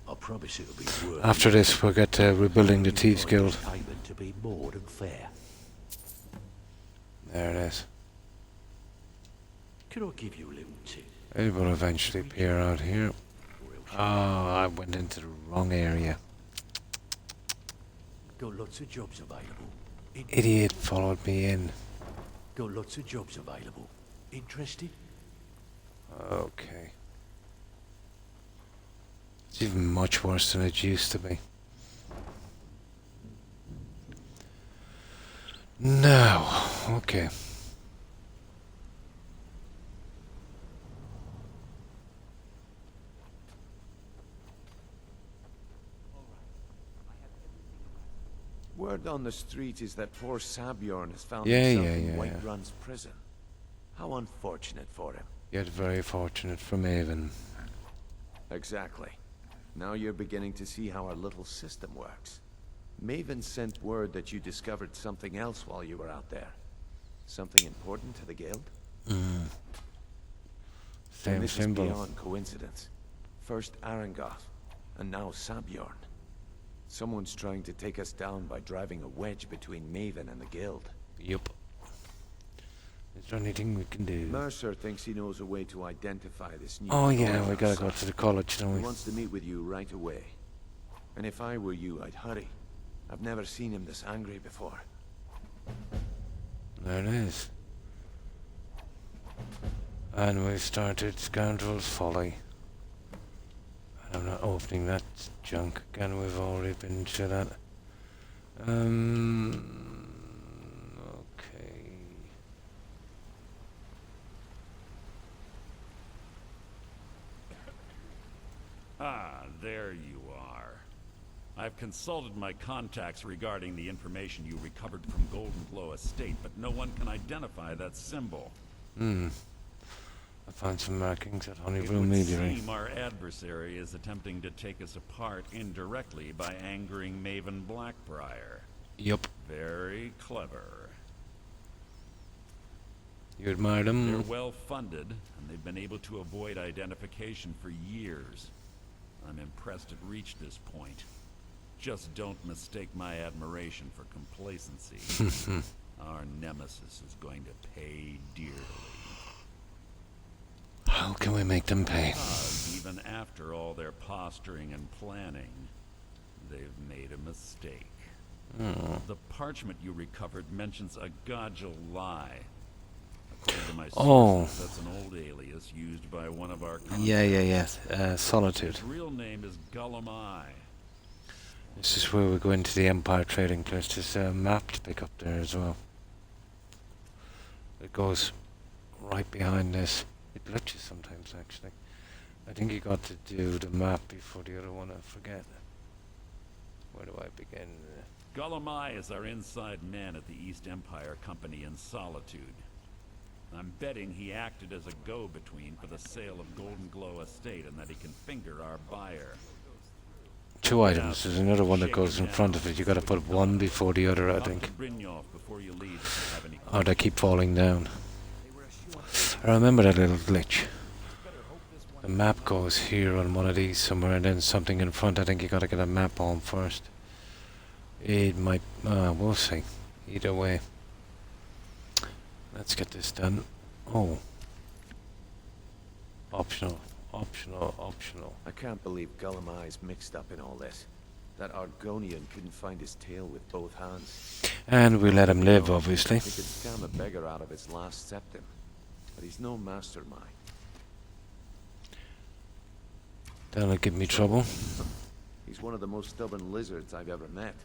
I promise it'll be worth it. After this, we'll get to rebuilding the Thieves Guild. Payment to be more than fair. There it is. Can I give you a little tip? It will eventually appear out here. Oh, I went into the wrong area. Got lots of jobs available. Idiot followed me in. Got lots of jobs available. Interested? Okay. It's even much worse than it used to be. Now, okay. Word on the street is that poor Sabjorn has found Yeah, himself yeah, in yeah, Whiterun's prison. How unfortunate for him. Yet very fortunate for Maven. Exactly. Now you're beginning to see how our little system works. Maven sent word that you discovered something else while you were out there. Something important to the guild? Mm. And this symbol. is beyond coincidence. First Arangoth, and now Sabjorn. Someone's trying to take us down by driving a wedge between Maven and the guild. Yup. Is there anything we can do? Mercer thinks he knows a way to identify this new... Oh yeah, we gotta go to the college, don't we? He wants to meet with you right away. And if I were you, I'd hurry. I've never seen him this angry before. There it is. And we've started Scoundrel's Folly. And I'm not opening that junk again, we've already been to that. Okay. Ah, there you are. I've consulted my contacts regarding the information you recovered from Golden Glow Estate, but no one can identify that symbol. I found some markings at Honeybrew It would Meadery. seem our adversary is attempting to take us apart indirectly by angering Maven Blackbriar. Yup. Very clever. You admire them? They're well funded, and they've been able to avoid identification for years. I'm impressed it reached this point. Just don't mistake my admiration for complacency. Our nemesis is going to pay dearly. How can we make them pay? Because even after all their posturing and planning, they've made a mistake. The parchment you recovered mentions a Godgel lie. According to my sources, that's an old alias used by one of our contacts. Yeah. Solitude. His real name is Gullum. This is where we go into the Empire trading place. There's a map to pick up there as well. It goes right behind this. It glitches sometimes, actually. I think you got to do the map before the other one. I forget. Where do I begin? Gullum is our inside man at the East Empire Company in Solitude. I'm betting he acted as a go-between for the sale of Golden Glow Estate and that he can finger our buyer. 2 items. There's another one that goes in front of it. You got to put one before the other, I think. Oh, they keep falling down. I remember that little glitch. The map goes here on one of these somewhere, and then something in front. I think you got to get a map on first. It might. We'll see. Either way. Let's get this done. Oh. Optional. I can't believe Gullum Eye's mixed up in all this. That Argonian couldn't find his tail with both hands. And we let him live, obviously. He could scam a beggar out of his last septim. But he's no mastermind. That'll give me trouble. He's one of the most stubborn lizards I've ever met.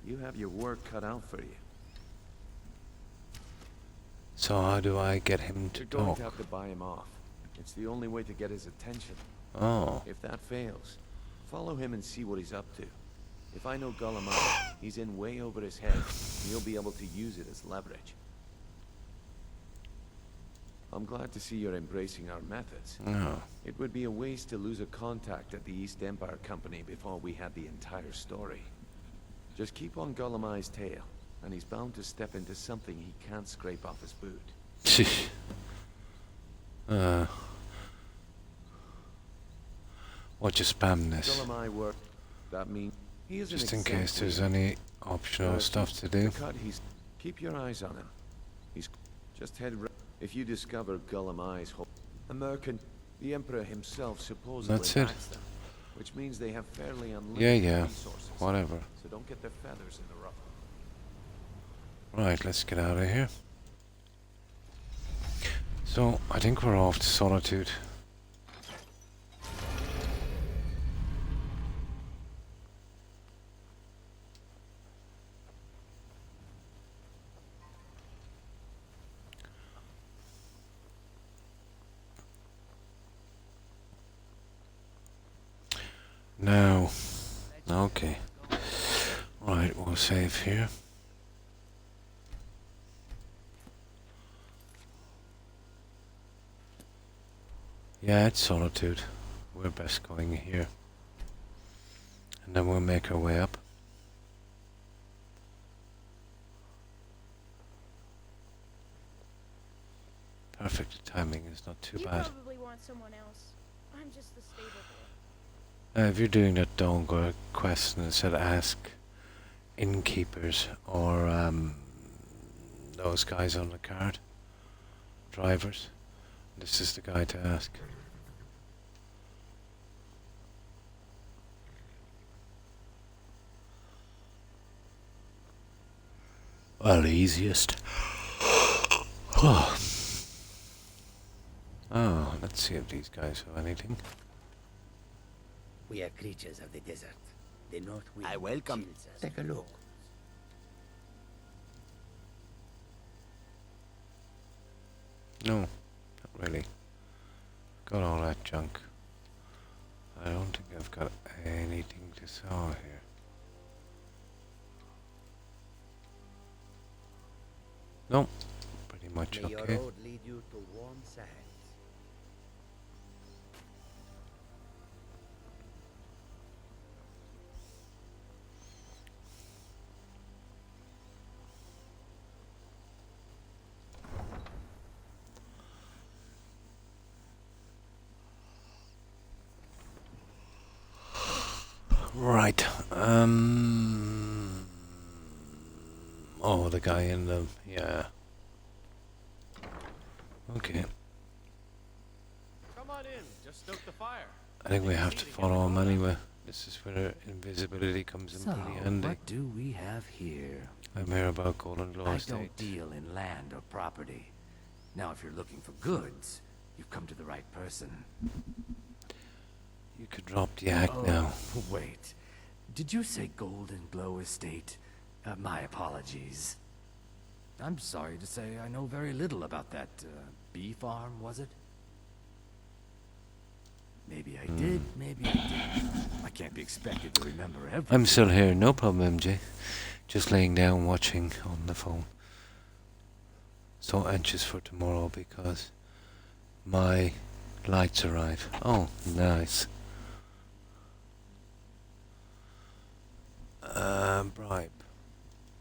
You have your work cut out for you. So how do I get him to You're going talk? to have to buy him off. It's the only way to get his attention. Oh. If that fails, follow him and see what he's up to. If I know Gullum Eye, he's in way over his head, and he'll be able to use it as leverage. I'm glad to see you're embracing our methods. Oh. It would be a waste to lose a contact at the East Empire Company before we had the entire story. Just keep on Gullum Eye's tail, and he's bound to step into something he can't scrape off his boot. What you spam this? Gullum Eye work. That means he is Just in case there's any optional stuff to do. Keep your eyes on him. He's just head. If you discover Gullum Eye's whole American, the Emperor himself supposedly That's it. backs them, which means they have fairly unlimited Yeah. resources. Whatever. So don't get their feathers in the ruffle. Right, let's get out of here. So, I think we're off to Solitude. Now, okay. Right, we'll save here. Yeah, it's Solitude. We're best going here. And then we'll make our way up. Perfect timing is not too bad. You probably want someone else. I'm just the stable boy. If you're doing that, don't go quest and instead ask innkeepers or those guys on the card, drivers. This is the guy to ask. Well, easiest. Oh, let's see if these guys have anything. We are creatures of the desert. The north wind I welcome. chills us. Take a look. No, not really. Got all that junk. I don't think I've got anything to sell here. No, pretty much May okay. your road lead you to warm sands. Right. Oh, the guy in the... Yeah. Okay. Come on in. Just stoke the fire. I think we have to follow him anyway. This is where invisibility comes in So, pretty handy. what do we have here? I'm here about Golden Glow I Estate. don't deal in land or property. Now, if you're looking for goods, you've come to the right person. You could drop the act now. Wait. Did you say Golden Glow Estate? My apologies. I'm sorry to say I know very little about that, bee farm, was it? Maybe I did, maybe I didn't. I can't be expected to remember everything. I'm still here, no problem, MJ. Just laying down watching on the phone. So anxious for tomorrow because my lights arrive. Oh, nice. Bribe.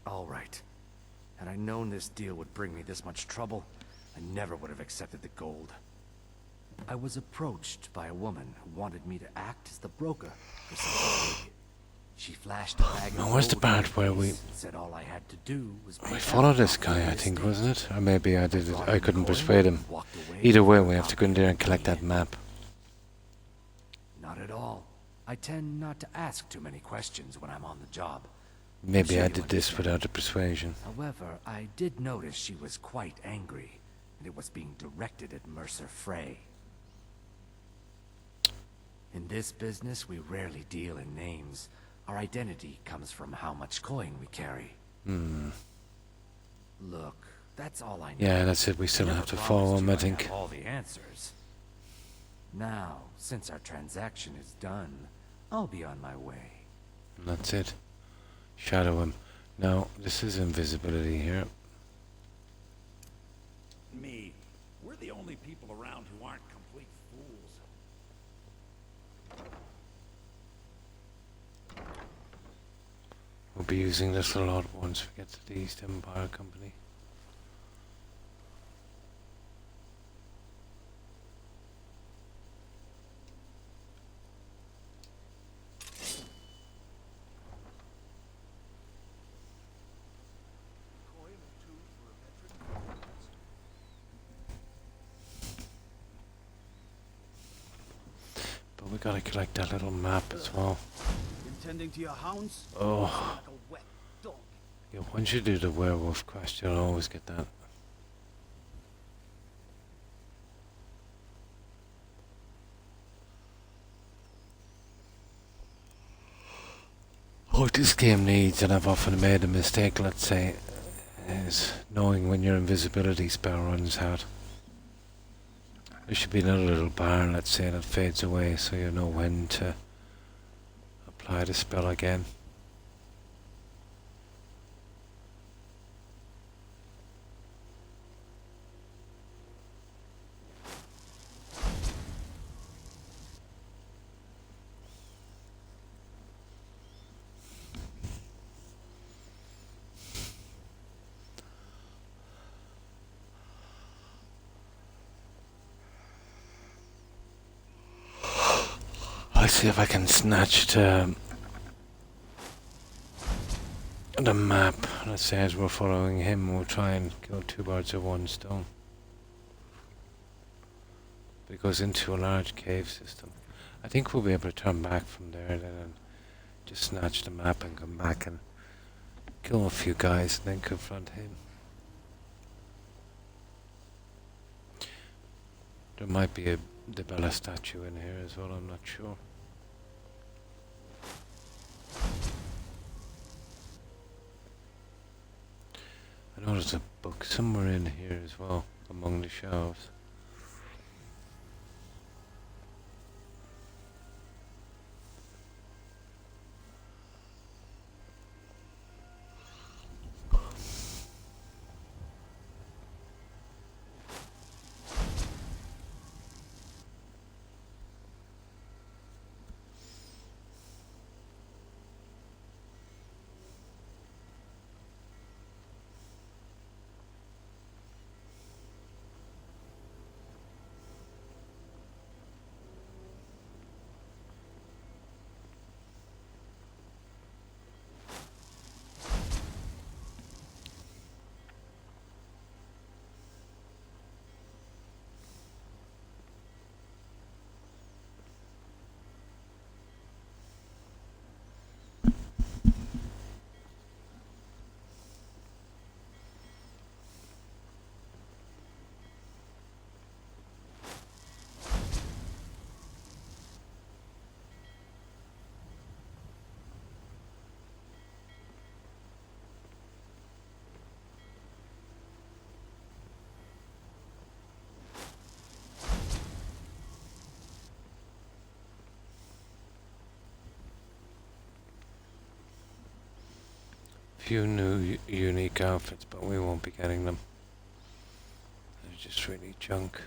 All right. Had I known this deal would bring me this much trouble, I never would have accepted the gold. I was approached by a woman who wanted me to act as the broker for something big. She flashed a bag of Now, where's the gold part in my where we... face and said all I had to do was We pay followed out this for guy, the I think, estate. wasn't it? Or maybe I did it. Brought I in couldn't coin persuade him. and walked away Either way, with we a have to go in there and collect that map. Not at all. I tend not to ask too many questions when I'm on the job. Maybe Sure I you did this understand. without the persuasion. However, I did notice she was quite angry, and it was being directed at Mercer Frey. In this business, we rarely deal in names. Our identity comes from how much coin we carry. Look, that's all I know. Yeah, that's it. We still Never have to promised follow him, you I I'd think. have all the answers. Now, since our transaction is done, I'll be on my way. And that's it. Shadow him. Now, this is invisibility here. Me. We're the only people around who aren't complete fools. We'll be using this a lot once we get to the East Empire Company. But we gotta collect that little map as well. Intending to your hounds? Oh. Like a wet dog. Yeah, once you do the werewolf quest, you'll always get that. What this game needs, and I've often made a mistake, let's say, is knowing when your invisibility spell runs out. There should be another little bar, let's say, that fades away so you know when to apply the spell again. I'll see if I can snatch the map. Let's say as we're following him, we'll try and kill two birds with one stone. It goes into a large cave system. I think we'll be able to turn back from there then and just snatch the map and come back and kill a few guys and then confront him. There might be a Bella statue in here as well, I'm not sure. I know there's a book somewhere in here as well, among the shelves. few new unique outfits, but we won't be getting them. They're just really junk.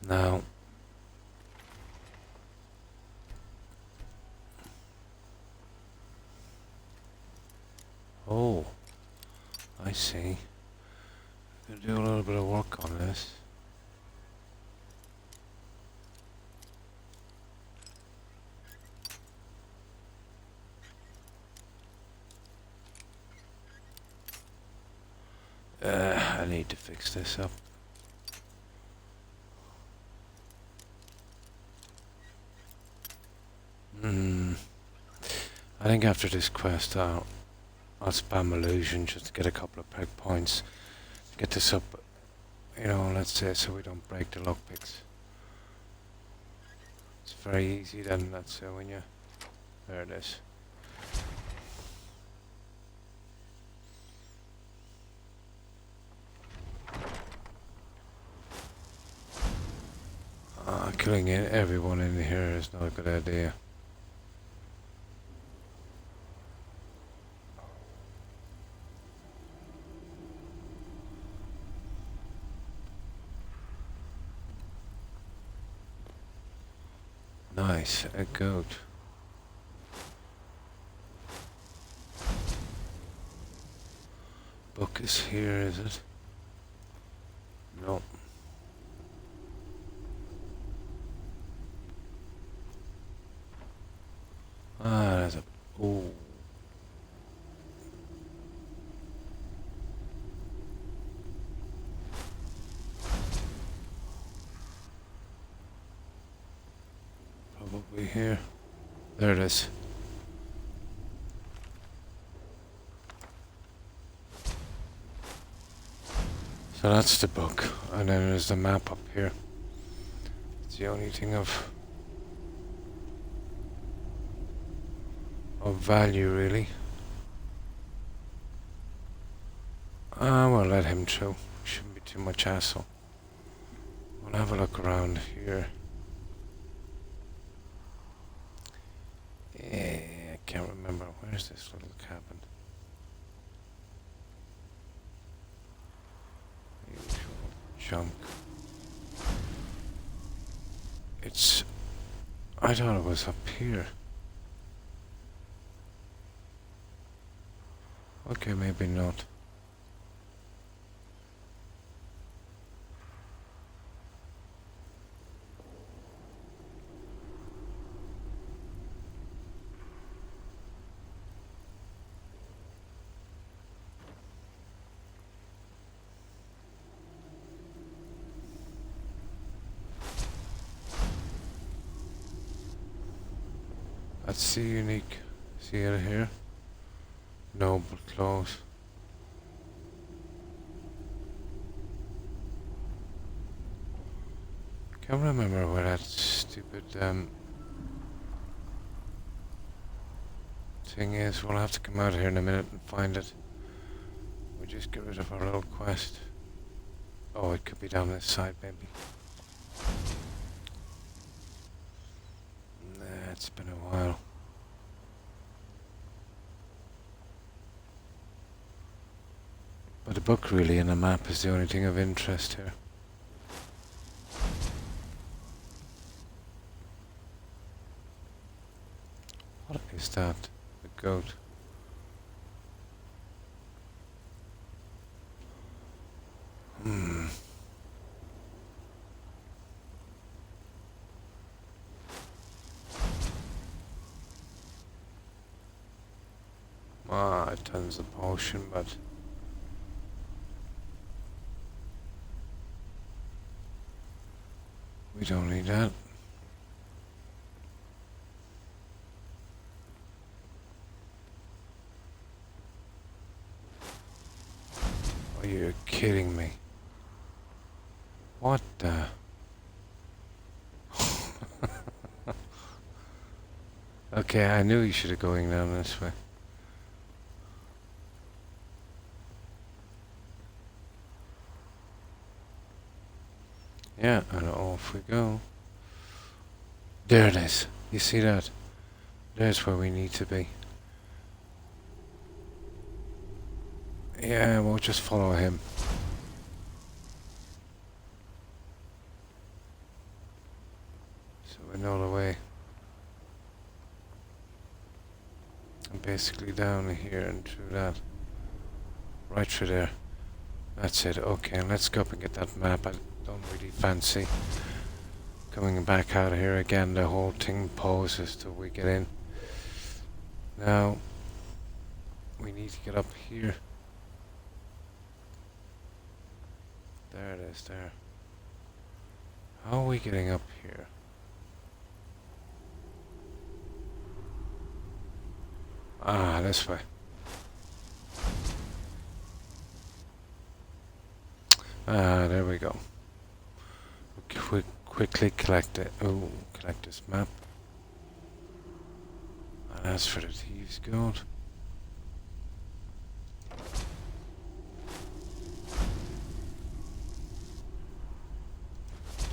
Now, oh, I see. Gonna do a little bit of work on this. I need to fix this up. I think after this quest I'll spam illusion just to get a couple of peg points. Get this up, you know, let's say so we don't break the lockpicks. It's very easy then, let's say when you... There it is. Killing everyone in here is not a good idea. Nice, a goat. Book is here, is it? No. Ah, there's a... Oh. Probably here. There it is. So that's the book, and then there's the map up here. It's the only thing of value, really. We'll let him through. Shouldn't be too much hassle. We'll have a look around here. I can't remember. Where's this little cabin? Usual junk. It's... I thought it was up here. Okay, maybe not. That's the unique. See it here? Noble clothes. Can't remember where that stupid thing is. We'll have to come out here in a minute and find it. We'll just get rid of our little quest. Oh, it could be down this side, maybe. Nah, it's been a while. But the book really and the map is the only thing of interest here. What is that? A goat. Tons of potion, but we don't need that. Are you kidding me? What the? Okay, I knew you should have going down this way. Yeah, and off we go. There it is. You see that? There's where we need to be. Yeah, we'll just follow him. So we know the way. And basically down here and through that. Right through there. That's it. Okay, let's go up and get that map. I don't really fancy coming back out of here again. The whole thing pauses till we get in. Now, we need to get up here. There it is, there. How are we getting up here? Ah, this way. Ah, there we go. We quickly collect it. Oh, collect this map. And as for the Thieves Guild.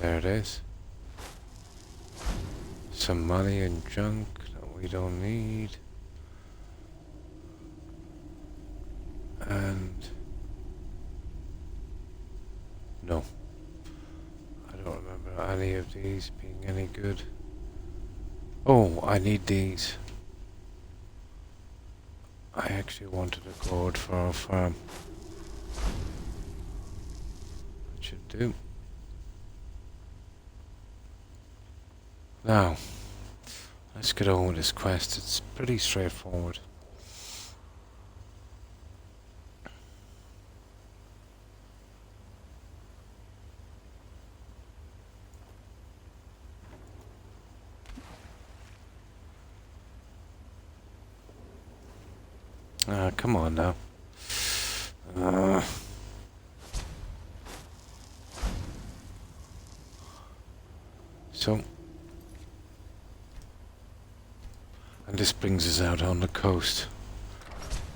There it is. Some money and junk that we don't need. And no. I don't remember any of these being any good. Oh, I need these. I actually wanted a gourd for our farm. That should do. Now, let's get on with this quest. It's pretty straightforward. Come on now. So, and this brings us out on the coast,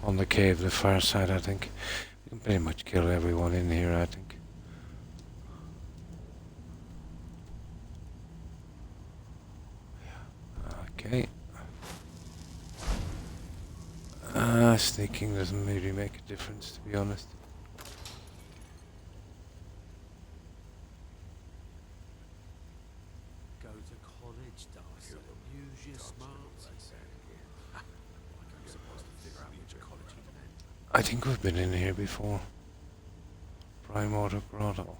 on the cave, the far side. I think we can pretty much kill everyone in here. I think. Okay. Sneaking doesn't really make a difference, to be honest. Go to college, Darcy. Use your smarts. I'm supposed to figure out which college he meant. I think we've been in here before. Primordial Grotto.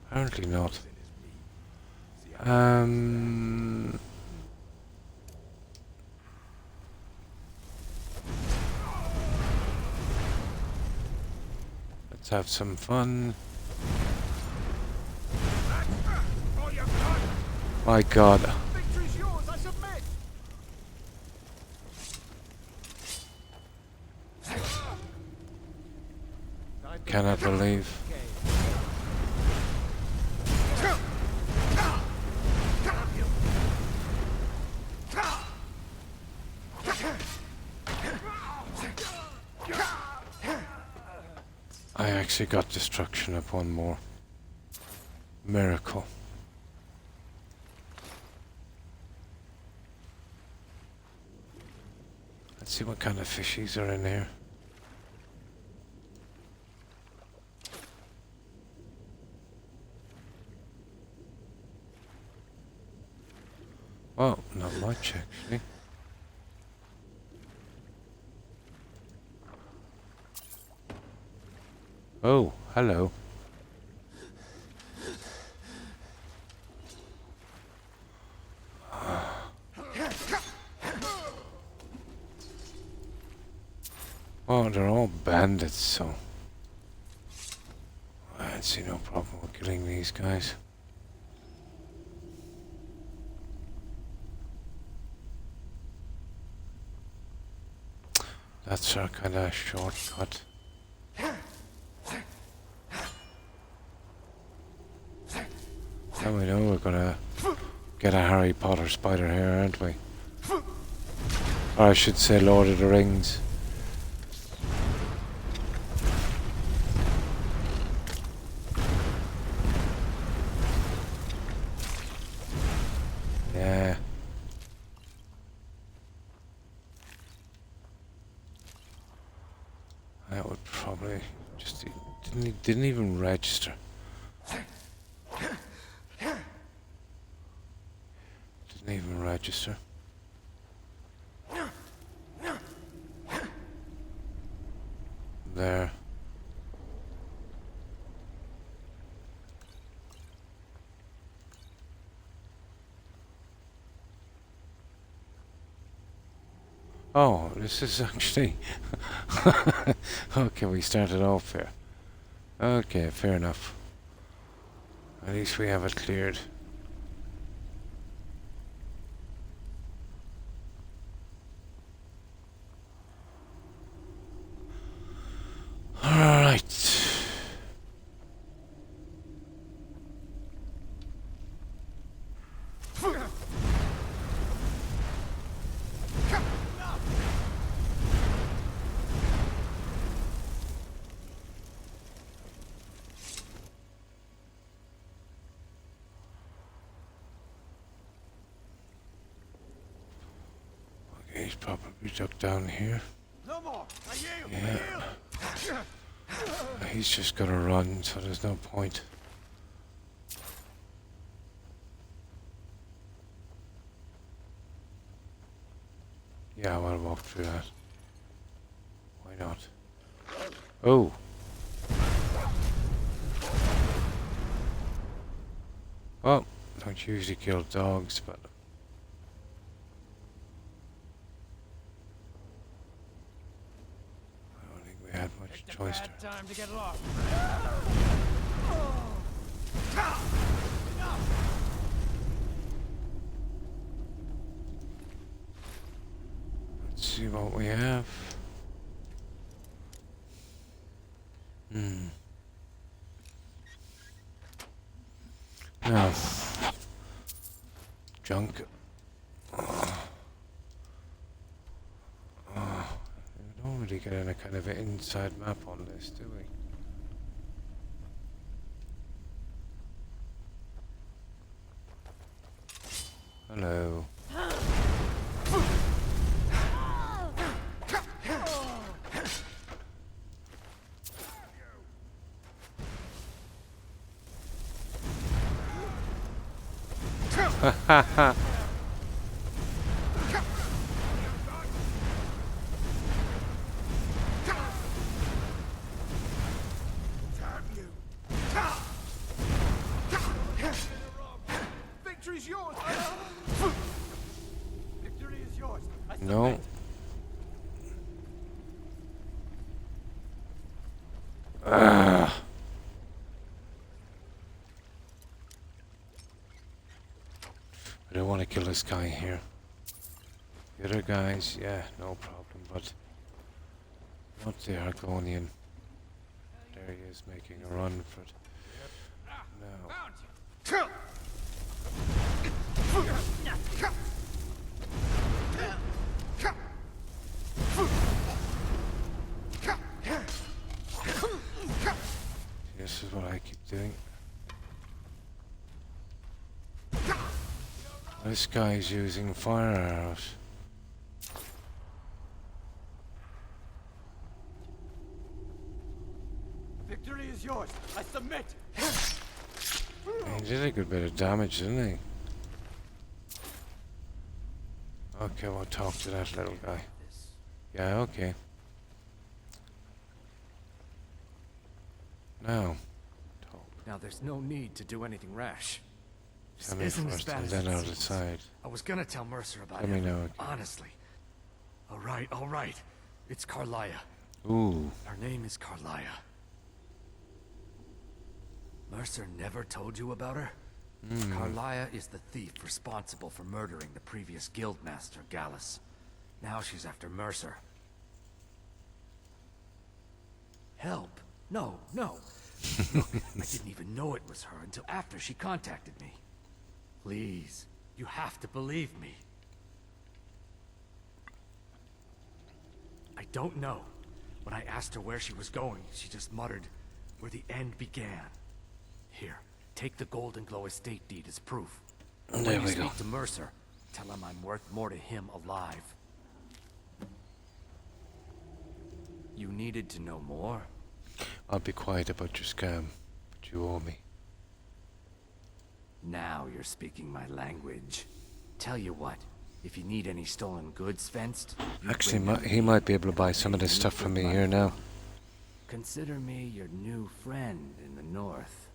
Apparently not. Let's have some fun. My God. Victory's yours, I submit. Cannot believe. I actually got destruction of one more. Miracle. Let's see what kind of fishies are in here. Well, not much actually. Oh, hello. Oh, they're all bandits, so I see no problem with killing these guys. That's our kind of shortcut. Now we know we're gonna get a Harry Potter spider here, aren't we? Or I should say Lord of the Rings. Yeah, probably just didn't even register. Didn't even register. There. Oh, this is actually... Okay, we started off here. Okay, fair enough. At least we have it cleared. Alright. He's probably ducked down here. No more. I yield. Yeah. He's just gonna run, so there's no point. Yeah, I'll walk through that. Why not? Oh! Well, don't usually kill dogs, but... I don't think we had much choice there. Time to get lost. Let's see what we have. No. Junk. We don't really get any kind of an inside map on this, do we? Hello. Ha ha. Victory's yours. Victory is yours. No. I don't want to kill this guy here. The other guys, yeah, no problem, but not the Argonian. There he is making a run for it. No. This is what I keep doing. This guy's using fire arrows. Victory is yours. I submit. He did a good bit of damage, didn't he? Okay, we'll talk to that little guy. Yeah, okay. Now, Now there's no need to do anything rash. tell me Isn't as first bad and as then it I'll seems. decide. I was gonna tell Mercer about Let me it. know. Honestly. All right. It's Carlia. Ooh. Her name is Carlia. Mercer never told you about her? Carlia is the thief responsible for murdering the previous guildmaster, Gallus. Now she's after Mercer. Help? No. Look, I didn't even know it was her until after she contacted me. Please, you have to believe me. I don't know. When I asked her where she was going, she just muttered, "Where the end began." Here, take the Golden Glow estate deed as proof. There When you we go. speak to Mercer, tell him I'm worth more to him alive. You needed to know more? I'll be quiet about your scam, but you owe me. Now you're speaking my language. Tell you what, if you need any stolen goods fenced... Actually, he might be able to buy some of this stuff from me here now. Consider me your new friend in the north.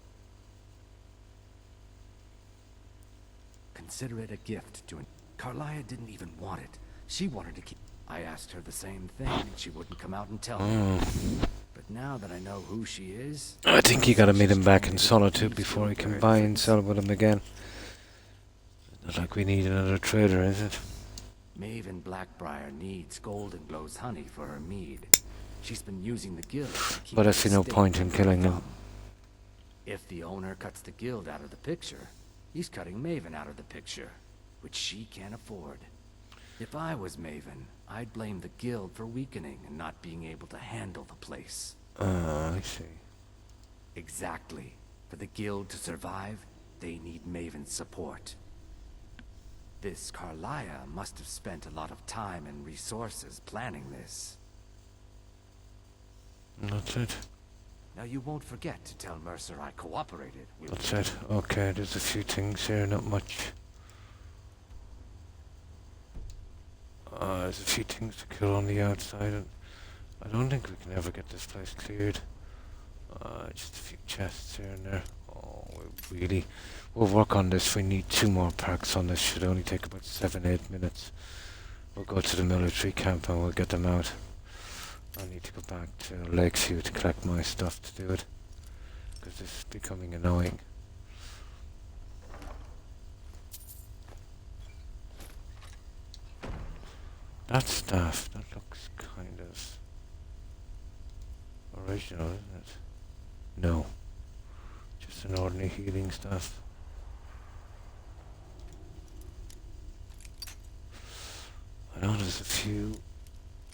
Consider it a gift to... Carlia didn't even want it. She wanted to keep... I asked her the same thing, and she wouldn't come out and tell me. But now that I know who she is... I think you gotta meet him back in Solitude before he can buy and sell with him again. Not like we need another trader, is it? Maven Blackbriar needs Golden Glow's honey for her mead. She's been using the guild to keep But I see no point in killing him. If the owner cuts the guild out of the picture, he's cutting Maven out of the picture, which she can't afford. If I was Maven, I'd blame the guild for weakening and not being able to handle the place. I see. Exactly. For the guild to survive, they need Maven's support. This Carlia must have spent a lot of time and resources planning this. That's it. Now you won't forget to tell Mercer I cooperated. That's it. Okay, there's a few things here, not much. There's a few things to kill on the outside, and I don't think we can ever get this place cleared. Just a few chests here and there. Oh, we'll work on this. We need 2 more packs on this. Should only take about 7-8 minutes. We'll go to the military camp and we'll get them out. I need to go back to Lakeview to collect my stuff to do it, because this is becoming annoying. That staff, that looks kind of original, isn't it? No. Just an ordinary healing staff. I know there's a few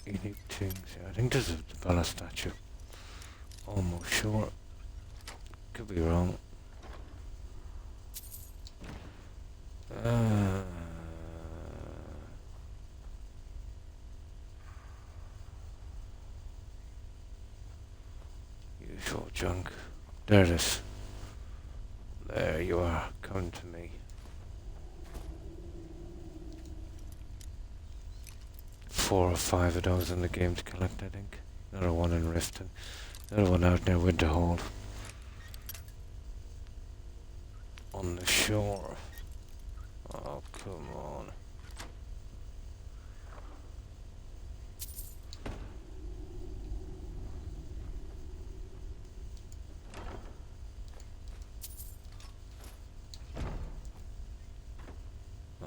unique things here. I think there's a Bella statue. Almost sure. Could be wrong. Usual junk. There it is. There you are. Come to me. 4 or 5 of those in the game to collect, I think. Another one in Riften. Another one out near Winterhold. On the shore. Oh, come on.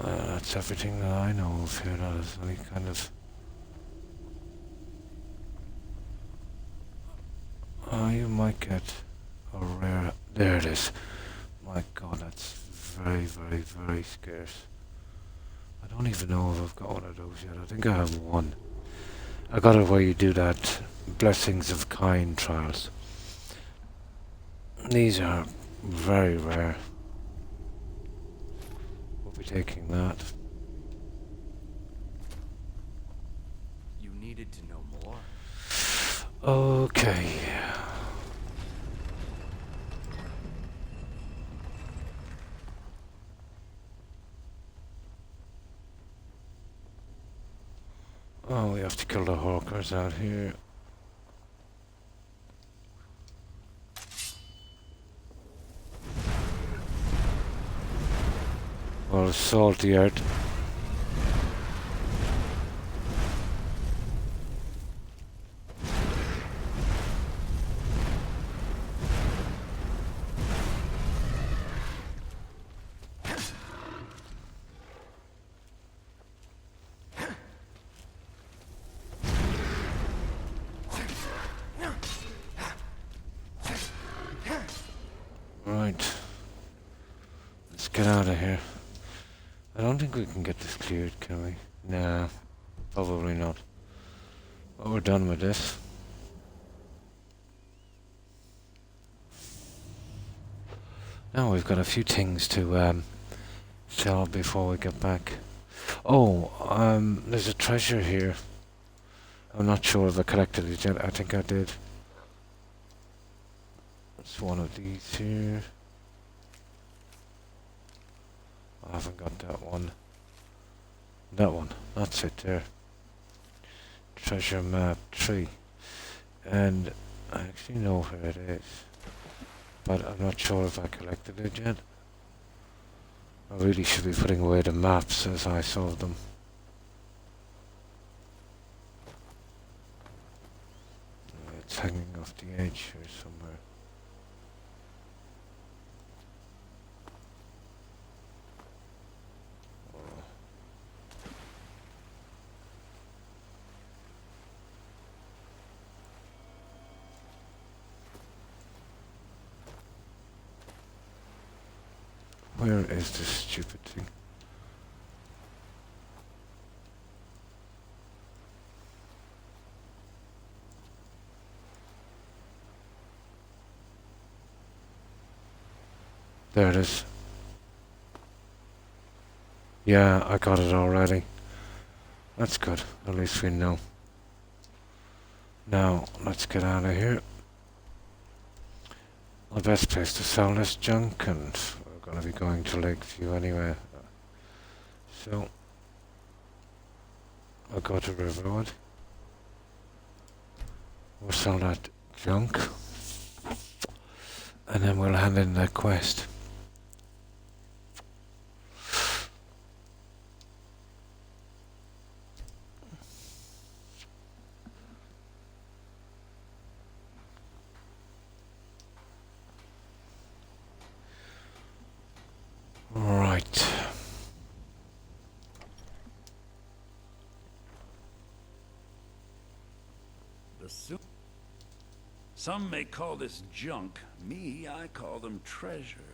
That's everything that I know of here. That is any kind of... you might get a rare... There it is. My god, that's very, very, very scarce. I don't even know if I've got one of those yet. I think I have one. I got it where you do that Blessings of Kind trials. These are very rare. We'll be taking that. You needed to know more? Okay. Oh, we have to kill the hawkers out here. Well, salty earth. Right. Let's get out of here. I don't think we can get this cleared, can we? Nah, probably not. But we're done with this. Now we've got a few things to sell before we get back. Oh, there's a treasure here. I'm not sure if I collected it yet. I think I did. It's one of these here. I haven't got that one. That one. That's it there. Treasure map 3. And I actually know where it is. But I'm not sure if I collected it yet. I really should be putting away the maps as I solve them. It's hanging off the edge here somewhere. Where is this stupid thing? There it is. Yeah, I got it already. That's good. At least we know. Now, let's get out of here. The best place to sell this junk, and we're going to be going to Lakeview anyway. So, I'll go to Riverwood. We'll sell that junk. And then we'll hand in that quest. Right. Some may call this junk. Me, I call them treasures.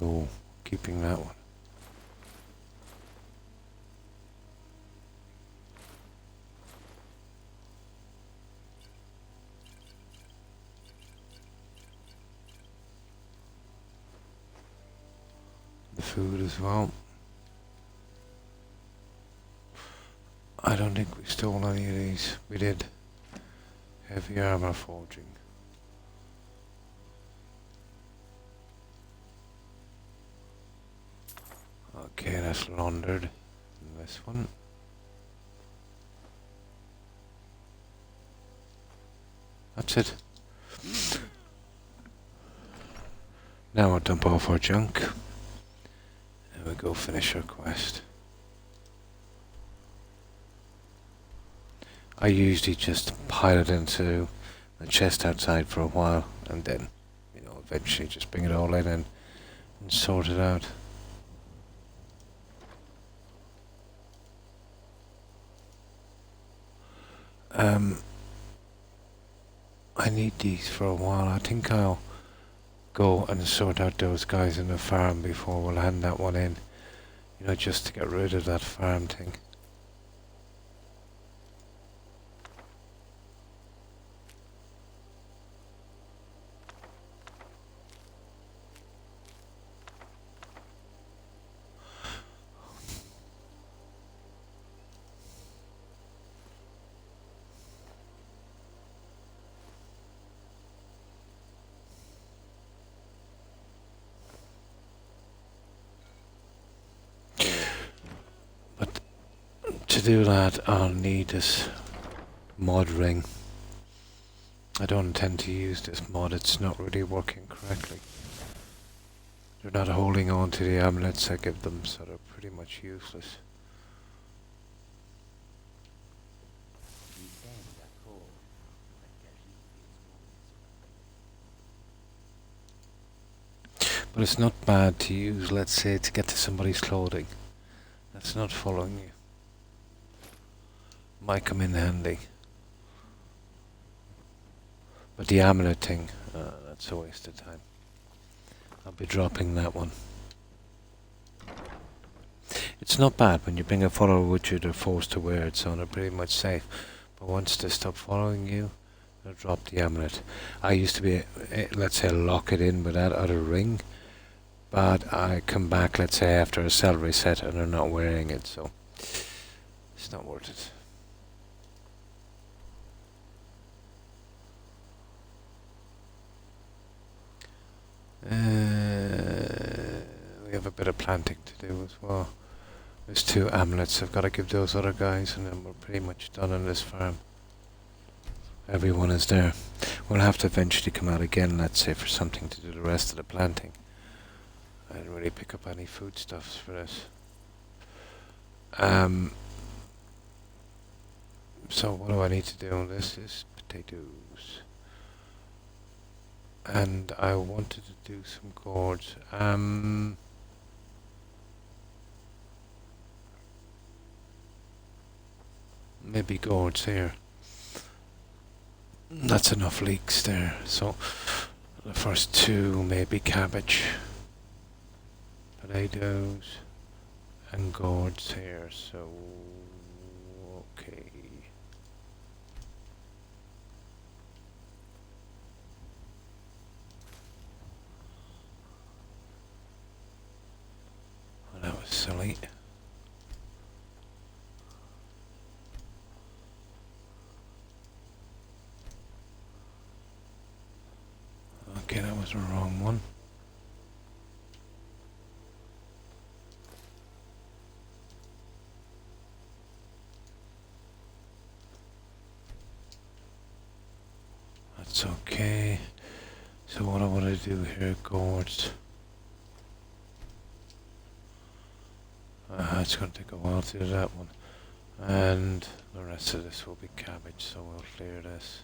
Oh, keeping that one. The food as well. I don't think we stole any of these. We did. Heavy armor forging. Okay, that's laundered. And this one. That's it. Now we'll dump off our junk. And we'll go finish our quest. I usually just pile it into the chest outside for a while and then, you know, eventually just bring it all in and sort it out. I need these for a while. I think I'll go and sort out those guys in the farm before we'll hand that one in. You know, just to get rid of that farm thing. To do that, I'll need this mod ring. I don't intend to use this mod, it's not really working correctly. They're not holding on to the amulets I give them, so they're pretty much useless. But it's not bad to use, let's say, to get to somebody's clothing. That's not following you. Might come in handy. But the amulet thing, that's a waste of time. I'll be dropping that one. It's not bad when you bring a follower with you, they're forced to wear it, so they're pretty much safe. But once they stop following you, they'll drop the amulet. I used to be, let's say, lock it in with that other ring, but I come back, let's say, after a cell reset and they're not wearing it, so it's not worth it. We have a bit of planting to do as well. There's 2 amulets I've got to give those other guys, and then we're pretty much done on this farm. Everyone is there. We'll have to eventually come out again, let's say, for something to do the rest of the planting. I didn't really pick up any foodstuffs for this. So what do I need to do? This is potatoes. And I wanted to do some gourds. Maybe gourds here. That's enough leeks there. So the first 2, maybe cabbage, potatoes, and gourds here. So okay. Well, that was silly. Okay, that was the wrong one. That's okay. So what I want to do here, gourds. It's going to take a while to do that one. And the rest of this will be cabbage, so we'll clear this.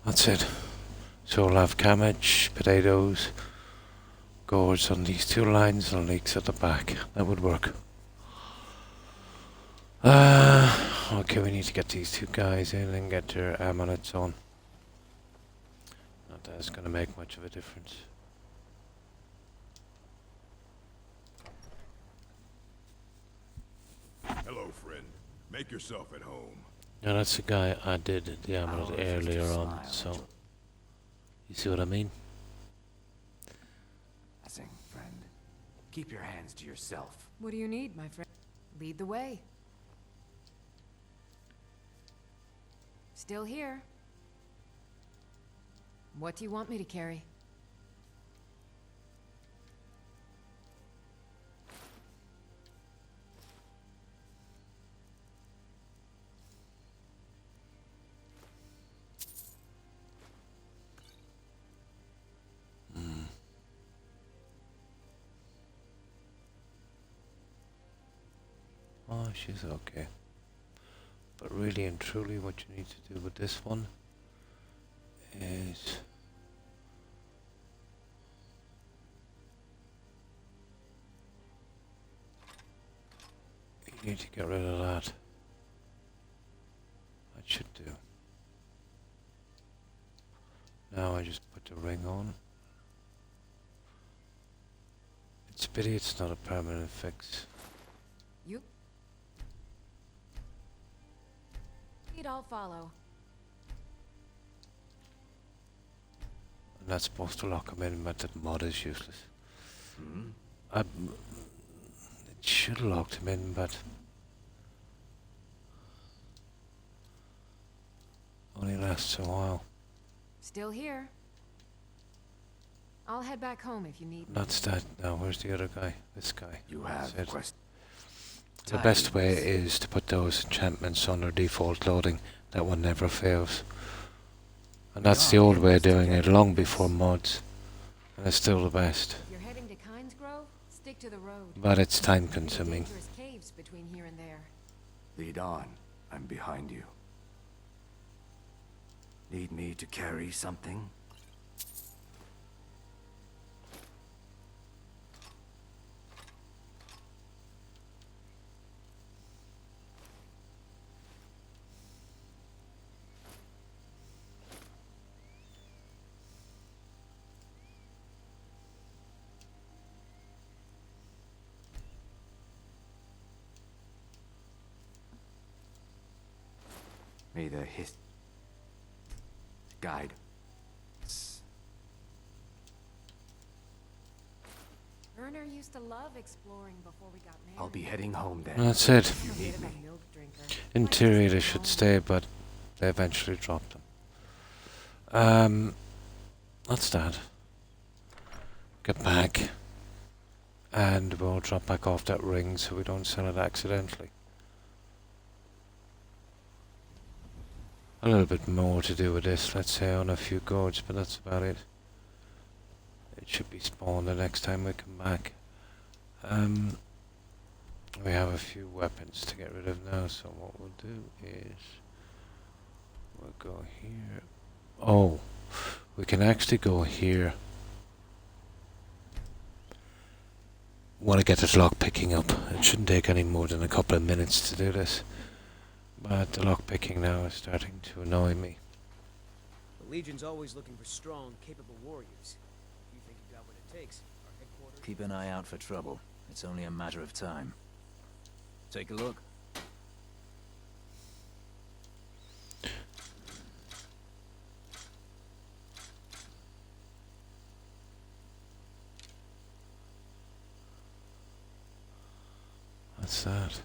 That's it. So we'll have cabbage, potatoes, gourds on these 2 lines and leeks at the back. That would work. Okay, we need to get these 2 guys in and get their amulets on. Not that it's going to make much of a difference. Hello, friend. Make yourself at home. Now that's the guy I did the amulet earlier on, so you see what I mean? Nothing, friend. Keep your hands to yourself. What do you need, my friend? Lead the way. Still here. What do you want me to carry? Oh, she's okay. But really and truly what you need to do with this one is you need to get rid of that. That should do. Now I just put the ring on. It's a pity it's not a permanent fix. You? I'll follow. I'm not supposed to lock him in, but that mod is useless. It should have locked him in, but only lasts a while. Still here. I'll head back home if you need me. That's that. Now, where's the other guy? This guy. You have quest. The best way is to put those enchantments on their default loading. That one never fails. And that's the old way of doing it, long before mods. And it's still the best. If you're heading to Kynesgrove, stick to the road. But it's time consuming. Dangerous caves between here and there. Lead on. I'm behind you. Need me to carry something? May the guide. Werner used to love exploring before we got married. I'll be heading home then. That's it. You need me. In theory, they should stay, but they eventually dropped them. That's that. Get back. And we'll drop back off that ring so we don't sell it accidentally. A little bit more to do with this, let's say, on a few gourds, but that's about it. It should be spawned the next time we come back. We have a few weapons to get rid of now, so what we'll do is we'll go here. Oh, we can actually go here. Want to get this lock picking up. It shouldn't take any more than a couple of minutes to do this. But the lock picking now is starting to annoy me. The Legion's always looking for strong, capable warriors. If you think you got what it takes, our headquarters... Keep an eye out for trouble. It's only a matter of time. Take a look. What's that?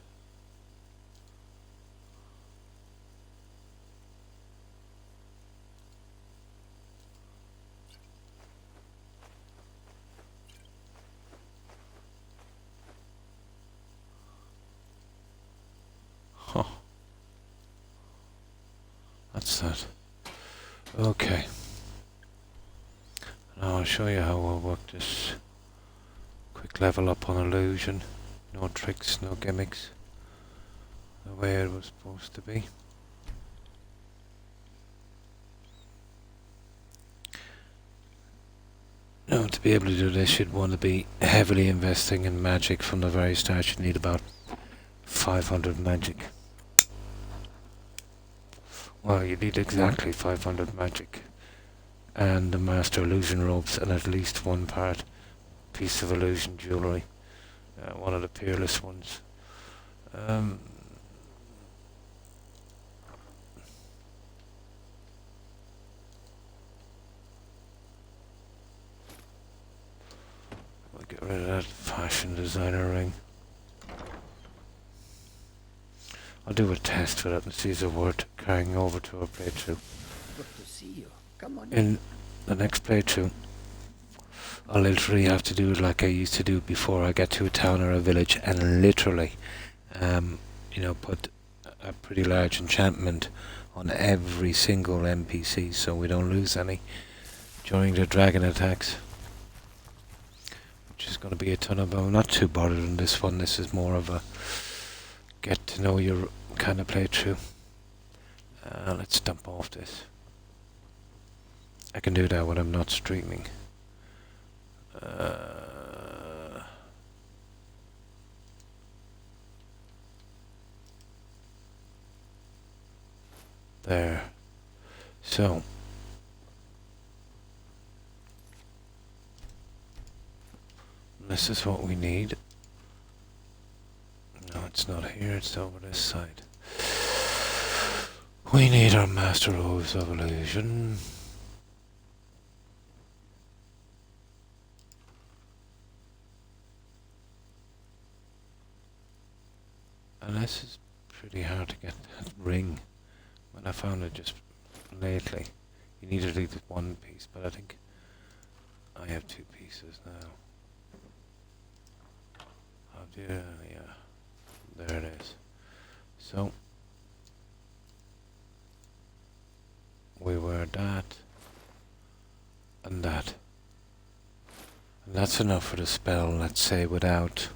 Huh. That's that. Okay. Now I'll show you how we'll work this quick level up on illusion. No tricks, no gimmicks. The way it was supposed to be. Now to be able to do this you'd want to be heavily investing in magic from the very start. You'd need about 500 magic. Well, you need exactly 500 magic. And the master illusion robes and at least one piece of illusion jewellery. One of the peerless ones. We'll get rid of that fashion designer ring. I'll do a test for that and see if it's worth carrying over to a playthrough. Good to see you. Come on In the next playthrough, I'll literally have to do it like I used to do before I get to a town or a village, and literally, you know, put a pretty large enchantment on every single NPC so we don't lose any during the dragon attacks. Which is going to be a ton of... I'm not too bothered on this one. This is more of a get to know your kind of playthrough. Let's dump off this. I can do that when I'm not streaming. There. So. This is what we need. No, it's not here, it's over this side. We need our Master Robes of Illusion. And this is pretty hard to get that ring. When I found it just lately. You need at least one piece, but I think I have two pieces now. Oh dear, yeah. There it is. So we wear that and that. And that's enough for the spell, let's say, without,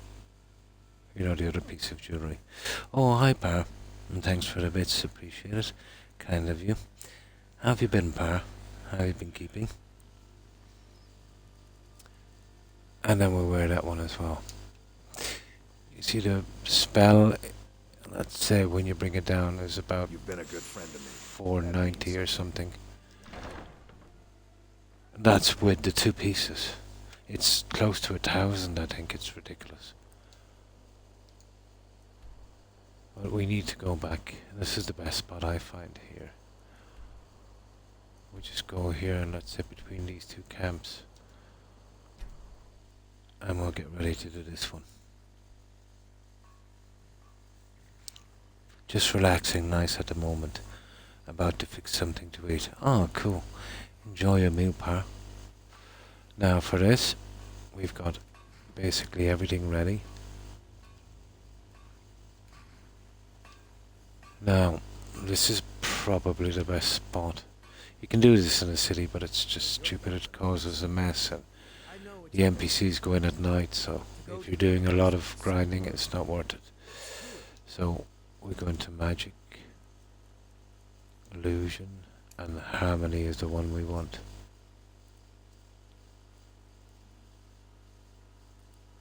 you know, the other piece of jewellery. Oh, hi, Bar. And thanks for the bits, appreciate it. Kind of you. How have you been, Pa? How have you been keeping? And then we'll wear that one as well. You see the spell, let's say when you bring it down, is about You've been a good friend to me. 490 or something. That's with the 2 pieces. It's close to 1,000, I think. It's ridiculous. But we need to go back. This is the best spot I find here. We just go here and let's sit between these 2 camps. And we'll get ready to do this one. Just relaxing nice at the moment. About to fix something to eat. Oh, cool. Enjoy your meal, Pa. Now for this, we've got basically everything ready. Now, this is probably the best spot. You can do this in a city, but it's just stupid. It causes a mess, and the NPCs go in at night, so if you're doing a lot of grinding, it's not worth it. So, we go into magic, illusion, and harmony is the one we want.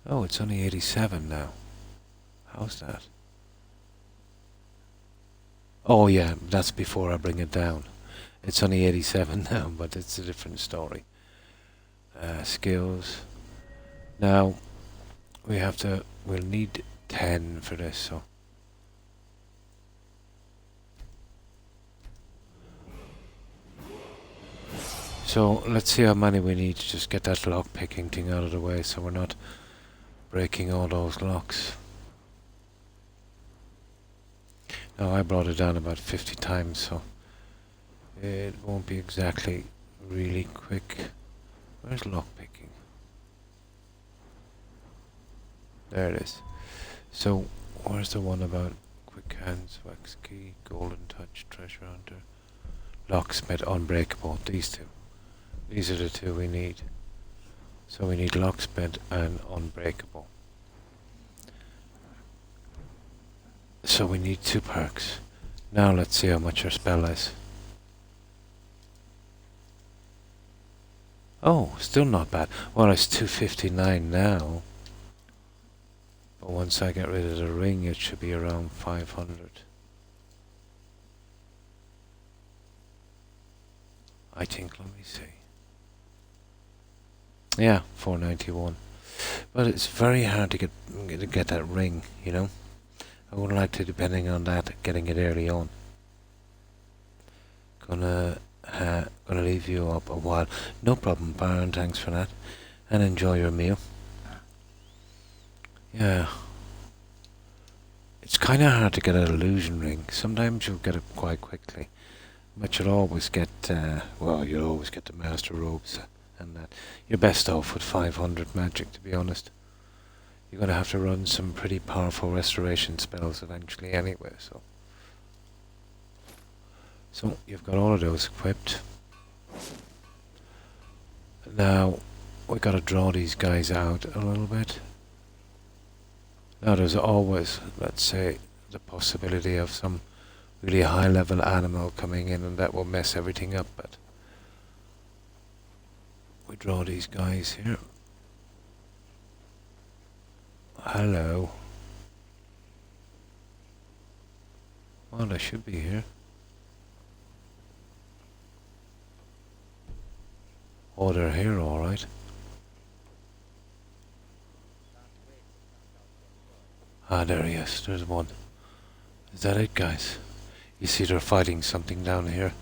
Oh, it's only 87 now. How's that? Oh yeah, that's before I bring it down. It's only 87 now, but it's a different story. Skills. Now, we'll need 10 for this, so. So, let's see how many we need to just get that lock picking thing out of the way so we're not breaking all those locks. Now, I brought it down about 50 times, so it won't be exactly really quick. Where's lock picking? There it is. So, where's the one about quick hands, wax key, golden touch, treasure hunter, locksmith, unbreakable? These 2. These are the 2 we need. So we need locksmith and unbreakable. So we need 2 perks. Now let's see how much our spell is. Oh, still not bad. Well, it's 259 now. But once I get rid of the ring, it should be around 500. I think, let me see. Yeah, 491. But it's very hard to get that ring, you know. I would like to, depending on that, getting it early on. Gonna leave you up a while. No problem, Baron. Thanks for that, and enjoy your meal. Yeah, it's kind of hard to get an illusion ring. Sometimes you'll get it quite quickly, but you'll always get you'll always get the master robes and that. You're best off with 500 magic, to be honest. You're gonna have to run some pretty powerful restoration spells eventually anyway, so you've got all of those equipped. Now we gotta draw these guys out a little bit. Now there's always, let's say, the possibility of some really high level animal coming in and that will mess everything up, but we draw these guys here. Hello. Well, they should be here. Oh, they're here, alright. Ah, there he is. There's one. Is that it, guys? You see they're fighting something down here.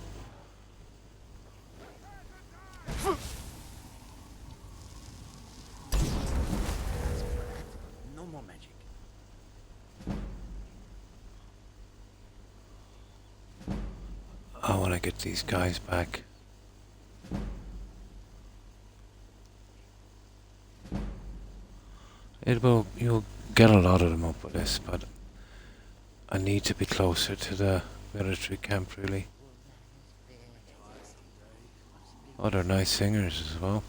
No more magic. I want to get these guys back. You'll get a lot of them up with this, but I need to be closer to the military camp, really. Oh, they're nice singers as well.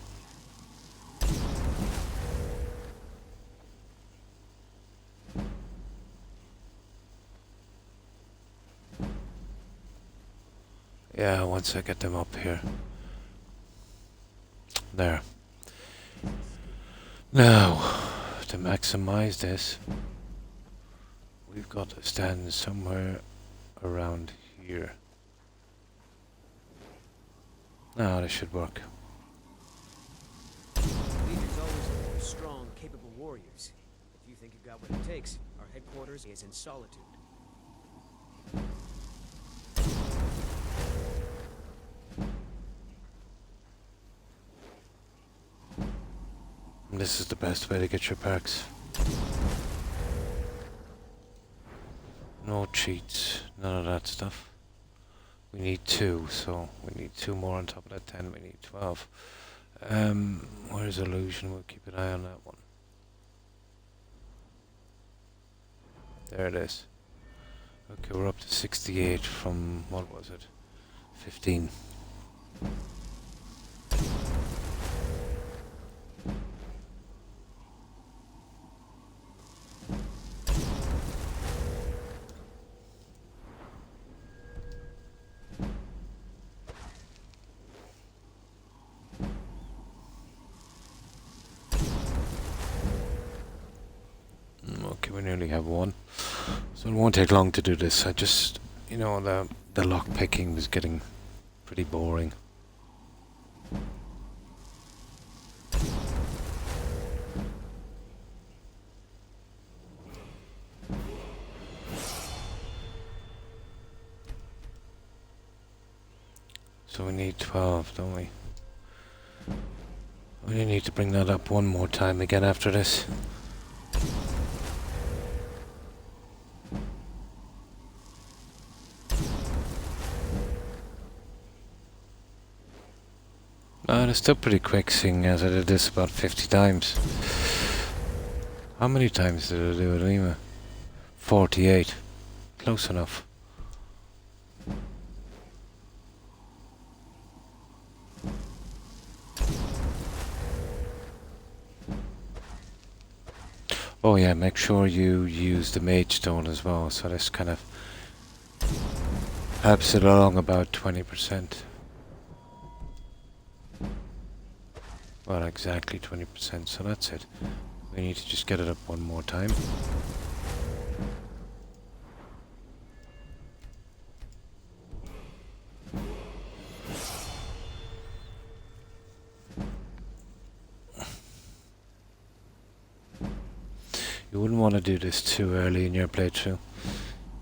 Yeah, once I get them up here. There. Now, to maximize this, we've got to stand somewhere around here. Now, this should work. Legion's always looking for strong, capable warriors. If you think you've got what it takes, our headquarters is in Solitude. This is the best way to get your perks. No cheats, none of that stuff. We need 2, so we need 2 more on top of that 10, we need 12. Where's illusion? We'll keep an eye on that one. There it is. Okay, we're up to 68 from, what was it? 15. Okay, we nearly have 1. So it won't take long to do this. I just, you know, the lock picking was getting pretty boring. So we need 12, don't we? We need to bring that up one more time again after this. It's still pretty quick, seeing as I did this about 50 times. How many times did I do it anyway? 48. Close enough. Oh yeah, make sure you use the mage stone as well, so this kind of helps it along about 20%. Well, exactly 20%, so that's it. We need to just get it up one more time. You wouldn't want to do this too early in your playthrough.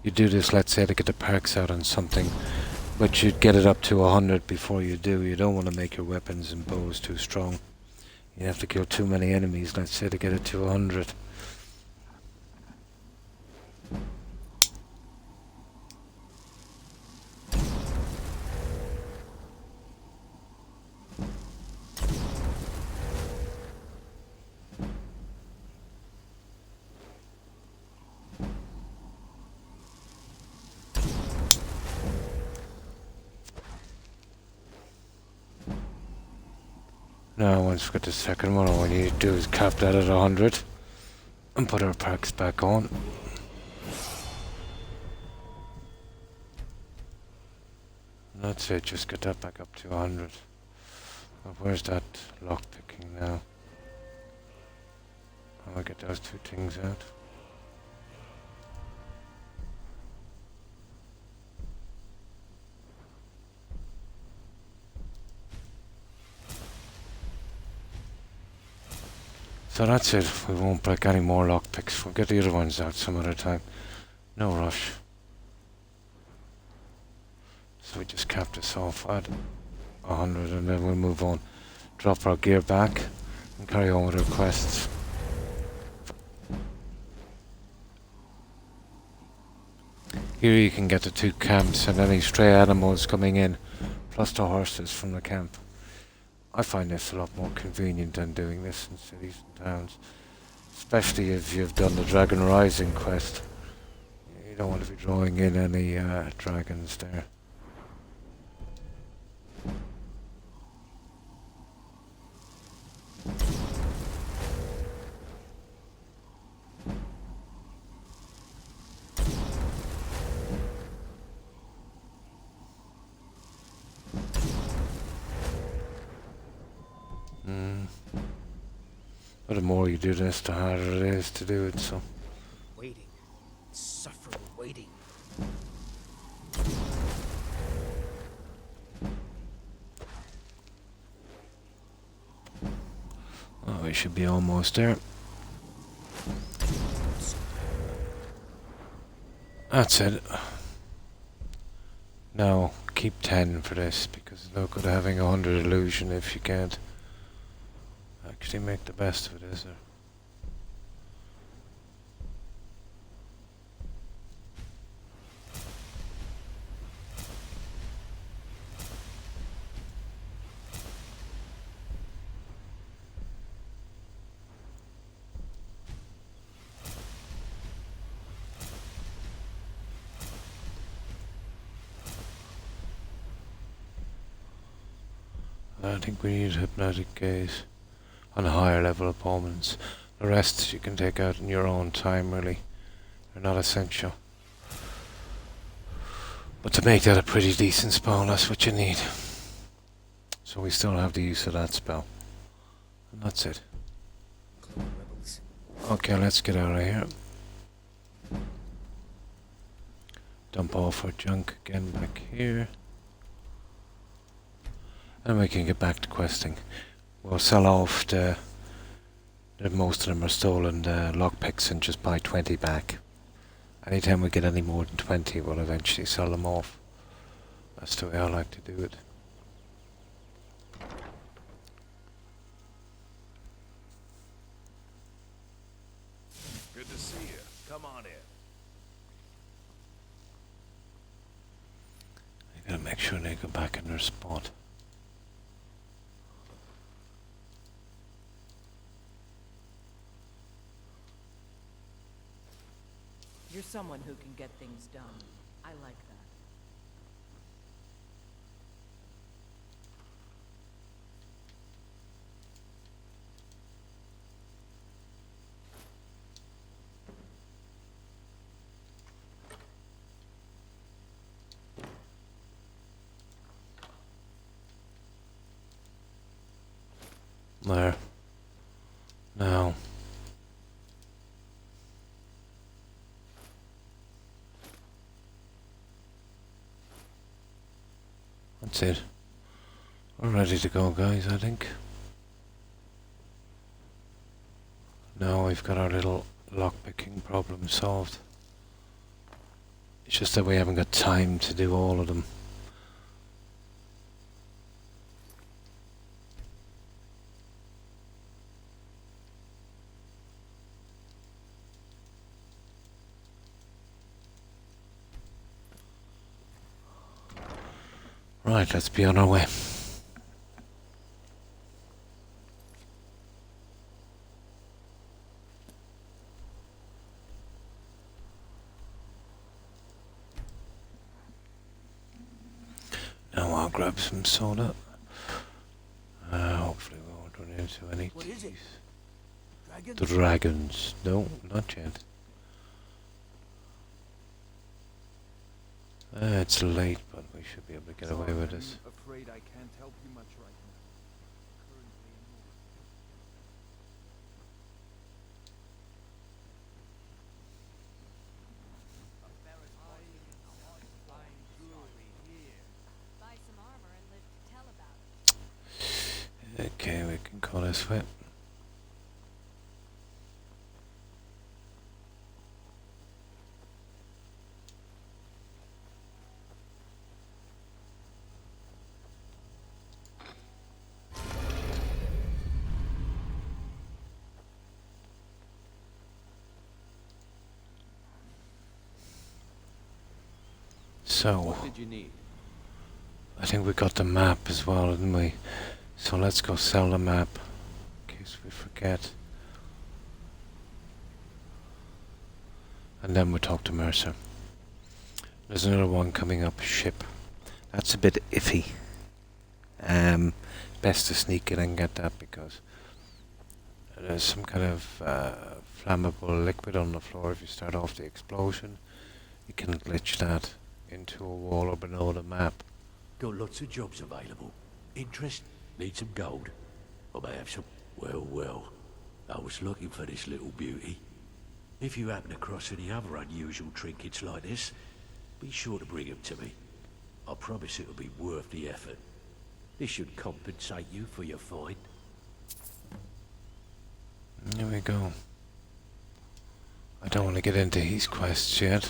You do this, let's say, to get the perks out on something, but you'd get it up to 100 before you do. You don't want to make your weapons and bows too strong. You have to kill too many enemies, let's say, to get it to 100. Now, once we get the second one, all we need to do is cap that at 100 and put our perks back on. And that's it, just get that back up to 100. Well, where's that lock picking now? I'll get those 2 things out. So that's it, we won't break any more lockpicks. We'll get the other ones out some other time. No rush. So we just cap this off at 100 and then we'll move on. Drop our gear back and carry on with our quests. Here you can get the 2 camps and any stray animals coming in, plus the horses from the camp. I find this a lot more convenient than doing this in cities and towns. Especially if you've done the Dragon Rising quest. You don't want to be drawing in any dragons there. But the more you do this, the harder it is to do it, so. Waiting. Insufferable waiting. Oh, we should be almost there. That's it. Now, keep 10 for this, because it's no good having 100 illusion if you can't actually make the best of it, is there? I think we need hypnotic gaze on higher level opponents. The rest you can take out in your own time, really. They're not essential. But to make that a pretty decent spell, that's what you need. So we still have the use of that spell. And that's it. Okay, let's get out of here. Dump off our junk again back here. And we can get back to questing. We'll sell off the most of them are stolen lockpicks and just buy 20 back. Anytime we get any more than 20, we'll eventually sell them off. That's the way I like to do it. Good to see you. Come on in. I gotta make sure they go back in their spot. You're someone who can get things done. I like that. There. Now. That's it. We're ready to go, guys, I think. Now we've got our little lockpicking problem solved. It's just that we haven't got time to do all of them. Right, let's be on our way. Now I'll grab some soda. Hopefully we won't run into any What is it? Dragons? Dragons. No, not yet. It's late, but we should be able to get away with this. Afraid I can't help you much right now. Okay, we can go this way. So, What did you need? I think we got the map as well, didn't we? So let's go sell the map, in case we forget. And then we'll talk to Mercer. There's another one coming up, ship. That's a bit iffy. Best to sneak in and get that because there's some kind of flammable liquid on the floor. If you start off the explosion, you can glitch that into a wall or below the map. Got lots of jobs available. Interest? Need some gold? I may have some... Well, I was looking for this little beauty. If you happen across any other unusual trinkets like this, be sure to bring them to me. I promise it'll be worth the effort. This should compensate you for your find. Here we go. I don't want to get into his quests yet.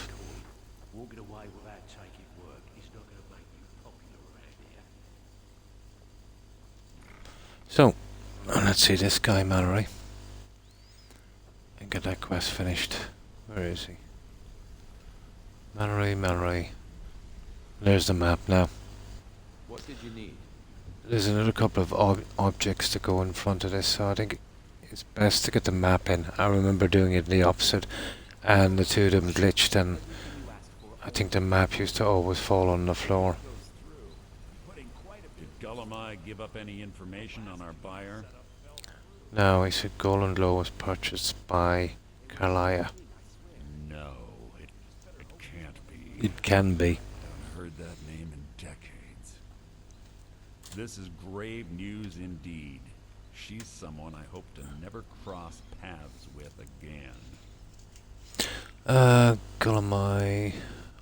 Walking away without taking work is not going to make you popular around here. So, let's see this guy, Mallory. And get that quest finished. Where is he? Mallory. There's the map now. What did you need? There's another couple of objects to go in front of this, so I think it's best to get the map in. I remember doing it the opposite, and the two of them glitched, and I think the map used to always fall on the floor. Did Gullamai give up any information on our buyer? No, he said Golden Glow was purchased by Carlia. No, it can't be. It can be. I've heard that name in decades. This is grave news indeed. She's someone I hope to never cross paths with again. Gullamai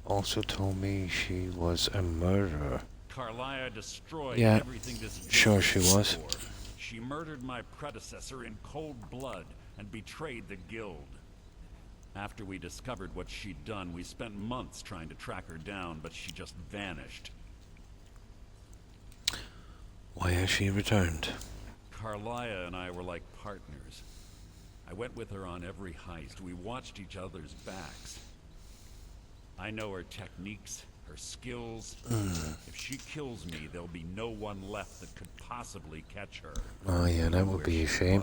also told me she was a murderer. Carlia destroyed Yeah, everything this sure she was. for. She murdered my predecessor in cold blood and betrayed the guild. After we discovered what she'd done, we spent months trying to track her down, but she just vanished. Why has she returned? Carlia and I were like partners. I went with her on every heist. We watched each other's backs. I know her techniques, her skills. If she kills me, there'll be no one left that could possibly catch her. Oh yeah, that would be a shame.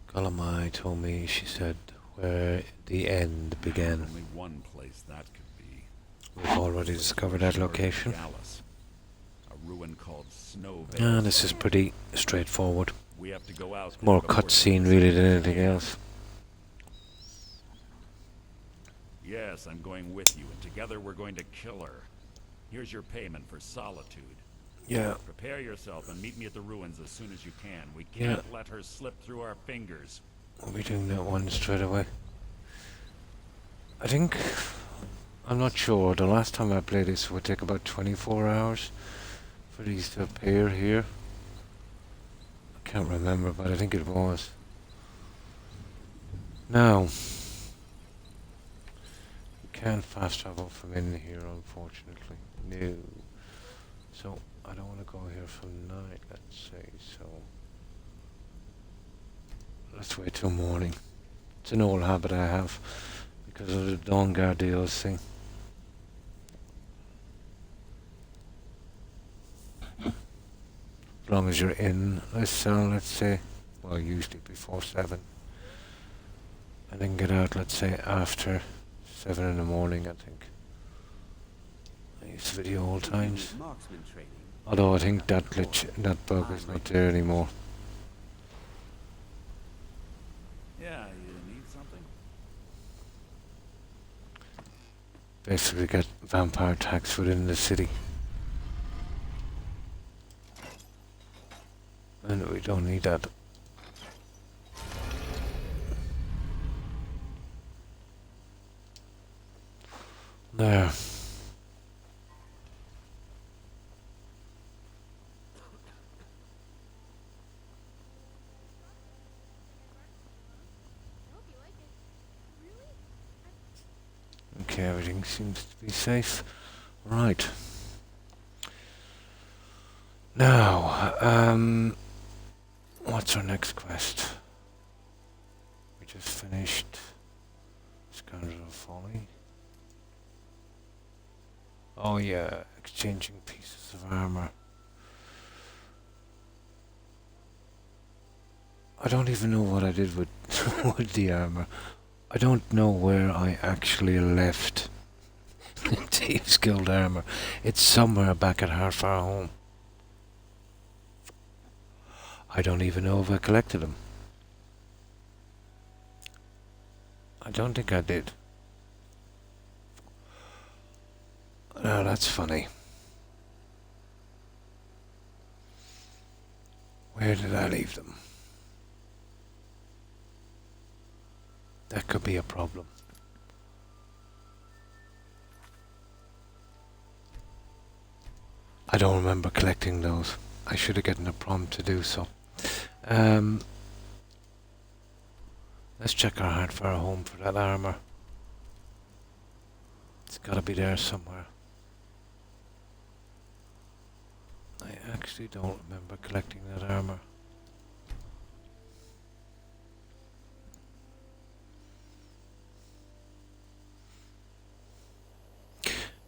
Gullamai told me, she said, where the end began. Only one place that could be. We've already discovered that location. A ruin called Snow Ah, this is pretty straightforward. We have to go out. It's more cutscene really than anything else. Yes, I'm going with you, and together we're going to kill her. Here's your payment for solitude. Yeah. Prepare yourself and meet me at the ruins as soon as you can. We can't let her slip through our fingers. We'll be doing that one straight away. I think... I'm not sure. The last time I played this would take about 24 hours for these to appear here. I can't remember, but I think it was. Now... can't fast travel from in here, unfortunately. No. So, I don't want to go here from night, let's say, so... let's wait till morning. It's an old habit I have, because of the Dawn Guard DLC. As long as you're in a cell, let's say, well, usually before 7. And then get out, let's say, after 7 in the morning, I think. I used to be the old times. Although I think that glitch, that bug is not there anymore. Yeah, you need something? Basically get vampire attacks within the city. And we don't need that. There. Okay, everything seems to be safe. Right. Now, what's our next quest? We just finished Scoundrel of Folly. Oh yeah, exchanging pieces of armor. I don't even know what I did with with the armor. I don't know where I actually left Thieves Guild armor. It's somewhere back at Harfar home. I don't even know if I collected them. I don't think I did. Oh, that's funny. Where did I leave them? That could be a problem. I don't remember collecting those. I should have gotten a prompt to do so. Let's check our hardware home for that armor. It's gotta be there somewhere. I actually don't remember collecting that armor.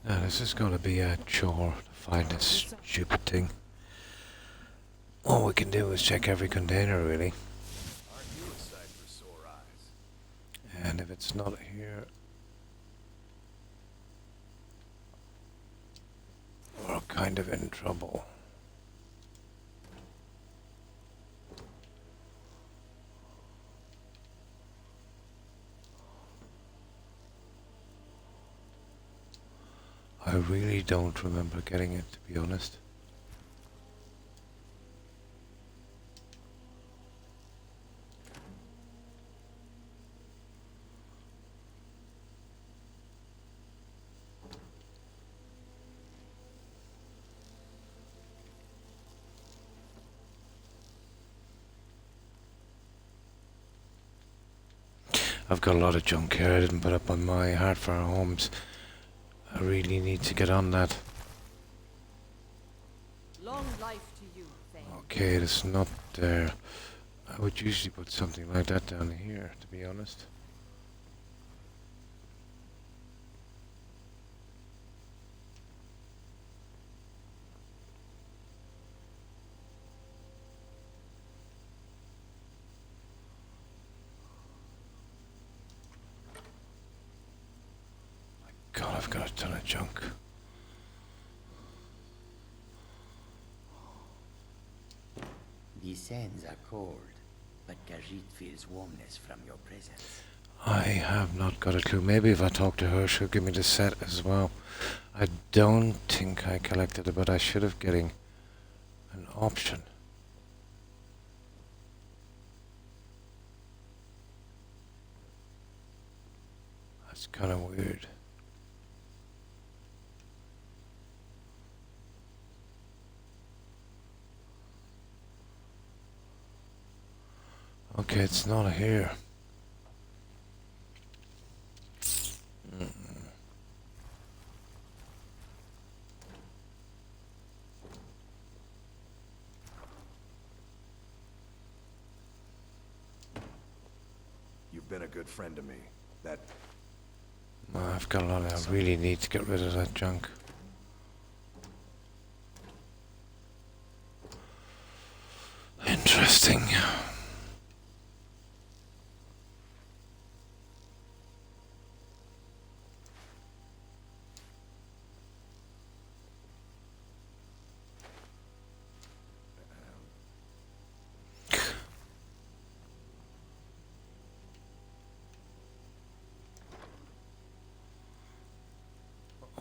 Now this is gonna be a chore to find this stupid thing. All we can do is check every container really. And if it's not here, we're kind of in trouble. I really don't remember getting it, to be honest. I've got a lot of junk here I didn't put up on my hardware homes. I really need to get on that. Long life to you, Thane. Okay, it's not there. I would usually put something like that down here, to be honest. God, I've got a ton of junk. The sands are cold, but Khajiit feels warmness from your presence. I have not got a clue. Maybe if I talk to her, she'll give me the set as well. I don't think I collected it, but I should have getting an option. That's kind of weird. Okay, it's not here. You've been a good friend to me. That... I've got a lot of... I really need to get rid of that junk. Interesting.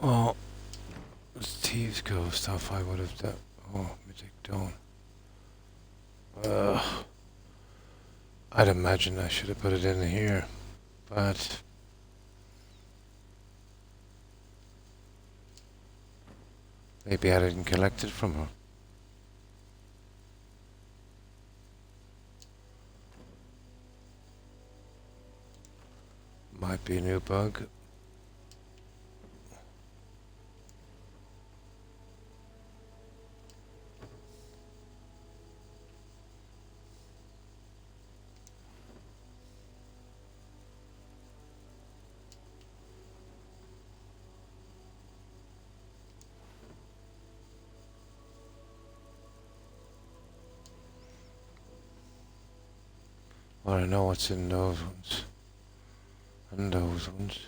Oh, Thieves Cove stuff I would have done. Oh, Mythic Dawn. I'd imagine I should have put it in here, but maybe I didn't collect it from her. Might be a new bug. Well, I know what's in those ones. And those ones.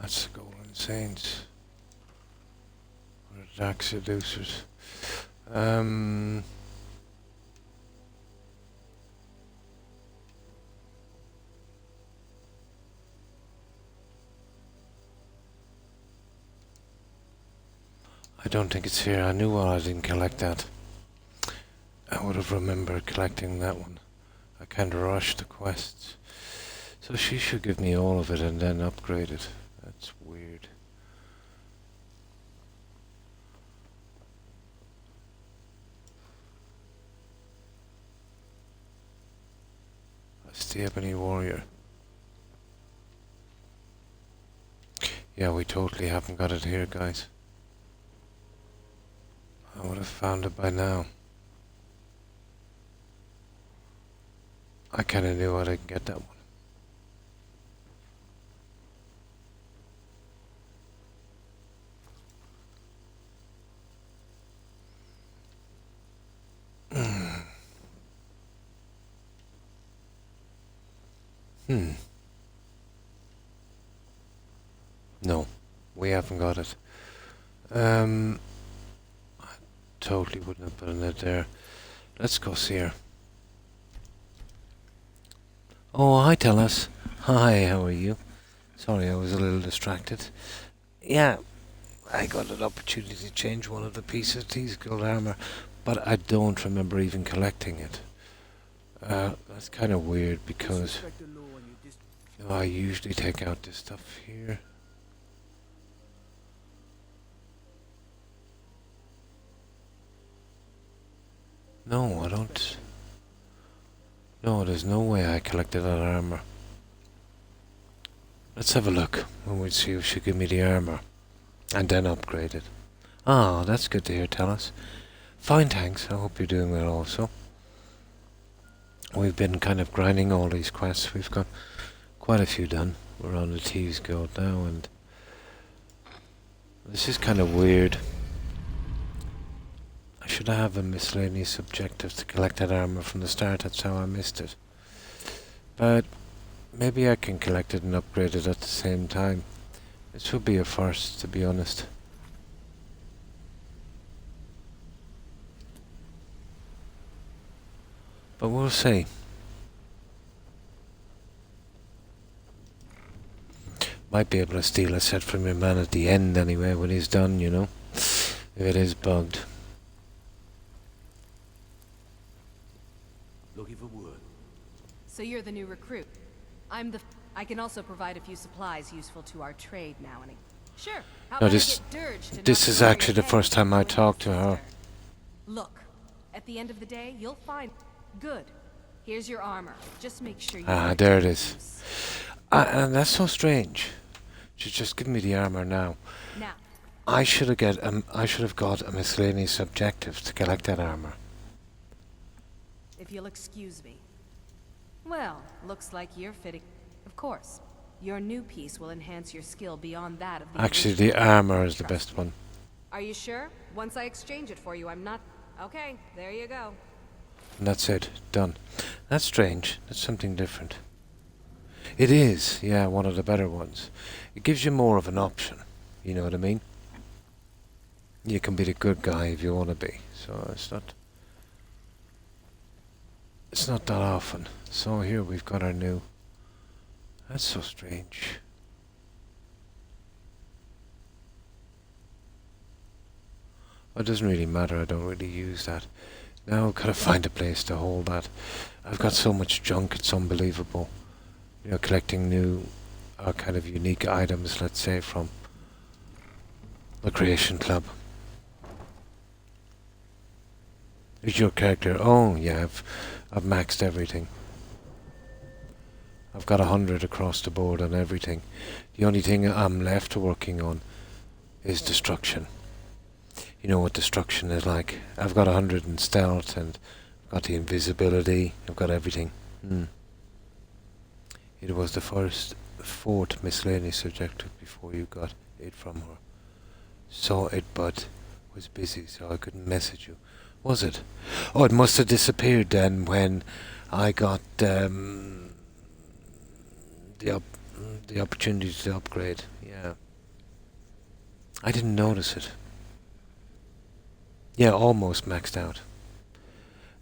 That's the Golden Saints. Or the Dark Seducers. I don't think it's here. I knew why I didn't collect that. I would have remembered collecting that one. I kind of rushed the quests. So she should give me all of it and then upgrade it. That's weird. That's the Ebony Warrior. Yeah, we totally haven't got it here, guys. I would have found it by now. I kind of knew I didn't get that one. No, we haven't got it. I totally wouldn't have put it there. Let's go see her. Oh, hi, Tellus. Hi, how are you? Sorry, I was a little distracted. Yeah, I got an opportunity to change one of the pieces of his gold armor, but I don't remember even collecting it. That's kind of weird because I usually take out this stuff here. No, I don't. No, there's no way I collected that armor. Let's have a look and we'll see if she'll give me the armor and then upgrade it. Ah, that's good to hear, Tellus. Fine, thanks. I hope you're doing well also. We've been kind of grinding all these quests. We've got quite a few done. We're on the Thieves Guild now, and this is kind of weird. I should have a miscellaneous objective to collect that armor from the start. That's how I missed it. But maybe I can collect it and upgrade it at the same time. This would be a first, to be honest. But we'll see. Might be able to steal a set from your man at the end anyway, when he's done, you know. If it is bugged. Looking for work. So you're the new recruit. I can also provide a few supplies useful to our trade now and again. Sure. How No, about I get Dirge to this knock is you on actually your the head first time I before you talked to her. Look, at the end of the day, you'll find... Good. Here's your armor. Just make sure you... Ah, there it is. And that's so strange. She's just given me the armor now. Now. I should have got a miscellaneous objective to collect that armor. If you'll excuse me. Well, looks like you're fitting. Of course. Your new piece will enhance your skill beyond that of the Actually, the armor is the best one. Are you sure? Once I exchange it for you, I'm not... Okay, there you go. And that's it. Done. That's strange. That's something different. It is, yeah, one of the better ones. It gives you more of an option. You know what I mean? You can be the good guy if you want to be. So it's not that often. So here we've got our new... That's so strange. Well, it doesn't really matter. I don't really use that. Now I've got to find a place to hold that. I've got so much junk, it's unbelievable. You know, collecting new, kind of unique items, let's say, from the Creation Club. Is your character? Oh, yeah, I've maxed everything. I've got 100 across the board on everything. The only thing I'm left working on is destruction. You know what destruction is like. I've got 100 in stealth, and I've got the invisibility. I've got everything. It was the fourth miscellaneous objective before you got it from her. Saw it, but was busy, so I couldn't message you. Was it? Oh, it must have disappeared then when I got the opportunity to upgrade. Yeah. I didn't notice it. Yeah, almost maxed out.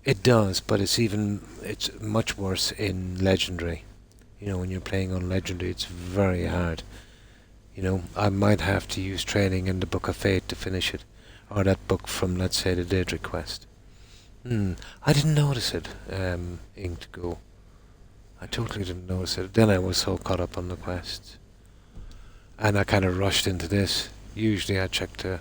It does, but it's much worse in Legendary. You know, when you're playing on Legendary, it's very hard. You know, I might have to use training in the Book of Fate to finish it, Or that book from, let's say, the Daedric Quest. I didn't notice it, Inked Go. I totally didn't notice it. Then I was so caught up on the quest. And I kind of rushed into this. Usually I check the...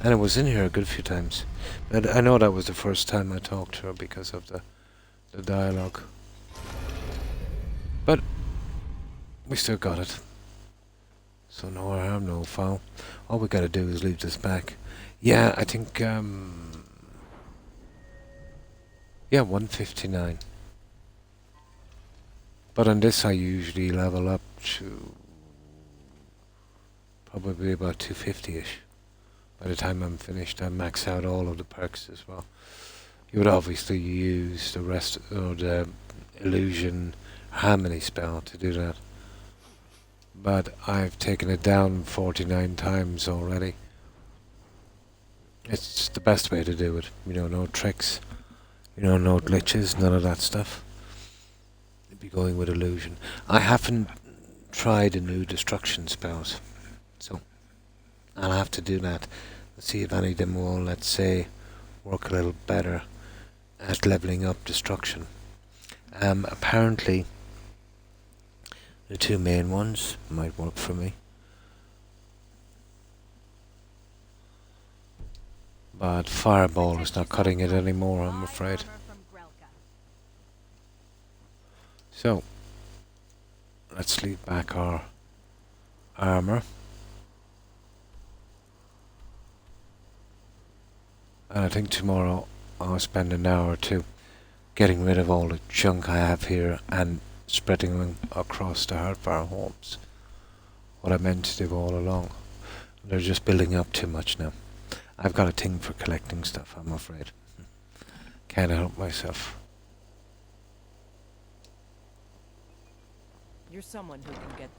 And it was in here a good few times. But I know that was the first time I talked to her because of the dialogue. But we still got it. So no harm, no foul. All we gotta do is leave this back. Yeah, I think, yeah, 159. But on this I usually level up to probably about 250-ish. By the time I'm finished, I max out all of the perks as well. You would obviously use the rest, or the illusion harmony spell to do that. But I've taken it down 49 times already. It's the best way to do it. You know, no tricks. You know, no glitches, none of that stuff. You'd be going with illusion. I haven't tried the new destruction spells. So I'll have to do that. See if any of them will, let's say, work a little better at leveling up destruction. Apparently, the two main ones might work for me. But Fireball is not cutting it anymore, I'm afraid. So, let's leave back our armor. And I think tomorrow I'll spend an hour or two getting rid of all the junk I have here and spreading them across the Hardfire homes. What I meant to do all along. They're just building up too much now. I've got a thing for collecting stuff, I'm afraid. Can't help myself. You're someone who can get...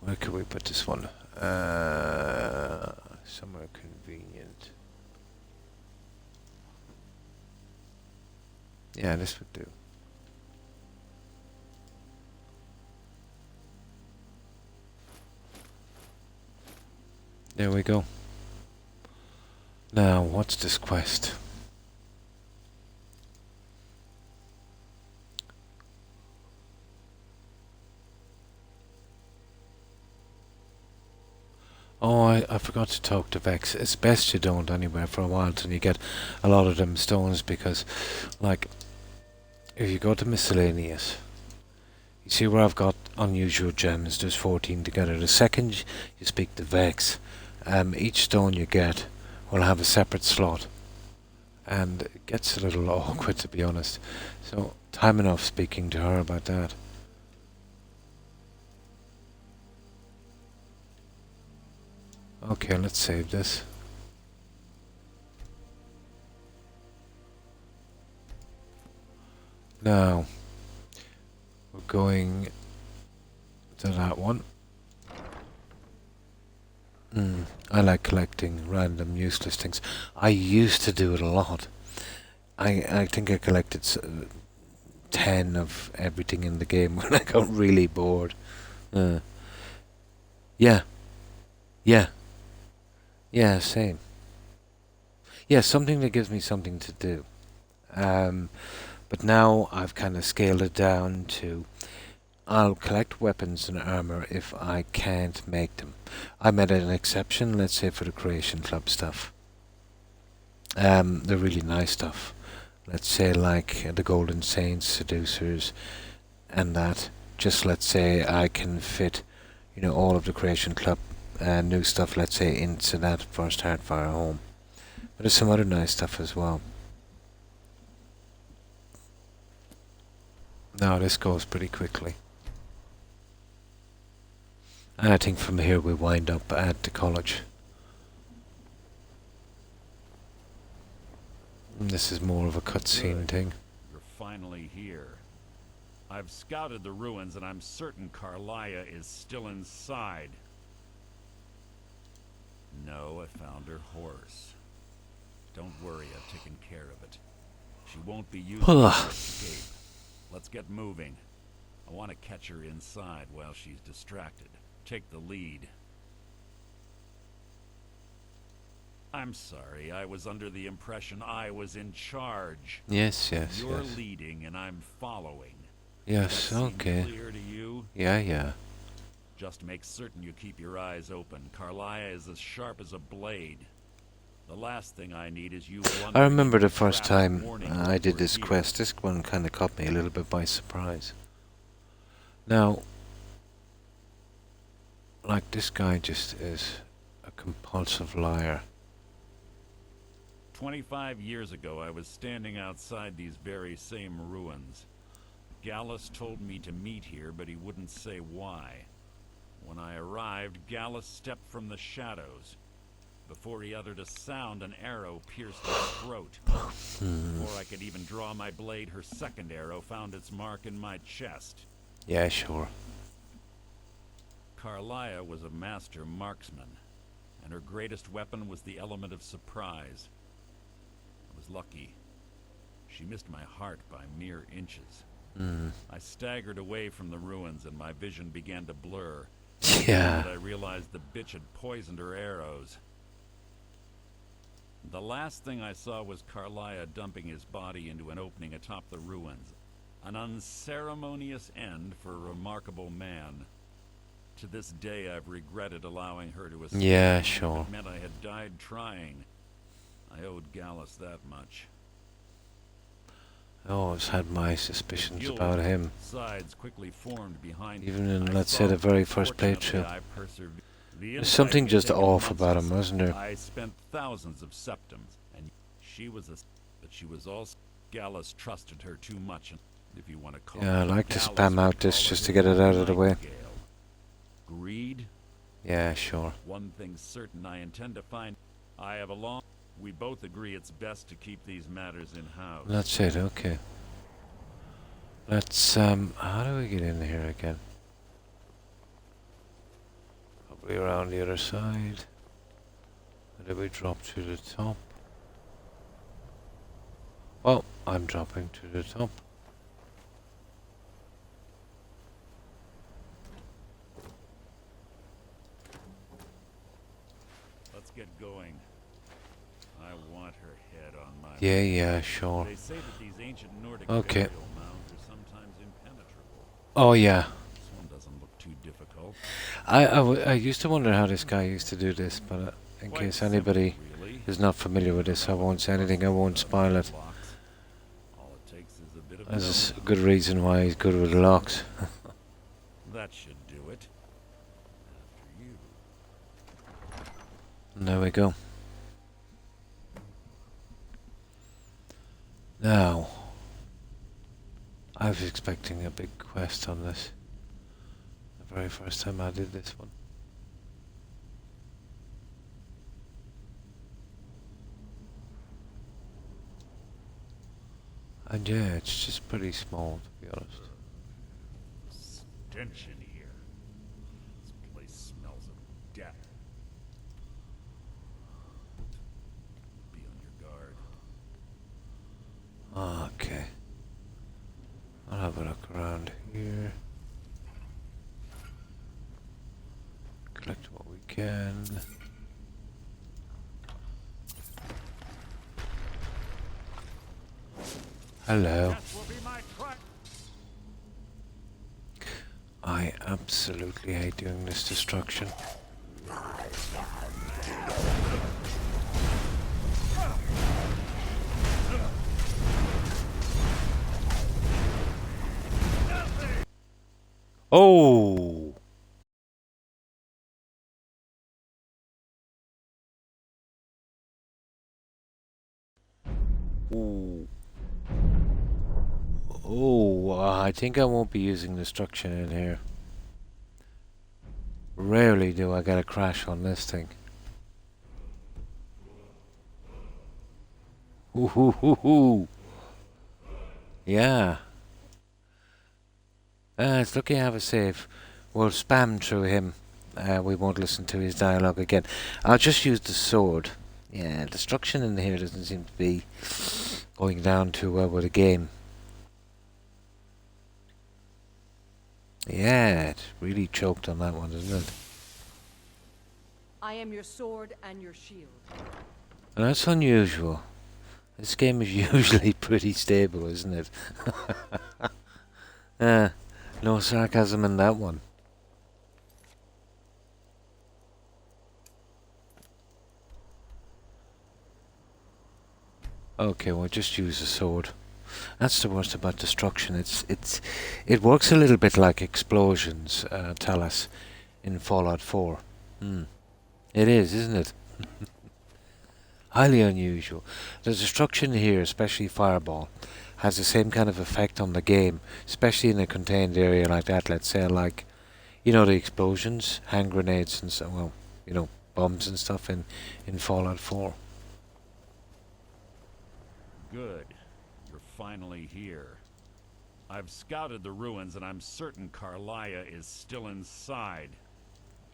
Where could we put this one? Somewhere convenient. Yeah, this would do. There we go. Now, what's this quest? Oh, I forgot to talk to Vex. It's best you don't anyway for a while till you get a lot of them stones, because, like, if you go to miscellaneous, you see where I've got unusual gems, there's 14 together. The second you speak to Vex, each stone you get will have a separate slot. And it gets a little awkward, to be honest. So, time enough speaking to her about that. Okay, let's save this. Now, we're going to that one. I like collecting random useless things. I used to do it a lot. I think I collected 10 of everything in the game when I got really bored. Yeah. Yeah, same. Yeah, something that gives me something to do. But now I've kind of scaled it down to I'll collect weapons and armor if I can't make them. I made an exception, let's say, for the Creation Club stuff. They're really nice stuff. Let's say like the Golden Saints, Seducers, and that. Just let's say I can fit, you know, all of the Creation Club new stuff, let's say, into that first Hardfire home. But there's some other nice stuff as well. Now this goes pretty quickly. And I think from here we wind up at the college. And this is more of a cutscene thing. You're finally here. I've scouted the ruins and I'm certain Carlia is still inside. No, I found her horse. Don't worry, I've taken care of it. She won't be using it to escape. Let's get moving. I want to catch her inside while she's distracted. Take the lead. I'm sorry, I was under the impression I was in charge. Yes. You're leading and I'm following. Yes, That seem okay. Clear to you? Yeah. Just make certain you keep your eyes open. Carlia is as sharp as a blade. The last thing I need is you I remember the first time I did this quest. This one kind of caught me a little bit by surprise. Now, like, this guy just is a compulsive liar. 25 years ago, I was standing outside these very same ruins. Gallus told me to meet here, but he wouldn't say why. When I arrived, Gallus stepped from the shadows. Before he uttered a sound, an arrow pierced his throat. Before I could even draw my blade, her second arrow found its mark in my chest. Yeah, sure. Carlia was a master marksman, and her greatest weapon was the element of surprise. I was lucky. She missed my heart by mere inches. I staggered away from the ruins, and my vision began to blur. Yeah. I realized the bitch had poisoned her arrows. The last thing I saw was Carlia dumping his body into an opening atop the ruins. An unceremonious end for a remarkable man. To this day, I've regretted allowing her to escape. Yeah, sure. It meant I had died trying. I owed Gallus that much. I always had my suspicions about him. Sides quickly formed behind Even in, let's say, the very first playthrough. There's something just off about him, wasn't there? I spent thousands of septims, and she was but she was also Gallus trusted her too much, if you want to call it. Yeah, I like to spam out this just to get it out of the way. Greed? Yeah, sure. One thing's certain, I intend to find. I have a long. We both agree it's best to keep these matters in-house. That's it, okay. Let's, how do we get in here again? Probably around the other side. Or did we drop to the top? Well, I'm dropping to the top. Let's get going. I want her head on my Yeah, sure. They say that these ancient Nordic okay. burial mounds are sometimes impenetrable. Oh yeah. This one doesn't look too difficult. I used to wonder how this guy used to do this, but in Quite case anybody simple, really. is not familiar with this, I won't say anything, I won't spoil it. All it takes is a bit of There's a good reason why he's good with locks. That should do it. After you. And there we go. Now, I was expecting a big quest on this. The very first time I did this one. And yeah, it's just pretty small, to be honest. Stench in here. This place smells of death. Be on your guard. Okay. I'll have a look around here. Collect what we can. Hello. I absolutely hate doing this destruction. Oh! Ooh. Oh, I think I won't be using destruction in here. Rarely do I get a crash on this thing. Ooh, hoo, hoo, hoo. Yeah. It's lucky I have a save. We'll spam through him. We won't listen to his dialogue again. I'll just use the sword. Yeah, destruction in here doesn't seem to be going down too well with the game. Yeah, it really choked on that one, doesn't it? I am your sword and your shield. And that's unusual. This game is usually pretty stable, isn't it? No sarcasm in that one. Okay, we'll just use a sword. That's the worst about destruction. It works a little bit like explosions, tell us, in Fallout 4. It is, isn't it? Highly unusual. The destruction here, especially Fireball, has the same kind of effect on the game, especially in a contained area like that. Let's say, like, you know, the explosions, hand grenades, and so, well, you know, bombs and stuff in Fallout 4. Good. You're finally here. I've scouted the ruins and I'm certain Carlia is still inside.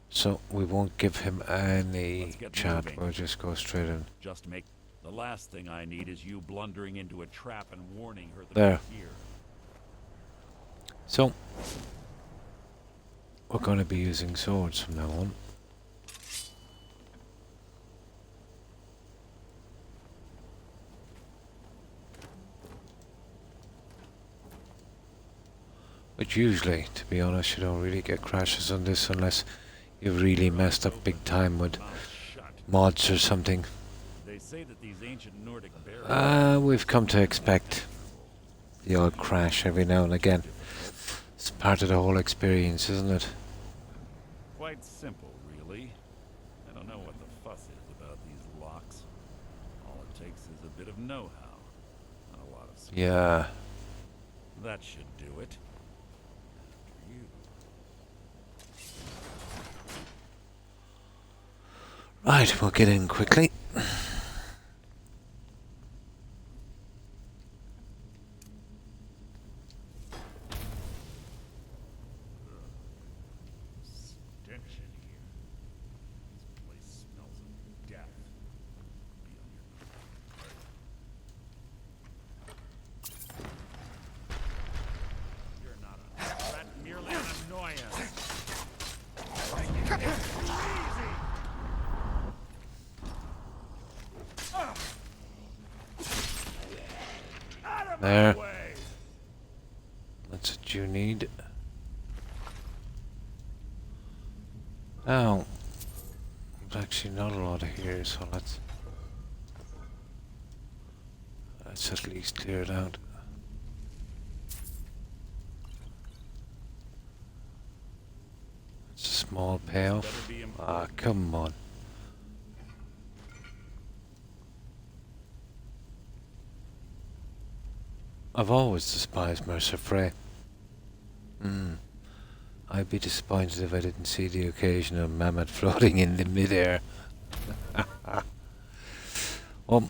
So we won't give him any chat. moving. We'll just go straight in. Just make... The last thing I need is you blundering into a trap and warning her that There. I'm here. So we're going to be using swords from now on. But usually, to be honest, you don't really get crashes on this unless you've really messed up big time with mods or something. They say that these ancient Nordic barriers... We've come to expect the odd crash every now and again. It's part of the whole experience, isn't it? Quite simple, really. I don't know what the fuss is about these locks. All it takes is a bit of know-how and a lot of skill. Yeah. That should do it. Right, we'll get in quickly. Stench in here. This place smells of death. Be on your guard. You're not a threat, merely an annoyance. There. That's what you need. Now, there's actually not a lot of here, so let's at least clear it out. It's a small payoff. Ah, come on. I've always despised Mercer Frey. I'd be disappointed if I didn't see the occasional mammoth floating in the midair. Well,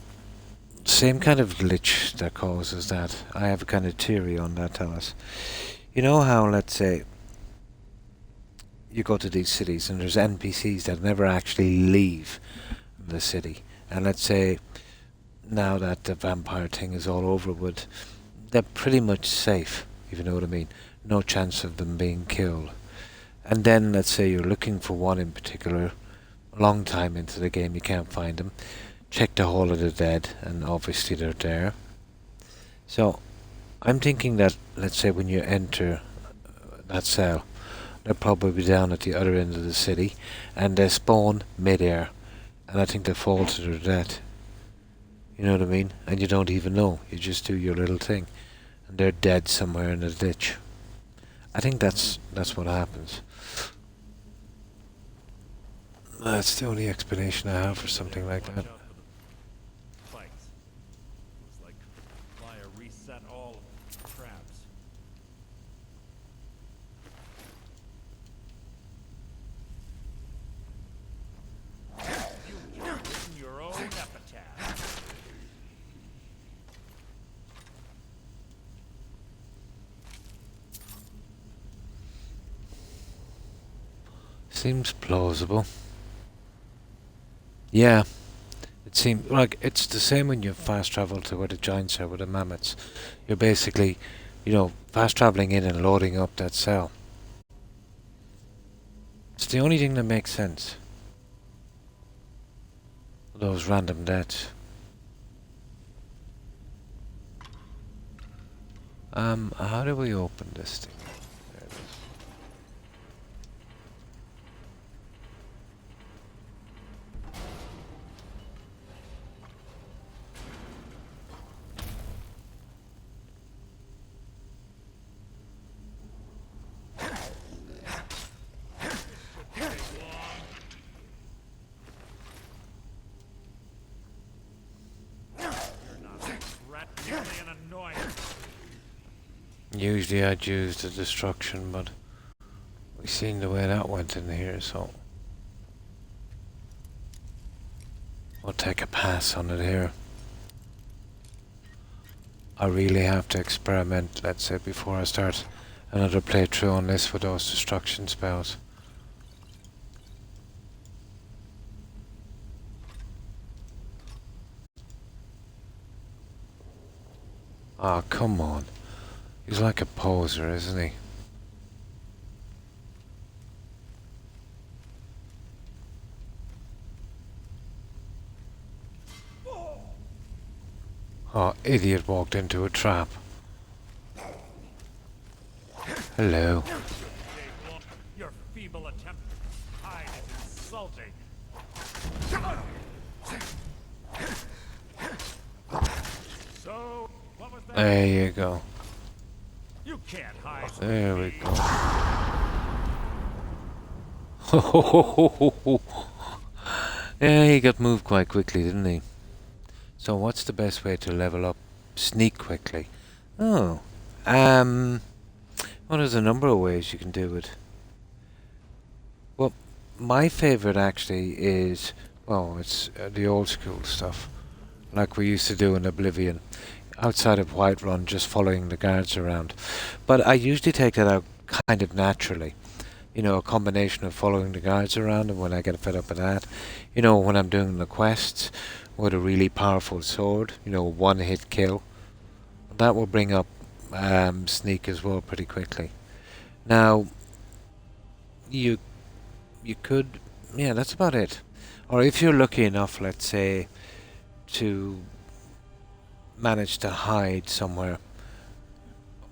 same kind of glitch that causes that. I have a kind of theory on that, Alice. You know how, let's say, you go to these cities and there's NPCs that never actually leave the city. And let's say, now that the vampire thing is all over with, they're pretty much safe, if you know what I mean. No chance of them being killed. And then, let's say you're looking for one in particular, a long time into the game you can't find them. Check the Hall of the Dead, and obviously they're there. So, I'm thinking that, let's say when you enter that cell, they'll probably be down at the other end of the city, and they spawn mid-air, and I think they fall to their death. You know what I mean? And you don't even know. You just do your little thing. And they're dead somewhere in a ditch. I think that's what happens. That's the only explanation I have for something like that. Fights. Looks like Fire reset all of the traps. You've written your own epitaph. Seems plausible. Yeah, it seems like it's the same when you fast travel to where the giants are with the mammoths. You're basically, fast traveling in and loading up that cell. It's the only thing that makes sense. Those random deaths. How do we open this thing? There it is. Usually I'd use the destruction, but we've seen the way that went in here, so we'll take a pass on it here. I really have to experiment, let's say, before I start another playthrough on this with those destruction spells. Ah, oh, come on. He's like a poser, isn't he? Oh, idiot walked into a trap. Hello. Your feeble attempt to hide is insulting. So, what was that? There you go. You can't hide. There we go. Yeah, he got moved quite quickly, didn't he? So what's the best way to level up? Sneak quickly. Oh. Well, there's a number of ways you can do it. Well, my favorite actually is, well, it's the old school stuff. Like we used to do in Oblivion. Outside of Whiterun, just following the guards around. But I usually take that out kind of naturally. A combination of following the guards around, and when I get fed up with that, when I'm doing the quests with a really powerful sword, one-hit kill, that will bring up sneak as well pretty quickly. Now, you could, yeah, that's about it. Or if you're lucky enough, let's say, to manage to hide somewhere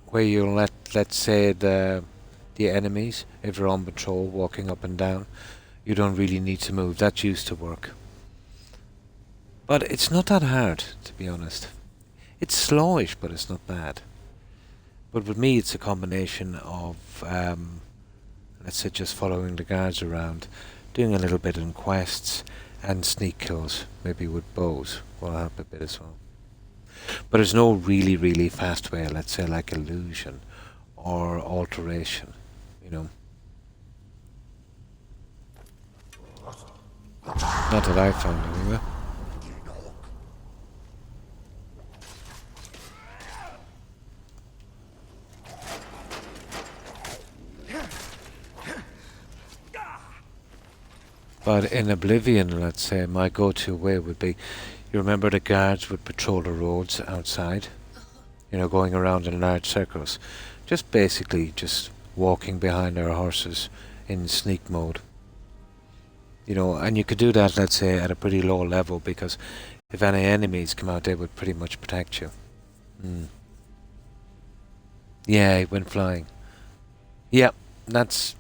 where you'll let's say the enemies, if you're on patrol walking up and down, you don't really need to move. That used to work, but it's not that hard, to be honest. It's slowish, but it's not bad. But with me, it's a combination of let's say just following the guards around, doing a little bit in quests, and sneak kills, maybe with bows will help a bit as well. But there's no really, really fast way, let's say like illusion or alteration, Not that I found anyway. But in Oblivion, let's say, my go-to way would be, you remember the guards would patrol the roads outside? Going around in large circles. Just basically just walking behind their horses in sneak mode. And you could do that, let's say, at a pretty low level, because if any enemies come out, they would pretty much protect you. Yeah, he went flying. Yeah, that's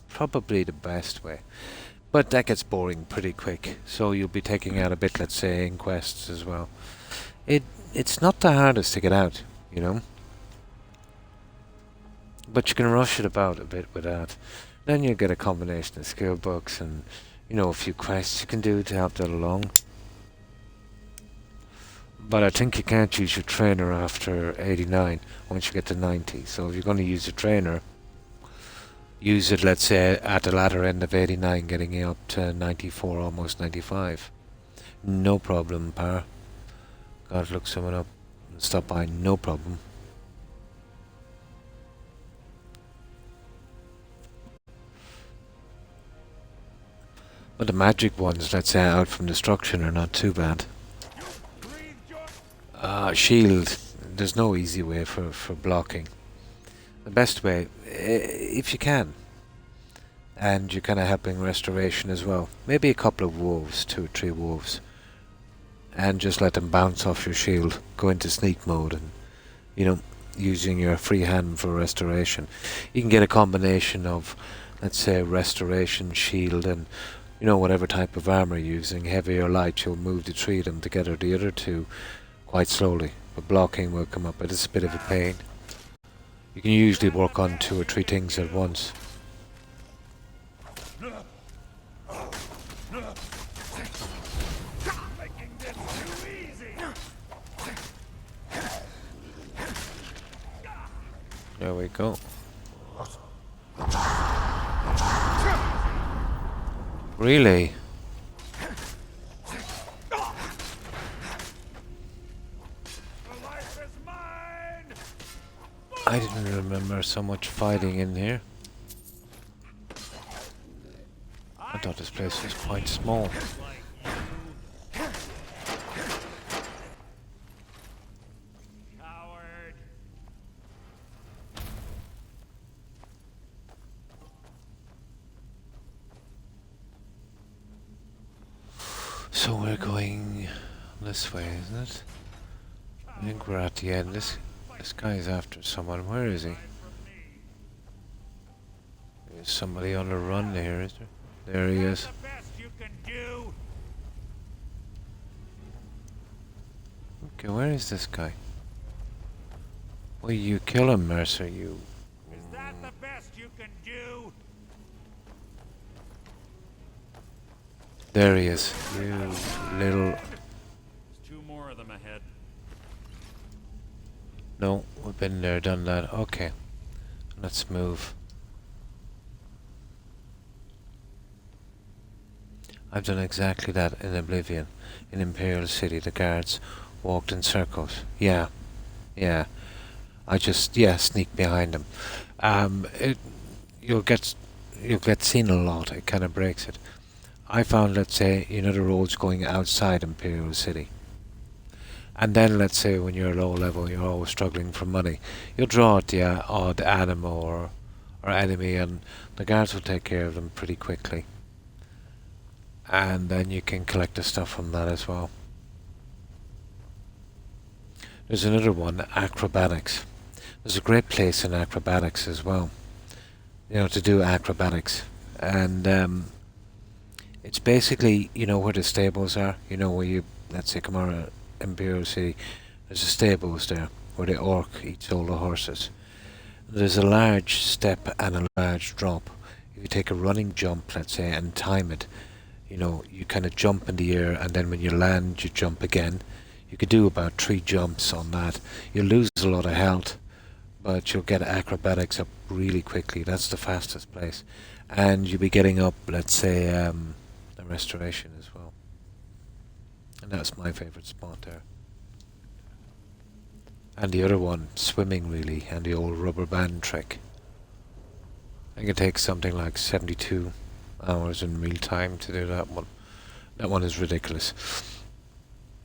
probably the best way. But that gets boring pretty quick, so you'll be taking out a bit, let's say, in quests as well. It's not the hardest to get out, But you can rush it about a bit with that. Then you get a combination of skill books and, a few quests you can do to help that along. But I think you can't use your trainer after 89, once you get to 90. So if you're going to use a trainer, use it, let's say, at the latter end of 89, getting you up to 94, almost 95. No problem, Par. Gotta look someone up and stop by, no problem. But the magic ones, let's say, out from destruction are not too bad. Shield. There's no easy way for blocking. The best way, if you can, and you're kind of helping restoration as well. Maybe a couple of wolves, 2 or 3 wolves, and just let them bounce off your shield. Go into sneak mode and, you know, using your free hand for restoration. You can get a combination of, let's say, restoration, shield, and, you know, whatever type of armor you're using, heavy or light. You'll move the 3 of them together. The other 2 quite slowly, but blocking will come up, but it's a bit of a pain. You can usually work on 2 or 3 things at once. There we go. Really? I didn't remember so much fighting in here. I thought this place was quite small. So we're going this way, isn't it? I think we're at the end. This guy's after someone. Where is he? There's somebody on the run there, is there? There he is. Okay, where is this guy? Will you kill him, Mercer? You. Is that the best you can do? There he is. You little. There's 2 more of them ahead. No, we've been there, done that. Okay, let's move. I've done exactly that in Oblivion. In Imperial City, the guards walked in circles. Yeah. I just, sneak behind them. You'll get seen a lot. It kind of breaks it. I found, let's say, you know, the roads going outside Imperial City. And then, let's say, when you're low level, you're always struggling for money. You'll draw out the odd animal or enemy, and the guards will take care of them pretty quickly. And then you can collect the stuff from that as well. There's another one, acrobatics. There's a great place in acrobatics as well. You know, to do acrobatics. And it's basically, you know, where the stables are. You know, where you, let's say, come out of Imperial City, there's a stables there where the orc eats all the horses. There's a large step and a large drop. If you take a running jump, let's say, and time it, you know, you kind of jump in the air, and then when you land, you jump again. You could do about 3 jumps on that. You'll lose a lot of health, but you'll get acrobatics up really quickly. That's the fastest place. And you'll be getting up, let's say, the restoration as well. And that's my favourite spot there. And the other one, swimming really, and the old rubber band trick. I think it takes something like 72 hours in real time to do that one. That one is ridiculous.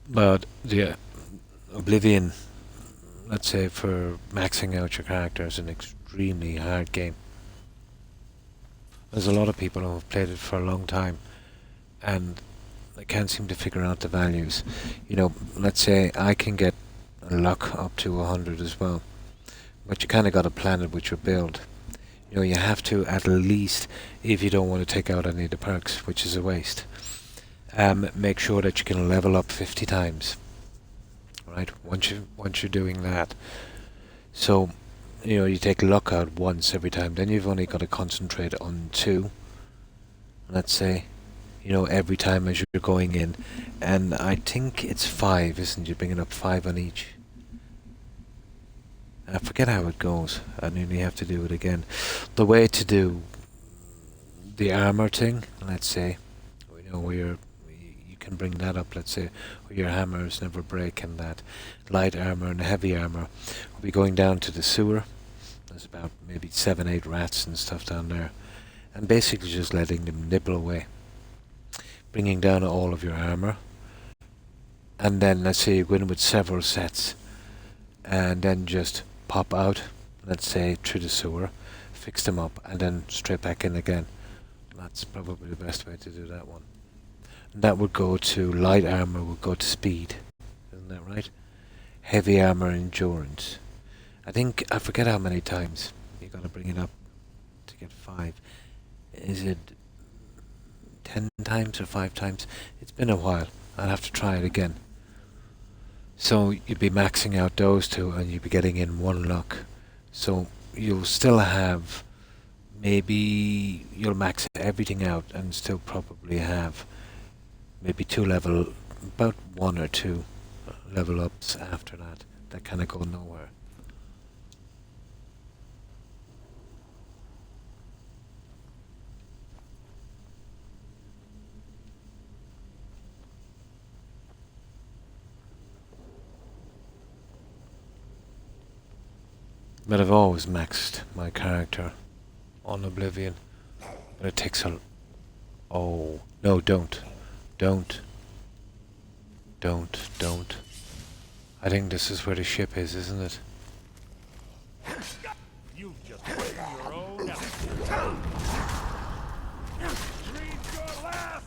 But the Oblivion, let's say, for maxing out your character, is an extremely hard game. There's a lot of people who have played it for a long time, and they can't seem to figure out the values. You know, let's say I can get luck up to 100 as well, but you kind of got to plan it with your build. You know, you have to, at least, if you don't want to take out any of the perks, which is a waste, make sure that you can level up 50 times. Right? Once you're doing that, so you know, you take luck out once every time. Then you've only got to concentrate on 2. Let's say, you know, every time as you're going in, and I think it's 5, isn't it? You're bringing up 5 on each. I forget how it goes. I nearly have to do it again. The way to do the armor thing, let's say, you know, where you can bring that up, let's say, where your hammers never break, and that light armor and heavy armor will be going down to the sewer. There's about maybe 7-8 rats and stuff down there, and basically just letting them nibble away. bringing down all of your armor. And then let's say you go in with several sets and then just pop out, let's say through the sewer, fix them up and then straight back in again. That's probably the best way to do that one. And that would go to light armor, would go to speed. Isn't that right? Heavy armor, endurance. I forget how many times you gotta bring it up to get 5. Is it 10 times or 5 times? It's been a while. I'll have to try it again. So you'd be maxing out those two and you'd be getting in 1 luck. So you'll still have, maybe you'll max everything out and still probably have maybe 2 level, about 1 or 2 level ups after that. That kind of go nowhere. But I've always maxed my character on Oblivion. But it takes a... Oh. No, don't. Don't. I think this is where the ship is, isn't it? You've just written your own out. Breathe your last!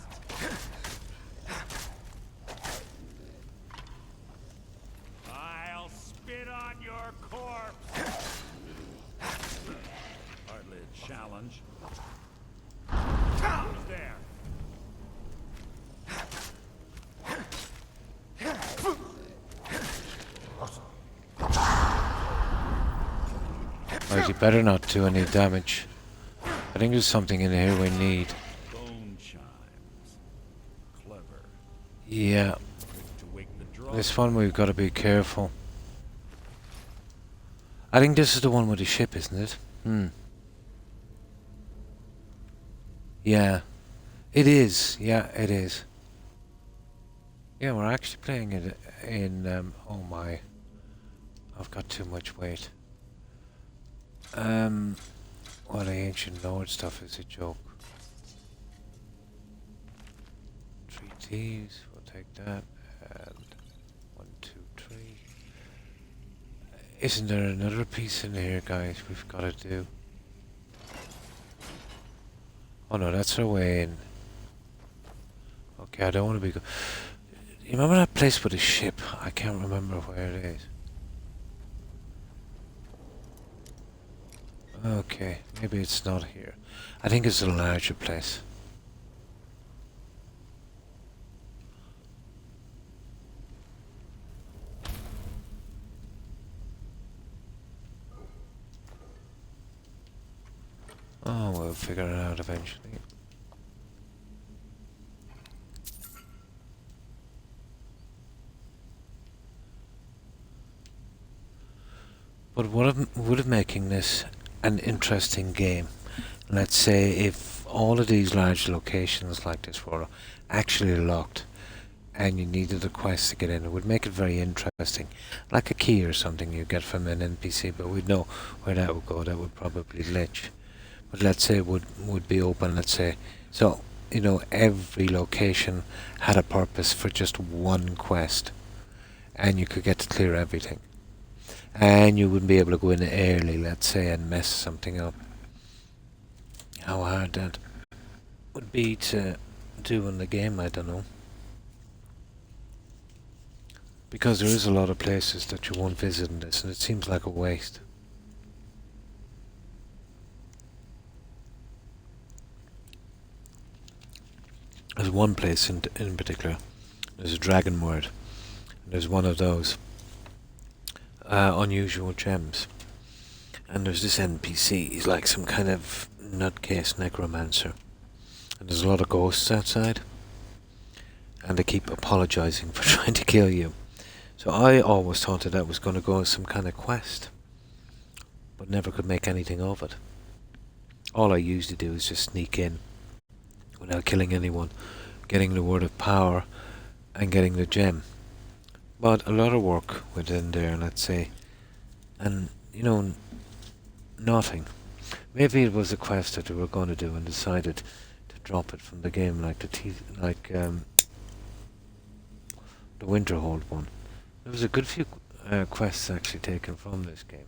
I'll spit on your corpse! Hardly a challenge. Who's there? Right, you better not do any damage. I think there's something in here we need. Bone chimes. Clever. Yeah. To wake the drum. This one we've got to be careful. I think this is the one with the ship, isn't it? Yeah. It is. Yeah, it is. Yeah, we're actually playing it in... oh my. I've got too much weight. Well, the ancient Lord stuff is a joke. 3 T's, we'll take that, and 1, 2, 3. Isn't there another piece in here, guys, we've got to do? Oh no, that's our way in. Okay, I don't want to be... You remember that place with the ship? I can't remember where it is. Okay, maybe it's not here. I think it's a larger place. Oh, we'll figure it out eventually. But what would have making this an interesting game? Let's say if all of these large locations like this were actually locked and you needed a quest to get in, it would make it very interesting. Like a key or something you get from an NPC, but we'd know where that would go. That would probably glitch. But let's say it would be open, let's say. So, you know, every location had a purpose for just one quest. And you could get to clear everything. And you wouldn't be able to go in early, let's say, and mess something up. How hard that would be to do in the game, I don't know. Because there is a lot of places that you won't visit in this, and it seems like a waste. There's one place in particular. There's a dragon word. There's one of those. Unusual gems. And there's this NPC, he's like some kind of nutcase necromancer. And there's a lot of ghosts outside. And they keep apologizing for trying to kill you. So I always thought that was going to go as some kind of quest. But never could make anything of it. All I used to do is just sneak in without killing anyone, getting the word of power and getting the gem. But a lot of work within there, let's say, and you know, nothing. Maybe it was a quest that they were going to do and decided to drop it from the game, like the Winterhold one. There was a good few quests actually taken from this game.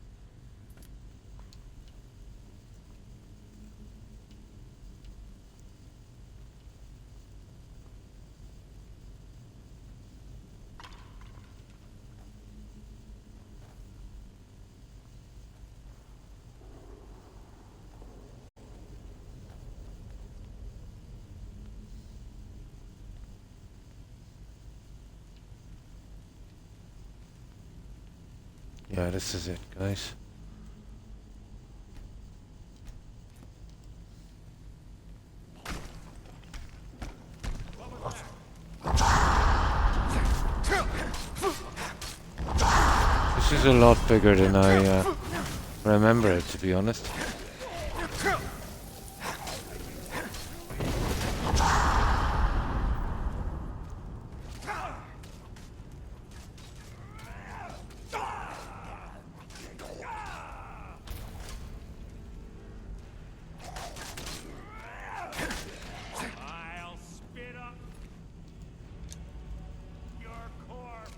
Yeah, this is it, guys. This is a lot bigger than I remember it, to be honest. I'll spit up your corpse.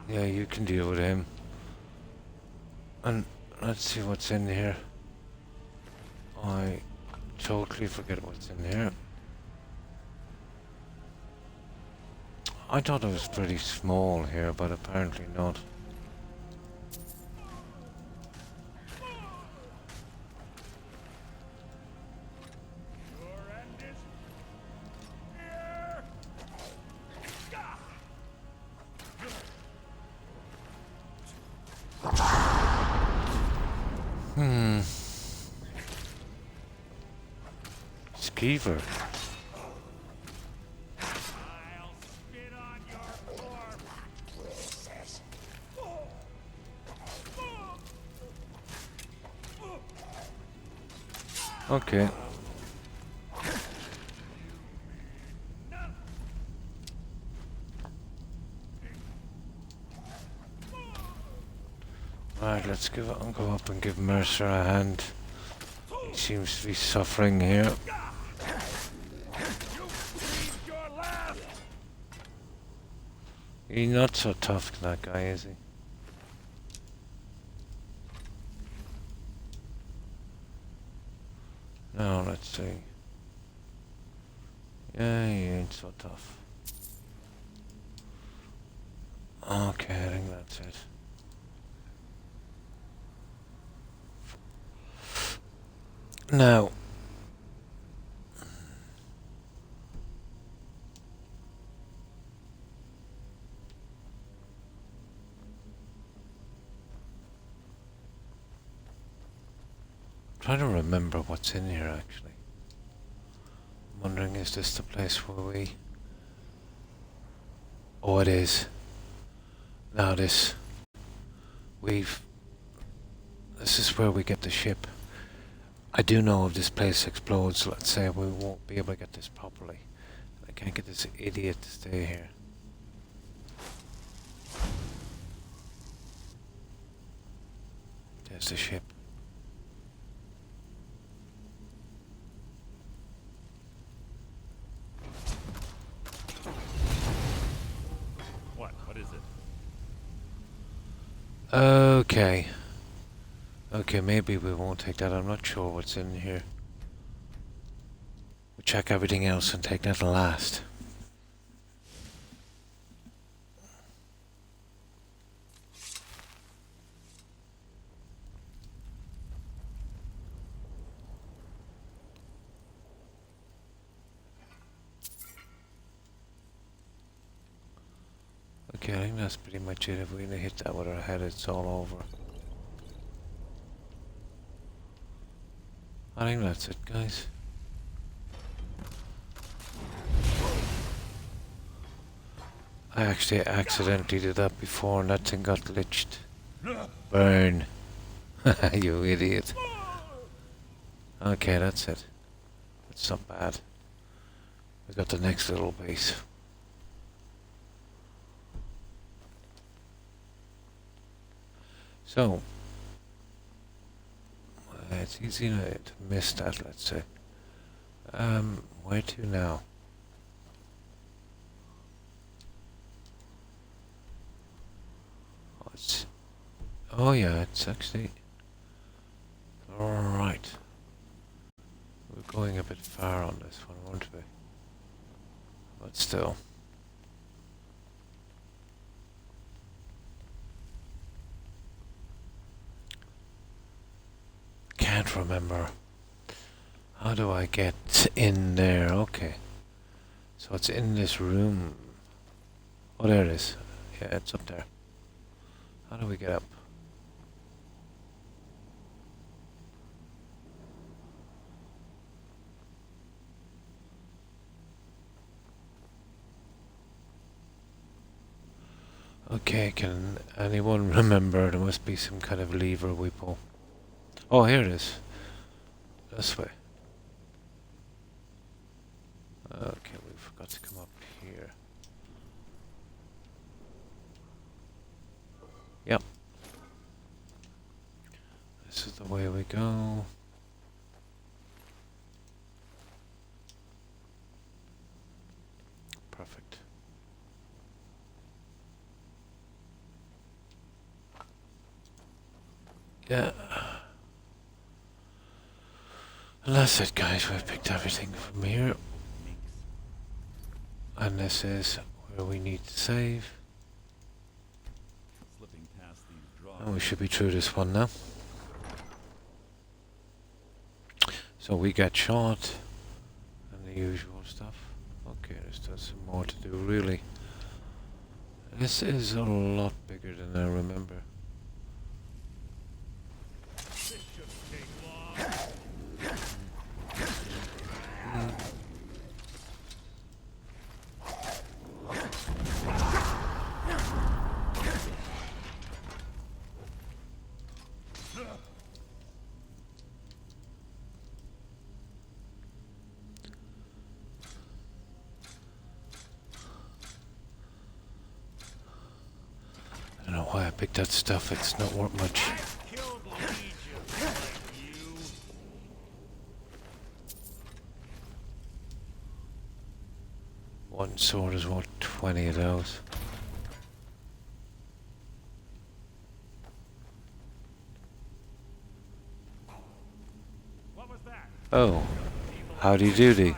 Yeah, you can deal with him. And let's see what's in here. I totally forget what's in here. I thought it was pretty small here, but apparently not. Skeever. Okay. Right, let's go up and give Mercer a hand. He seems to be suffering here. He's not so tough, that guy, is he? No, let's see. Yeah, he ain't so tough. Okay, I think that's it. Now, trying to remember what's in here actually. I'm wondering, is this the place where we... Oh, it is. Now this is where we get the ship. I do know if this place explodes, let's say, we won't be able to get this properly. I can't get this idiot to stay here. There's the ship. What is it? Okay. Okay, maybe we won't take that. I'm not sure what's in here. We'll check everything else and take that last. Okay, I think that's pretty much it. If we hit that with our head, it's all over. I think that's it, guys. I actually accidentally did that before and that thing got glitched. Burn. You idiot. Okay, that's it. That's not bad. We got the next little base. So, It's easy to miss that, let's say. Where to now? Oh yeah, it's actually... Alright. We're going a bit far on this one, aren't we? But still. Can't remember. How do I get in there? Okay. So it's in this room. Oh, there it is. Yeah, it's up there. How do we get up? Okay, can anyone remember? There must be some kind of lever we pull. Oh, here it is. This way. Okay, we forgot to come up here. Yep. This is the way we go. Perfect. Yeah. And that's it, guys. We've picked everything from here. And this is where we need to save. And we should be through this one now. So we got shot. And the usual stuff. Okay, there's still some more to do, really. This is a lot bigger than I remember. I don't know why I picked that stuff, it's not worth much. One sword is worth 20 of those. Oh, howdy doody.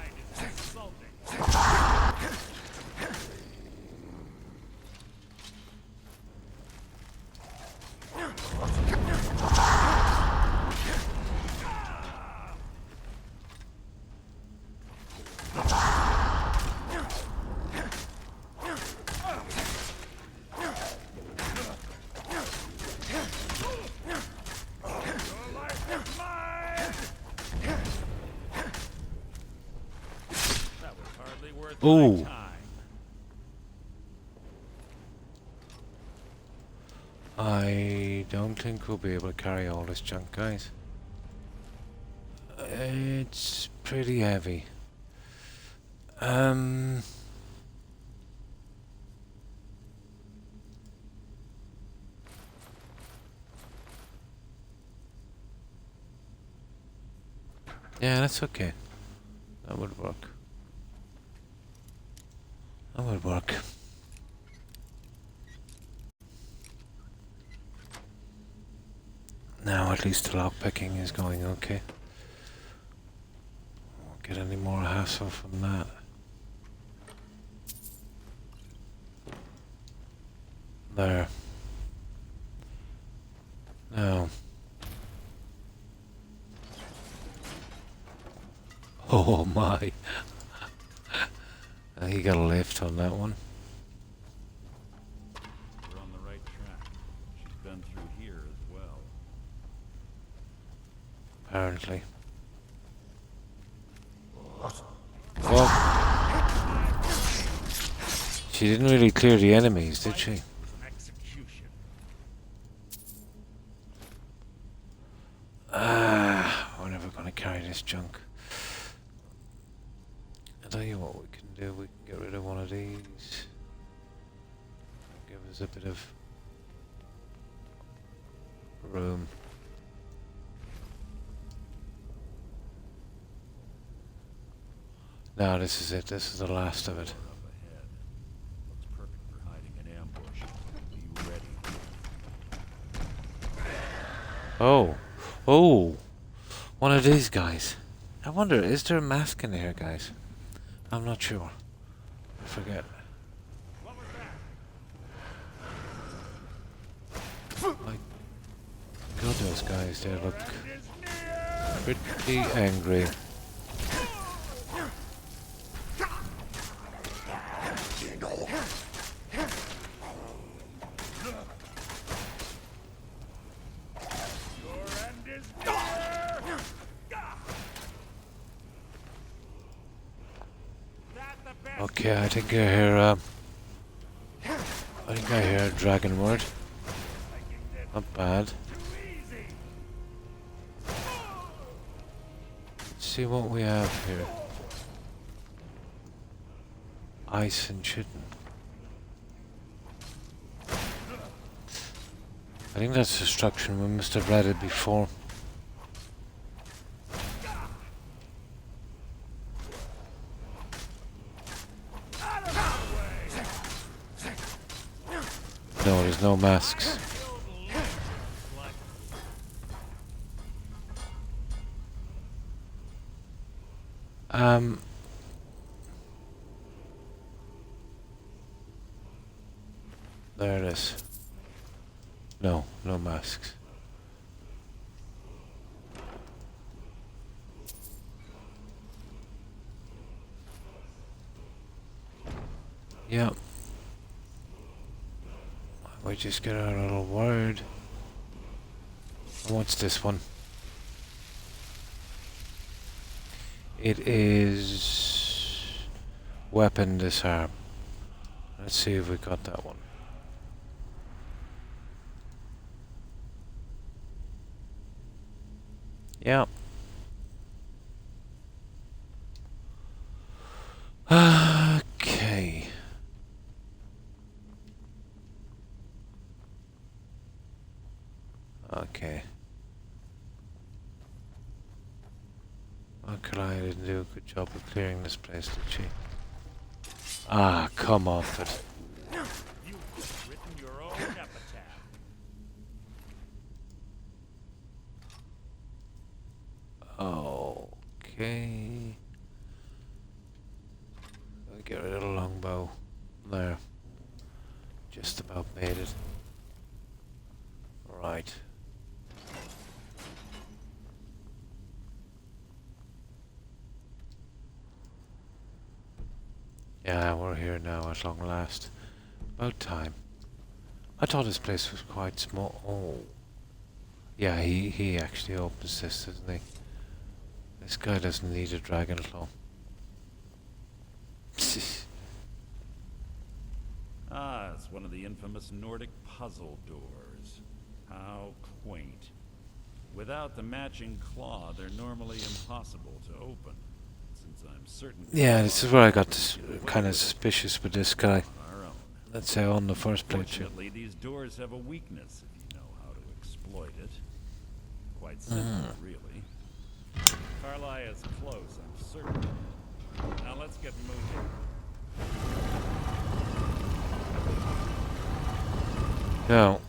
Ooh. I don't think we'll be able to carry all this junk, guys. It's pretty heavy. Yeah, that's okay. That would work. That would work. Now at least the lockpicking is going okay. Won't get any more hassle from that. There. Now. Oh my. He got a lift on that one. We're on the right track. She's been through here as well. Apparently. Well, she didn't really clear the enemies, did she? We're never going to carry this junk. I'll tell you what we can do. We can get rid of one of these. Give us a bit of room. No, this is it. This is the last of it. Up ahead. Looks perfect for hiding an ambush. Be ready. Oh. Oh. One of these guys. I wonder, is there a mask in here, guys? I'm not sure. I forget. My God, those guys, they look pretty angry. Okay, I think I hear a dragon word. Not bad. Let's see what we have here. Ice and shooting. I think that's destruction. We must have read it before. No, there's no masks. There it is. No, no masks. Yeah. We just get our little word. What's this one? It is weapon disarm. Let's see if we got that one. Yeah. Okay. Okay. Kalaya didn't do a good job of clearing this place, did she? Ah, come off it. You've written your own epitaph. Okay. I'll get rid of the longbow. There. Just about made it. Right. Yeah, we're here now at long last. About time. I thought this place was quite small. Oh. Yeah, he actually opens this, doesn't he? This guy doesn't need a dragon claw. Ah, it's one of the infamous Nordic puzzle doors. How quaint. Without the matching claw, they're normally impossible to open. Since I'm certain. Yeah, this is where I got this kind of suspicious with this guy. Let's say on the first playthrough. Fortunately, these doors have a weakness if you know how to exploit it. Quite simple, really. Carlisle is close, I'm certain. Now let's get moving. No.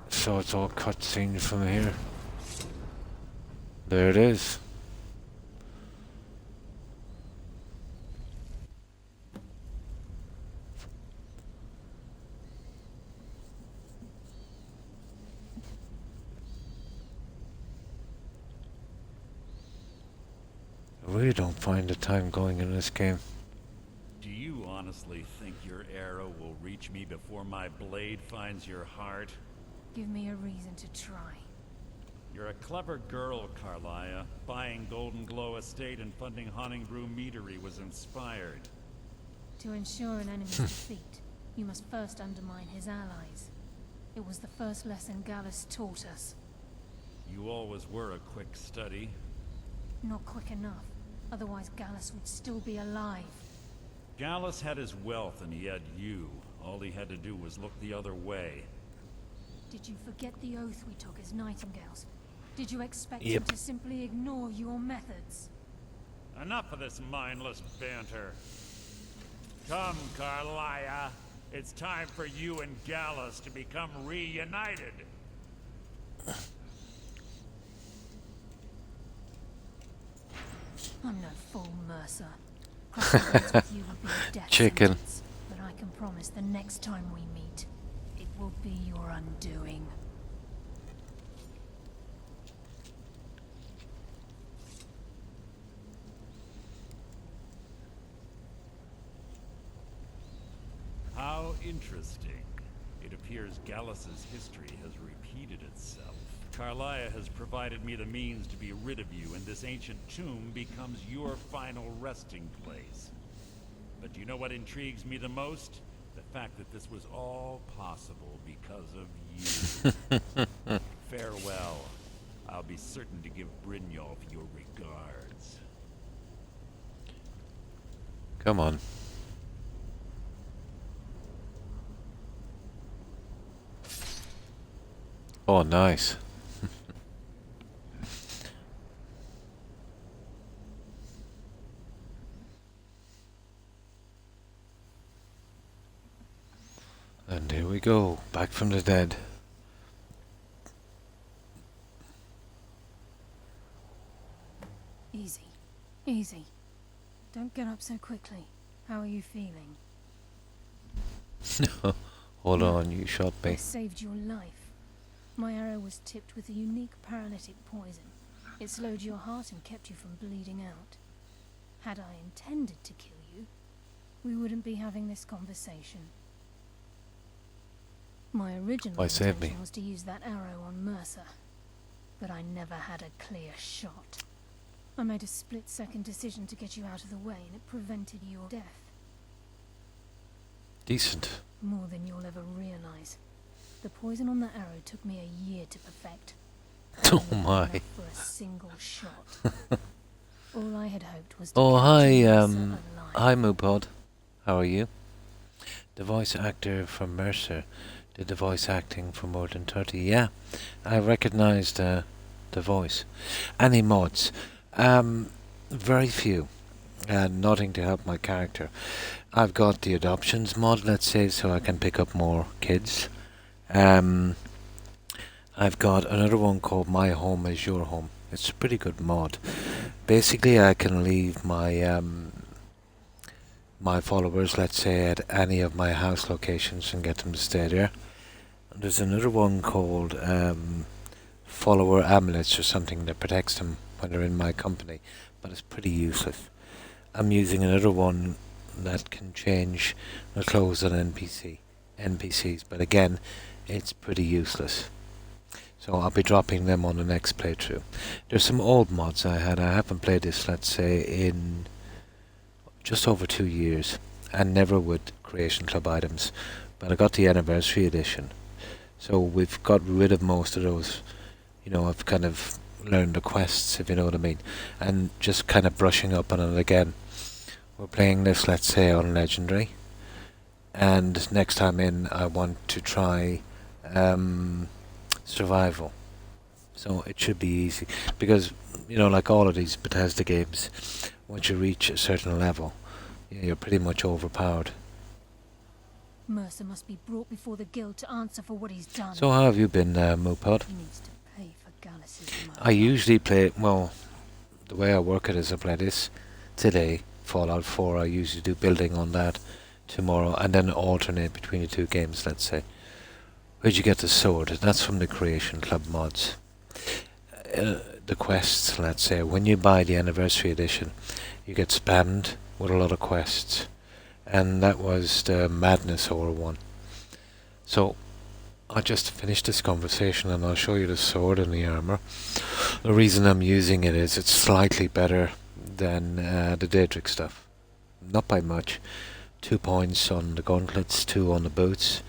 So it's all cutscene from here. There it is. I really don't find the time going in this game. Do you honestly think your arrow will reach me before my blade finds your heart? Give me a reason to try. You're a clever girl, Carlia. Buying Golden Glow Estate and funding Honningbrew Meadery was inspired. To ensure an enemy's defeat, you must first undermine his allies. It was the first lesson Gallus taught us. You always were a quick study. Not quick enough, otherwise Gallus would still be alive. Gallus had his wealth and he had you. All he had to do was look the other way. Did you forget the oath we took as nightingales? Did you expect Yep. him to simply ignore your methods? Enough of this mindless banter. Come, Carlia. It's time for you and Gallus to become reunited. I'm no fool, Mercer. Crossing paths with you would be a death Chicken. sentence, but I can promise the next time we meet, it will be your undoing. How interesting. It appears Gallus's history has repeated itself. Carlia has provided me the means to be rid of you, and this ancient tomb becomes your final resting place. But do you know what intrigues me the most? The fact that this was all possible because of you. Farewell. I'll be certain to give Brynjolf your regards. Come on. Oh, nice. And here we go, back from the dead. Easy. Easy. Don't get up so quickly. How are you feeling? Hold on, you shot me. I saved your life. My arrow was tipped with a unique paralytic poison. It slowed your heart and kept you from bleeding out. Had I intended to kill you, we wouldn't be having this conversation. My original Why save me? intention was to use that arrow on Mercer, but I never had a clear shot. I made a split-second decision to get you out of the way, and it prevented your death. Decent. More than you'll ever realize. The poison on that arrow took me a year to perfect. Oh my. Enough for a single shot. All I had hoped was to Oh, hi, capture Mercer alive. hi Moopod. How are you? The voice actor from Mercer did the voice acting for more than 30. Yeah, I recognized the voice. Any mods? Very few. Nothing to help my character. I've got the adoptions mod, let's say, so I can pick up more kids. I've got another one called My Home is Your Home. It's a pretty good mod. Basically, I can leave my my followers, let's say, at any of my house locations and get them to stay there. There's another one called Follower Amulets or something that protects them when they're in my company, but it's pretty useless. I'm using another one that can change the clothes on NPCs, but again, it's pretty useless. So I'll be dropping them on the next playthrough. There's some old mods I had. I haven't played this, let's say, in just over 2 years, and never with Creation Club items, but I got the Anniversary Edition. So we've got rid of most of those. You know, I've kind of learned the quests, if you know what I mean, and just kind of brushing up on it again. We're playing this, let's say, on Legendary, and next time in I want to try Survival. So it should be easy, because, you know, like all of these Bethesda games, once you reach a certain level, you're pretty much overpowered. Mercer must be brought before the guild to answer for what he's done. So how have you been, Moopod? He needs to pay for Gallus's murder. I usually play, well, the way I work it is I play this today, Fallout 4, I usually do building on that tomorrow, and then alternate between the two games, let's say. Where'd you get the sword? That's from the Creation Club mods. The quests, let's say, when you buy the Anniversary Edition, you get spammed with a lot of quests, and that was the Madness Hour one. So I just finished this conversation and I'll show you the sword and the armor. The reason I'm using it is it's slightly better than the Daedric stuff. Not by much. 2 points on the gauntlets, 2 on the boots,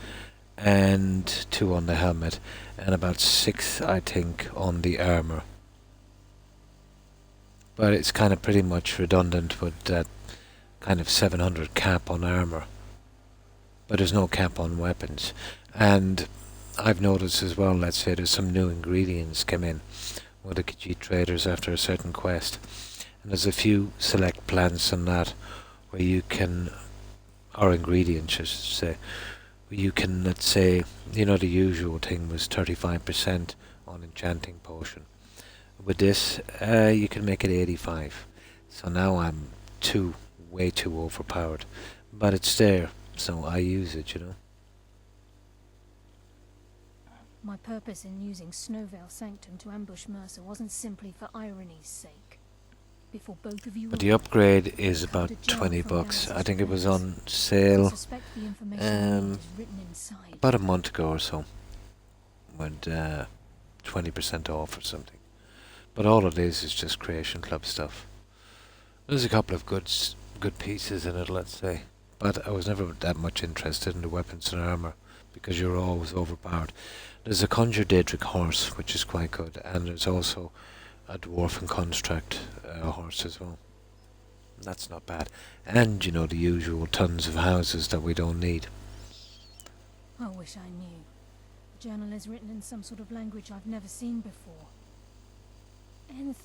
and 2 on the helmet, and about 6, I think, on the armor. But it's kind of pretty much redundant with that kind of 700 cap on armor. But there's no cap on weapons. And I've noticed as well, let's say there's some new ingredients come in with the Khajiit traders after a certain quest. And there's a few select plants on that where you can, or ingredients I should say, where you can, let's say, you know the usual thing was 35% on enchanting potion. With this, you can make it 85. So now I'm way too overpowered. But it's there, so I use it, you know. My purpose in using Snowvale Sanctum to ambush Mercer wasn't simply for irony's sake. Before both of you But the upgrade is about 20 bucks. I think it was on sale about a month ago or so. Went 20% off or something. But all it is just Creation Club stuff. There's a couple of good pieces in it, let's say. But I was never that much interested in the weapons and armor because you're always overpowered. There's a Conjure Daedric horse, which is quite good, and there's also a Dwarven Construct horse as well. That's not bad. And, you know, the usual tons of houses that we don't need. I wish I knew. The journal is written in some sort of language I've never seen before. Enther.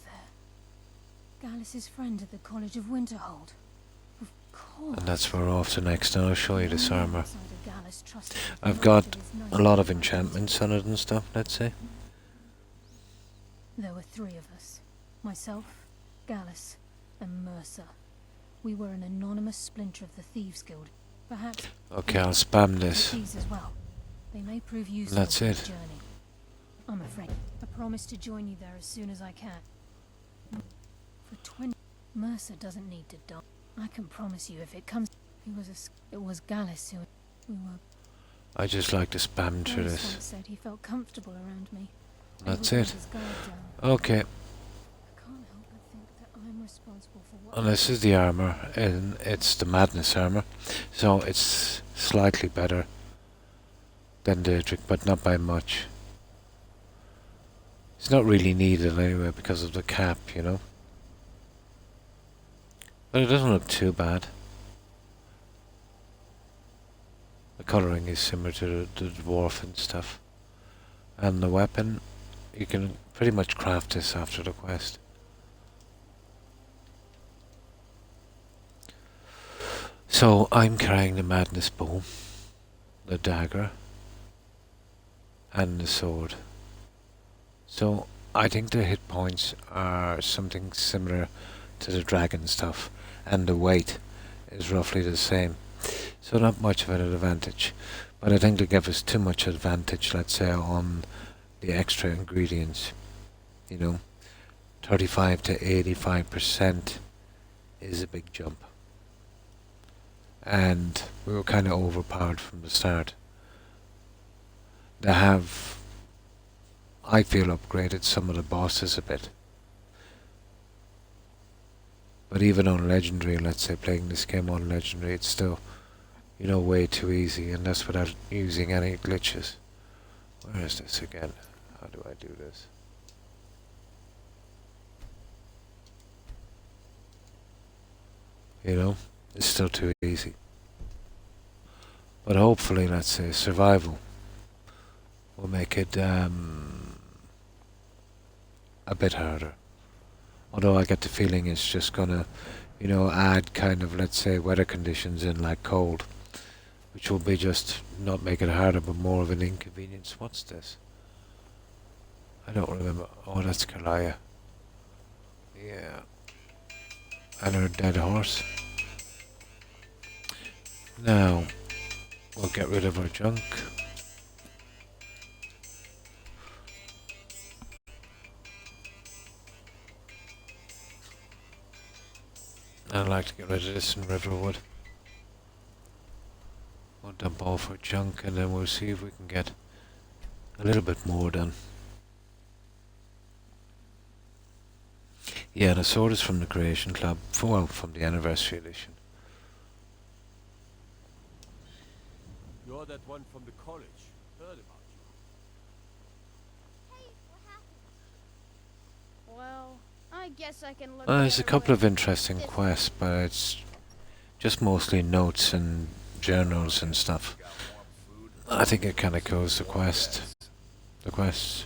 Gallus' friend at the College of Winterhold. Of course. And that's where we're off to next. I'll show you this armor. I've got a lot of enchantments on it and stuff, let's say. There were 3 of us. Myself, Gallus, and Mercer. We were an anonymous splinter of the Thieves Guild. Perhaps... Okay, I'll spam this. As well. They may prove useful That's for the it. journey. I'm afraid. I promise to join you there as soon as I can. For 20... Mercer doesn't need to die. I can promise you if it comes... It was Gallus who... We were... I just like to spam through Gallus this. once said he felt comfortable around me. That's it. Okay. And this is the armor, and it's the Madness armor. So it's slightly better than Daedric, but not by much. It's not really needed anyway because of the cap, you know. But it doesn't look too bad. The colouring is similar to the dwarf and stuff. And the weapon, you can pretty much craft this after the quest. So I'm carrying the Madness bow, the dagger, and the sword. So I think the hit points are something similar to the dragon stuff, and the weight is roughly the same. So not much of an advantage. But I think they give us too much advantage, let's say, on the extra ingredients. You know, 35 to 85% is a big jump. And we were kind of overpowered from the start. They have, I feel, upgraded some of the bosses a bit. But even on Legendary, let's say, playing this game on Legendary, it's still, you know, way too easy, and that's without using any glitches. Where is this again? How do I do this? You know, it's still too easy. But hopefully, let's say, survival will make it a bit harder. Although I get the feeling it's just gonna, you know, add kind of, let's say, weather conditions in like cold, which will be just not make it harder but more of an inconvenience. What's this? I don't remember. Oh, that's Kalaya. Yeah. And her dead horse. Now, we'll get rid of our junk. I'd like to get rid of this in Riverwood. We'll dump off our junk and then we'll see if we can get a little bit more done. Yeah, the sword is from the Creation Club, well, from the Anniversary Edition. You're that one from the college. Heard about you. Hey, what happened? Well, I guess I can look. There's a couple of interesting quests, but it's just mostly notes and journals and stuff. I think it kind of goes the quest. The quests.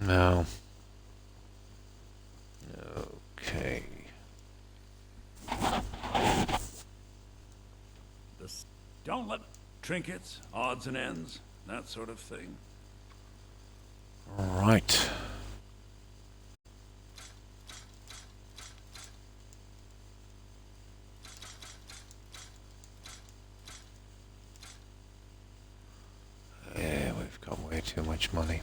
No. Okay. Don't let trinkets, odds and ends, that sort of thing. Right. Yeah, we've got way too much money.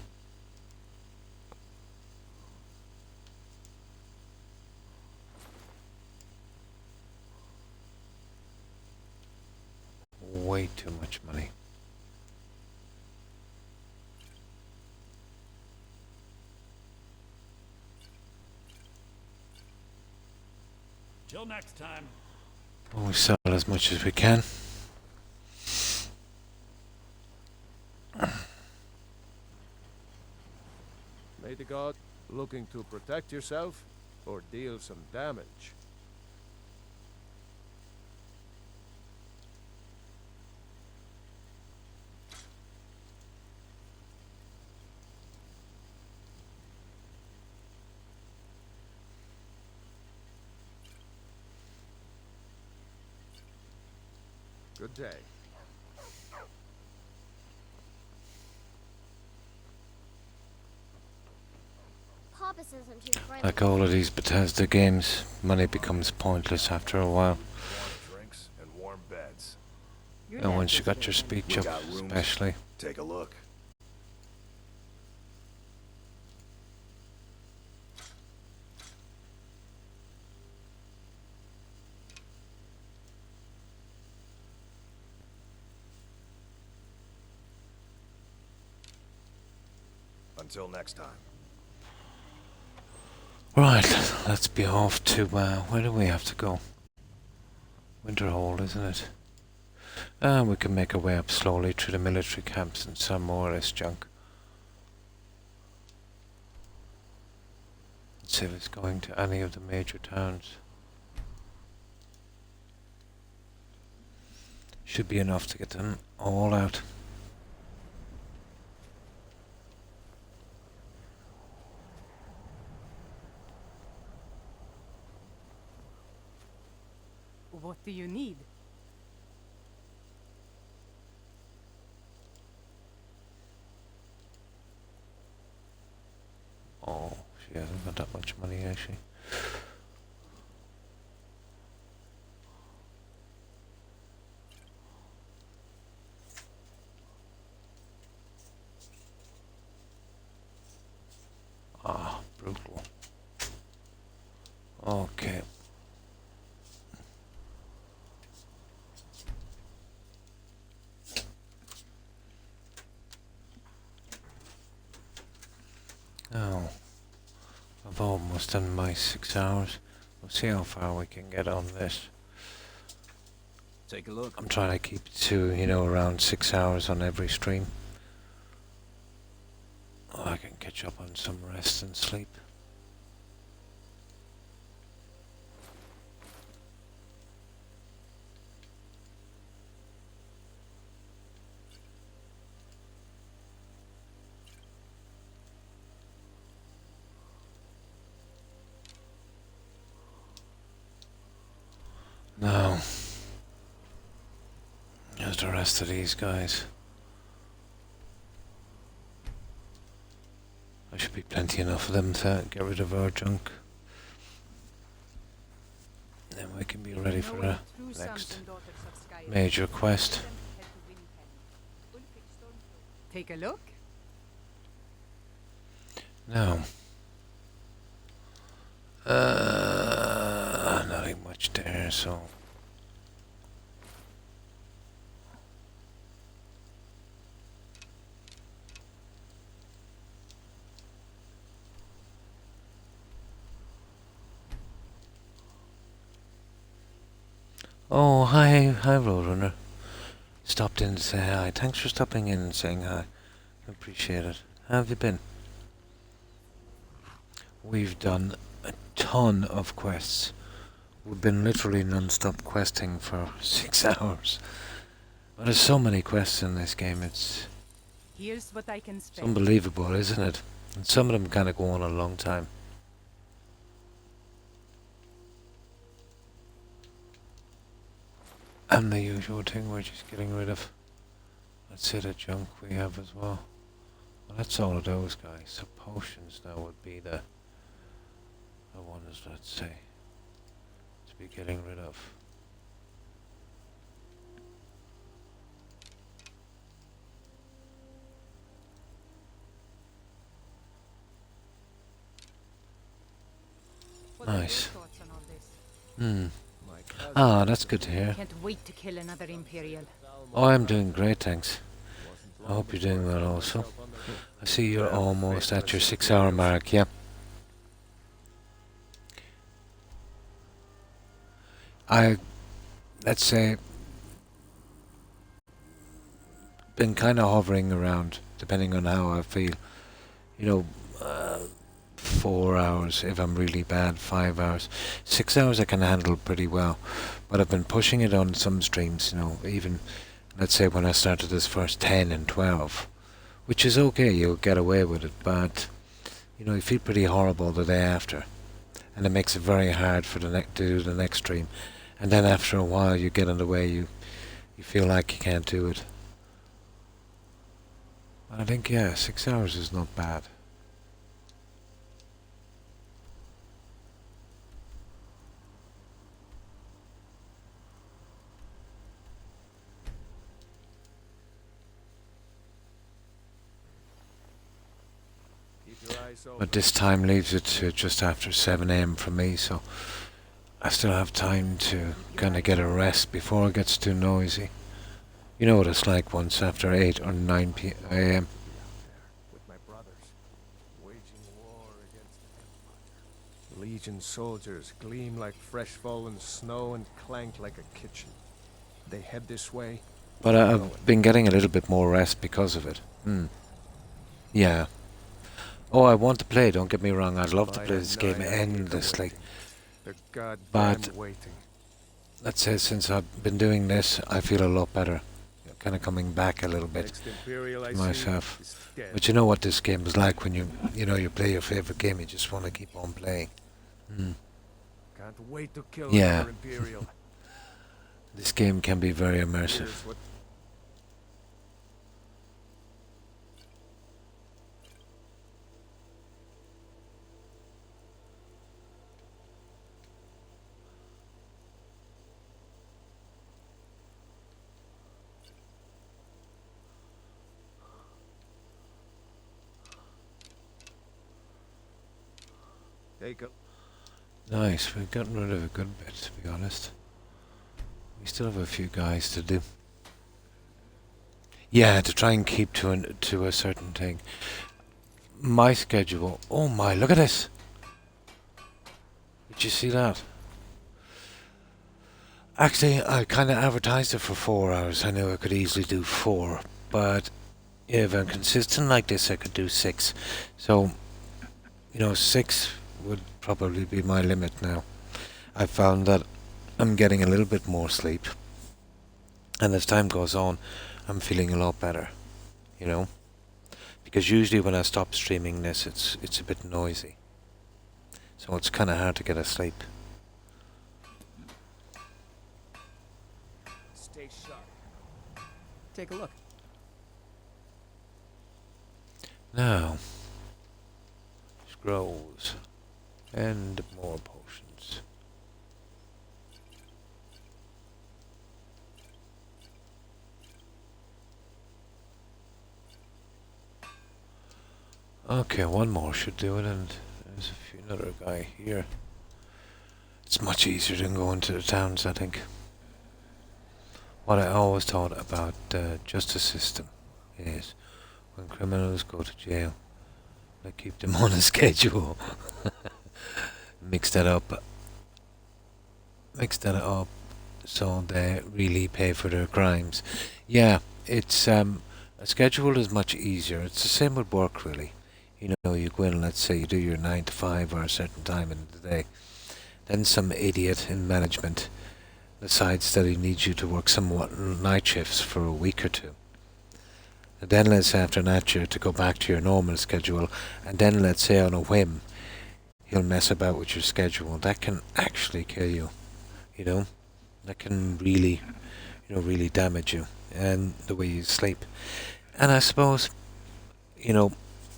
Way too much money. Till next time. Well, we sell as much as we can. May the god looking to protect yourself or deal some damage. Good day. Papa says I'm too friendly. Like all of these Bethesda games, money becomes pointless after a while. Warm drinks and warm beds. And once you got your speech up, especially. Take a look. Until next time. Right, let's be off to, where do we have to go? Winterhold, isn't it? We can make our way up slowly through the military camps and some more of this junk. Let's see if it's going to any of the major towns. Should be enough to get them all out. What do you need? Oh, she hasn't got that much money, has she? Ah, brutal. Okay. Oh, I've almost done my 6 hours. We'll see how far we can get on this. Take a look. I'm trying to keep it to, you know, around 6 hours on every stream. Oh, I can catch up on some rest and sleep. Now, there's the rest of these guys. There should be plenty enough of them to get rid of our junk. Then we can be ready for the next major quest. Take a look. Now, nothing much there, so Oh, hi, Roadrunner. Stopped in to say hi. Thanks for stopping in and saying hi. Appreciate it. How have you been? We've done a ton of quests. We've been literally non-stop questing for 6 hours. But there's so many quests in this game, it's Here's what I can spend. unbelievable, isn't it? And some of them kind of go on a long time. And the usual thing we're just getting rid of. Let's say the junk we have as well. Well, that's all of those guys. So potions now would be the ones, let's say, to be getting rid of. Nice. Ah, that's good to hear. Can't wait to kill another Imperial. Oh, I'm doing great, thanks. I hope you're doing well also. I see you're almost at your 6-hour mark, yeah. Let's say, been kind of hovering around, depending on how I feel. You know, 4 hours if I'm really bad, 5 hours. 6 hours I can handle pretty well. But I've been pushing it on some streams, you know, even, let's say when I started this first 10 and 12. Which is okay, you'll get away with it, but, you know, you feel pretty horrible the day after. And it makes it very hard for to do the next stream. And then after a while you get in the way, you feel like you can't do it. But I think, yeah, 6 hours is not bad. But this time leaves it to just after 7 AM for me, so I still have time to kind of get a rest before it gets too noisy. You know what it's like once after 8 or 9 AM. With my brothers, waging war against the Empire. Legion soldiers gleam like fresh fallen snow and clank like a kitchen. They head this way. But I've been getting a little bit more rest because of it. Yeah. Oh, I want to play, don't get me wrong. I'd love to play this game endlessly. But let's say since I've been doing this, I feel a lot better. Kind of coming back a little bit to myself. But you know what this game is like when you know, you play your favorite game, you just want to keep on playing. Can't wait to kill Yeah. Imperial. This game can be very immersive. Nice, we've gotten rid of a good bit, to be honest. We still have a few guys to do. Yeah, to try and keep to a certain thing. My schedule. Oh my, look at this! Did you see that? Actually, I kind of advertised it for 4 hours. I knew I could easily do 4, but if I'm consistent like this, I could do 6. So, you know, 6 would probably be my limit now. I found that I'm getting a little bit more sleep, and as time goes on, I'm feeling a lot better, you know, because usually when I stop streaming this, it's a bit noisy, so it's kind of hard to get asleep. Stay sharp. Take a look. Now, scrolls and more potions. Okay, one more should do it, and there's another guy here. It's much easier than going to the towns, I think. What I always thought about the justice system is when criminals go to jail, they keep them on a schedule. Mix that up so they really pay for their crimes. Yeah, it's a schedule is much easier. It's the same with work, really. You know, you go in, let's say you do your 9 to 5 or a certain time in the day. Then some idiot in management decides that he needs you to work somewhat night shifts for a week or two. And then let's say after that year to go back to your normal schedule, and then let's say on a whim he'll mess about with your schedule. That can actually kill you, you know. That can really, really damage you and the way you sleep. And I suppose, a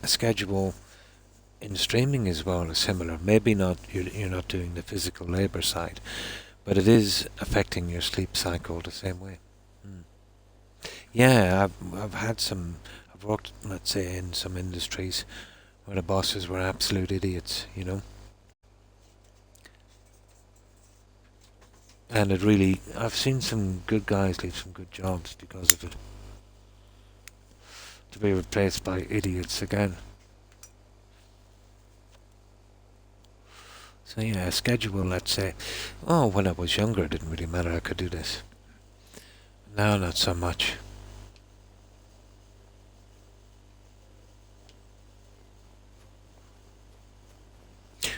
schedule in streaming as well is similar. Maybe not, you're not doing the physical labor side, but it is affecting your sleep cycle the same way. Yeah, I've worked, let's say, in some industries where the bosses were absolute idiots, And it really, I've seen some good guys leave some good jobs because of it. To be replaced by idiots again. So yeah, a schedule, let's say. Oh, when I was younger, it didn't really matter, I could do this. Now, not so much.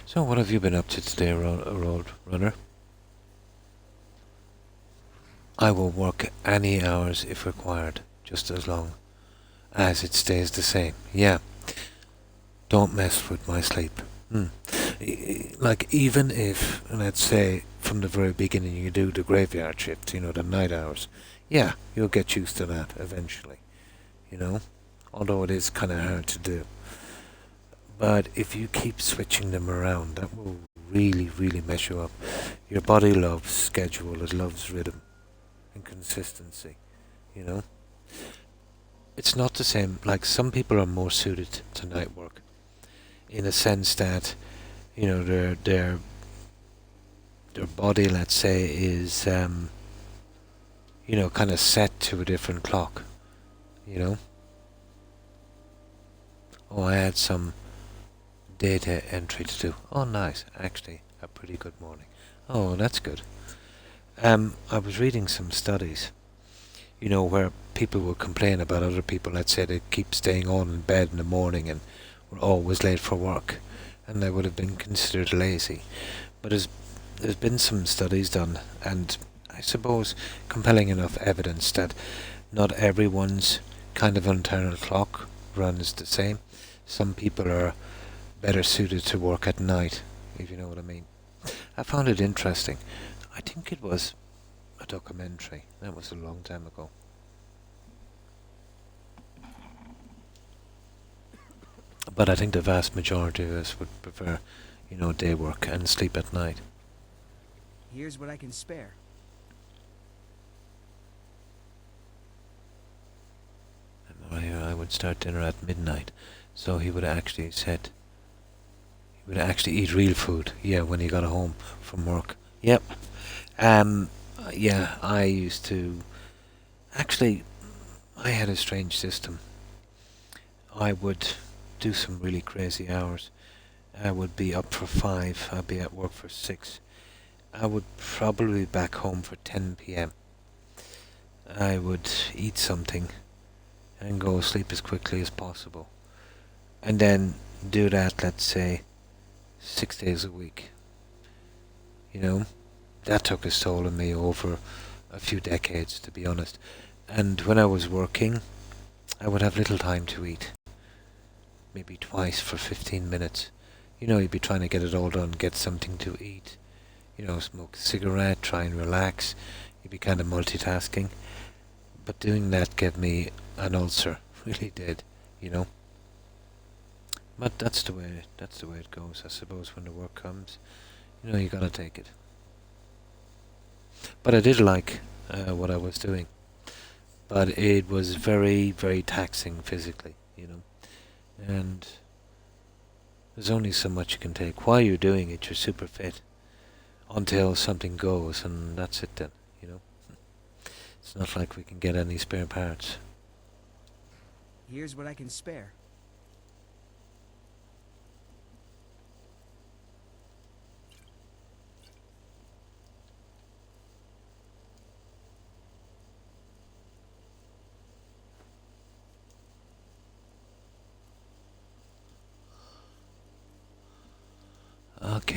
So what have you been up to today, Road Runner? I will work any hours if required, just as long as it stays the same. Yeah. Don't mess with my sleep. Like, even if, let's say, from the very beginning you do the graveyard shift, the night hours, yeah, you'll get used to that eventually, although it is kind of hard to do. But if you keep switching them around, that will really, really mess you up. Your body loves schedule, it loves rhythm and consistency, It's not the same, like some people are more suited to night work, in a sense that, their body, let's say, is, kind of set to a different clock, Oh, I had some data entry to do. Oh, nice. Actually, a pretty good morning. Oh, that's good. I was reading some studies, where people would complain about other people. Let's say they keep staying on in bed in the morning and were always late for work, and they would have been considered lazy. But there's been some studies done, and I suppose compelling enough evidence that not everyone's kind of internal clock runs the same. Some people are better suited to work at night, if you know what I mean. I found it interesting. I think it was a documentary. That was a long time ago. But I think the vast majority of us would prefer, day work and sleep at night. Here's what I can spare. I would start dinner at midnight, so he would actually said he would actually eat real food. Yeah, when he got home from work. Yep. Yeah, I used to. Actually, I had a strange system. I would do some really crazy hours. I would be up for 5. I'd be at work for 6. I would probably be back home for 10 p.m. I would eat something and go sleep as quickly as possible. And then do that, let's say, 6 days a week. That took a toll on me over a few decades, to be honest. And when I was working, I would have little time to eat. Maybe twice for 15 minutes. You'd be trying to get it all done, get something to eat. Smoke a cigarette, try and relax. You'd be kind of multitasking. But doing that gave me an ulcer, really did, But that's the way it goes, I suppose. When the work comes, you gotta take it. But I did like what I was doing. But it was very, very taxing physically, And there's only so much you can take. While you're doing it, you're super fit. Until something goes, and that's it then, It's not like we can get any spare parts. Here's what I can spare.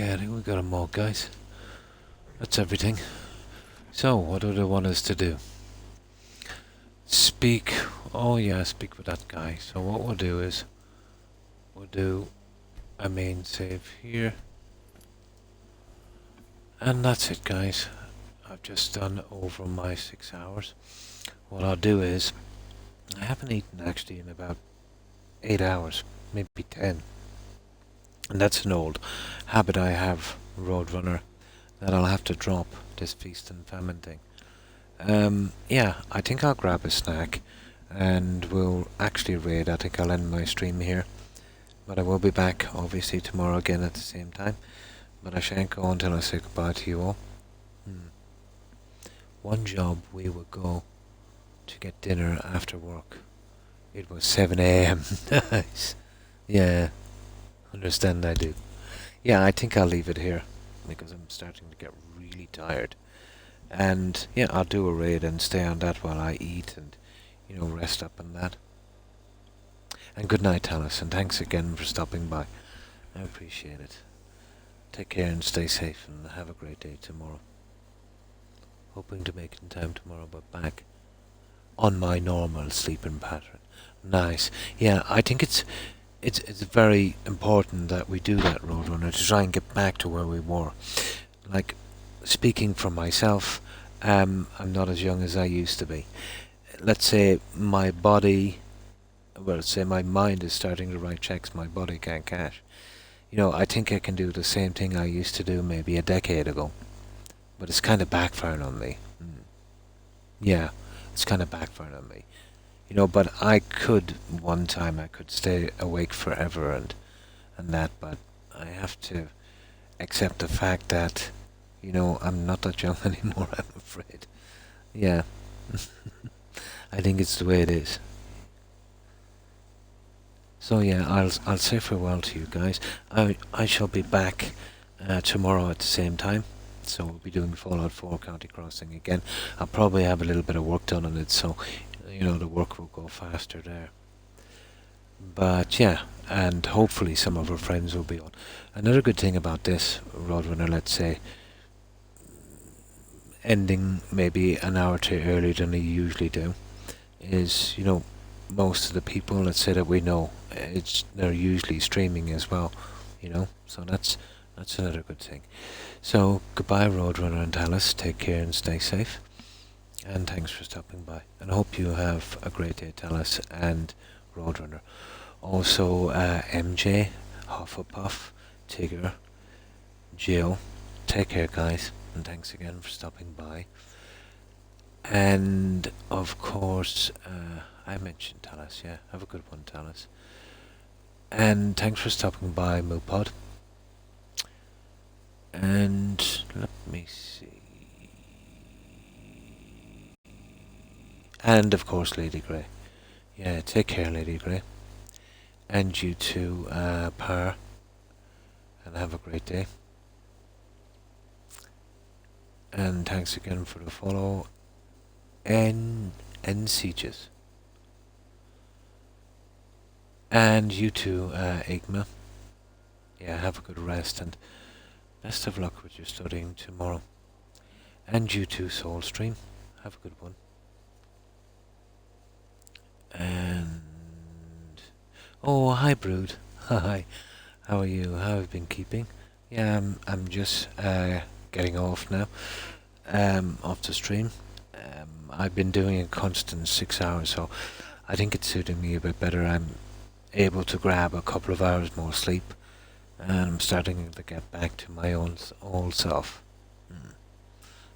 Okay, I think we got them all, guys. That's everything. So, what do they want us to do? Speak. Oh yeah, speak with that guy. So what we'll do is, we'll do a main save here. And that's it, guys. I've just done over my 6 hours. What I'll do is, I haven't eaten actually in about 8 hours, maybe 10. And that's an old habit I have, Roadrunner, that I'll have to drop, this feast and famine thing. Yeah, I think I'll grab a snack and we'll actually raid. I think I'll end my stream here. But I will be back, obviously, tomorrow again at the same time. But I shan't go until I say goodbye to you all. One job we would go to get dinner after work. It was 7 AM. Nice. Yeah, understand I do. Yeah, I think I'll leave it here because I'm starting to get really tired. And yeah, I'll do a raid and stay on that while I eat and, you know, rest up on that. And good night, Alice, and thanks again for stopping by. I appreciate it. Take care and stay safe and have a great day tomorrow. Hoping to make it in time tomorrow, but back on my normal sleeping pattern. Nice. Yeah, I think it's very important that we do that, Roadrunner, to try and get back to where we were. Like, speaking for myself, I'm not as young as I used to be. Let's say my body, well, let's say my mind is starting to write checks my body can't cash. You know, I think I can do the same thing I used to do maybe a decade ago. But it's kind of backfiring on me. Yeah, it's kind of backfiring on me. You know, but I could, one time I could stay awake forever and that, but I have to accept the fact that, you know, I'm not that young anymore, I'm afraid. Yeah. I think it's the way it is. So yeah, I'll say farewell to you guys. I shall be back tomorrow at the same time. So we'll be doing Fallout 4 County Crossing again. I'll probably have a little bit of work done on it, so, you know, the work will go faster there. But yeah, and hopefully some of our friends will be on. Another good thing about this, Roadrunner, let's say, ending maybe an hour or two earlier than they usually do, is, you know, most of the people, let's say, that we know, they're usually streaming as well, you know, so that's another good thing. So, goodbye, Roadrunner and Alice. Take care and stay safe. And thanks for stopping by. And I hope you have a great day, Alice and Roadrunner. Also, MJ, Hufflepuff, Tigger, Jill. Take care, guys. And thanks again for stopping by. And, of course, I mentioned Talis, yeah. Have a good one, Talis. And thanks for stopping by, Moopod. And let me see. And of course, Lady Grey. Yeah, take care, Lady Grey. And you too, Par. And have a great day. And thanks again for the follow. And Sieges. And you too, Igma. Yeah, have a good rest and best of luck with your studying tomorrow. And you too, Soulstream. Have a good one. And... oh, hi, Brood. Hi. How are you? How have you been keeping? Yeah, I'm just getting off now. Off the stream. I've been doing a constant 6 hours, so I think it's suiting me a bit better. I'm able to grab a couple of hours more sleep. And I'm starting to get back to my old self.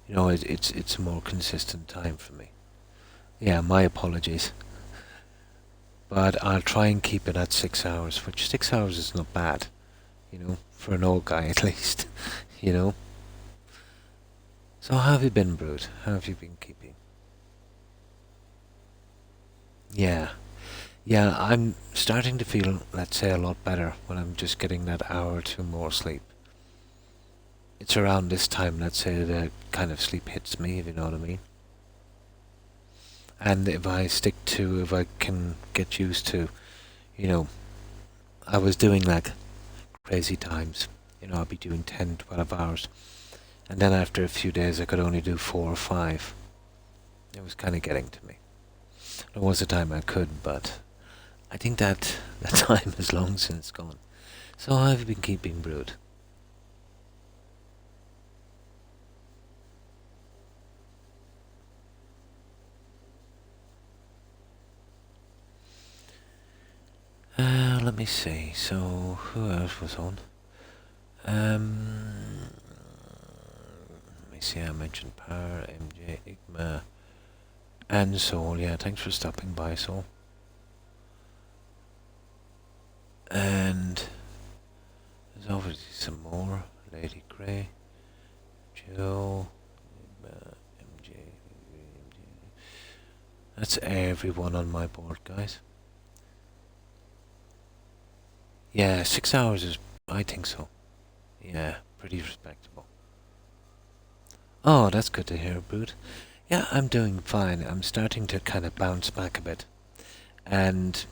You know, it's a more consistent time for me. Yeah, my apologies. But I'll try and keep it at 6 hours, which 6 hours is not bad. You know, for an old guy at least. You know. So how have you been, Brood? How have you been keeping? Yeah. Yeah, I'm starting to feel, let's say, a lot better when I'm just getting that hour or two more sleep. It's around this time, let's say, the kind of sleep hits me, if you know what I mean. And if I can get used to, you know, I was doing like crazy times, You know, I'll be doing 10, 12 hours. And then after a few days I could only do 4 or 5. It was kind of getting to me. There was a time I could, but I think that time is long since gone. So I've been keeping brood. Let me see. So who else was on? Let me see. I mentioned Power, MJ, Igma, and Soul. Yeah, thanks for stopping by, Soul. And there's obviously some more. Lady Grey, Joe, MJ. That's everyone on my board, guys. Yeah, 6 hours is, I think so. Yeah, pretty respectable. Oh, that's good to hear, Brood. Yeah, I'm doing fine. I'm starting to kind of bounce back a bit. And,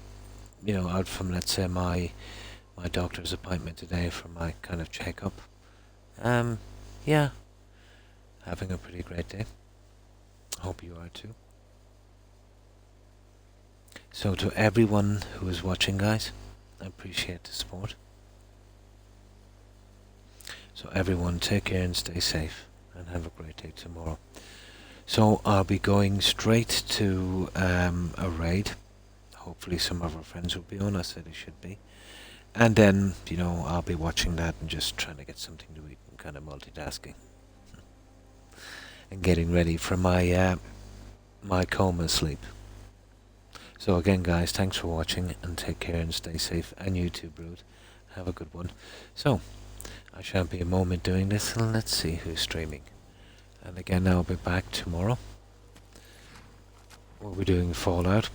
you know, out from, let's say, my doctor's appointment today for my kind of checkup. Yeah, having a pretty great day. Hope you are too. So to everyone who is watching, guys, I appreciate the support. So everyone, take care and stay safe, and have a great day tomorrow. So I'll be going straight to a raid. Hopefully some of our friends will be on. I said they should be. And then, you know, I'll be watching that and just trying to get something to eat and kind of multitasking. And getting ready for my my coma sleep. So again, guys, thanks for watching, and take care and stay safe. And you too, Brood. Have a good one. So, I shan't be a moment doing this, and let's see who's streaming. And again, I'll be back tomorrow. We'll be doing Fallout.